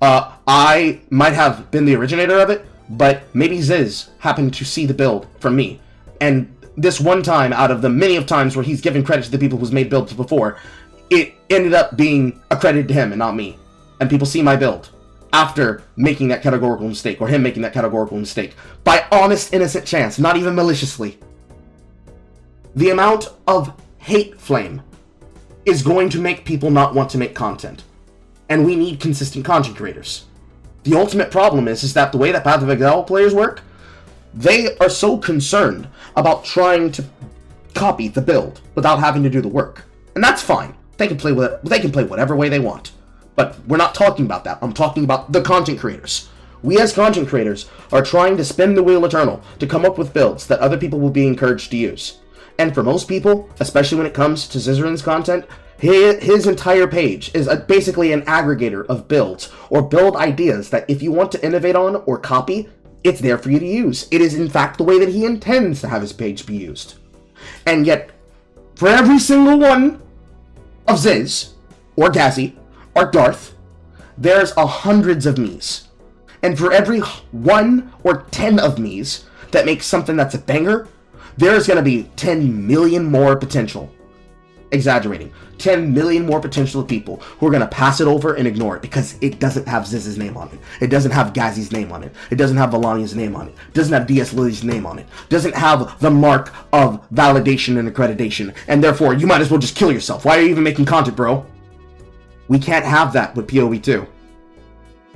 I might have been the originator of it, but maybe Ziz happened to see the build from me. And this one time, out of the many of times where he's given credit to the people who's made builds before, it ended up being accredited to him and not me. And people see my build after making that categorical mistake, or him making that categorical mistake, by honest, innocent chance, not even maliciously. The amount of hate flame is going to make people not want to make content. And we need consistent content creators. The ultimate problem is that the way that Path of Exile players work, they are so concerned about trying to copy the build without having to do the work. And that's fine. They can play whatever way they want. But we're not talking about that. I'm talking about the content creators. We as content creators are trying to spin the wheel eternal to come up with builds that other people will be encouraged to use. And for most people, especially when it comes to Zizarin's content, his entire page is basically an aggregator of builds or build ideas that if you want to innovate on or copy, it's there for you to use. It is in fact the way that he intends to have his page be used. And yet, for every single one of Ziz, or Gazzy, or Darth, there's hundreds of me's. And for every 1 or 10 of me's that makes something that's a banger, there's going to be 10 million more potential. Exaggerating. 10 million more potential people who are going to pass it over and ignore it because it doesn't have Ziz's name on it. It doesn't have Gazzy's name on it. It doesn't have Valania's name on it. It doesn't have DS Lily's name on it. It doesn't have the mark of validation and accreditation. And therefore, you might as well just kill yourself. Why are you even making content, bro? We can't have that with POE2.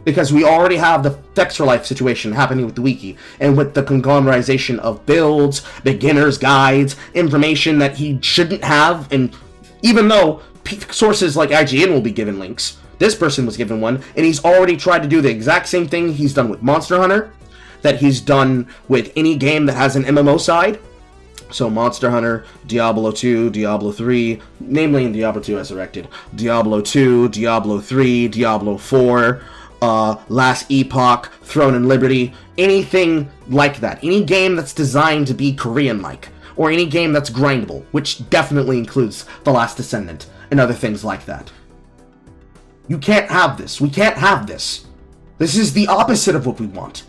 Because we already have the Extra Life situation happening with the wiki, and with the conglomerization of builds, beginners, guides, information that he shouldn't have, and even though sources like IGN will be given links, this person was given one, and he's already tried to do the exact same thing he's done with Monster Hunter, that he's done with any game that has an MMO side. So Monster Hunter, Diablo 2, Diablo 3, namely in Diablo 2 Resurrected, Diablo 2, Diablo 3, Diablo 4, Last Epoch, Throne and Liberty, anything like that. Any game that's designed to be Korean-like, or any game that's grindable, which definitely includes The Last Descendant, and other things like that. You can't have this. We can't have this. This is the opposite of what we want.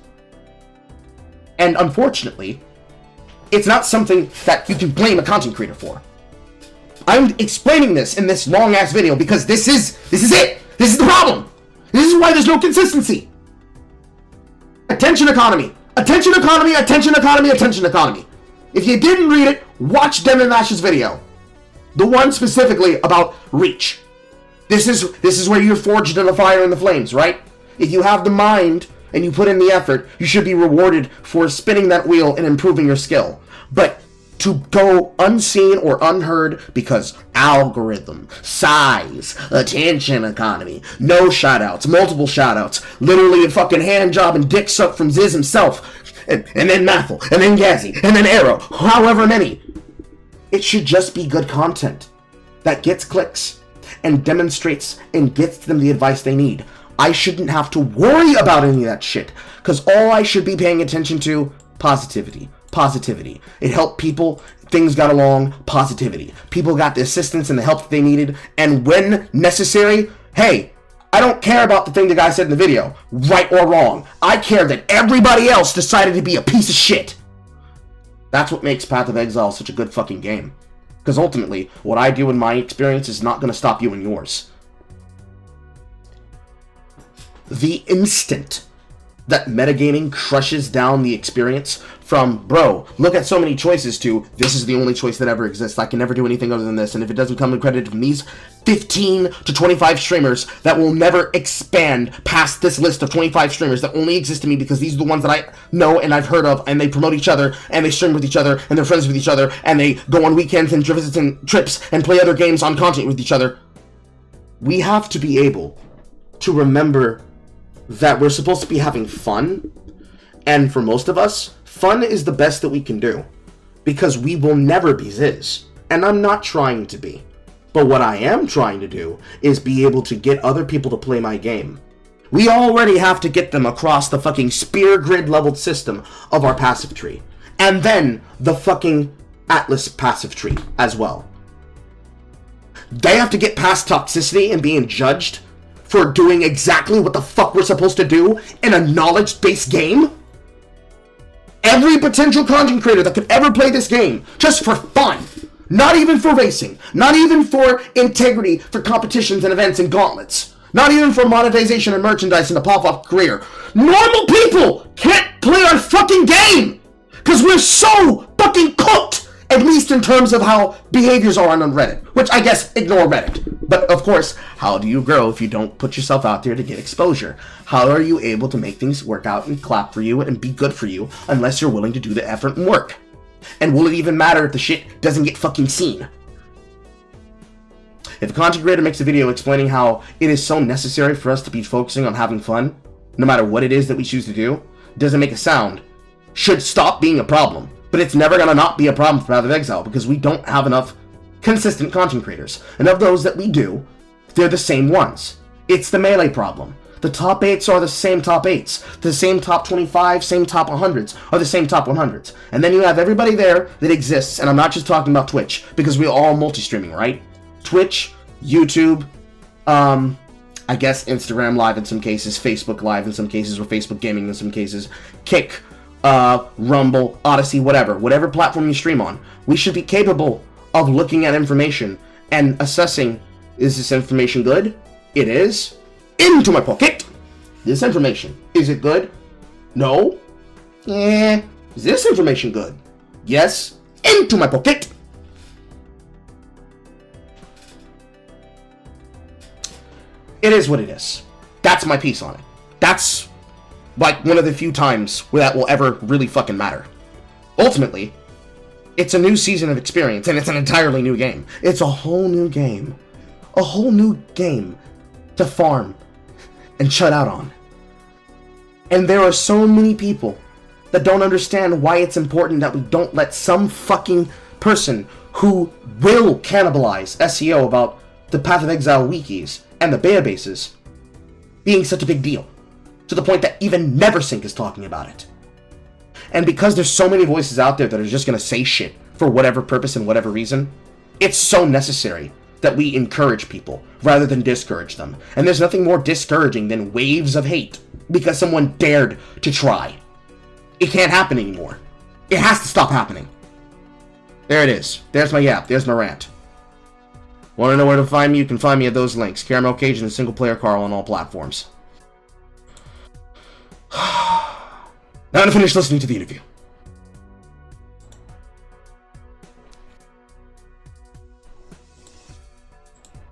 And unfortunately, it's not something that you can blame a content creator for. I'm explaining this in this long-ass video because this is it. This is the problem. This is why there's no consistency. Attention economy. Attention economy, attention economy, attention economy. If you didn't read it, watch Devin Nash's video. The one specifically about reach. This is where you're forged in the fire and the flames, right? If you have the mind and you put in the effort, you should be rewarded for spinning that wheel and improving your skill. But to go unseen or unheard because algorithm, size, attention economy, no shoutouts, multiple shoutouts, literally a fucking hand job and dick suck from Ziz himself, and then Mathel, and then Gazzy, and then Arrow, however many. It should just be good content that gets clicks and demonstrates and gets them the advice they need. I shouldn't have to worry about any of that shit, because all I should be paying attention to, positivity. Positivity. It helped people, things got along, positivity. People got the assistance and the help that they needed, and when necessary, hey, I don't care about the thing the guy said in the video, right or wrong. I care that everybody else decided to be a piece of shit. That's what makes Path of Exile such a good fucking game. Because ultimately, what I do in my experience is not going to stop you in yours. The instant that metagaming crushes down the experience from, bro, look at so many choices, to, this is the only choice that ever exists, I can never do anything other than this, and if it doesn't come accredited from these 15 to 25 streamers that will never expand past this list of 25 streamers that only exist to me because these are the ones that I know and I've heard of, and they promote each other, and they stream with each other, and they're friends with each other, and they go on weekends and visits and trips and play other games on content with each other. We have to be able to remember that we're supposed to be having fun, and for most of us, fun is the best that we can do, because we will never be Ziz, and I'm not trying to be. But what I am trying to do is be able to get other people to play my game. We already have to get them across the fucking spear grid leveled system of our passive tree, and then the fucking Atlas passive tree as well. They have to get past toxicity and being judged for doing exactly what the fuck we're supposed to do in a knowledge-based game? Every potential content creator that could ever play this game, just for fun, not even for racing, not even for integrity for competitions and events and gauntlets, not even for monetization and merchandise in a pop-up career. Normal people can't play our fucking game! Because we're so fucking cooked! At least in terms of how behaviors are on Reddit. Which, I guess, ignore Reddit. But, of course, how do you grow if you don't put yourself out there to get exposure? How are you able to make things work out and clap for you and be good for you unless you're willing to do the effort and work? And will it even matter if the shit doesn't get fucking seen? If a content creator makes a video explaining how it is so necessary for us to be focusing on having fun, no matter what it is that we choose to do, doesn't make a sound, should stop being a problem. But it's never gonna not be a problem for Path of Exile because we don't have enough consistent content creators. And of those that we do, they're the same ones. It's the melee problem. The top 8s are the same top 8s. The same top 25, same top 100s are the same top 100s. And then you have everybody there that exists, and I'm not just talking about Twitch, because we're all multi-streaming, right? Twitch, YouTube, I guess Instagram Live in some cases, Facebook Live in some cases, or Facebook Gaming in some cases, Kick, Rumble, Odyssey, whatever platform you stream on. We should be capable of looking at information and assessing, is this information good? It is. Into my pocket. This information, is it good? No. Is this information good? Yes. Into my pocket. It is what it is. That's my piece on it. That's like one of the few times where that will ever really fucking matter. Ultimately, it's a new season of experience, and it's an entirely new game. It's a whole new game. A whole new game to farm and shut out on. And there are so many people that don't understand why it's important that we don't let some fucking person who will cannibalize SEO about the Path of Exile wikis and the beta bases being such a big deal. To the point that even Neversink is talking about it. And because there's so many voices out there that are just going to say shit for whatever purpose and whatever reason, it's so necessary that we encourage people rather than discourage them. And there's nothing more discouraging than waves of hate because someone dared to try. it can't happen anymore. It has to stop happening. There it is. There's my yap. There's my rant. Want to know where to find me? You can find me at those links. Caramel Cajun and SinglePlayerCarl on all platforms. Now to finish listening to the interview.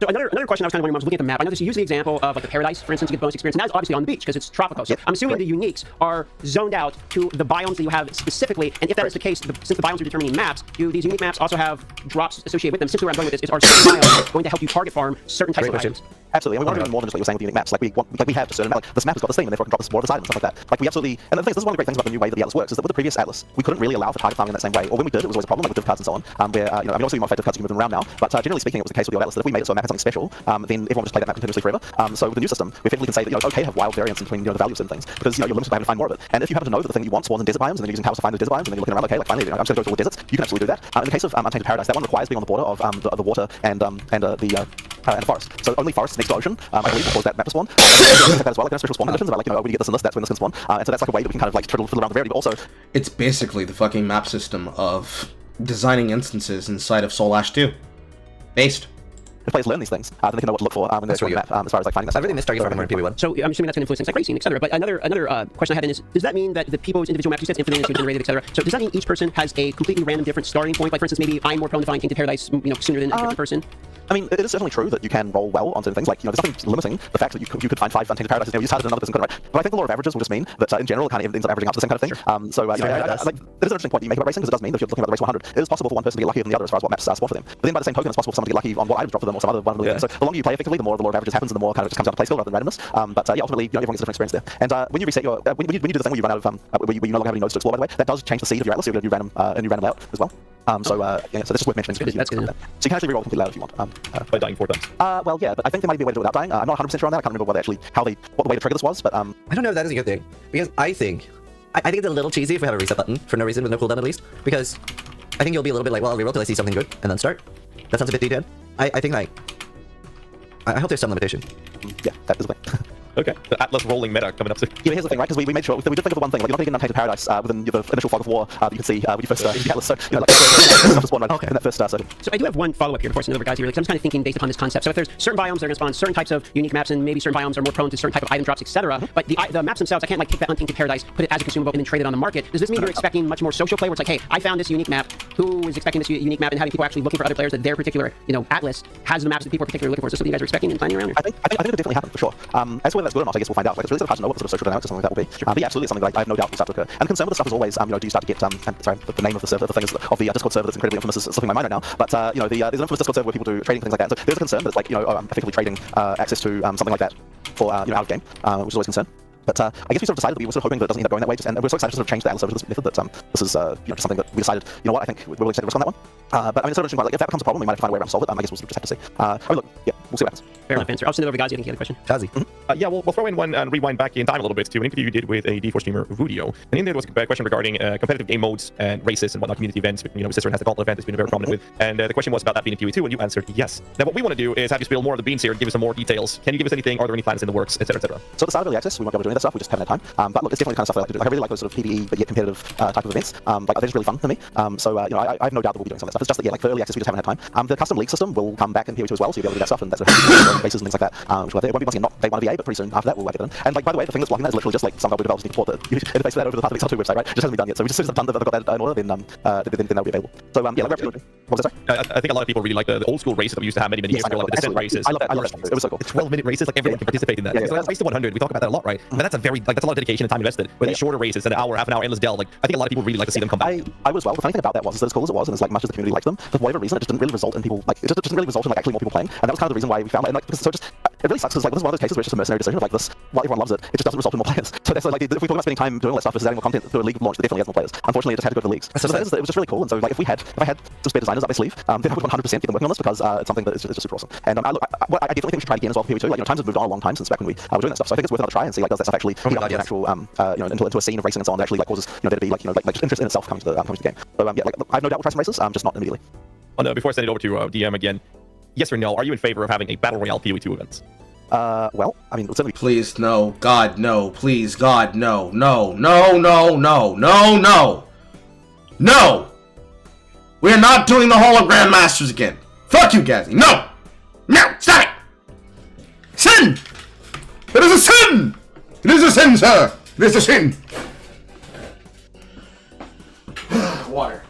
So another question I was kind of wondering when I was looking at the map. I know this, you use the example of like the paradise, for instance, to get bonus experience, and that's obviously on the beach because it's tropical. So I'm assuming the uniques are zoned out to the biomes that you have specifically, and if that is the case, since the biomes are determining maps, do these unique maps also have drops associated with them? Simply where I'm going with this is, are certain biomes going to help you target farm certain types of items? Absolutely, and we want to do more than just what you're saying with unique maps. Like we have a certain amount. Like this map has got this thing, and therefore I can drop this more of this item and stuff like that. Like we absolutely, and the thing is, this is one of the great things about the new way that the Atlas works is that with the previous Atlas, we couldn't really allow for target farming in that same way. Or when we did, it was always a problem, like with div cards and so on. Where I mean, obviously we modified div cards, you can move them around now, but generally speaking, it was the case with the old Atlas that if we made it so a map had something special, then everyone just played that map continuously forever. So with the new system, we effectively can say that it's okay to have wild variance in between the values and things because you're limited by having to find more of it. And if you happen to know that the thing you want spawns in desert biomes, and then you're using powers to find the desert biomes, and then you're looking around, okay, like finally, I'm just going to go to all the deserts. You can absolutely do that. In the case of Untainted Paradise, that one requires being on the border of the water and the forest. So only forests next to ocean, I believe, will cause that map to spawn. Like that as well, like special spawn conditions about like when you get this and this, that's when this can spawn. And so that's like a way that we can kind of like fiddle around the variety. But also, it's basically the fucking map system of designing instances inside of Soul Ash 2. Based. If players learn these things, then they can know what to look for when they're on the map, as far as like finding that. I really missed target farming in POE1. So I'm assuming that's going to influence things like racing, etc. But another question I had is, does that mean that the people's individual maps, you said infinite, generated, etc. So does that mean each person has a completely random different starting point? Like for instance, maybe I'm more prone to find Tainted Paradise, sooner than a different person. I mean, it is certainly true that you can roll well on certain things. Like, there's nothing limiting the fact that you could find 5 Untainted Paradises. You started another person couldn't, right? But I think the law of averages will just mean that in general, it kind of ends up averaging up to the same kind of thing. Sure. Like, that is an interesting point that you make about racing because it does mean that if you're looking at the race 100, it is possible for one person to get luckier than the other as far as what maps spawn for them. But then by the same token, it's possible for someone to get lucky on what items drop for them or some other one. So the longer you play effectively, the more the law of averages happens and the more kind of just comes down to play skill rather than randomness. But ultimately, everyone gets a different experience there. And when you reset your, when you do the thing where you run out of, where you no longer have any nodes to explore, by the way, that does change the seed of your atlas. So you're going to do a new random layout as well. So this is worth mentioning. That's good. So you can actually reroll complete layout if you want. By dying 4 times. Well, yeah, but I think there might be a way to do it without dying. I'm not 100% sure on that. I can't remember what the way to trigger this was, but I don't know if that is a good thing because I think it's a little cheesy if we have a reset button for no reason with no cooldown at least because I think you'll be a little bit like, well, I'll reroll till I see something good and then start. That sounds a bit detailed. I think like I hope there's some limitation. Yeah, that is a thing. Okay, the Atlas rolling meta coming up soon. Yeah, here's the thing, right? Because we made sure, we did think of the one thing, like you're not going to get an Untainted Paradise within the initial fog of war that you can see when you first use the Atlas. So, like, stuff to spawn right in that first session. So I do have one follow-up here before I send over guys here, because I'm just kind of thinking based upon this concept. So if there's certain biomes that are going to spawn certain types of unique maps, and maybe certain biomes are more prone to certain type of item drops, etc. But the maps themselves, I can't like take that Untainted Paradise, put it as a consumable, and then trade it on the market. Does this mean you're expecting much more social play, where it's like, hey, I found this unique map, who is expecting this unique map, and having people actually looking for other players that their particular, Atlas has the maps that people are particularly looking for? Is this something you guys are expecting and planning around here? I think it could definitely happen for sure. As to whether that's good or not, I guess we'll find out. Like, it's really sort of hard to know what sort of social dynamics or something like that will be. But yeah, absolutely something that I have no doubt will start to occur. And the concern with this stuff is always, do you start to get, sorry, the name of the server, the thing is, of the Discord server that's incredibly infamous is slipping my mind right now. But, there's an infamous Discord server where people do trading things like that. So there's a concern that it's like, effectively trading access to something like that for, out of game, which is always a concern. But I guess we sort of decided that we were sort of hoping that it doesn't end up going that way, and we're so excited to sort of change the Atlas server to this method that this is just something that we decided, I think we're willing to take a risk on that one. But I mean, it's sort of interesting, like, if that becomes a problem, we might have to find a way around to solve it. I guess we'll just have to see. I mean, look, yeah, we'll see what happens. Fair enough answer. I'll send it over, guys. You think you had a question? Jazzy. Yeah, we'll throw in one and rewind back in time a little bit to an interview you did with a D4 streamer, Vudio. And in there was a question regarding competitive game modes and races and whatnot, community events. Sister has the Gauntlet event that's been very prominent with. And the question was about that being in POE2, and you answered yes. Now, what we want to do is have you spill more of the beans here and give us some more details. Can you give us anything? Are there any plans in the works, etc., etc.? So at the start of early access, we won't be able to do any of that stuff. We just haven't had time. But look, it's definitely the kind of stuff I like to do. Like, I really like those sort of PvE but yet competitive type of events. Like, they're just really fun for me. So I have no doubt that we'll be doing some of that stuff. It's just that, yeah, like for early access, we just haven't had time. The custom league system will come back in POE2 as well, so you'll be able to do that stuff, and that's races and things like that. Which it won't be once again not day 1 of VA, but pretty soon after that we'll get it done. And like, by the way, the thing that's blocking that is literally just like some of our developers need to port the interface for that over the Path of Exile 2 website, right? It just hasn't been done yet. So we just as soon as I've got that in order, then that'll be available. So yeah, like, what was that? Sorry? I think a lot of people really like the old school races that we used to have many years ago, like the descent races. I love that. It was so cool. The 12-minute races, like everyone can participate in that. So that's race to 100. We talk about that a lot, right? But that's a lot of dedication and time invested. But these shorter races, an hour, half an hour, endless delve. Like, I think a lot of people really like to see them come back. I would as well. The funny thing about that was, as cool as it was, and as like much as the community liked them, for whatever reason, it just didn't really result in people like actually more people playing. And that was kind of the reason why we found it. And like, so it really sucks because like this is one of those cases where it's just a mercenary decision of like this. While everyone loves it, it just doesn't result in more players. So that's like if we talk about spending time doing all that stuff versus adding more content through a league launch that definitely has more players. Unfortunately, it just had to go to the leagues. So it was just really cool. And so like if I had some spare designers up my sleeve, then I would 100% get them working on this because it's something that is just super awesome. And I definitely think we should try it again as well for POE2. Like times have moved on a long time since back when we were doing that stuff. So I think it's worth another try and see like does that stuff actually into an actual into a scene of racing and so on that actually like causes there to be like interest in itself coming to the game. So yeah, like I have no doubt we'll try some races, just not immediately. Oh no, before I send it over to DM again, yes or no, are you in favor of having a battle royale POE2 event? Well, I mean, certainly. Please, no. God, no. Please, God, no. No, no, no, no, no, no. No! We're not doing the hologram masters again. Fuck you, Gazzy. No! No! Stop it! Sin! It is a sin! It is a sin, sir! It is a sin! Water.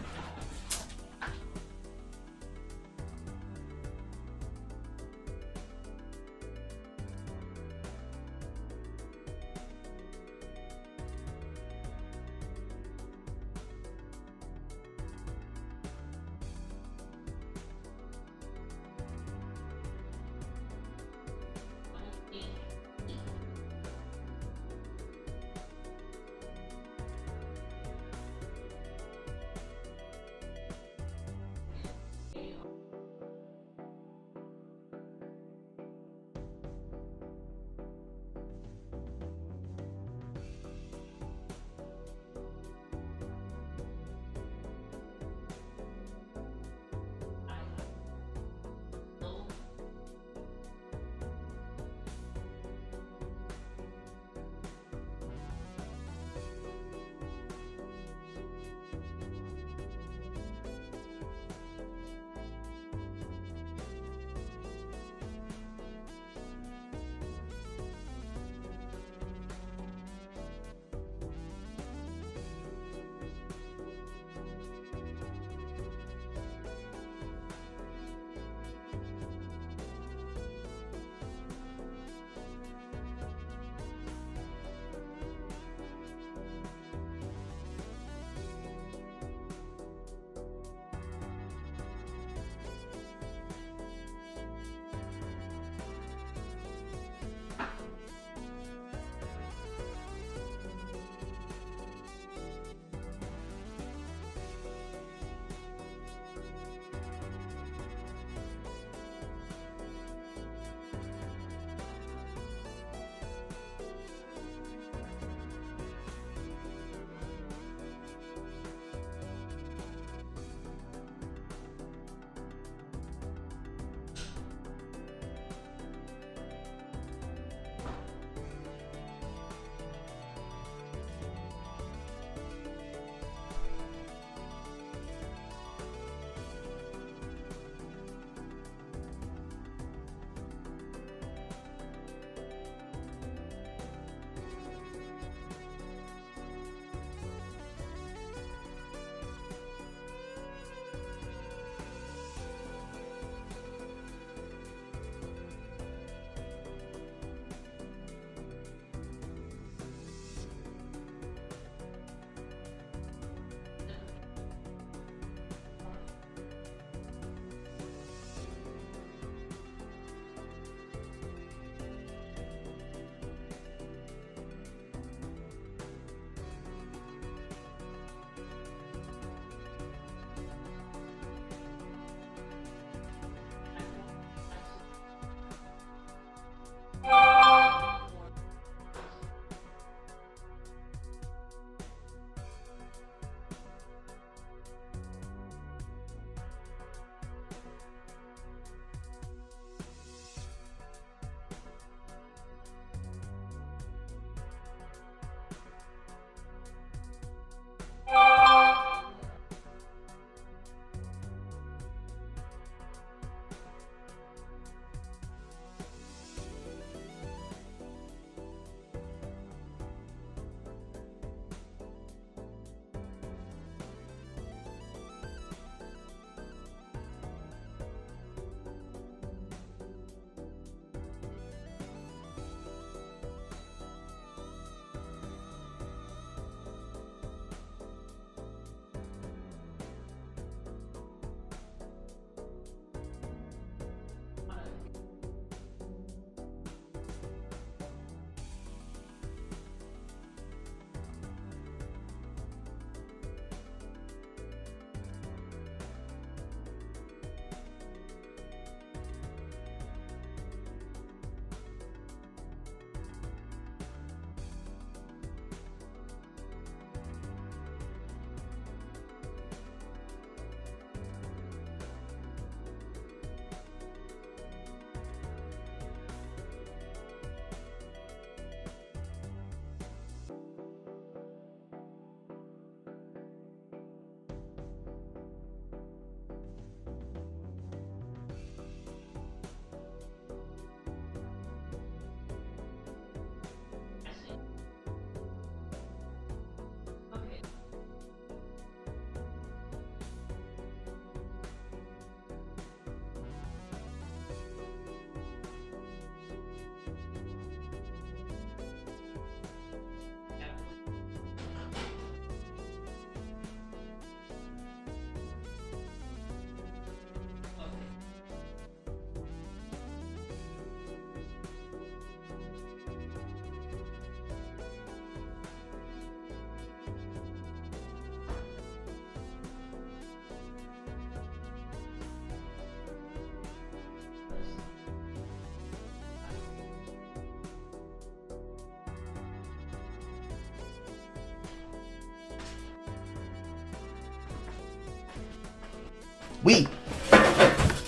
We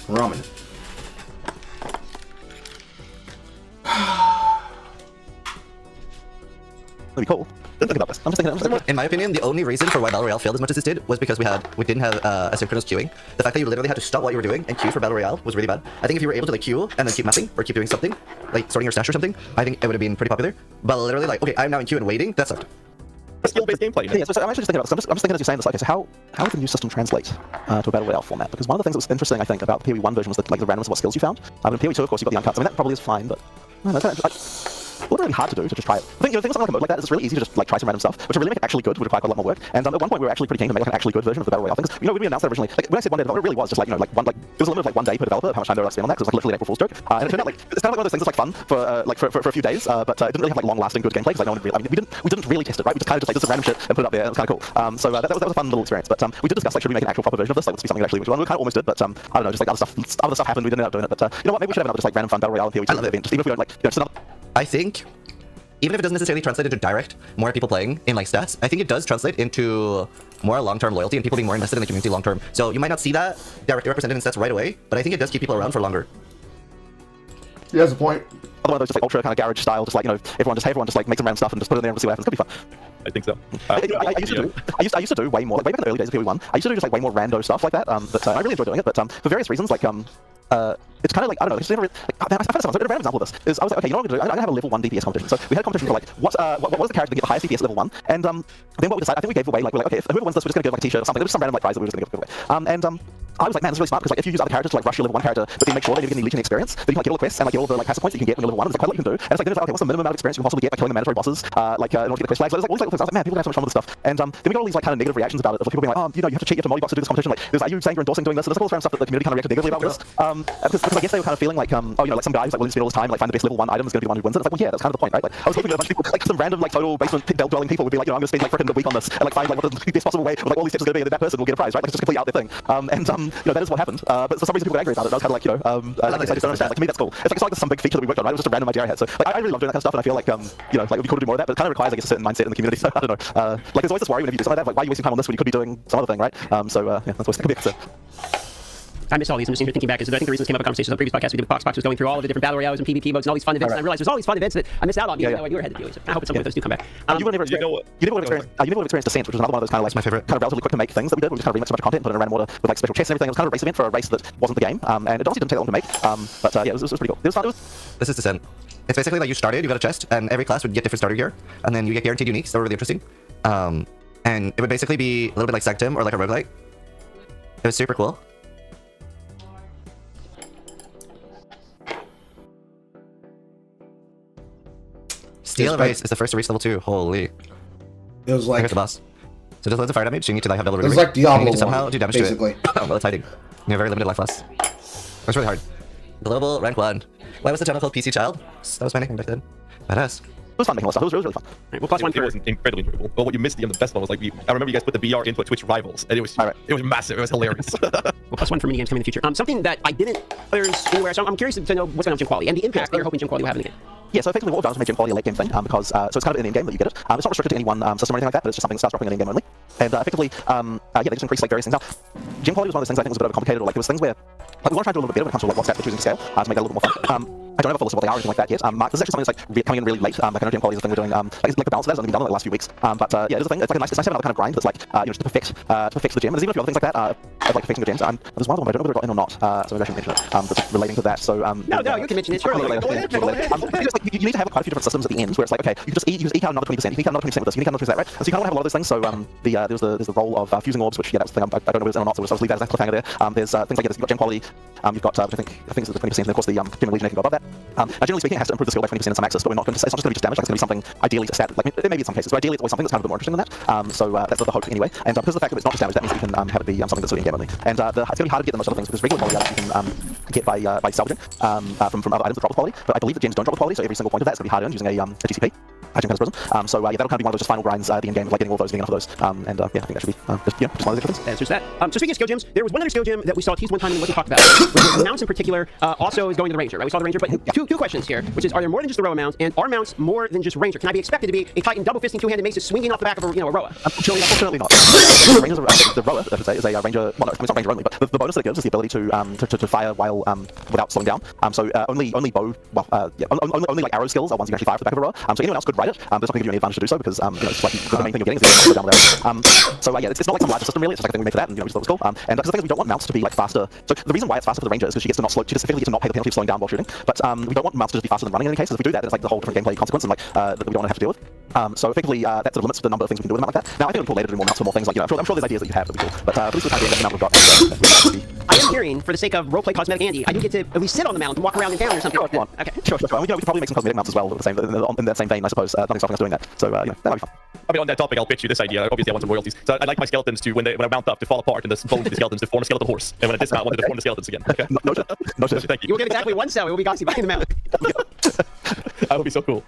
ramen. That'd be cool. Didn't think about this. I'm just thinking. In my opinion, the only reason for why Battle Royale failed as much as it did was because we didn't have asynchronous queuing. The fact that you literally had to stop what you were doing and queue for Battle Royale was really bad. I think if you were able to like queue and then keep messing or keep doing something, like sorting your stash or something, I think it would have been pretty popular. But literally like, okay, I'm now in queue and waiting, that sucked. Skill-based gameplay. Yeah, so I'm actually just thinking about this. I'm just thinking as you're saying this, like, okay, so how would the new system translate to a Battle Royale format? Because one of the things that was interesting, I think, about the POE1 version was the randomness of what skills you found. In POE2, of course, you got the uncuts. I mean, that probably is fine, but I don't know, it's kind of it would be really hard to do to just try it. I think, you know, something like a mode like that is really easy to just like try some random stuff, but to really make it actually good would require quite a lot more work. And at one point we were actually pretty keen to make like an actually good version of the Battle Royale things. You know, when we announced that originally, like when I said one day developer, it really was just like, you know, like there was a limit of like 1 day per developer of how much time they were spending on that, because it was like literally April Fool's joke. And it turned out like it's kind of like one of those things that's like fun for a few days, but it didn't really have like long-lasting good gameplay because like no one really, I mean, we didn't really test it, right? We just kind of just like did some random shit and put it up there, and it was kind of cool. So that was a fun little experience. But we did discuss like should we make an actual proper version of this, like let's do something that actually, which we kind of almost did, but I don't know, just like other stuff happened, we didn't end up doing it. But you know what? Maybe we should have another just like random fun Battle Royale in POE2 event, just even if we don't like, you know, just another. I think even if it doesn't necessarily translate into direct, more people playing in like stats, I think it does translate into more long-term loyalty and people being more invested in the community long-term. So you might not see that directly represented in stats right away, but I think it does keep people around for longer. He has a point. Other one of those just like ultra kind of garage style, just like, you know, everyone just like make some random stuff and just put it in there and see what happens. It's gonna be fun. I think so. I used to do way more, like way back in the early days of POE1, I used to do just like way more rando stuff like that, but I really enjoyed doing it, but for various reasons, like, it's kind of like, I don't know, it's never, like, I found a random example of this, is I was like, okay, you know what I'm gonna do? I'm gonna have a level 1 DPS competition. So we had a competition for like, what was the character that get the highest DPS at level 1? And then what we decided, I think we gave away, like, we're like, okay, if whoever wins this, we're just gonna give like a t-shirt or something. There was some random like prize that we were just gonna give away. I was like, man, this is really smart, because like if you use other characters to like rush your level 1 character, but then make sure they get any leeching experience, then you can like get all the quests and like get all the like passive points that you can get when you're level 1. It's like quite a lot you can do. And it's like, then it's like, okay, what's the minimum amount of experience you can possibly get by killing the mandatory bosses, like in order to get the quest flags? So there's like all these like things. I was like, man, people have so much fun with this stuff. And then we got all these like kind of negative reactions about it, of people being like, oh, you know, you have to cheat, you have to multi-box to do this competition. Like, are you saying you're endorsing doing this? So there's all this random stuff that the community kind of reacted negatively about this. Because I guess they were kind of feeling like, oh, you know, like some guy who's like willing to spend all his time like find the best level 1 item is going to be the one who wins it. It's like, well, yeah, that's kind of the point, right? Like, I was hoping that a bunch of people, like some random like total basement belt dwelling people would be like, you know, I'm going to spend like frickin' a week on this and like find like what the best possible way, like all these steps is going to be, and then that person will get a prize, right? Like it's just completely out there thing. You know, that is what happened. But for some reason people were angry about it. I was kind of like, you know, like I just don't understand. Like to me that's cool. It's like some big feature that we worked on, right? It was just a random idea I had. So like I really love doing that kind of stuff, and I feel like you know, like it'd be cool to do more of that, but it kind of requires I guess a certain mindset in the community. So I don't know. Like there's always this worry whenever you do something like that, like why are you wasting time on this when you could be doing some other thing, right? Yeah, that's always that could be I miss all these. I'm just here thinking back because I think the reason this came up in conversations on the previous podcast we did with Fox was going through all of the different battle royales and PvP modes and all these fun events. And I realized there's all these fun events that I missed out on because I had no idea had to deal with. I hope at some point those do come back. You never experienced Descent, which was another one of those kind of like my favorite, kind of relatively quick to make things that we did. We just kind of remixed a bunch of content, put it in a random order with like special chests and everything. It was kind of a race event for a race that wasn't the game, and it honestly didn't take that long to make. Yeah, it was pretty cool. It was fun. This is Descent. It's basically like you started, you got a chest, and every class would get different starter gear, and then you get guaranteed uniques. That were really interesting. And it would basically be a little bit like Sectum or like a roguelike. It was super cool. Steel Race is the first to reach level 2. Holy. It was like... Here's the boss. So just loads of fire damage, you need to like have double It was like Diablo. You need to somehow do damage basically. to it. Oh, well, it's hiding. You have very limited life loss. It's really hard. Global rank 1. Why was the channel called PC Child? That was my nickname back then. Badass. It was fun making all this stuff. It was really fun. Right, well, plus one It was incredibly enjoyable. But what you missed, the best one was like, I remember you guys put the BR into a Twitch Rivals, and it was massive. It was hilarious. Well, plus one for mini games coming in the future. Something that I didn't learn anywhere, so I'm curious to know what's going on with gym quality and the impact that you're hoping gym quality will have in the game. Yeah, so effectively what we've done is made gym quality a late game thing, because so it's kind of an in-game that you get it. It's not restricted to any one system or anything like that, but it's just something that starts dropping in in-game only. And effectively, yeah, they just increase like various things. Now, gym quality was one of those things I think was a bit complicated, or like there was things where like we want to try to do a little bit better when it comes to like what stats we're choosing to scale to make that a little bit more fun. I don't have a full list of what they are or anything like that yet. Mark, this is actually something that's like coming in really late. Like I know gym quality is a thing we're doing. Like the balance of that has only been done in the last few weeks. Yeah, it is a thing. It's like nice to have another kind of grind that's like you know, just to perfect the gym. And there's even a few other things like that of like perfecting the gyms. There's one of them I don't know whether I got in or not. So maybe I should mention it. That's relating to that. So no, you can mention it. Sure. You need to have quite a few different systems at the end where it's like, okay, you can just eke out another 20%, you can eke out another 20% with this, you can eke out another 20%, right? And so you kind of have a lot of those things. So there's the role of fusing orbs, which yeah, that's the thing. I don't know whether it's in or not. So I'll just leave that as a cliffhanger there. There's things like this. You've got gym quality. You've got I think it's the 20%, and of course the Gym Legion can go above that. Generally speaking, it has to improve the skill by 20% in some axis, but we're not going to. It's not just going to be just damage. Like it's going to be something ideally a stat. Like maybe in some cases, but ideally it's always something that's kind of a bit more interesting than that. So that's the hope anyway. And because of the fact that it's not just damage, that means that you can have it be something that's really in game only. And it's going to be harder to get than most other things because regular quality items you can get by salvaging from other items that drop the quality. But I believe that gems don't drop the quality, so every single point of that is going to be hard earned using a GCP. Hatching Palace Prison. So yeah, that'll kind of be one of those just final grinds at the end game, like getting all those, getting enough of those. And yeah, I think that should be just one of the differences. Answers that. So speaking of skill gems, there was one other skill gem that we saw teased one time and wasn't talked about, which was mounts in particular. Also is going to the Ranger, right? We saw the Ranger, but two questions here, which is, are there more than just the Roa mounts, and are mounts more than just Ranger? Can I be expected to be a Titan double fisting two-handed maces swinging off the back of a Roa? Unfortunately not. The Roa, I should say, is a Ranger. Well, no, it's not Ranger only, but the bonus that it gives is the ability to fire while without slowing down. So only bow, well, yeah, only like arrow skills are ones you can actually fire off the back of a Roa. So anyone else could ride it. But it's not going to give you any advantage to do so because it's like the main thing you're getting is the down there. So yeah, it's not like some larger system really. It's just like a thing we made for that, and we just thought it was cool. And because the thing is, we don't want mounts to be like faster. So the reason why it's faster for the Ranger is because she gets to not slow. She just effectively gets to not pay the penalty of slowing down while shooting. But we don't want mounts to just be faster than running in any case. If we do that, then it's like the whole different gameplay consequence and like that we don't want to have to deal with. So effectively, that sort of limits the number of things we can do with a mount like that. Now I think we'll later do more mounts for more things. Like I'm sure there's ideas that you have that would be cool. But at least for the time being, that's the amount we've got. I am hearing, for the sake of roleplay cosmetic Andy, I do get to at least sit on the mount and walk around and down or something. Sure, Okay. Sure. We could probably make some cosmetic mounts as well in that same vein, I suppose. Nothing's stopping us doing that. So that might be fun. I mean, on that topic, I'll pitch you this idea. Obviously, I want some royalties. So I'd like my skeletons to, when I mount up, to fall apart, and the bones of the skeletons to form a skeleton horse. And when I dismount, I want to form the skeletons again. Okay. No, thank you. You'll get exactly one cell. It will be Goxie buying the mount. That would be so cool.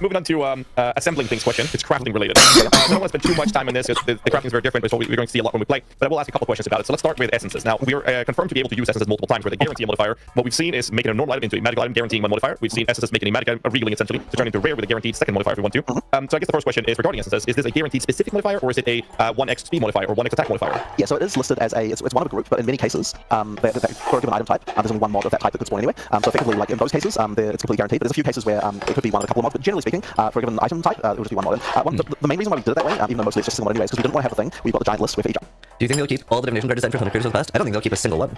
Moving on to assembling things question. It's crafting related. I don't want to spend too much time on this because the crafting is very different. It's what we're going to see a lot when we play. But I will ask a couple questions about it. So let's start with essences. Now, we're confirmed to be able to use essences multiple times where they guarantee a modifier. What we've seen is making a normal item into a magical item, guaranteeing one modifier. We've seen essences making a magic item, a regaling essentially, to turn into rare with a guaranteed second modifier if we want to. So I guess the first question is regarding essences. Is this a guaranteed specific modifier, or is it a 1x speed modifier or 1x attack modifier? Yeah, so it is listed as it's one of a group, but in many cases, for a given item type, there's only one mod of that type that could spawn anyway. So effectively, like in those cases, it's completely guaranteed. But there's a few cases where it could be one of a couple of mods. But generally speaking, for a given item type, it would just be one mod. The main reason why we did it that way, even though mostly it's just a single mod anyway, is because we didn't want to have the thing. We've got the giant list with each. Do you think they'll keep all the divination card design for 100 creators of the past? I don't think they'll keep a single one.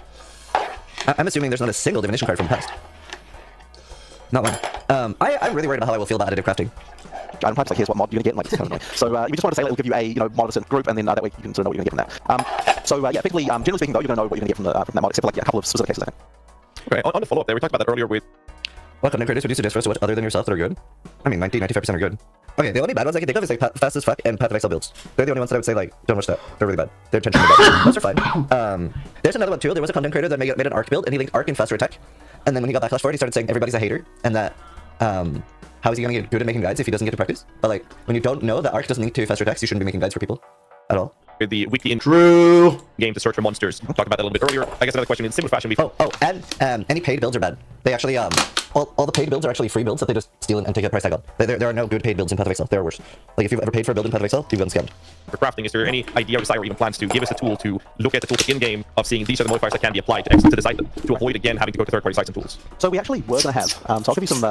I'm assuming there's not a single divination card from the past. Not one. I'm really worried about how I will feel about additive crafting. Item types, like here's what mod you're gonna get, like it's kind of annoying. So we just want to say like, we'll give you a mod of a certain group, and then that way you can sort of know what you're gonna get from that. So yeah, effectively, generally speaking though, you're gonna know what you're gonna get from that mod, except for like a couple of specific cases, I think. Okay, on the follow-up there, we talked about that earlier with... What content creators would you suggest for us to watch other than yourself that are good? I mean, 90-95% are good. Okay, the only bad ones I can think of is like Fast as Fuck and Path of Exile builds. They're the only ones that I would say like, don't watch that. They're really bad. They're intentionally bad. Those are fine. There's another one too. There was a content creator that made an arc build, and he linked arc and faster attack. And then when he got backlash for it, he started saying everybody's a hater, and that how is he gonna get good at making guides if he doesn't get to practice? But like, when you don't know that arc doesn't link to faster attacks, you shouldn't be making guides for people at all. The weekly True. game to search for monsters. We talked about that a little bit earlier. I guess another question in similar fashion. And any paid builds are bad. They actually all the paid builds are actually free builds that they just steal and take a price tag on. There are no good paid builds in Path of Exile. There are worse. Like if you've ever paid for a build in Path of Exile, you've gotten scammed. For crafting, is there any idea or desire or even plans to give us a tool to look at the tooltip in game of seeing these are the modifiers that can be applied to this item to avoid again having to go to third-party sites and tools? So we actually were gonna have. So I'll give you some.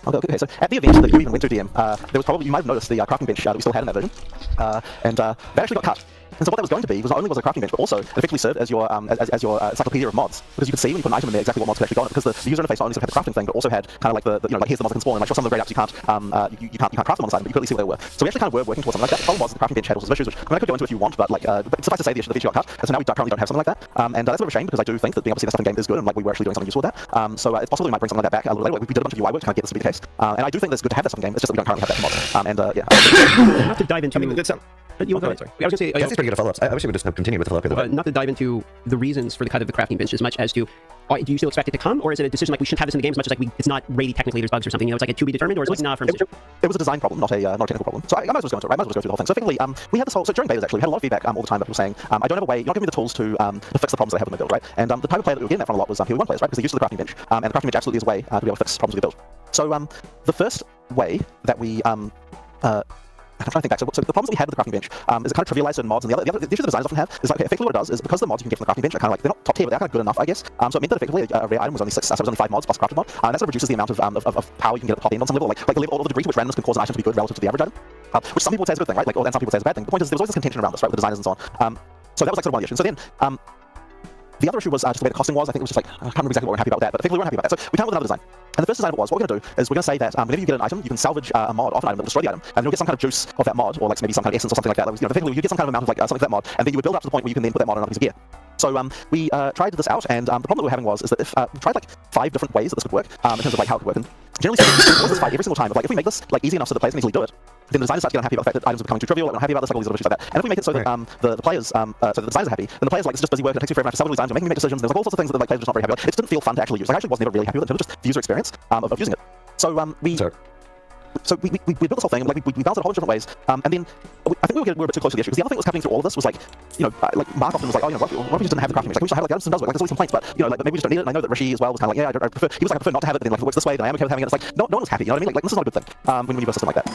Okay. So at the event that you even went to DM, there was probably, you might have noticed the crafting bench that we still had in that version, and that actually got cut. And so what that was going to be was not only was a crafting bench, but also it effectively served as your encyclopedia of mods, because you could see when you put an item in there exactly what mods could actually go on it, because the user interface not only sort of had the crafting thing, but also had kind of like the like here's the mods that can spawn, and like for some of the great apps you can't craft them on the side, but you could at least see what they were. So we actually kind of were working towards something like that. The problem was the crafting bench had all sorts of issues, which I mean I could go into if you want, but like but suffice to say the feature got cut, and so now we currently don't have something like that. And that's a bit of a shame because I do think that being able to see that stuff in game is good, and like we were actually doing something useful with that. So it's possible we might bring something like that back a little later. Like, we did a bunch of UI work to kind of get this to be the case, and I do think that it's good to have that stuff in game. It's just that we don't currently have that for mods. Yeah. Not to dive into. I mean, that's You go ahead. Sorry. I was going to say, That's pretty good at follow-ups. I wish we would just have continued with the follow-up. not to dive into the reasons for the cut of the crafting bench as much as to, do you still expect it to come, or is it a decision like we shouldn't have this in the game as much as like it's not really technically there's bugs or something? You know, it's like a to be determined, or is it like not from? It was a design problem, not a technical problem. So I might as well go into it. Right? I might as well go through the whole thing. So effectively, we had this whole. So during betas actually, we had a lot of feedback all the time that people were saying, I don't have a way. You're not giving me the tools to fix the problems that I have with my build, right? And the type of player that we were getting that from a lot was POE1 players, right? Because they're used to the crafting bench, and the crafting bench absolutely is a way to be able to fix problems with your build. So the first way that we I'm trying to think back. So the problems that we had with the crafting bench is it kind of trivialized certain mods, and the issue the designers often have is like, okay, effectively what it does is because the mods you can get from the crafting bench are kind of like, they're not top tier, but they're kind of good enough, I guess. So it meant that effectively a rare item was only 6, so it was only 5 mods plus a crafted mod, and that sort of reduces the amount of power you can get at the top end on some level, like the level or the degree to which randomness can cause an item to be good relative to the average item, which some people would say is a good thing, right? Like, and some people say is a bad thing. The point is there was always this contention around this, right, with the designers and so on. So that was like sort of one of the issues. So then the other issue was just the way the costing was. I think it was just like, I can't remember exactly what we were happy about that, but effectively we weren't happy about that. So we came up with another design. And the first design of it was, what we're going to do is we're going to say that whenever you get an item, you can salvage a mod off an item that will destroy the item, and you'll get some kind of juice of that mod, or like maybe some kind of essence or something like that. Effectively you get some kind of amount of like something of that mod, and then you would build up to the point where you can then put that mod on another piece of gear. So we tried this out, and the problem that we were having was that if we tried like 5 different ways that this would work in terms of like how it would work. And generally speaking, it was this fight every single time of like, if we make this like easy enough so the players can easily do it, then the designers start to get unhappy about the fact that items are becoming too trivial, like, we're not happy about this, like all these other issues like that. And if we make it so that the players, so that the designers are happy, then the players like, it's just busy work, and it takes you forever to salvage designs, and making me make decisions, and there's like all sorts of things that like players are just not very happy about. It just didn't feel fun to actually use. Like, I actually was never really happy with it in terms of just the user experience of using it. So we So we built this whole thing, and like we bounced it a whole bunch of different ways, and then I think we were a bit too close to the issue, because the other thing that was happening through all of this was like, like Mark often was like, oh, what if we just didn't have the crafting mix? Like, we just had like Edison does work, like there's all these complaints, but like maybe we just don't need it. And I know that Rishi as well was kind of like, yeah, I prefer, he was like, I prefer not to have it, but then like if it works this way, then I am okay with having it. It's like no one was happy, you know what I mean? Like this is not a good thing when you build a system like that.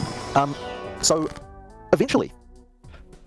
So eventually,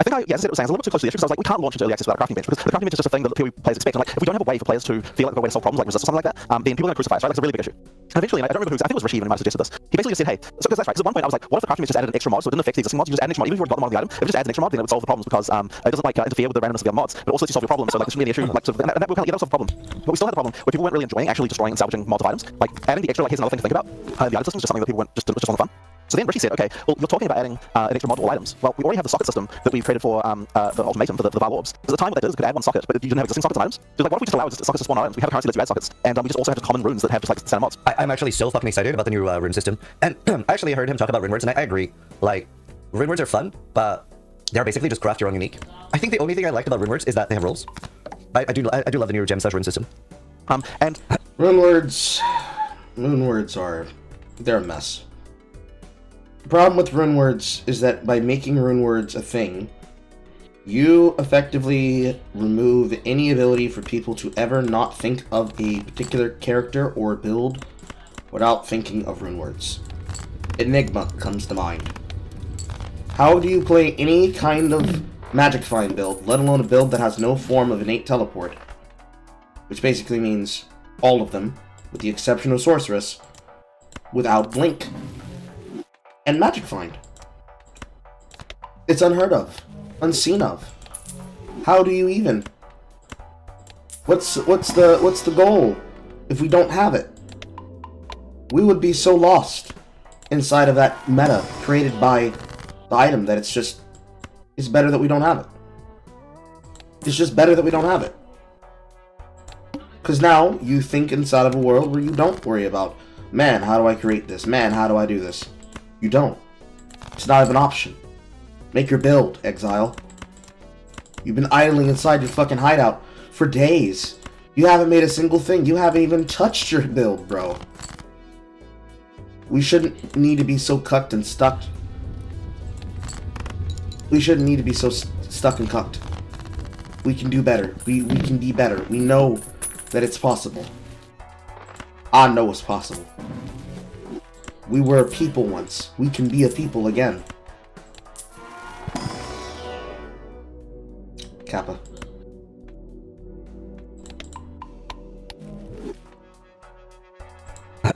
I think as I said, it was a little bit too close to the issue, because I was like, we can't launch into early access without a crafting bench, because the crafting bench is just a thing that PoE players expect, and like if we don't have a way for players to feel like they've got a way to solve problems like resist or something like that, then people are going to crucify us, right? Like it's a really big issue. And eventually, I don't remember who, I think it was Rishi even who might have suggested this. He basically just said, hey, so because that's right, because at one point I was like, what if the crafting bench just added an extra mod, so it didn't affect the existing mods, you just add an extra mod, even if you already got them on the item, if it just adds an extra mod, then it would solve the problems, because it doesn't like interfere with the randomness of the other mods, but also lets you solve your problem, so like this shouldn't be an issue, like sort of, and that will kind of, yeah, that'll solve the problem. But we still had the problem where people weren't really enjoying actually destroying and salvaging mods of items. Like adding the extra, like here's another thing to think about. The item system is just something that people weren't just on the fun. So then Rishi said, okay, well, you're talking about adding an extra mod to all items. Well, we already have the socket system that we've created for the ultimatum for the Val Orbs. Because at the time what that is, it could add one socket, but you didn't have existing sockets on items. So like, what if we just allow sockets to spawn items? We have a currency that lets you add sockets, and we just also have just common runes that have just like standard mods. I'm actually so fucking excited about the new rune system. And I actually heard him talk about rune words, and I agree. Like, rune words are fun, but they're basically just craft your own unique. I think the only thing I liked about rune words is that they have rules. I do love the new gem rune system. And rune words they're a mess. The problem with rune words is that by making rune words a thing, you effectively remove any ability for people to ever not think of a particular character or build without thinking of rune words. Enigma comes to mind. How do you play any kind of Magic Find build, let alone a build that has no form of innate teleport? Which basically means all of them, with the exception of Sorceress, without Blink and Magic Find. It's unheard of, unseen of. How do you even? What's the goal if we don't have it? We would be so lost inside of that meta created by the item that it's better that we don't have it. It's just better that we don't have it. Because now you think inside of a world where you don't worry about, man, how do I create this? Man, how do I do this? You don't. It's not even an option. Make your build, Exile. You've been idling inside your fucking hideout for days. You haven't made a single thing. You haven't even touched your build, bro. We shouldn't need to be so cucked and stuck. We shouldn't need to be so stuck and cucked. We can do better. We can be better. We know that it's possible. I know it's possible. We were a people once. We can be a people again. Kappa.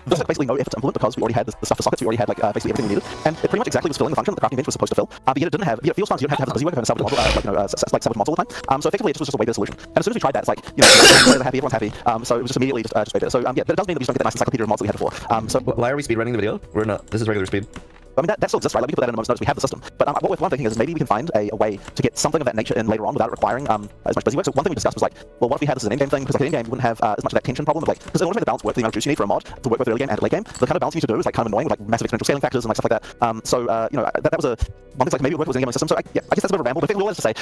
There's like basically no effort to implement because we already had the stuff for sockets, we already had like basically everything we needed, and it pretty much exactly was filling the function that the crafting bench was supposed to fill. But yet it didn't have, yet it feels fun, you don't have to busy work and salvage model, like salvage mods all the time. So effectively it was just a way better solution. And as soon as we tried that, it's like, you know, players are happy, everyone's happy. So it was just immediately just way better. So yeah, but it does mean that we just don't get that nice encyclopedia of mods that we had before. So why are we speedrunning the video? We're not. This is regular speed. I mean, that still exists, right? Like, we can put that in the most notes, we have the system. But what I'm thinking is maybe we can find a way to get something of that nature in later on without it requiring as much busy work. So one thing we discussed was like, well, what if we had this as an endgame thing? Because like an endgame wouldn't have as much of that tension problem. Like, because in order to make the balance work, the amount of juice you need for a mod to work with early game and late game, the kind of balance you need to do is like kind of annoying with like massive exponential scaling factors and like stuff like that. So you know, that was one thing like maybe it would work with an endgame system. So I guess that's a bit of a ramble. But I think all that is to say,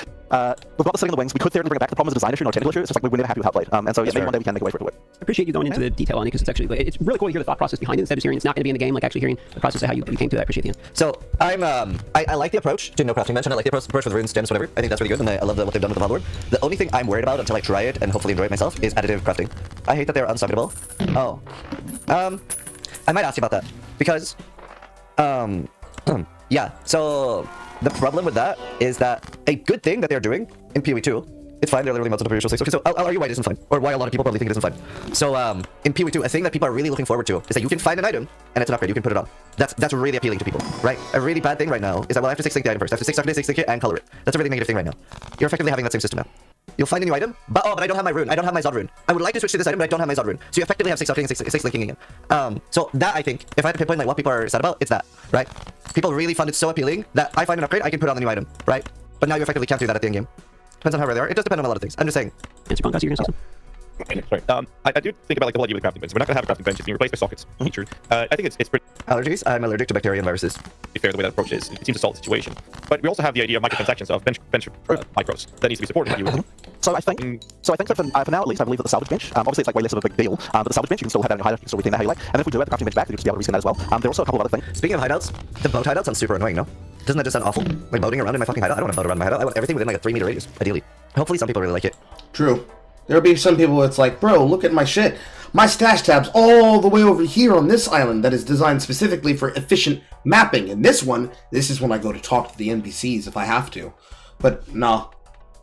we've got this sitting in the wings. We could theoretically bring it back. The problem is a design issue, not a technical issue. It's just like we're never happy with how it played. And so yeah, maybe one day we can make a way for it to work. I appreciate you going into the detail on it because it's really cool to hear the thought process behind it instead of hearing it's not going to be in the game, like actually hearing the process of how you came to that. I appreciate the end. So I like the approach to no crafting bench, and I like the approach with runes, gems, whatever. I think that's really good, and I love what they've done with the Valor. The only thing I'm worried about until I try it and hopefully enjoy it myself is additive crafting. I hate that they're unsucketable. Oh. I might ask you about that because yeah. So the problem with that is that a good thing that they're doing in POE2. It's fine, they're literally mods on the previous 6. Okay, so I'll argue why it isn't fine, or why a lot of people probably think it isn't fine. So, in POE2, a thing that people are really looking forward to is that you can find an item, and it's an upgrade, you can put it on. That's really appealing to people, right? A really bad thing right now is that, well, I have to 6-link the item first. I have to 6-link it and color it. That's a really negative thing right now. You're effectively having that same system now. You'll find a new item, but I don't have my rune. I don't have my Zod rune. I would like to switch to this item, but I don't have my Zod rune. So you effectively have 6 linking again. So that, I think, if I had to pinpoint like what people are sad about, it's that, right? People really find it so appealing that I find an upgrade, I can put on the new item, right? But now you effectively can't do that at the end game. Depends on how rare they are. It does depend on a lot of things. I'm just saying. Answer Punk, you're gonna say something? Sorry. I do think about like the whole idea with crafting bench. We're not going to have a crafting bench. It's being replaced by sockets featured. I think it's pretty Allergies? I'm allergic to bacteria and viruses. fair the way that approach is. It seems to solve the situation. But we also have the idea of microtransactions of bench micros that needs to be supported. So I think that for now at least I believe that the salvage bench, obviously it's like way less of a big deal, but the salvage bench you can still have that in your hideout, you can still retain that how you like. And if we do have the crafting bench back, you just be able to reskin that as well. There are also a couple of other things. Speaking of hideouts, the boat hideout sounds super annoying, no? Doesn't that just sound awful? Like boating around in my fucking hideout? I don't want to boat around my hideout. I want everything within like a 3-meter radius, ideally. Hopefully some people really like it. True. There'll be some people that's like, bro, look at my shit. My stash tab's all the way over here on this island that is designed specifically for efficient mapping. And this is when I go to talk to the NPCs if I have to. But nah.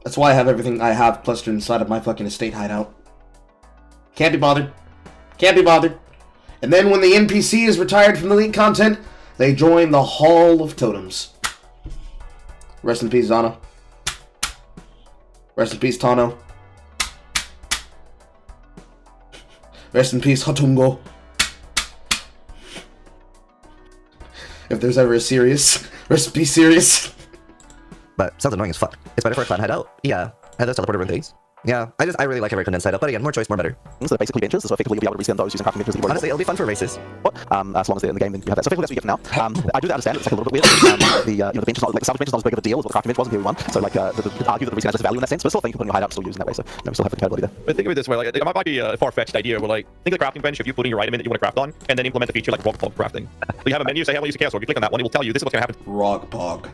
That's why I have everything I have clustered inside of my fucking estate hideout. Can't be bothered. Can't be bothered. And then when the NPC is retired from the league content, they join the Hall of Totems. Rest in peace, Zana. Rest in peace, Tano. Rest in peace, Hatungo. If there's ever a serious, rest in peace, serious. But sounds annoying as fuck. It's better for a clan hideout. Yeah. And those teleporter room things. Yeah, I really like every condensed hideout, but again, more choice, more better. So they're basically benches, so effectively you'll be able to reskin those using crafting benches. Honestly, it'll be fun for races. As long as they're in the game, then you have that. So effectively that's what you get for now. I do understand it's like a little bit weird. The bench is not like the salvage bench is not as big of a deal as what the crafting bench was in POE1. So like you could argue that the reskin has its value in that sense, but still think you put in your hideout still using that way. So we still have the compatibility there. But think of it this way, like it might be a far-fetched idea, but like think of the crafting bench if you put in your item in that you want to craft on, and then implement the feature like Rog Pog crafting. So you have a menu, say I want to use a chaos orb. You click on that one, it will tell you this is what's gonna happen. Rog Pog.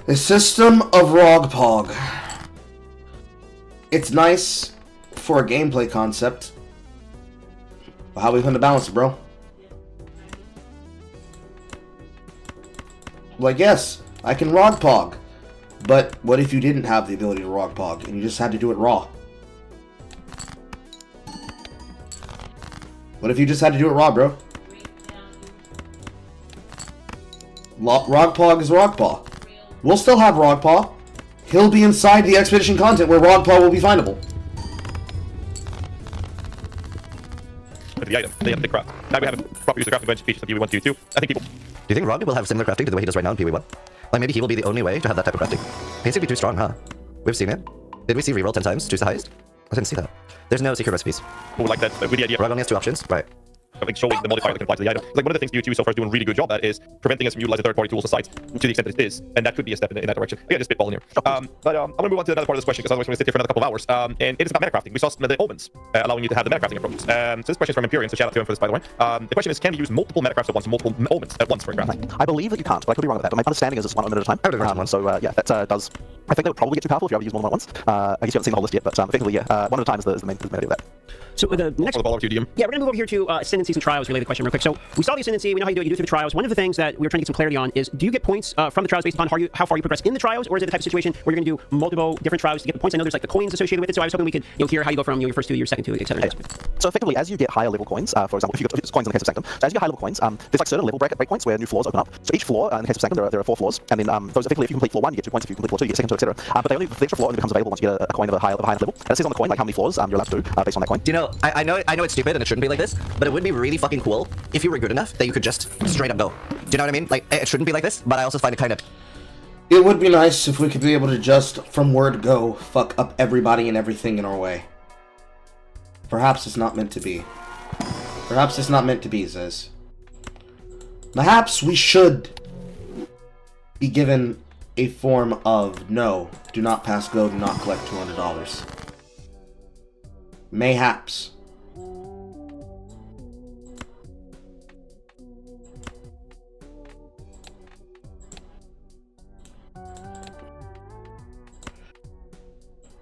A system of Rog Pog. It's nice for a gameplay concept. But how are we going to balance it, bro? Like, yes, I can Rog Pog. But what if you didn't have the ability to Rog Pog and you just had to do it raw? What if you just had to do it raw, bro? Rog Pog is Rog Paw. We'll still have Rog Paw. He'll be inside the expedition content where Rog Paw will be findable. The item, they have the craft. Now we have a proper use of crafting bench features of POE1 2. I think people. Do you think Rog will have similar crafting to the way he does right now in POE1? Like maybe he will be the only way to have that type of crafting. He seems to be too strong, huh? We've seen it. Did we see reroll 10 times? Choose the highest? I didn't see that. There's no secret recipes. Who would like that with the idea. Rog only has 2 options, right? Like showing the modifier that can apply to the item. Like one of the things POE2 so far is doing a really good job at is preventing us from utilizing third-party tools and sites to the extent that it is, and that could be a step in that direction. Again, just spitballing here. I'm gonna move on to another part of this question because otherwise we're gonna sit here for another couple of hours. And it is about metacrafting. We saw some of the omens allowing you to have the metacrafting approaches. So this question is from Empyrean, so shout out to him for this, by the way. The question is, can we use multiple metacrafts at once, multiple omens at once for a craft? I believe that you can't, but I could be wrong with that. But my understanding is it's one omen at a time. I would agree with one. So yeah, that does. I think that would probably get too powerful if you ever use more than one at once. I guess you haven't seen the whole list yet, but effectively, yeah, one at a time is the main idea of that. So the next the ball over to you, DM. Yeah, we're gonna move over here to ascendancies and trials related question real quick. So we saw the ascendancy, we know how you do it through the trials. One of the things that we were trying to get some clarity on is, do you get points from the trials based upon how far you progress in the trials, or is it the type of situation where you're gonna do multiple different trials to get the points? I know there's like the coins associated with it, so I was hoping we could hear how you go from your first 2, your second 2, etc. So effectively, as you get higher level coins, for example, if you get coins in the case of Sanctum, so as you get higher level coins, there's like certain level breakpoints where new floors open up. So each floor, in the case of Sanctum, there are 4 floors, and then those effectively, if you complete floor 1, you get 2 points. If you complete floor 2, you get second 2, etc. But the extra floor only becomes available once you get a coin of a higher level. And it says on the coin like how many floors you're allowed to do based on that coin. Do you know, I know it's stupid and it shouldn't be like this, but it would be really fucking cool if you were good enough that you could just straight up go. Do you know what I mean? Like, it shouldn't be like this, but I also find it kind of... It would be nice if we could be able to just, from word go, fuck up everybody and everything in our way. Perhaps it's not meant to be. Perhaps it's not meant to be, Ziz. Perhaps we should be given a form of, no, do not pass go, do not collect $200. Mayhaps.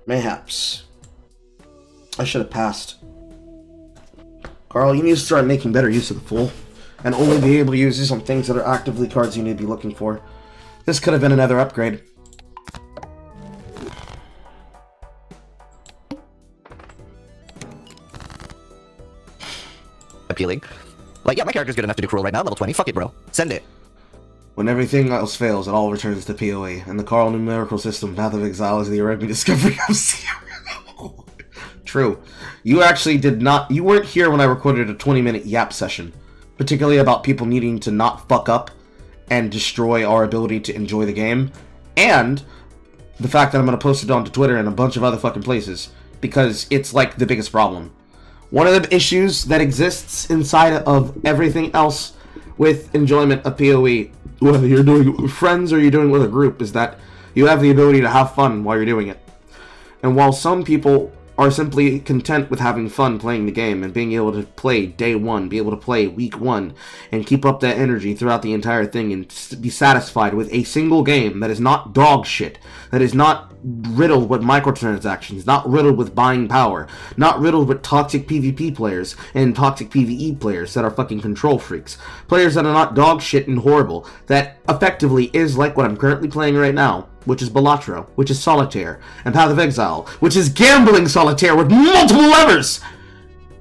Mayhaps. I should have passed. Carl, you need to start making better use of the Fool, and only be able to use this on things that are actively cards you need to be looking for. This could have been another upgrade. Appealing. Like, yeah, my character's good enough to do Cruel right now, level 20. Fuck it, bro. Send it. When everything else fails, it all returns to POE, and the Carl numerical system, Path of Exile, is the Arabian discovery of Zero. True. You actually did not... You weren't here when I recorded a 20-minute yap session, particularly about people needing to not fuck up and destroy our ability to enjoy the game, and the fact that I'm going to post it onto Twitter and a bunch of other fucking places, because it's like the biggest problem. One of the issues that exists inside of everything else with enjoyment of PoE, whether you're doing it with friends or you're doing it with a group, is that you have the ability to have fun while you're doing it. And while some people are simply content with having fun playing the game and being able to play day one, be able to play week one, and keep up that energy throughout the entire thing and be satisfied with a single game that is not dog shit, that is not riddled with microtransactions, not riddled with buying power, not riddled with toxic PvP players and toxic PvE players that are fucking control freaks, players that are not dog shit and horrible, that effectively is like what I'm currently playing right now, which is Balatro, which is Solitaire, and Path of Exile, which is gambling solitaire with multiple levers!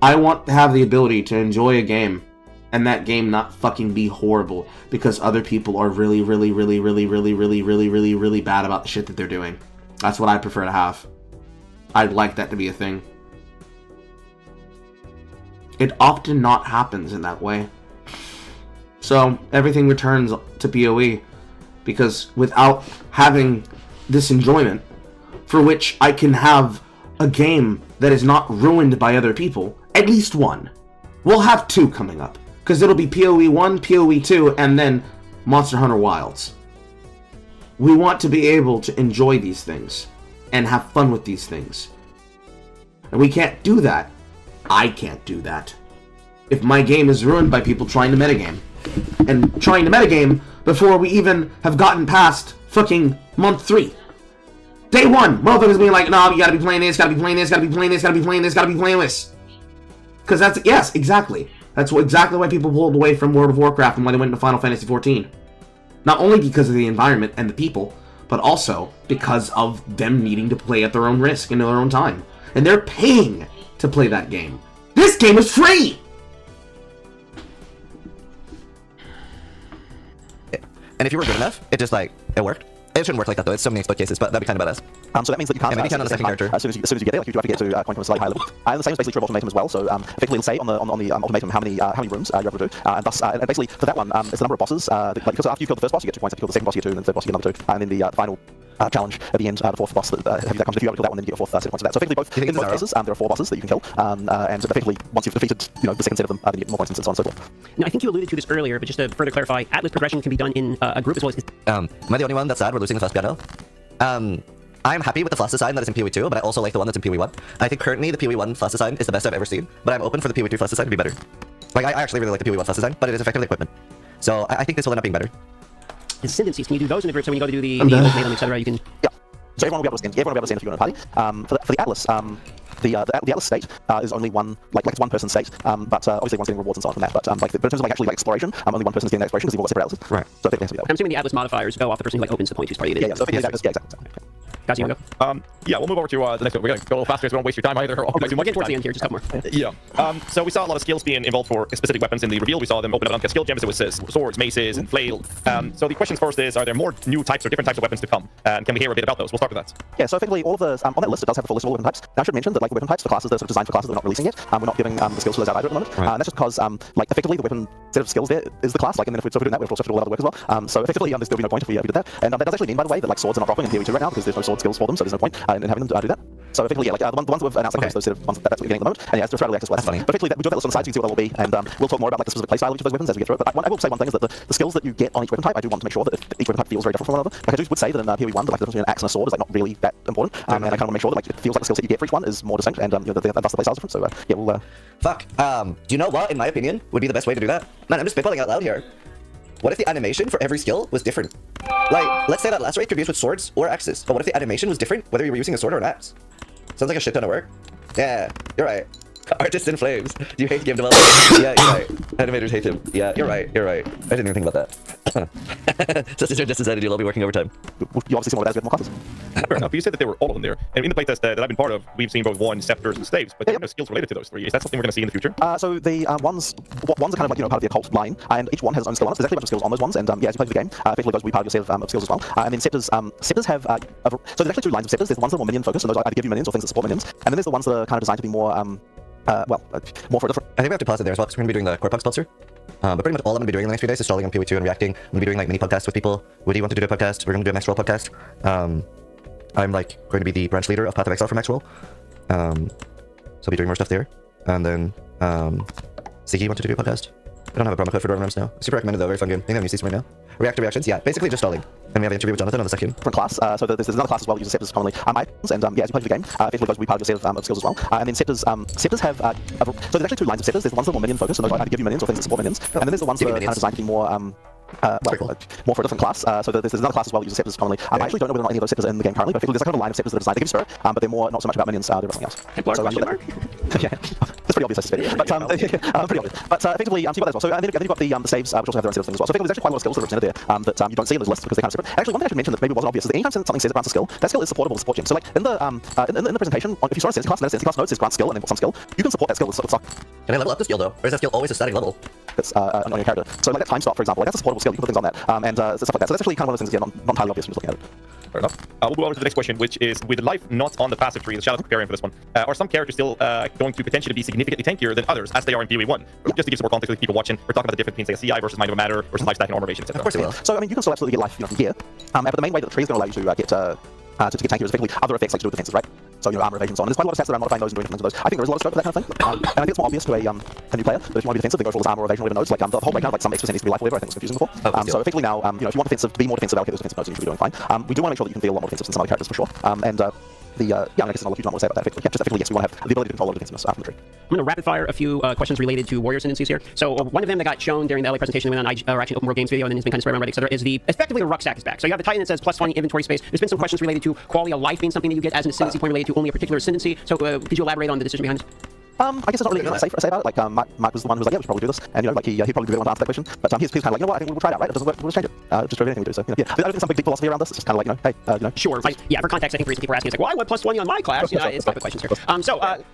I want to have the ability to enjoy a game, and that game not fucking be horrible, because other people are really bad about the shit that they're doing. That's what I prefer to have. I'd like that to be a thing. It often not happens in that way. So, everything returns to PoE. Because without having this enjoyment, for which I can have a game that is not ruined by other people, at least one. We'll have 2 coming up, because it'll be PoE1, PoE2, and then Monster Hunter Wilds. We want to be able to enjoy these things, and have fun with these things. And we can't do that. I can't do that. If my game is ruined by people trying to metagame. And trying to metagame before we even have gotten past fucking month 3. Day 1, motherfuckers being like, no, you gotta be playing this, gotta be playing this, gotta be playing this, gotta be playing this, gotta be playing this. Because that's, yes, exactly. That's exactly why people pulled away from World of Warcraft and why they went into Final Fantasy XIV. Not only because of the environment and the people, but also because of them needing to play at their own risk and their own time. And they're paying to play that game. This game is free! And if you were good enough, it just like, it worked. It shouldn't work like that though, it's so many exploit cases, but that'd be kind of badass. So that means that you can't, and maybe you can on a second character. As soon as you get there, like you do have to get to point from a slightly higher level. And the same is basically true of Ultimatum as well, so effectively it'll say on the Ultimatum how many rooms you're able to do, and thus, and basically for that one, it's the number of bosses, like, because after you kill the first boss you get 2 points, if you kill the second boss you get 2, and then the third boss you get another 2, and then the final challenge at the end, the 4th boss that comes, if you kill that one, then you get your 4th set of points of that. So effectively both, in both cases, there are 4 bosses that you can kill, and effectively once you've defeated, the second set of them, then you get more points and so on and so forth. Now, I think you alluded to this earlier, but just to further clarify, Atlas progression can be done in a group as well as... Am I the only one that's sad we're losing the fast piano? I'm happy with the flash design that is in PoE2, but I also like the one that's in PoE1. I think currently the PoE1 flash design is the best I've ever seen, but I'm open for the PoE2 flash design to be better. Like, I actually really like the PoE1 flash design, but it is effectively equipment. So I think this will end up being better. Ascendancies, can you do those in a group so when you go to do the ultimatum, etc., you can... Yeah. So everyone will be able to ascend. Everyone will be able to ascend if you're in a party. For the Atlas, the Atlas state is only one, like it's one person state, but obviously everyone's getting rewards and so on from that. But but in terms of like actually like exploration, only one person's getting that exploration because you've all got separate Atlases. Right. So it has to be that way. I'm assuming the Atlas modifiers go off the person who like opens the point who's part of the Yeah. So exactly. Guys, you want to go? Yeah, we'll move over to the next one. We're going to go a little faster so we don't waste your time either. Or too much towards the end here, just a couple more. Yeah. So we saw a lot of skills being involved for specific weapons in the reveal. We saw them open up on skill gems. It was swords, maces, and flail. So the questions first is, are there more new types or different types of weapons to come? And can we hear a bit about those? We'll start with that. Yeah, so effectively all of the, on that list it does have the full list of all the weapon types. Now I should mention that like the weapon types for classes, they're sort of designed for classes that we're not releasing yet. We're not giving the skills for those out either at the moment. And that's just because like effectively the weapon set of skills there is the class, like, and then if we're doing that, we've also have to do all that other work as well. So effectively there's still be no point if we did that. And that does actually mean, by the way, that like swords are not dropping in PoE2 right now because there's no sword skills for them, so there's no point in having them do that. So effectively, yeah, like the ones we've announced, like those set of ones that's what you're getting at the moment. And yeah, it's just strategy access. That's funny. But effectively, we do have that list on the side, so you can see what that will be, and we'll talk more about like the specific playstyle of each of those weapons as we get through it. But I will say one thing is that the skills that you get on each weapon type, I do want to make sure that each weapon type feels very different from one another. Like I would say that in PoE1, that like the difference between an axe and a sword is like not really that important, and I kind of want to make sure that like it feels like the skill set you get for each one is more distinct, and that's the playstyle different. So yeah, we'll. Fuck. Do you know what, in my opinion, would be the best way to do that? Man, I'm just spitballing out loud here. What if the animation for every skill was different? Like, let's say that last rate could be used with swords or axes, but what if the animation was different whether you were using a sword or an axe? Sounds like a shit ton of work. Yeah, you're right. Artists in flames. Do you hate game developers? Yeah, you're right. Animators hate him. Yeah, you're right. You're right. I didn't even think about that. So since you're just decided you'll be working overtime. You obviously see more of that with more classes. Fair enough. You said that they were all in there. And in the playtest that I've been part of, we've seen both wands, scepters, and staves, but there are no skills related to those 3. Is that something we're going to see in the future? So the wands are kind of like, part of the occult line, and each one has its own skill on it. There's actually a bunch of skills on those ones, and yeah, as you play the game, effectively those will be part of your set of skills as well. And then scepters have, so there's actually 2 lines of scepters. There's the ones that are more minion focused, and those either give you minions or things that support minions. And then there's the ones that are kind of designed to be more, more for a different... I think we have to pause it there as well, because we're going to be doing the Core Pug sponsor. But pretty much all I'm going to be doing in the next few days is stalling on PoE2 and reacting. I'm going to be doing like mini podcasts with people. Would you want to do a podcast? We're going to do a Maxroll podcast. I'm like going to be the branch leader of Path of Exile for Maxroll. So I'll be doing more stuff there. And then, Ziggy wanted to do a podcast. I don't have a promo code for Dorm now. Super recommended though, very fun game. I think I'm using right now. Reactor reactions, yeah, basically just stalling. And we have an interview with Jonathan on the second. Different class, so there's another class as well that uses scepters commonly. Items, and yeah, as you play through the game, effectively those will be part of your set of skills as well. And then scepters have, so there's actually two lines of scepters. There's the ones that are more minion focused, so those either give you minions or things that support minions. And then there's the ones that are kind of designed to be more, more for a different class. So there's another class as well that uses scepters commonly. I actually don't know whether or not any of those scepters are in the game currently, but effectively there's a kind of a line of scepters that are designed to give spirit, but they're more not so much about minions, they're everything else. Yeah, that's pretty obvious, I suspect. But pretty obvious. But effectively, so you've got that as well. So and then you've got the saves, which also have their own set of things as well. So effectively, there's actually quite a lot of skills that are represented there that you don't see in those lists because they're kind of separate. Actually, one thing I should mention that maybe wasn't obvious is that anytime something says it grants a skill, that skill is supportable with support gems. So like in the presentation, if you start a Sensi class, and then a Sensi class note says grant skill and then some skill, you can support that skill with stock. Can I level up the skill though? Or is that skill always a static level? That's on your character. So like that time stop, for example, like that's a supportable skill. You can put things on that, and stuff like that. So that's actually kind of one of those things again, not entirely obvious when you're looking at it. Fair enough. We'll move on to the next question, which is, with life not on the passive tree, the shout out to preparing for this one, are some characters still going to potentially be significantly tankier than others as they are in POE1? Just to give some more context to the people watching, we're talking about the difference between, say, a CI versus Mind of Matter versus life stack and armoration, etc. Of course it will. So I mean, you can still absolutely get life, from gear, but the main way that the tree is going to allow you to get tankier is effectively other effects like to do with defenses, right? So armor evasion and so on. And there's quite a lot of stats around modifying those and doing different things with those. I think there is a lot of scope for that kind of thing. And I think it's more obvious to a new player that if you want to be defensive, then go for all this armor evasion or whatever nodes. Like the whole breakdown of like some extra needs to be life or whatever, I think was confusing before. So effectively now, if you want defensive to be more defensive, allocate those defensive nodes, you should be doing fine. We do want to make sure that you can feel a lot more defensive than some other characters for sure. I guess there's not a huge amount more to say about that. Just effectively, yes, we want to have the ability to control a lot of defensiveness from the tree. I'm going to rapid fire a few questions related to warrior ascendancies here. So one of them that got shown during the LA presentation we went on actually Open World Games video and then has been kind of spread around Reddit, etc. is effectively the rucksack is back. So you have the Titan that says plus 20 inventory space. There's been some questions related to quality of life being something that you get as an ascendancy point related to only a particular ascendancy. So could you elaborate on the decision behind it? I guess it's not really anything to say about it. Like, Mike was the one who was like, yeah, we should probably do this. And, like, he probably did want to answer that question. But he's kind of like, you know what, I think we'll try it out, right? It doesn't work, we'll just change it. Just for everything we do. So, yeah. I don't think there's some big philosophy around this. It's just kind of like, hey, Sure. Yeah, for context, I think the reason people are asking is like, well, I want plus 20 on my class. It's type of questions here.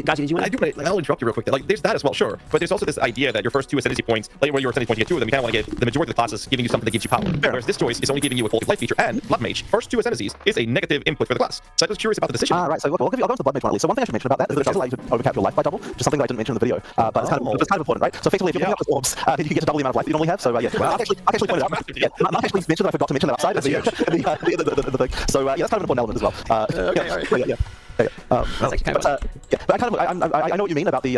Gazi, did you want to? I'll interrupt you real quick. Like, there's that as well, sure. But there's also this idea that your first two ascendancy points, like where your ascendancy point, you get two of them, you kind of want to get the majority of the classes giving you something that gives you power. Whereas this choice is only giving you a quality of life feature, and Blood Mage, first two ascendancies, is a negative input for the class. So I was curious about the decision. Right, so I'll go into the Blood Mage one at least. So one thing I should mention about that is that it does allow you to overcap your life by double, which is something that I didn't mention in the video. But it's kind of important, right? So effectively, if you're picking up those orbs, then you can get to double the amount of life that you normally have. So yeah, Mark actually pointed out. Mark actually mentioned that I forgot to mention that outside of the thing. So yeah, that's kind of an important element as well. Yeah. But I know what you mean about the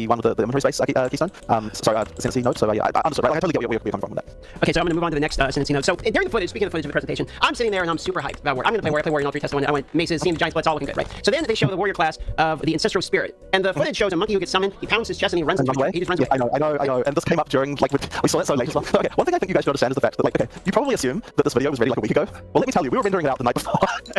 one with the inventory space keystone. Ascendancy node. So yeah, I understood. Right? I totally get where you're coming from with that. Okay, so I'm going to move on to the next ascendancy node. So during the footage, speaking of the footage of the presentation, I'm sitting there and I'm super hyped about warrior. I'm going to play warrior. I play warrior in all three tests. I went maces, seeing the giant splits, all looking good, right? So then they show the warrior class of the ancestral spirit, and the footage shows a monkey who gets summoned. He pounds his chest and he runs away. He just runs away. I know. And this came up during we saw it so late as well. Okay, one thing I think you guys should understand is the fact that okay, you probably assume that this video was ready like a week ago. Well, let me tell you, we were rendering it out the night before,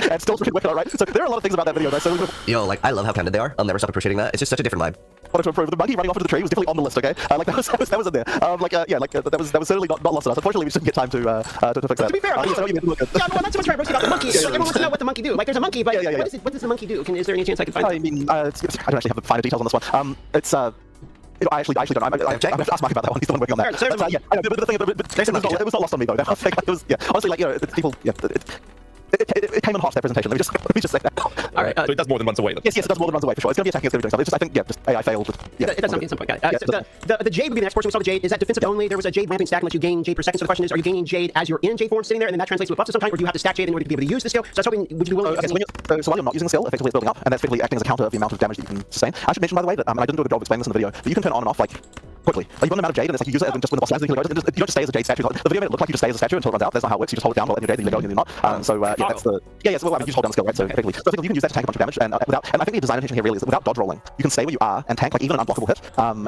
and still working on it, right? So there are a lot of things about that video. So yo, like I love how candid they are. I'll never stop appreciating that. It's just such a different vibe. Wanted to improve. The monkey running off into the tree was definitely on the list. Okay, like that was in there. That was certainly not lost on us. Unfortunately, we just didn't get time to fix that. To be fair, I'm not so much trying to roast about the monkey. Everyone wants to know what the monkey do. Like, there's a monkey, but what does the monkey do? Is there any chance I can find? I mean, I don't actually have the finer details on this one. It's I actually don't. I have to ask Mark about that one. He's the one working on that. I know, but the thing, it was not lost on me though. It was honestly like people It came in hot, that presentation. Let me just say that. All right. So it does more than runs away. Yes, it does more than runs away for sure. It's going to be attacking, it's going to be doing stuff. It's just, I think, AI failed. It does something at some point. Got it. So the Jade would be the next portion. We saw the Jade. Is that defensive only? There was a Jade ramping stack and let you gain Jade per second. So the question is, are you gaining Jade as you're in Jade form sitting there, and then that translates to a buff of some kind, or do you have to stack Jade in order to be able to use the skill? So I was hoping, would you be willing to... So while you're not using the skill, effectively it's building up, and that's effectively acting as a counter of the amount of damage that you can sustain. I should mention, by the way, that I didn't do a good job of explaining this in the video, but you can turn on and off, like, quickly. Like, you've got an amount of Jade, and it's like you use it just when the boss lands, you don't just stay as a Jade statue. The video made it look like you just stay as a statue until it runs out. That's not how it works. You just hold it down while letting your Jade, then you let go, and then you're not. That's the... So well, I mean, you just hold down the skill, right? So effectively you can use that to tank a bunch of damage, and I think the design intention here really is that without dodge rolling, you can stay where you are and tank like even an unblockable hit. And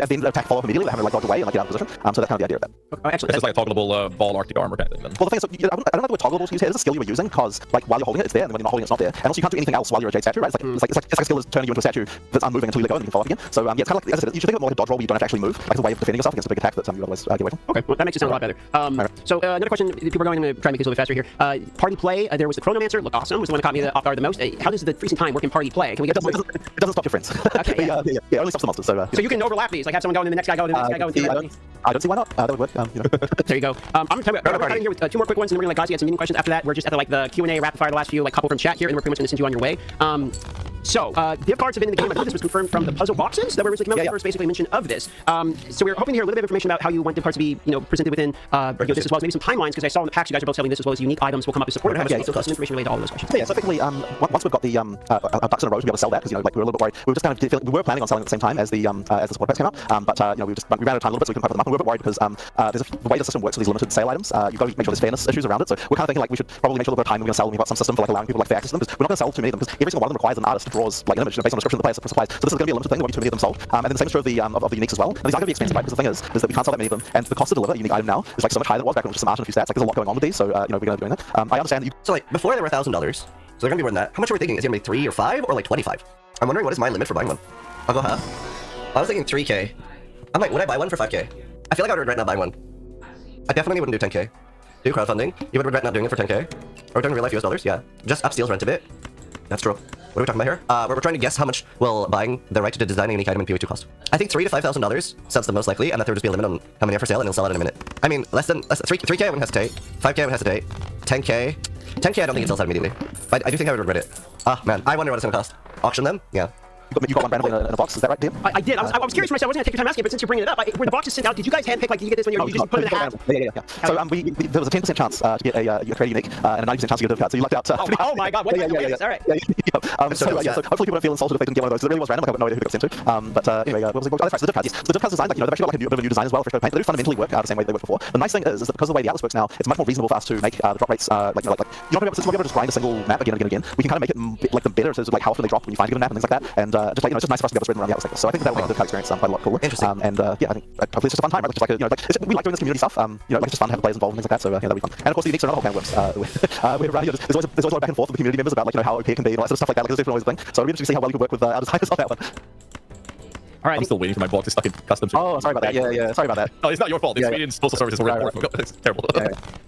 then attack follow up immediately, without having to like dodge away and like get out of position. So that's kind of the idea of that. Excellent. It's just like a toggleable ball Arctic armor kind of thing. Then. Well, the thing is, I don't know the word toggleable to use here. It's a skill you were using because like while you're holding it, it's there, and when you're not holding it, it's not there. And also you can't do anything else while you're a Jade statue, right? It's like a skill is turning you into a statue that's unmoving until you let go and you can follow up again. So yeah, it's kind of like, as I said, you should think of it more like a dodge roll where you don't have to actually move, like as a way of defending yourself against a big attack that you otherwise get away from. Okay, well, that makes it sound a lot better. So another question, people are going to try and make this a little bit faster here. Party play, there was the Chronomancer, looked awesome, was the one that caught me off guard the most. How does the freezing time work in party play? Can we get it doesn't stop your friends. Okay, yeah, it only stops the monsters. So you can overlap these, like have someone go and then the next guy go and then the next guy go. I don't see why not. That would work. There you go. I'm starting here with two more quick ones, and then we're gonna let Gazi get some meeting questions after that. We're just at the Q&A rapid fire, the last few couple from chat here, and we're pretty much gonna send you on your way. So, div cards have been in the game. I think this was confirmed from the puzzle boxes that were originally came out. The first basically mention of this. So we're hoping to hear a little bit of information about how you want div cards to be, presented within this, as well as maybe some timelines, because I saw in the packs you guys are both selling this, as well as unique items will come up to support it. So some information related to all of those questions. Yeah, so effectively, once we've got the our ducks in a row to be able to sell that, because we were a little bit worried. We were just kind of we were planning on selling at the same time as the support packs came out, but we ran out of time a little bit, so we couldn't cover them up. And we were a bit worried because the way the system works with these limited sale items, you've got to make sure there's fairness issues around it. So we're kind of thinking we should probably make sure that we're time we're going to sell them. We've got some system for allowing people fair access to them, because we're not going to sell too many of them, because every single one of them requires an artist draws an image based on the description of the player supplies. So this is going to be a limited thing. There'll be too many of them sold. And then the same is true of the uniques as well. And these are going to be expensive, right? Because the thing is that we can't sell that many of them, and the cost to deliver a unique item now is so much higher than it was back when it was just a margin, a few stats. There's a lot going on with these, so we're going to be doing that. I understand that you. So before they were $1,000, so they're gonna be more than that. How much are we thinking? Is it gonna be 3 or 5 or 25? I'm wondering what is my limit for buying one. I'll go half. I was thinking 3K. I'm like, would I buy one for 5K? I feel like I would regret not buying one. I definitely wouldn't do 10K. Do crowdfunding. You would regret not doing it for 10K. Or doing real life US dollars, yeah. Just up Steel's rent a bit. That's true. What are we talking about here? We're trying to guess how much will buying the right to design a unique item in POE2 cost. I think $3,000 to $5,000 sounds the most likely, and that there would just be a limit on how many are for sale, and it'll sell out in a minute. I mean, less than 3K I wouldn't hesitate. 5K I would hesitate. 10K I don't think it sells out immediately. But I do think I would regret it. Ah, man, I wonder what it's gonna cost. Auction them? Yeah. You got one randomly in a box, is that right, Tim? I did. I was curious myself. I wasn't gonna take your time asking, but since you're bringing it up, were the boxes sent out? Did you guys handpick? Did you get this one? You just put it in a hat? Yeah. So there was a 10% chance to get a trade unique, and a 90% chance to get a div card. So you lucked out. Oh my God! What? Yeah. All right. So hopefully people don't feel insulted if they didn't get one of those. It really was random. I have no idea who got sent to. But anyway, what was it? That's right. So the div cards. Yes. So the div cards design, they've actually got a bit of a new design as well, fresh coat paint. They do fundamentally work the same way they worked before. The nice thing is that because of the way the atlas works now, it's much more reasonable for us to make the drop rates you're not going to be able to just grind a single map again and again. We can kind of make it them better in terms of how often they drop when you find a given map and things like that. And just it's just nice for us to be able to spread around the atlas like this. So I think that will make the experience quite a lot cooler. Interesting. And I think hopefully it's just a fun time, right? Just we like doing this community stuff. It's just fun to have players involved and things like that. So that'll be fun. And of course the uniques are another whole can of worms. There's always a lot of back and forth with the community members about how OP it can be and all that sort of stuff like that. There's different always thing. So it'll be interesting to see how well you can work with our designers on that one. All right, I'm still waiting for my box. It's stuck in customs. Oh, sorry about that. Yeah, sorry about that. No, it's not your fault. It's Sweden's postal services. It's terrible.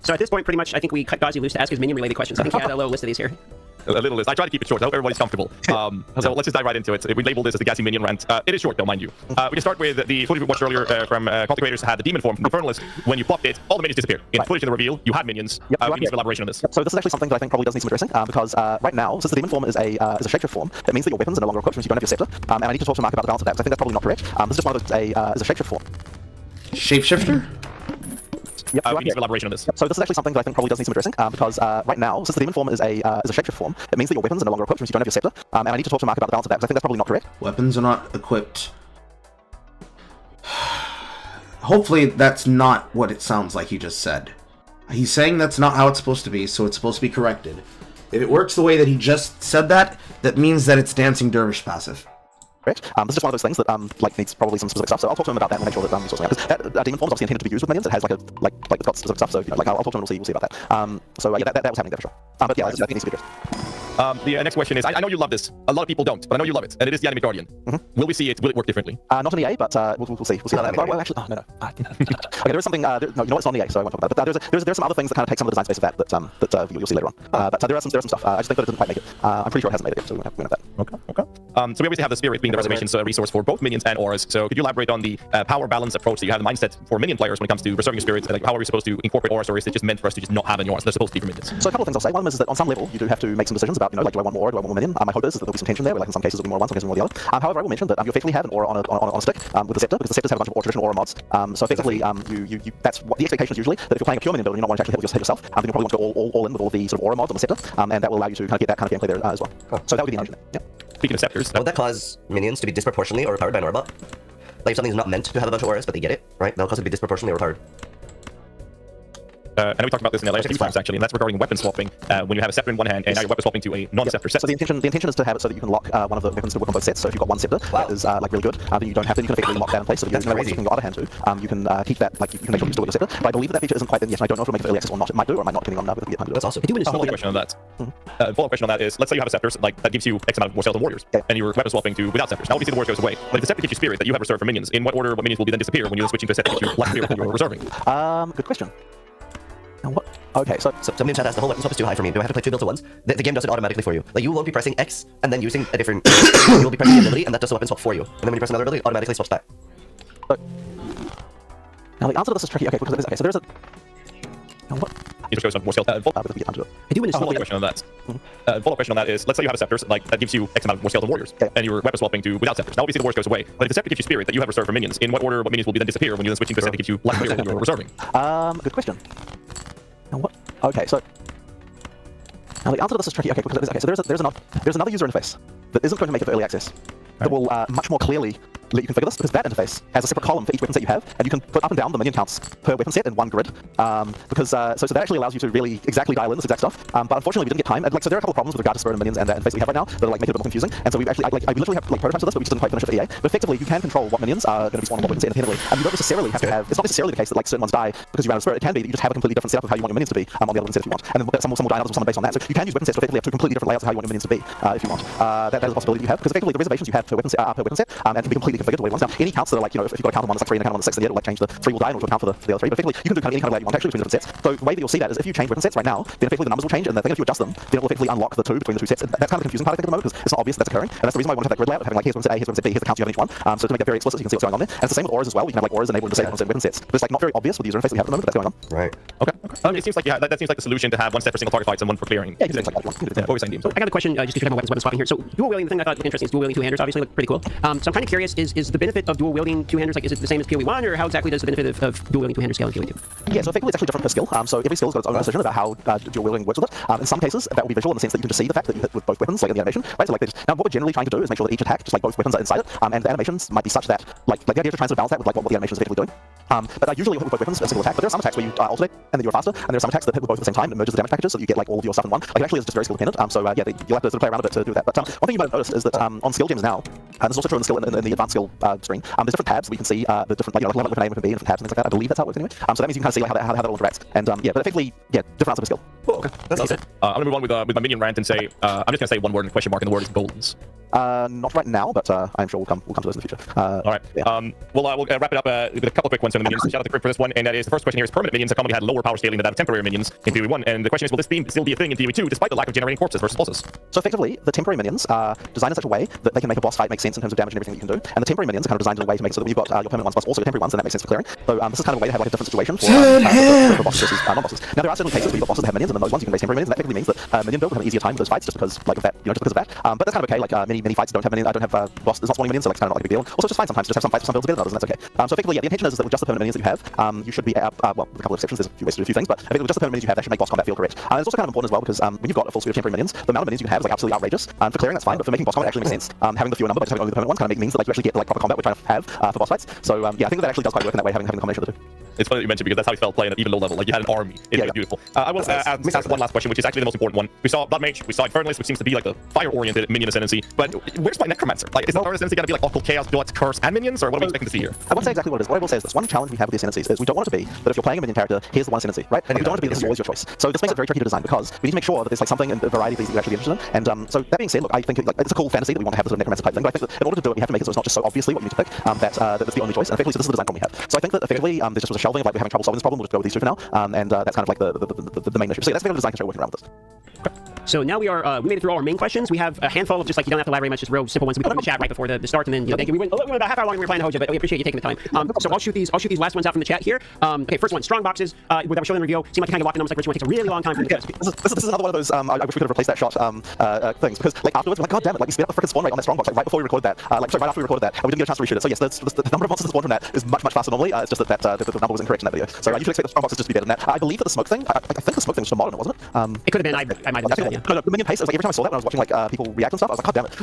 So at this point, pretty much, I think we cut Gazi loose to ask his minion-related questions. I think he had a little list of these here. A little list. I try to keep it short. I hope everybody's comfortable. So let's just dive right into it. We label this as the Gassy Minion rant. It is short, though, mind you. We can start with the footage we watched earlier from Cult Creators had the demon form from the Infernalist. When you popped it, all the minions disappeared. In footage in the reveal, you had minions. We need some elaboration on this. So this is actually something that I think probably does need some addressing, because right now, since the demon form is a shapeshift form, it means that your weapons are no longer equipped since you don't have your scepter. And I need to talk to Mark about the balance of that, because I think that's probably not correct. This is just one of those, is a shapeshift form. Shapeshifter? We need some elaboration on this. So this is actually something that I think probably does need some addressing, because right now, since the demon form is a shapeshift form, it means that your weapons are no longer equipped since you don't have your scepter. And I need to talk to Mark about the balance of that, because I think that's probably not correct. Weapons are not equipped. Hopefully that's not what it sounds like he just said. He's saying that's not how it's supposed to be, so it's supposed to be corrected. If it works the way that he just said that, that means that it's Dancing Dervish passive. Correct. This is just one of those things that needs probably some specific stuff. So I'll talk to him about that and make sure that we sort something out. Because that demon form is obviously intended to be used with minions. It has it's got specific stuff. So I'll talk to him and we'll see about that. That was happening there for sure. But yeah, I think it needs to be addressed. The next question is, I know you love this. A lot of people don't, but I know you love it, and it is the Anime Guardian. Will we see it? Will it work differently? Not on EA, but we'll see. We'll see about that. Well, actually, no. Okay, there is something. No, you know it's on EA, so I won't talk about it. But there's some other things that kind of take some of the design space of that you'll see later on. But there are some stuff. I just think that it didn't quite make it. I'm pretty sure it hasn't made it yet, so we're gonna have that. Okay. So we obviously have the Spirit being the reservations resource for both minions and auras. So could you elaborate on the power balance approach that you have, the mindset for minion players when it comes to preserving your spirits? Like, how are we supposed to incorporate auras, or is it just meant for us to just not have any auras? They're supposed to be for minions. So a couple of things I'll say. One is that on some level you do have to make some decisions about, do I want more aura, do I want more minion? My hope is that there'll be some tension there, where in some cases it'll be more one, some cases more the other. However, I will mention that you effectively have an aura on a stick with the scepter, because the scepters have a bunch of traditional aura mods. So effectively, that's what the expectation is usually, that if you're playing a pure minion build and you're not wanting to actually hit yourself, then you'll probably want to go all in with all the sort of aura mods on the scepter, and that will allow you to kind of get that kind of gameplay there as well. So that would be the intention there. Yeah. Speaking of scepters, would that cause minions to be disproportionately overpowered by an aura bot? Like if something's not meant to have a bunch of auras, but they get it, right? That'll cause it to be disproportionately overpowered. And we talked about this in the last few times actually, and that's regarding weapon swapping. When you have a scepter in one hand and now you're weapon swapping to a non-scepter set. So the intention is to have it so that you can lock one of the weapons to work on both sets. So if you've got one scepter that is really good, then you don't have to. You can effectively lock that in place. So that you can using your other hand too. You can keep that, you can make sure you still with your scepter. But I believe that feature isn't quite in yet, and I don't know if it'll make it early access or not. It might do, or it might not, depending on whether we get time to do it. That's awesome. A follow-up question on that. Follow-up question on that is, let's say you have a scepter that gives you X amount of more sales than warriors, and you're weapon swapping to without scepters. Now obviously the warriors goes away, but if the scepter gives you spirit that you have reserved for minions, in what order what minions will be then disappear when you're switching to a set that gives you less spirit than you're reserving? Good question. Now what? Okay, so somebody in chat asked, the whole weapon swap is too high for me. Do I have to play 2 builds at once? The game does it automatically for you. Like, you won't be pressing X and then using a different... You'll be pressing the ability, and that does the weapon swap for you. And then when you press another ability, it automatically swaps back. Now the answer to this is tricky. Okay, because so there's a... Now what? it just goes on more skill. I do win this Follow-up question on that. Follow-up question on that is, let's say you have a scepter, like that gives you X amount more scale than warriors, and you're weapon swapping to without scepters. Now obviously the warriors goes away, but if the scepter gives you spirit that you have reserved for minions, in what order what minions will be then disappear when you then switching to a set that gives you life spirit when you're reserving? Good question. Now what? Okay, so now the answer to this is tricky. Okay, because so there's another user interface that isn't going to make it for early access that will much more clearly let you configure this, because that interface has a separate column for each weapon set you have, and you can put up and down the minion counts per weapon set in one grid. Because so that actually allows you to really exactly dial in this exact stuff. But unfortunately, we didn't get time. And, so there are a couple of problems with regard to spirit and minions and that interface we have right now that are make it a bit more confusing. And so we've actually we literally have prototypes of this, but we just didn't quite finish it for EA. But effectively, you can control what minions are going to be spawned on what weapon set independently, and you don't necessarily have to have. It's not necessarily the case that certain ones die because you ran out of spirit. It can be that you just have a completely different setup of how you want your minions to be on the other weapon set if you want. And then some will die, others will summon based on that. So you can use weapon sets to effectively have two completely different layouts of how you want your minions to be if you want. That is a possibility you have, because effectively the reservations you have per weapon set and can be completely configured the way you want. Now, any counts that are like, if you've got a count on one that's like 3 and a count on the 6, then like change the 3 will die in order to account for the other 3. But effectively, you can do kind of any kind of layout you want actually between different sets. So the way that you'll see that is if you change weapon sets right now, then effectively the numbers will change, and then if you adjust them, then it will effectively unlock the 2 between the 2 sets. And that's kind of the confusing part, I think, at the moment, because it's not obvious that's occurring. And that's the reason why I want to have that grid layout of having like here's weapon set A, here's weapon set B, here's the counts you have in each one. So to make that very explicit, so you can see what's going on there. And it's the same with auras as well. We can have like auras enabled and disabled on certain weapon sets. But it's like not very obvious with the user interface that we have at the moment, but that's going on. Right. Okay. It seems like that seems like the solution to have one set for single target fights and one for clearing. Yeah, you can do things like that. What were you saying, Deems? I got a question just because you're talking about weapon swapping here. So dual wielding, the thing I thought interesting is dual wielding two-handers obviously look pretty cool. So I'm kind of curious, is the benefit of dual wielding two-handers, like, is it the same as POE1, or how exactly does the benefit of dual wielding two-handers scale in POE2? Yeah, so effectively it's actually different per skill. So every skill's got its own decision about how dual wielding works with it. In some cases, that will be visual in the sense that you can just see the fact that you hit with both weapons, like in the animation, right? So like now what we're generally trying to do is make sure that each attack, just like both weapons are inside it, and the animations might be such that, like the idea is to try and sort of balance that with like what the animation is effectively doing. But usually you'll hit with both weapons in a single attack, but there are some attacks where you alternate and then you're faster, and there are some attacks that hit with both at the same time and merges the damage packages so that you get like all of your stuff in one. Like it actually is just very skill dependent. You'll have to sort of play around a bit to do that. But one thing you might have noticed is that on skill gems now, and this is also true in the skill in the advanced skill screen, there's different tabs where you can see the different, like, weapon A, weapon B, and different tabs and things like that. I believe that's how it works anyway. So that means you can kind of see like how that all interacts. And but effectively, different answer per skill. Cool. Okay. That's easy. I'm gonna move on with my minion rant and say I'm just gonna say one word and question mark, and the word is goals. Not right now, but I'm sure we'll come to this in the future. All right. Yeah. We'll wrap it up with a couple quick ones on the minions. Shout out to Crypt for this one, and that is the first question here is permanent minions have commonly had lower power scaling than that of temporary minions in POE1, and the question is, will this still be a thing in POE2 despite the lack of generating corpses versus bosses? So effectively, the temporary minions are designed in such a way that they can make a boss fight make sense in terms of damage and everything that you can do, and the temporary minions are kind of designed in a way to make it so that you've got your permanent ones plus also your temporary ones, and that makes sense for clearing. So this is kind of a way to have like a different situation for bosses versus non-bosses. Now there are certainly cases where you've got bosses that have minions, and then those ones you can raise temporary minions, and that effectively means that minion build will have an easier time with those fights just because like of that, just because of that. But that's kind of okay. Like many fights don't have minions. I don't have boss. It's not spawning minions, so like it's kind of not like a big deal. Also, it's just fine sometimes. Just have some fights with some builds better than others, and that's okay. So effectively, the intention is that with just the permanent minions that you have, you should be well, with a couple of exceptions. There's a few ways to do a few things, but effectively with just the permanent minions you have, that should make boss combat feel correct. It's also kind of important as well because when you've got a full suite of temporary minions, the amount of minions you can have is like absolutely outrageous. For clearing, that's fine, but for making boss combat actually makes sense. Having the fewer number, but just having only the permanent ones kind of means that like you actually get the like proper combat we're trying to have for boss fights. So I think that actually does quite work in that way, having the combination of the two. It's funny that you mentioned because that's how he felt playing at even low level. Like you had an army. It was beautiful. I will ask one last question, which is actually the most important one. We saw Blood Mage, we saw Infernalist, which seems to be like the fire-oriented minion ascendancy. But where's my Necromancer? Like, is the Fire Ascendancy gonna be like Occult Chaos, Deluxe Curse, and minions, or what are we expecting to see here? I won't say exactly what it is. What I will say is this: one challenge we have with the ascendancies is we don't want it to be that if you're playing a minion character, here's the one ascendancy, right? And we don't want it to be this is always your choice. So this makes it very tricky to design because we need to make sure that there's like something in the variety of these that you're actually interested in. And so that being said, look, I think like it's a cool fantasy that we want to have this sort of Necromancer type thing. But I think that in order to do it, we have to make it so it's not just so obviously what we need to pick that that's the only choice. And effectively, so this is the design problem we have. So I think that effectively there's just a shelving of like we're having trouble solving this problem. We'll just go with these two for now. And that's kind of like the main issue. So yeah, that's the design constraint we're working around with this. So now we made it through all our main questions. We have a handful of just like, you don't have to elaborate much, just real simple ones we put in the chat right before the start, and then thank you. We went about half hour long. We were planning to hold you, but we appreciate you taking the time. So I'll shoot these last ones out from the chat here. Okay, first one, strong boxes. That we're showing in review. Seem like you kind of locked in numbers like which one takes a really long time for the test. This is another one of those. I wish we could have replaced that shot things because like afterwards we're like, god damn it, like we sped up the freaking spawn rate on that strong box like right before we recorded that. Right after we recorded that, and we didn't get a chance to reshoot it. So yes, the number of monsters that spawn from that is much faster normally. It's just that the number was incorrect in that video. So you should expect the strong boxes just to be better than that. I believe that the smoke thing. I think the smoke thing was just a modern, wasn't it? It could have been. I might have missed it. No, the minion pace. It was like every time I saw that when I was watching like people react and stuff, I was like, god damn it.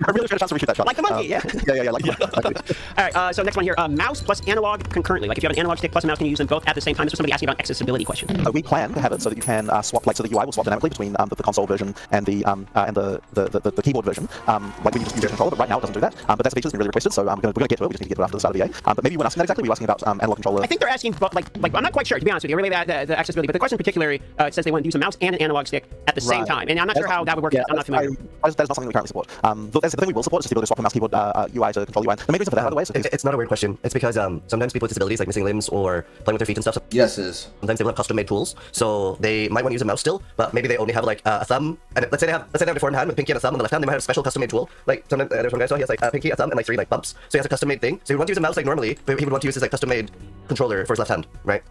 I really should have a chance to reshoot that shot. Like the monkey, yeah. Yeah. Like all right. So next one here, mouse plus analog concurrently. Like if you have an analog stick plus a mouse, can you use them both at the same time? This was somebody asking about accessibility question. We plan to have it so that you can swap, like, so the UI will swap dynamically between the console version and the keyboard version. Like when you just use your controller, but right now it doesn't do that. But that's a feature that's been really requested, so we're gonna get to it. We just need to get to it after the start of the EA. But maybe you weren't asking that exactly. We were asking about analog controller. I think they're asking, but like I'm not quite sure to be honest with you. Really, the accessibility. But the question particularly says they want to use a mouse and an analog stick at the same time, and I'm not sure how that would work. Yeah, I'm not familiar. That is not something we currently support. The thing we will support is just the ability to swap from mouse keyboard UI to control UI. The main reason for that, by the way, it's not a weird question. It's because sometimes people with disabilities, like missing limbs or playing with their feet and stuff. Yes, it is. Sometimes they will have custom-made tools, so they might want to use a mouse still, but maybe they only have like a thumb. And let's say they have a deformed hand with pinky and a thumb on the left hand. They might have a special custom-made tool. Like sometimes there's one guy I saw, he has like a pinky, a thumb, and like 3 like bumps. So he has a custom-made thing. So he would want to use a mouse like normally, but he would want to use his like custom-made controller for his left hand, right?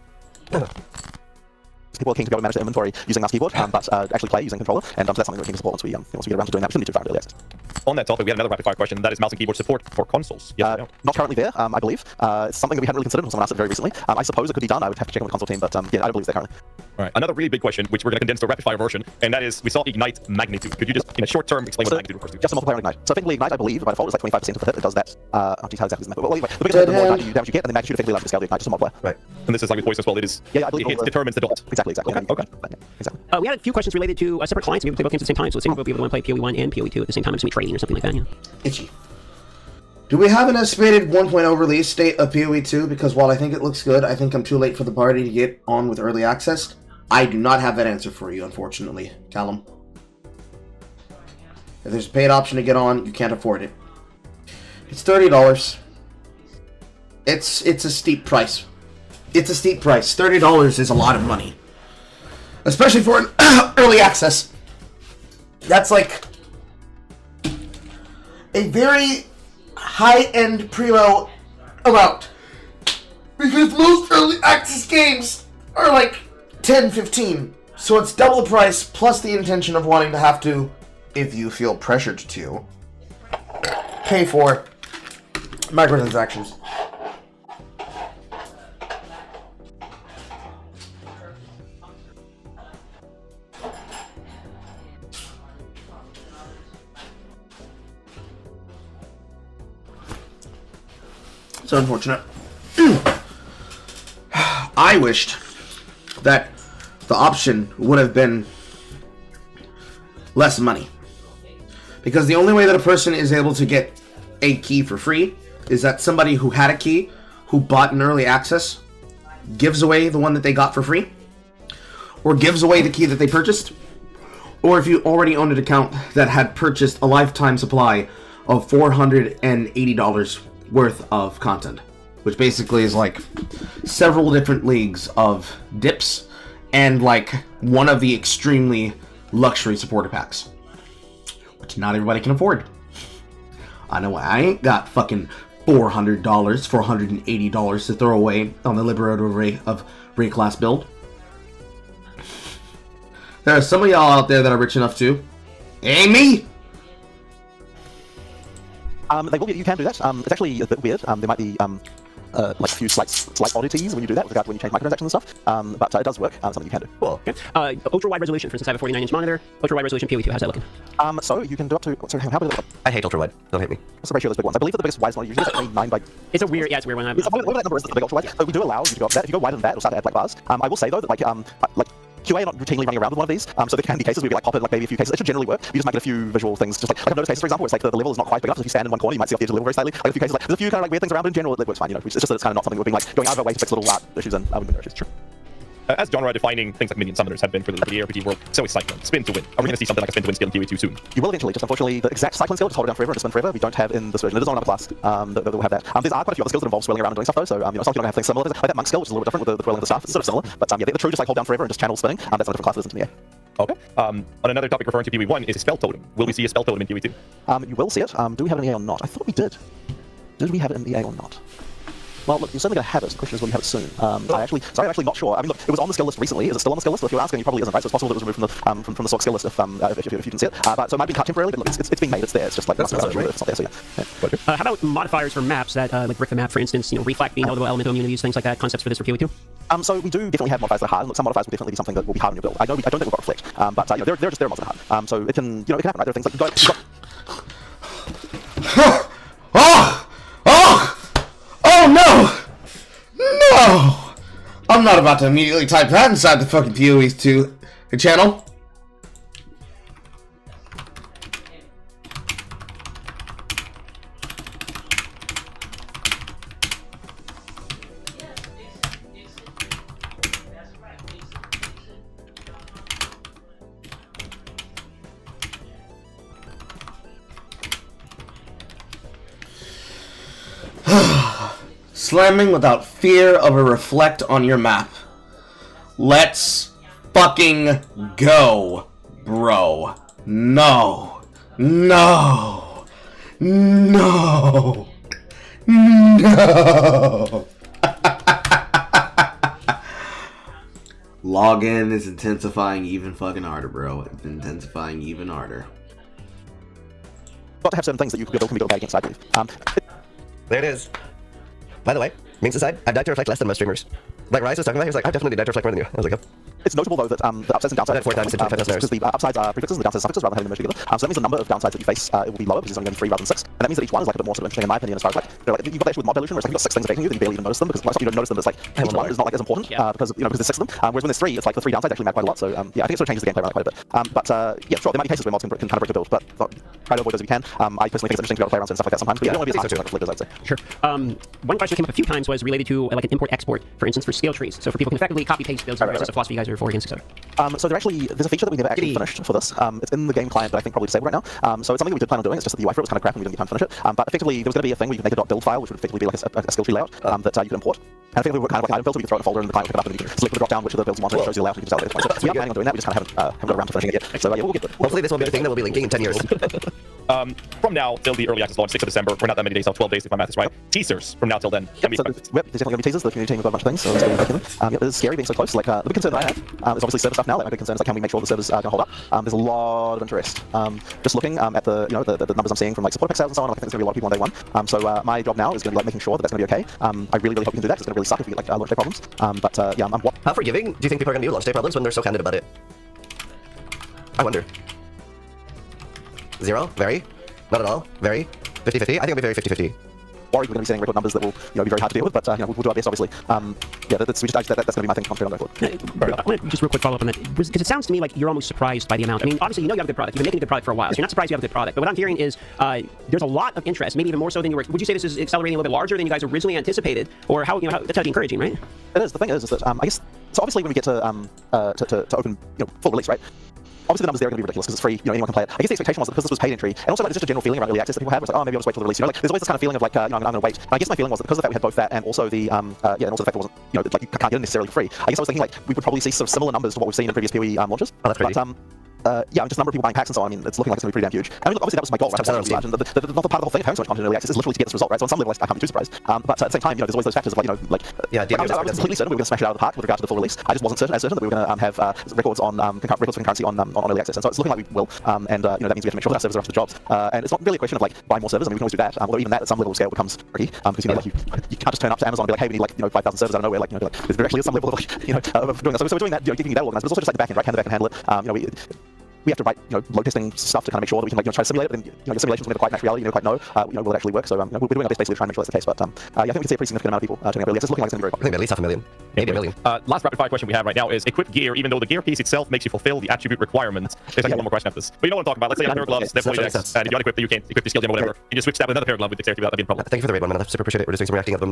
people are keen to be able to manage their inventory using mouse keyboard, but actually play using controller, and so that's something we're keen to support once we get around to doing that. We shouldn't need to early access. On that topic, we had another rapid fire question. That is mouse and keyboard support for consoles. Yes or no? Not currently there, I believe. It's something that we hadn't really considered until someone asked it very recently. I suppose it could be done. I would have to check in with the console team, but yeah, I don't believe it's there currently. All right. Another really big question, which we're going to condense to a rapid fire version, and that is, we saw Ignite magnitude. Could you just, in a short term, explain what magnitude refers to? Just a multiplayer on Ignite. So effectively, Ignite, I believe, by default, is like 25% of the hit. It does that. Oh, geez, how exactly is the method? Well, anyway, the bigger the more damage you get, and the magnitude effectively allows you to scale the Ignite just a multiplier. Right. And this is like with voice as well. It is. Yeah, I believe it determines the dot. Exactly. Okay. Yeah, exactly. We had a few questions related to separate clients. Maybe we play both games at the same time. So let's see if we'll be able to play POE1 and POE2 at the same time and some trading or something like that. Yeah. Itchy. Do we have an estimated 1.0 release date of POE2? Because while I think it looks good, I think I'm too late for the party to get on with early access. I do not have that answer for you, unfortunately, Callum. If there's a paid option to get on, you can't afford it. It's $30. It's a steep price. It's a steep price. $30 is a lot of money. Especially for an early access. That's like a very high-end primo amount. Because most early access games are like 10, 15. So it's double the price plus the intention of wanting to have to, if you feel pressured to, pay for microtransactions. It's unfortunate. I wished that the option would have been less money. Because the only way that a person is able to get a key for free is that somebody who had a key, who bought an early access, gives away the one that they got for free, or gives away the key that they purchased, or if you already owned an account that had purchased a lifetime supply of $480 worth of content, which basically is like several different leagues of dips and like one of the extremely luxury supporter packs, which not everybody can afford. I know I ain't got fucking $400, $480 to throw away on the Liberator of Ray class build. There are some of y'all out there that are rich enough to. Ain't me! They will be, you can do that. It's actually a bit weird. There might be like a few slight oddities when you do that with regard to when you change microtransactions and stuff. But it does work. Something you can do. Cool. Okay. Ultra wide resolution, for instance, I have a 49-inch monitor. Ultra wide resolution POE2, how's that looking? So you can do up to. Sorry, how big is it? I hate ultra wide. Don't hate me. What's the ratio of those big ones? I believe that the biggest wide monitor usually is like 9 by. It's a weird, yeah, it's a weird one. Whatever that number is, the big ultra wide. So we do allow you to go up to that. If you go wider than that, it'll start to add black bars. I will say though that like QA are not routinely running around with one of these, so there can be cases where we like pop in like maybe a few cases. It should generally work. You just might get a few visual things, just like I've noticed cases, for example, where it's like the level is not quite big enough. So if you stand in one corner, you might see off the edge of the level very slightly. Like a few cases, like there's a few kind of like weird things around, but in general it works fine. You know, it's just that it's kind of not something we're being like going out of our way to fix little issues and window issues. True. As genre-defining things like minion summoners have been for the RPG world, so is Cyclone. Spin to win. Are we going to see something like a spin to win skill in POE2 soon? You will eventually. Just unfortunately, the exact cycling skill, just hold it down forever and just spin forever, we don't have in this version. It is on another class that will have that. There are quite a few other skills that involve swirling around and doing stuff though. So some people don't have things similar. Like that monk skill, which is a little bit different with the twirling of the staff. It's sort of similar, but yeah, the true just like hold down forever and just channel spinning. That's on a different class that isn't in the air. Okay. On another topic referring to POE1 is a spell totem. Will we see a spell totem in POE2? You will see it. Do we have it in EA or not? I thought we did. Did we have it in EA or not? Well, look, you're certainly going to have it. The question is, will you have it soon? I'm actually not sure. I mean, look, it was on the skill list recently. Is it still on the skill list? If you're asking, it probably isn't, right? So it's possible that it was removed from the SOC skill list if you didn't see it. But so it might be cut temporarily, but look, it's being made. It's there. It's just like it's not there. So yeah. How about modifiers for maps that like brick the map, for instance? You know, reflect being eligible, elemental immunities, things like that. Concepts for this for POE2. So we do definitely have modifiers that are hard. And look, some modifiers will definitely be something that will be hard in your build. I don't think we've got reflect. But you know, they're mods that are hard. So it can happen. Right? There are things like Oh no! No! I'm not about to immediately type that inside the fucking POE2 channel. Slamming without fear of a reflect on your map. Let's fucking go, bro. No. No. No. No. login is intensifying even fucking harder, bro. It's intensifying even harder. Got to have certain things that you can be good against, I believe. There it is. By the way, memes aside, I've died to reflect less than most streamers. Like Rise was talking about, he was like, I've definitely died to reflect more than you. I was like, oh. It's notable though that the upsides and downsides because the upsides are prefixes and the downsides are suffixes rather than having them merged together. So that means the number of downsides that you face it will be lower because it's only going to be 3 rather than 6. And that means that each one is like a bit more sort of interesting in my opinion as far as like, you know, like you've got the issue with mob dilution where it's like you've got 6 things affecting you that you barely even notice them because most you don't notice them, but it's like each one is not like as important because you know because there's 6 of them. Whereas when there's 3, it's like the 3 downsides actually matter quite a lot. So yeah, I think it sort of changes the gameplay around quite a bit. But yeah, sure, there might be cases where mods can kind of break the build, but try to avoid those if you can. I personally think it's interesting to be able to play around and stuff like that sometimes, but you don't want to be as hard to like flippers, I'd say. Sure. One question that came up a few times was related to like an import-export, for instance, for scale trees. So for people who can effectively copy-paste builds, is this a philosophy you guys are for against, etc.? So there's a feature that we never actually finished for this. It's in the game client, but I think probably disabled right now. So it's something that we did plan on doing. It's just that the UI for it was kind of crap and we didn't get time to finish it. But effectively, there was going to be a thing where you could make a .build file, which would effectively be like a skill tree layout that you could import. And I think we were kind of like an item filter, we could throw it in a folder and the client would pick it up and you can select the drop down which of the builds you want and it shows you the layout and you can just allocate it. So we are planning on doing that. We just kind of haven't got around to finishing it yet. So yeah, we'll get it. Hopefully this will be a thing that we'll be linking in 10 years. From now till the early access launch, 6th of December, we're not that many days, 12 days if my math is right. Teasers from now till then. Can be so there's definitely going to be teasers. The community team have got a bunch of things, so it's going to be regular. It's scary being so close. Like the big concern that I have is obviously server stuff now. Like my big concern is like can we make sure the servers are going to hold up? There's a lot of interest. Just looking at the the numbers I'm seeing from like support pack sales and so on, I think there's going to be a lot of people on day one. So my job now is going to be like making sure that that's going to be okay. I really hope we can do that. It's going to really suck if we get like launch day problems. But yeah, how forgiving do you think people are going to be with launch day problems when they're so candid about it? I wonder. 0? Very? Not at all? Very? 50-50? I think it'll be very 50-50. Worried we're going to be setting record numbers that will be very hard to deal with, but we'll do our best obviously. Yeah, that's going to be my thing going forward. I want to just real quick follow up on that because it sounds to me like you're almost surprised by the amount. I mean, obviously you have a good product. You've been making a good product for a while, so you're not surprised you have a good product. But what I'm hearing is there's a lot of interest, maybe even more so than you were. Would you say this is accelerating a little bit larger than you guys originally anticipated, or how that's got to be encouraging, right? It is. The thing is that I guess so. Obviously, when we get to open full release, right? Obviously, the numbers there are going to be ridiculous because it's free. Anyone can play it. I guess the expectation was that because this was paid entry, and also like just a general feeling around early access that people had was like, oh, maybe I'll just wait till the release. Like there's always this kind of feeling of like, I'm going to wait. And I guess my feeling was that because of that we had both that and also the and also the fact that it wasn't, like you can't get it necessarily free. I guess I was thinking like we would probably see sort of similar numbers to what we've seen in previous POE launches. Oh, that's crazy. But just the number of people buying packs and so on. I mean, it's looking like it's going to be pretty damn huge. I mean, look, obviously that was my goal, right? And the part of the whole thing of having so much content in early access is literally to get this result, right? So on some level, I can't be too surprised. But at the same time, there's always those factors of like, I was completely certain we were going to smash it out of the park with regard to the full release. I just wasn't certain that we were going to have records on records of concurrency on early access, and so it's looking like we will. And that means we have to make sure that our servers are up to the jobs. And it's not really a question of like buying more servers. I mean, we can always do that. Although even that at some level of scale becomes tricky because like you can't just turn up to Amazon and be like, hey, we need like 5,000 servers out of nowhere. Like there's actually some level of like of doing that. So we're doing that, getting that organized, but it's also just like the back end, right? Can the back end handle it? We have to write, load testing stuff to kind of make sure that we can try to simulate it. And your simulations will never quite match reality. You never quite know, will it actually work? So we're doing our best basically to try and make sure that's the case. But I think we can see a pretty significant amount of people turning up early access. It's looking like it's going to be very popular. I think at least 500,000, maybe 1 million. Last rapid fire question we have right now is equip gear, even though the gear piece itself makes you fulfill the attribute requirements. There's actually one more question after this. But you know what I'm talking about. Let's say you have a pair of gloves, they're fully dex, and if you unequip them, you can't equip your skill gem or whatever. You just switch that with another pair of gloves with dexterity without that being a problem. Thank you for the raid, man. I super appreciate it. We're just doing some reacting of them.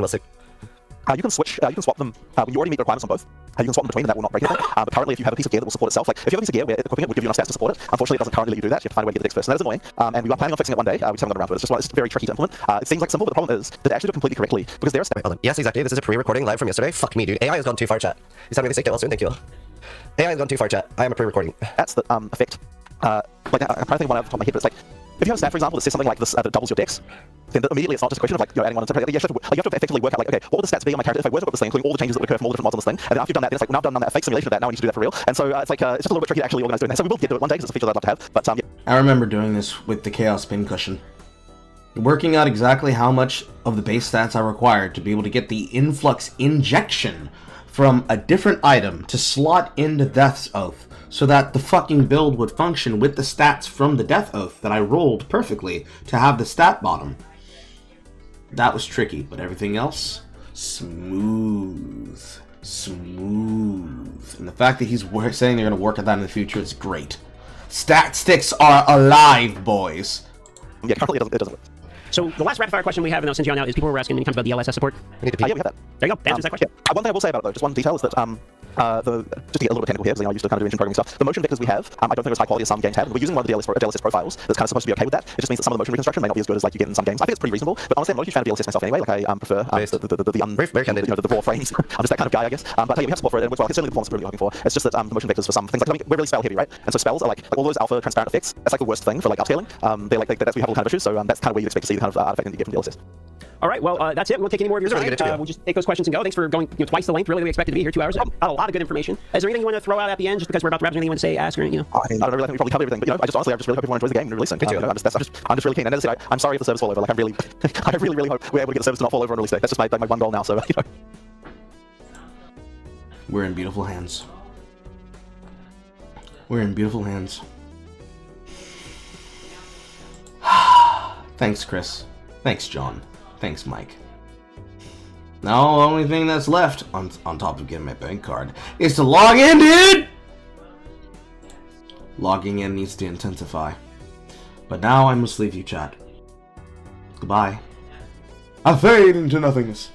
You can switch, you can swap them when you already meet the requirements on both. You can swap them between and that will not break anything. But currently, if you have a piece of gear that will support itself, like if you have a piece of gear where equipping it would give you enough stats to support it, unfortunately it doesn't currently let you do that. You have to find a way to get the dex first, and that is annoying. And we are planning on fixing it one day. We just haven't got around to it. It's very tricky to implement. It seems like simple, but the problem is that it actually do it completely correctly because there are steps. Yes, exactly. This is a pre-recording live from yesterday. Fuck me, dude. AI has gone too far, chat. He's telling me to say get well soon. Thank you. AI has gone too far, chat. I am a pre-recording. That's the effect. I'm trying to think one off the top of my head, but it's like if you have a stat, for example, that says something like this that doubles your dex, then immediately it's not just a question of like adding one. You have to effectively work out like, okay, what would the stats be on my character if I were to put this thing, including all the changes that would occur from all the different mods on this thing, and then after you've done that, then it's like, well, now I've done that fake simulation of that. Now I need to do that for real, and so it's like it's just a little bit tricky to actually organize doing that. So we will get to it one day because it's a feature that I'd love to have. But yeah. I remember doing this with the Chaos Pincushion. Working out exactly how much of the base stats are required to be able to get the influx injection from a different item to slot into Death's Oath, so that the fucking build would function with the stats from the Death Oath that I rolled perfectly to have the stat bottom. That was tricky, but everything else, smooth. And the fact that he's saying they're going to work on that in the future is great. Stat sticks are alive, boys. Yeah, currently it doesn't work. So the last rapid fire question we have, and I'll send you on out, is people were asking many times about DLSS support. Yeah, we have that. There you go. Answers that question. Yeah. One thing I will say about it though, just one detail is that just to get a little bit technical here, because I'm used to kind of doing engine programming stuff. The motion vectors we have, I don't think are as high quality as some games have. We're using one of the DLSS profiles that's kind of supposed to be okay with that. It just means that some of the motion reconstruction may not be as good as like you get in some games. I think it's pretty reasonable, but honestly, I'm not a huge fan of DLSS myself anyway. Like I prefer the raw frames. I'm just that kind of guy, I guess. But yeah, we have support for it, and well, it's certainly the performance we're really looking for. It's just that the motion vectors for some things, like I mean, we're really spell heavy, right? And so spells are like all those alpha transparent effects. That's like the worst thing for like upscaling. We have all kind of issues. So that's kind of where you expect to see the kind of artifact that you get from DLSS. All right, well, that's it. We won't take any more of your It's really time. good to We'll just take those questions and go. Thanks for going twice the length, really, that we expected to be here, 2 hours. Got a lot of good information. Is there anything you want to throw out at the end, just because we're about to wrap? Anything you want to say, ask, or, you know? I mean, I don't really think we probably covered everything, but, you know, I just honestly really hope everyone enjoys the game and release it. I'm just really keen. And as I say, I'm sorry if the servers fall over. Like, I really hope we're able to get the servers to not fall over on release day. That's just my one goal now, so, you know. We're in beautiful hands. We're in beautiful hands. Thanks, Chris. Thanks, John. Thanks, Mike. Now, the only thing that's left, on top of getting my bank card, is to log in, dude! Logging in needs to intensify. But now I must leave you, chat. Goodbye. I fade into nothingness.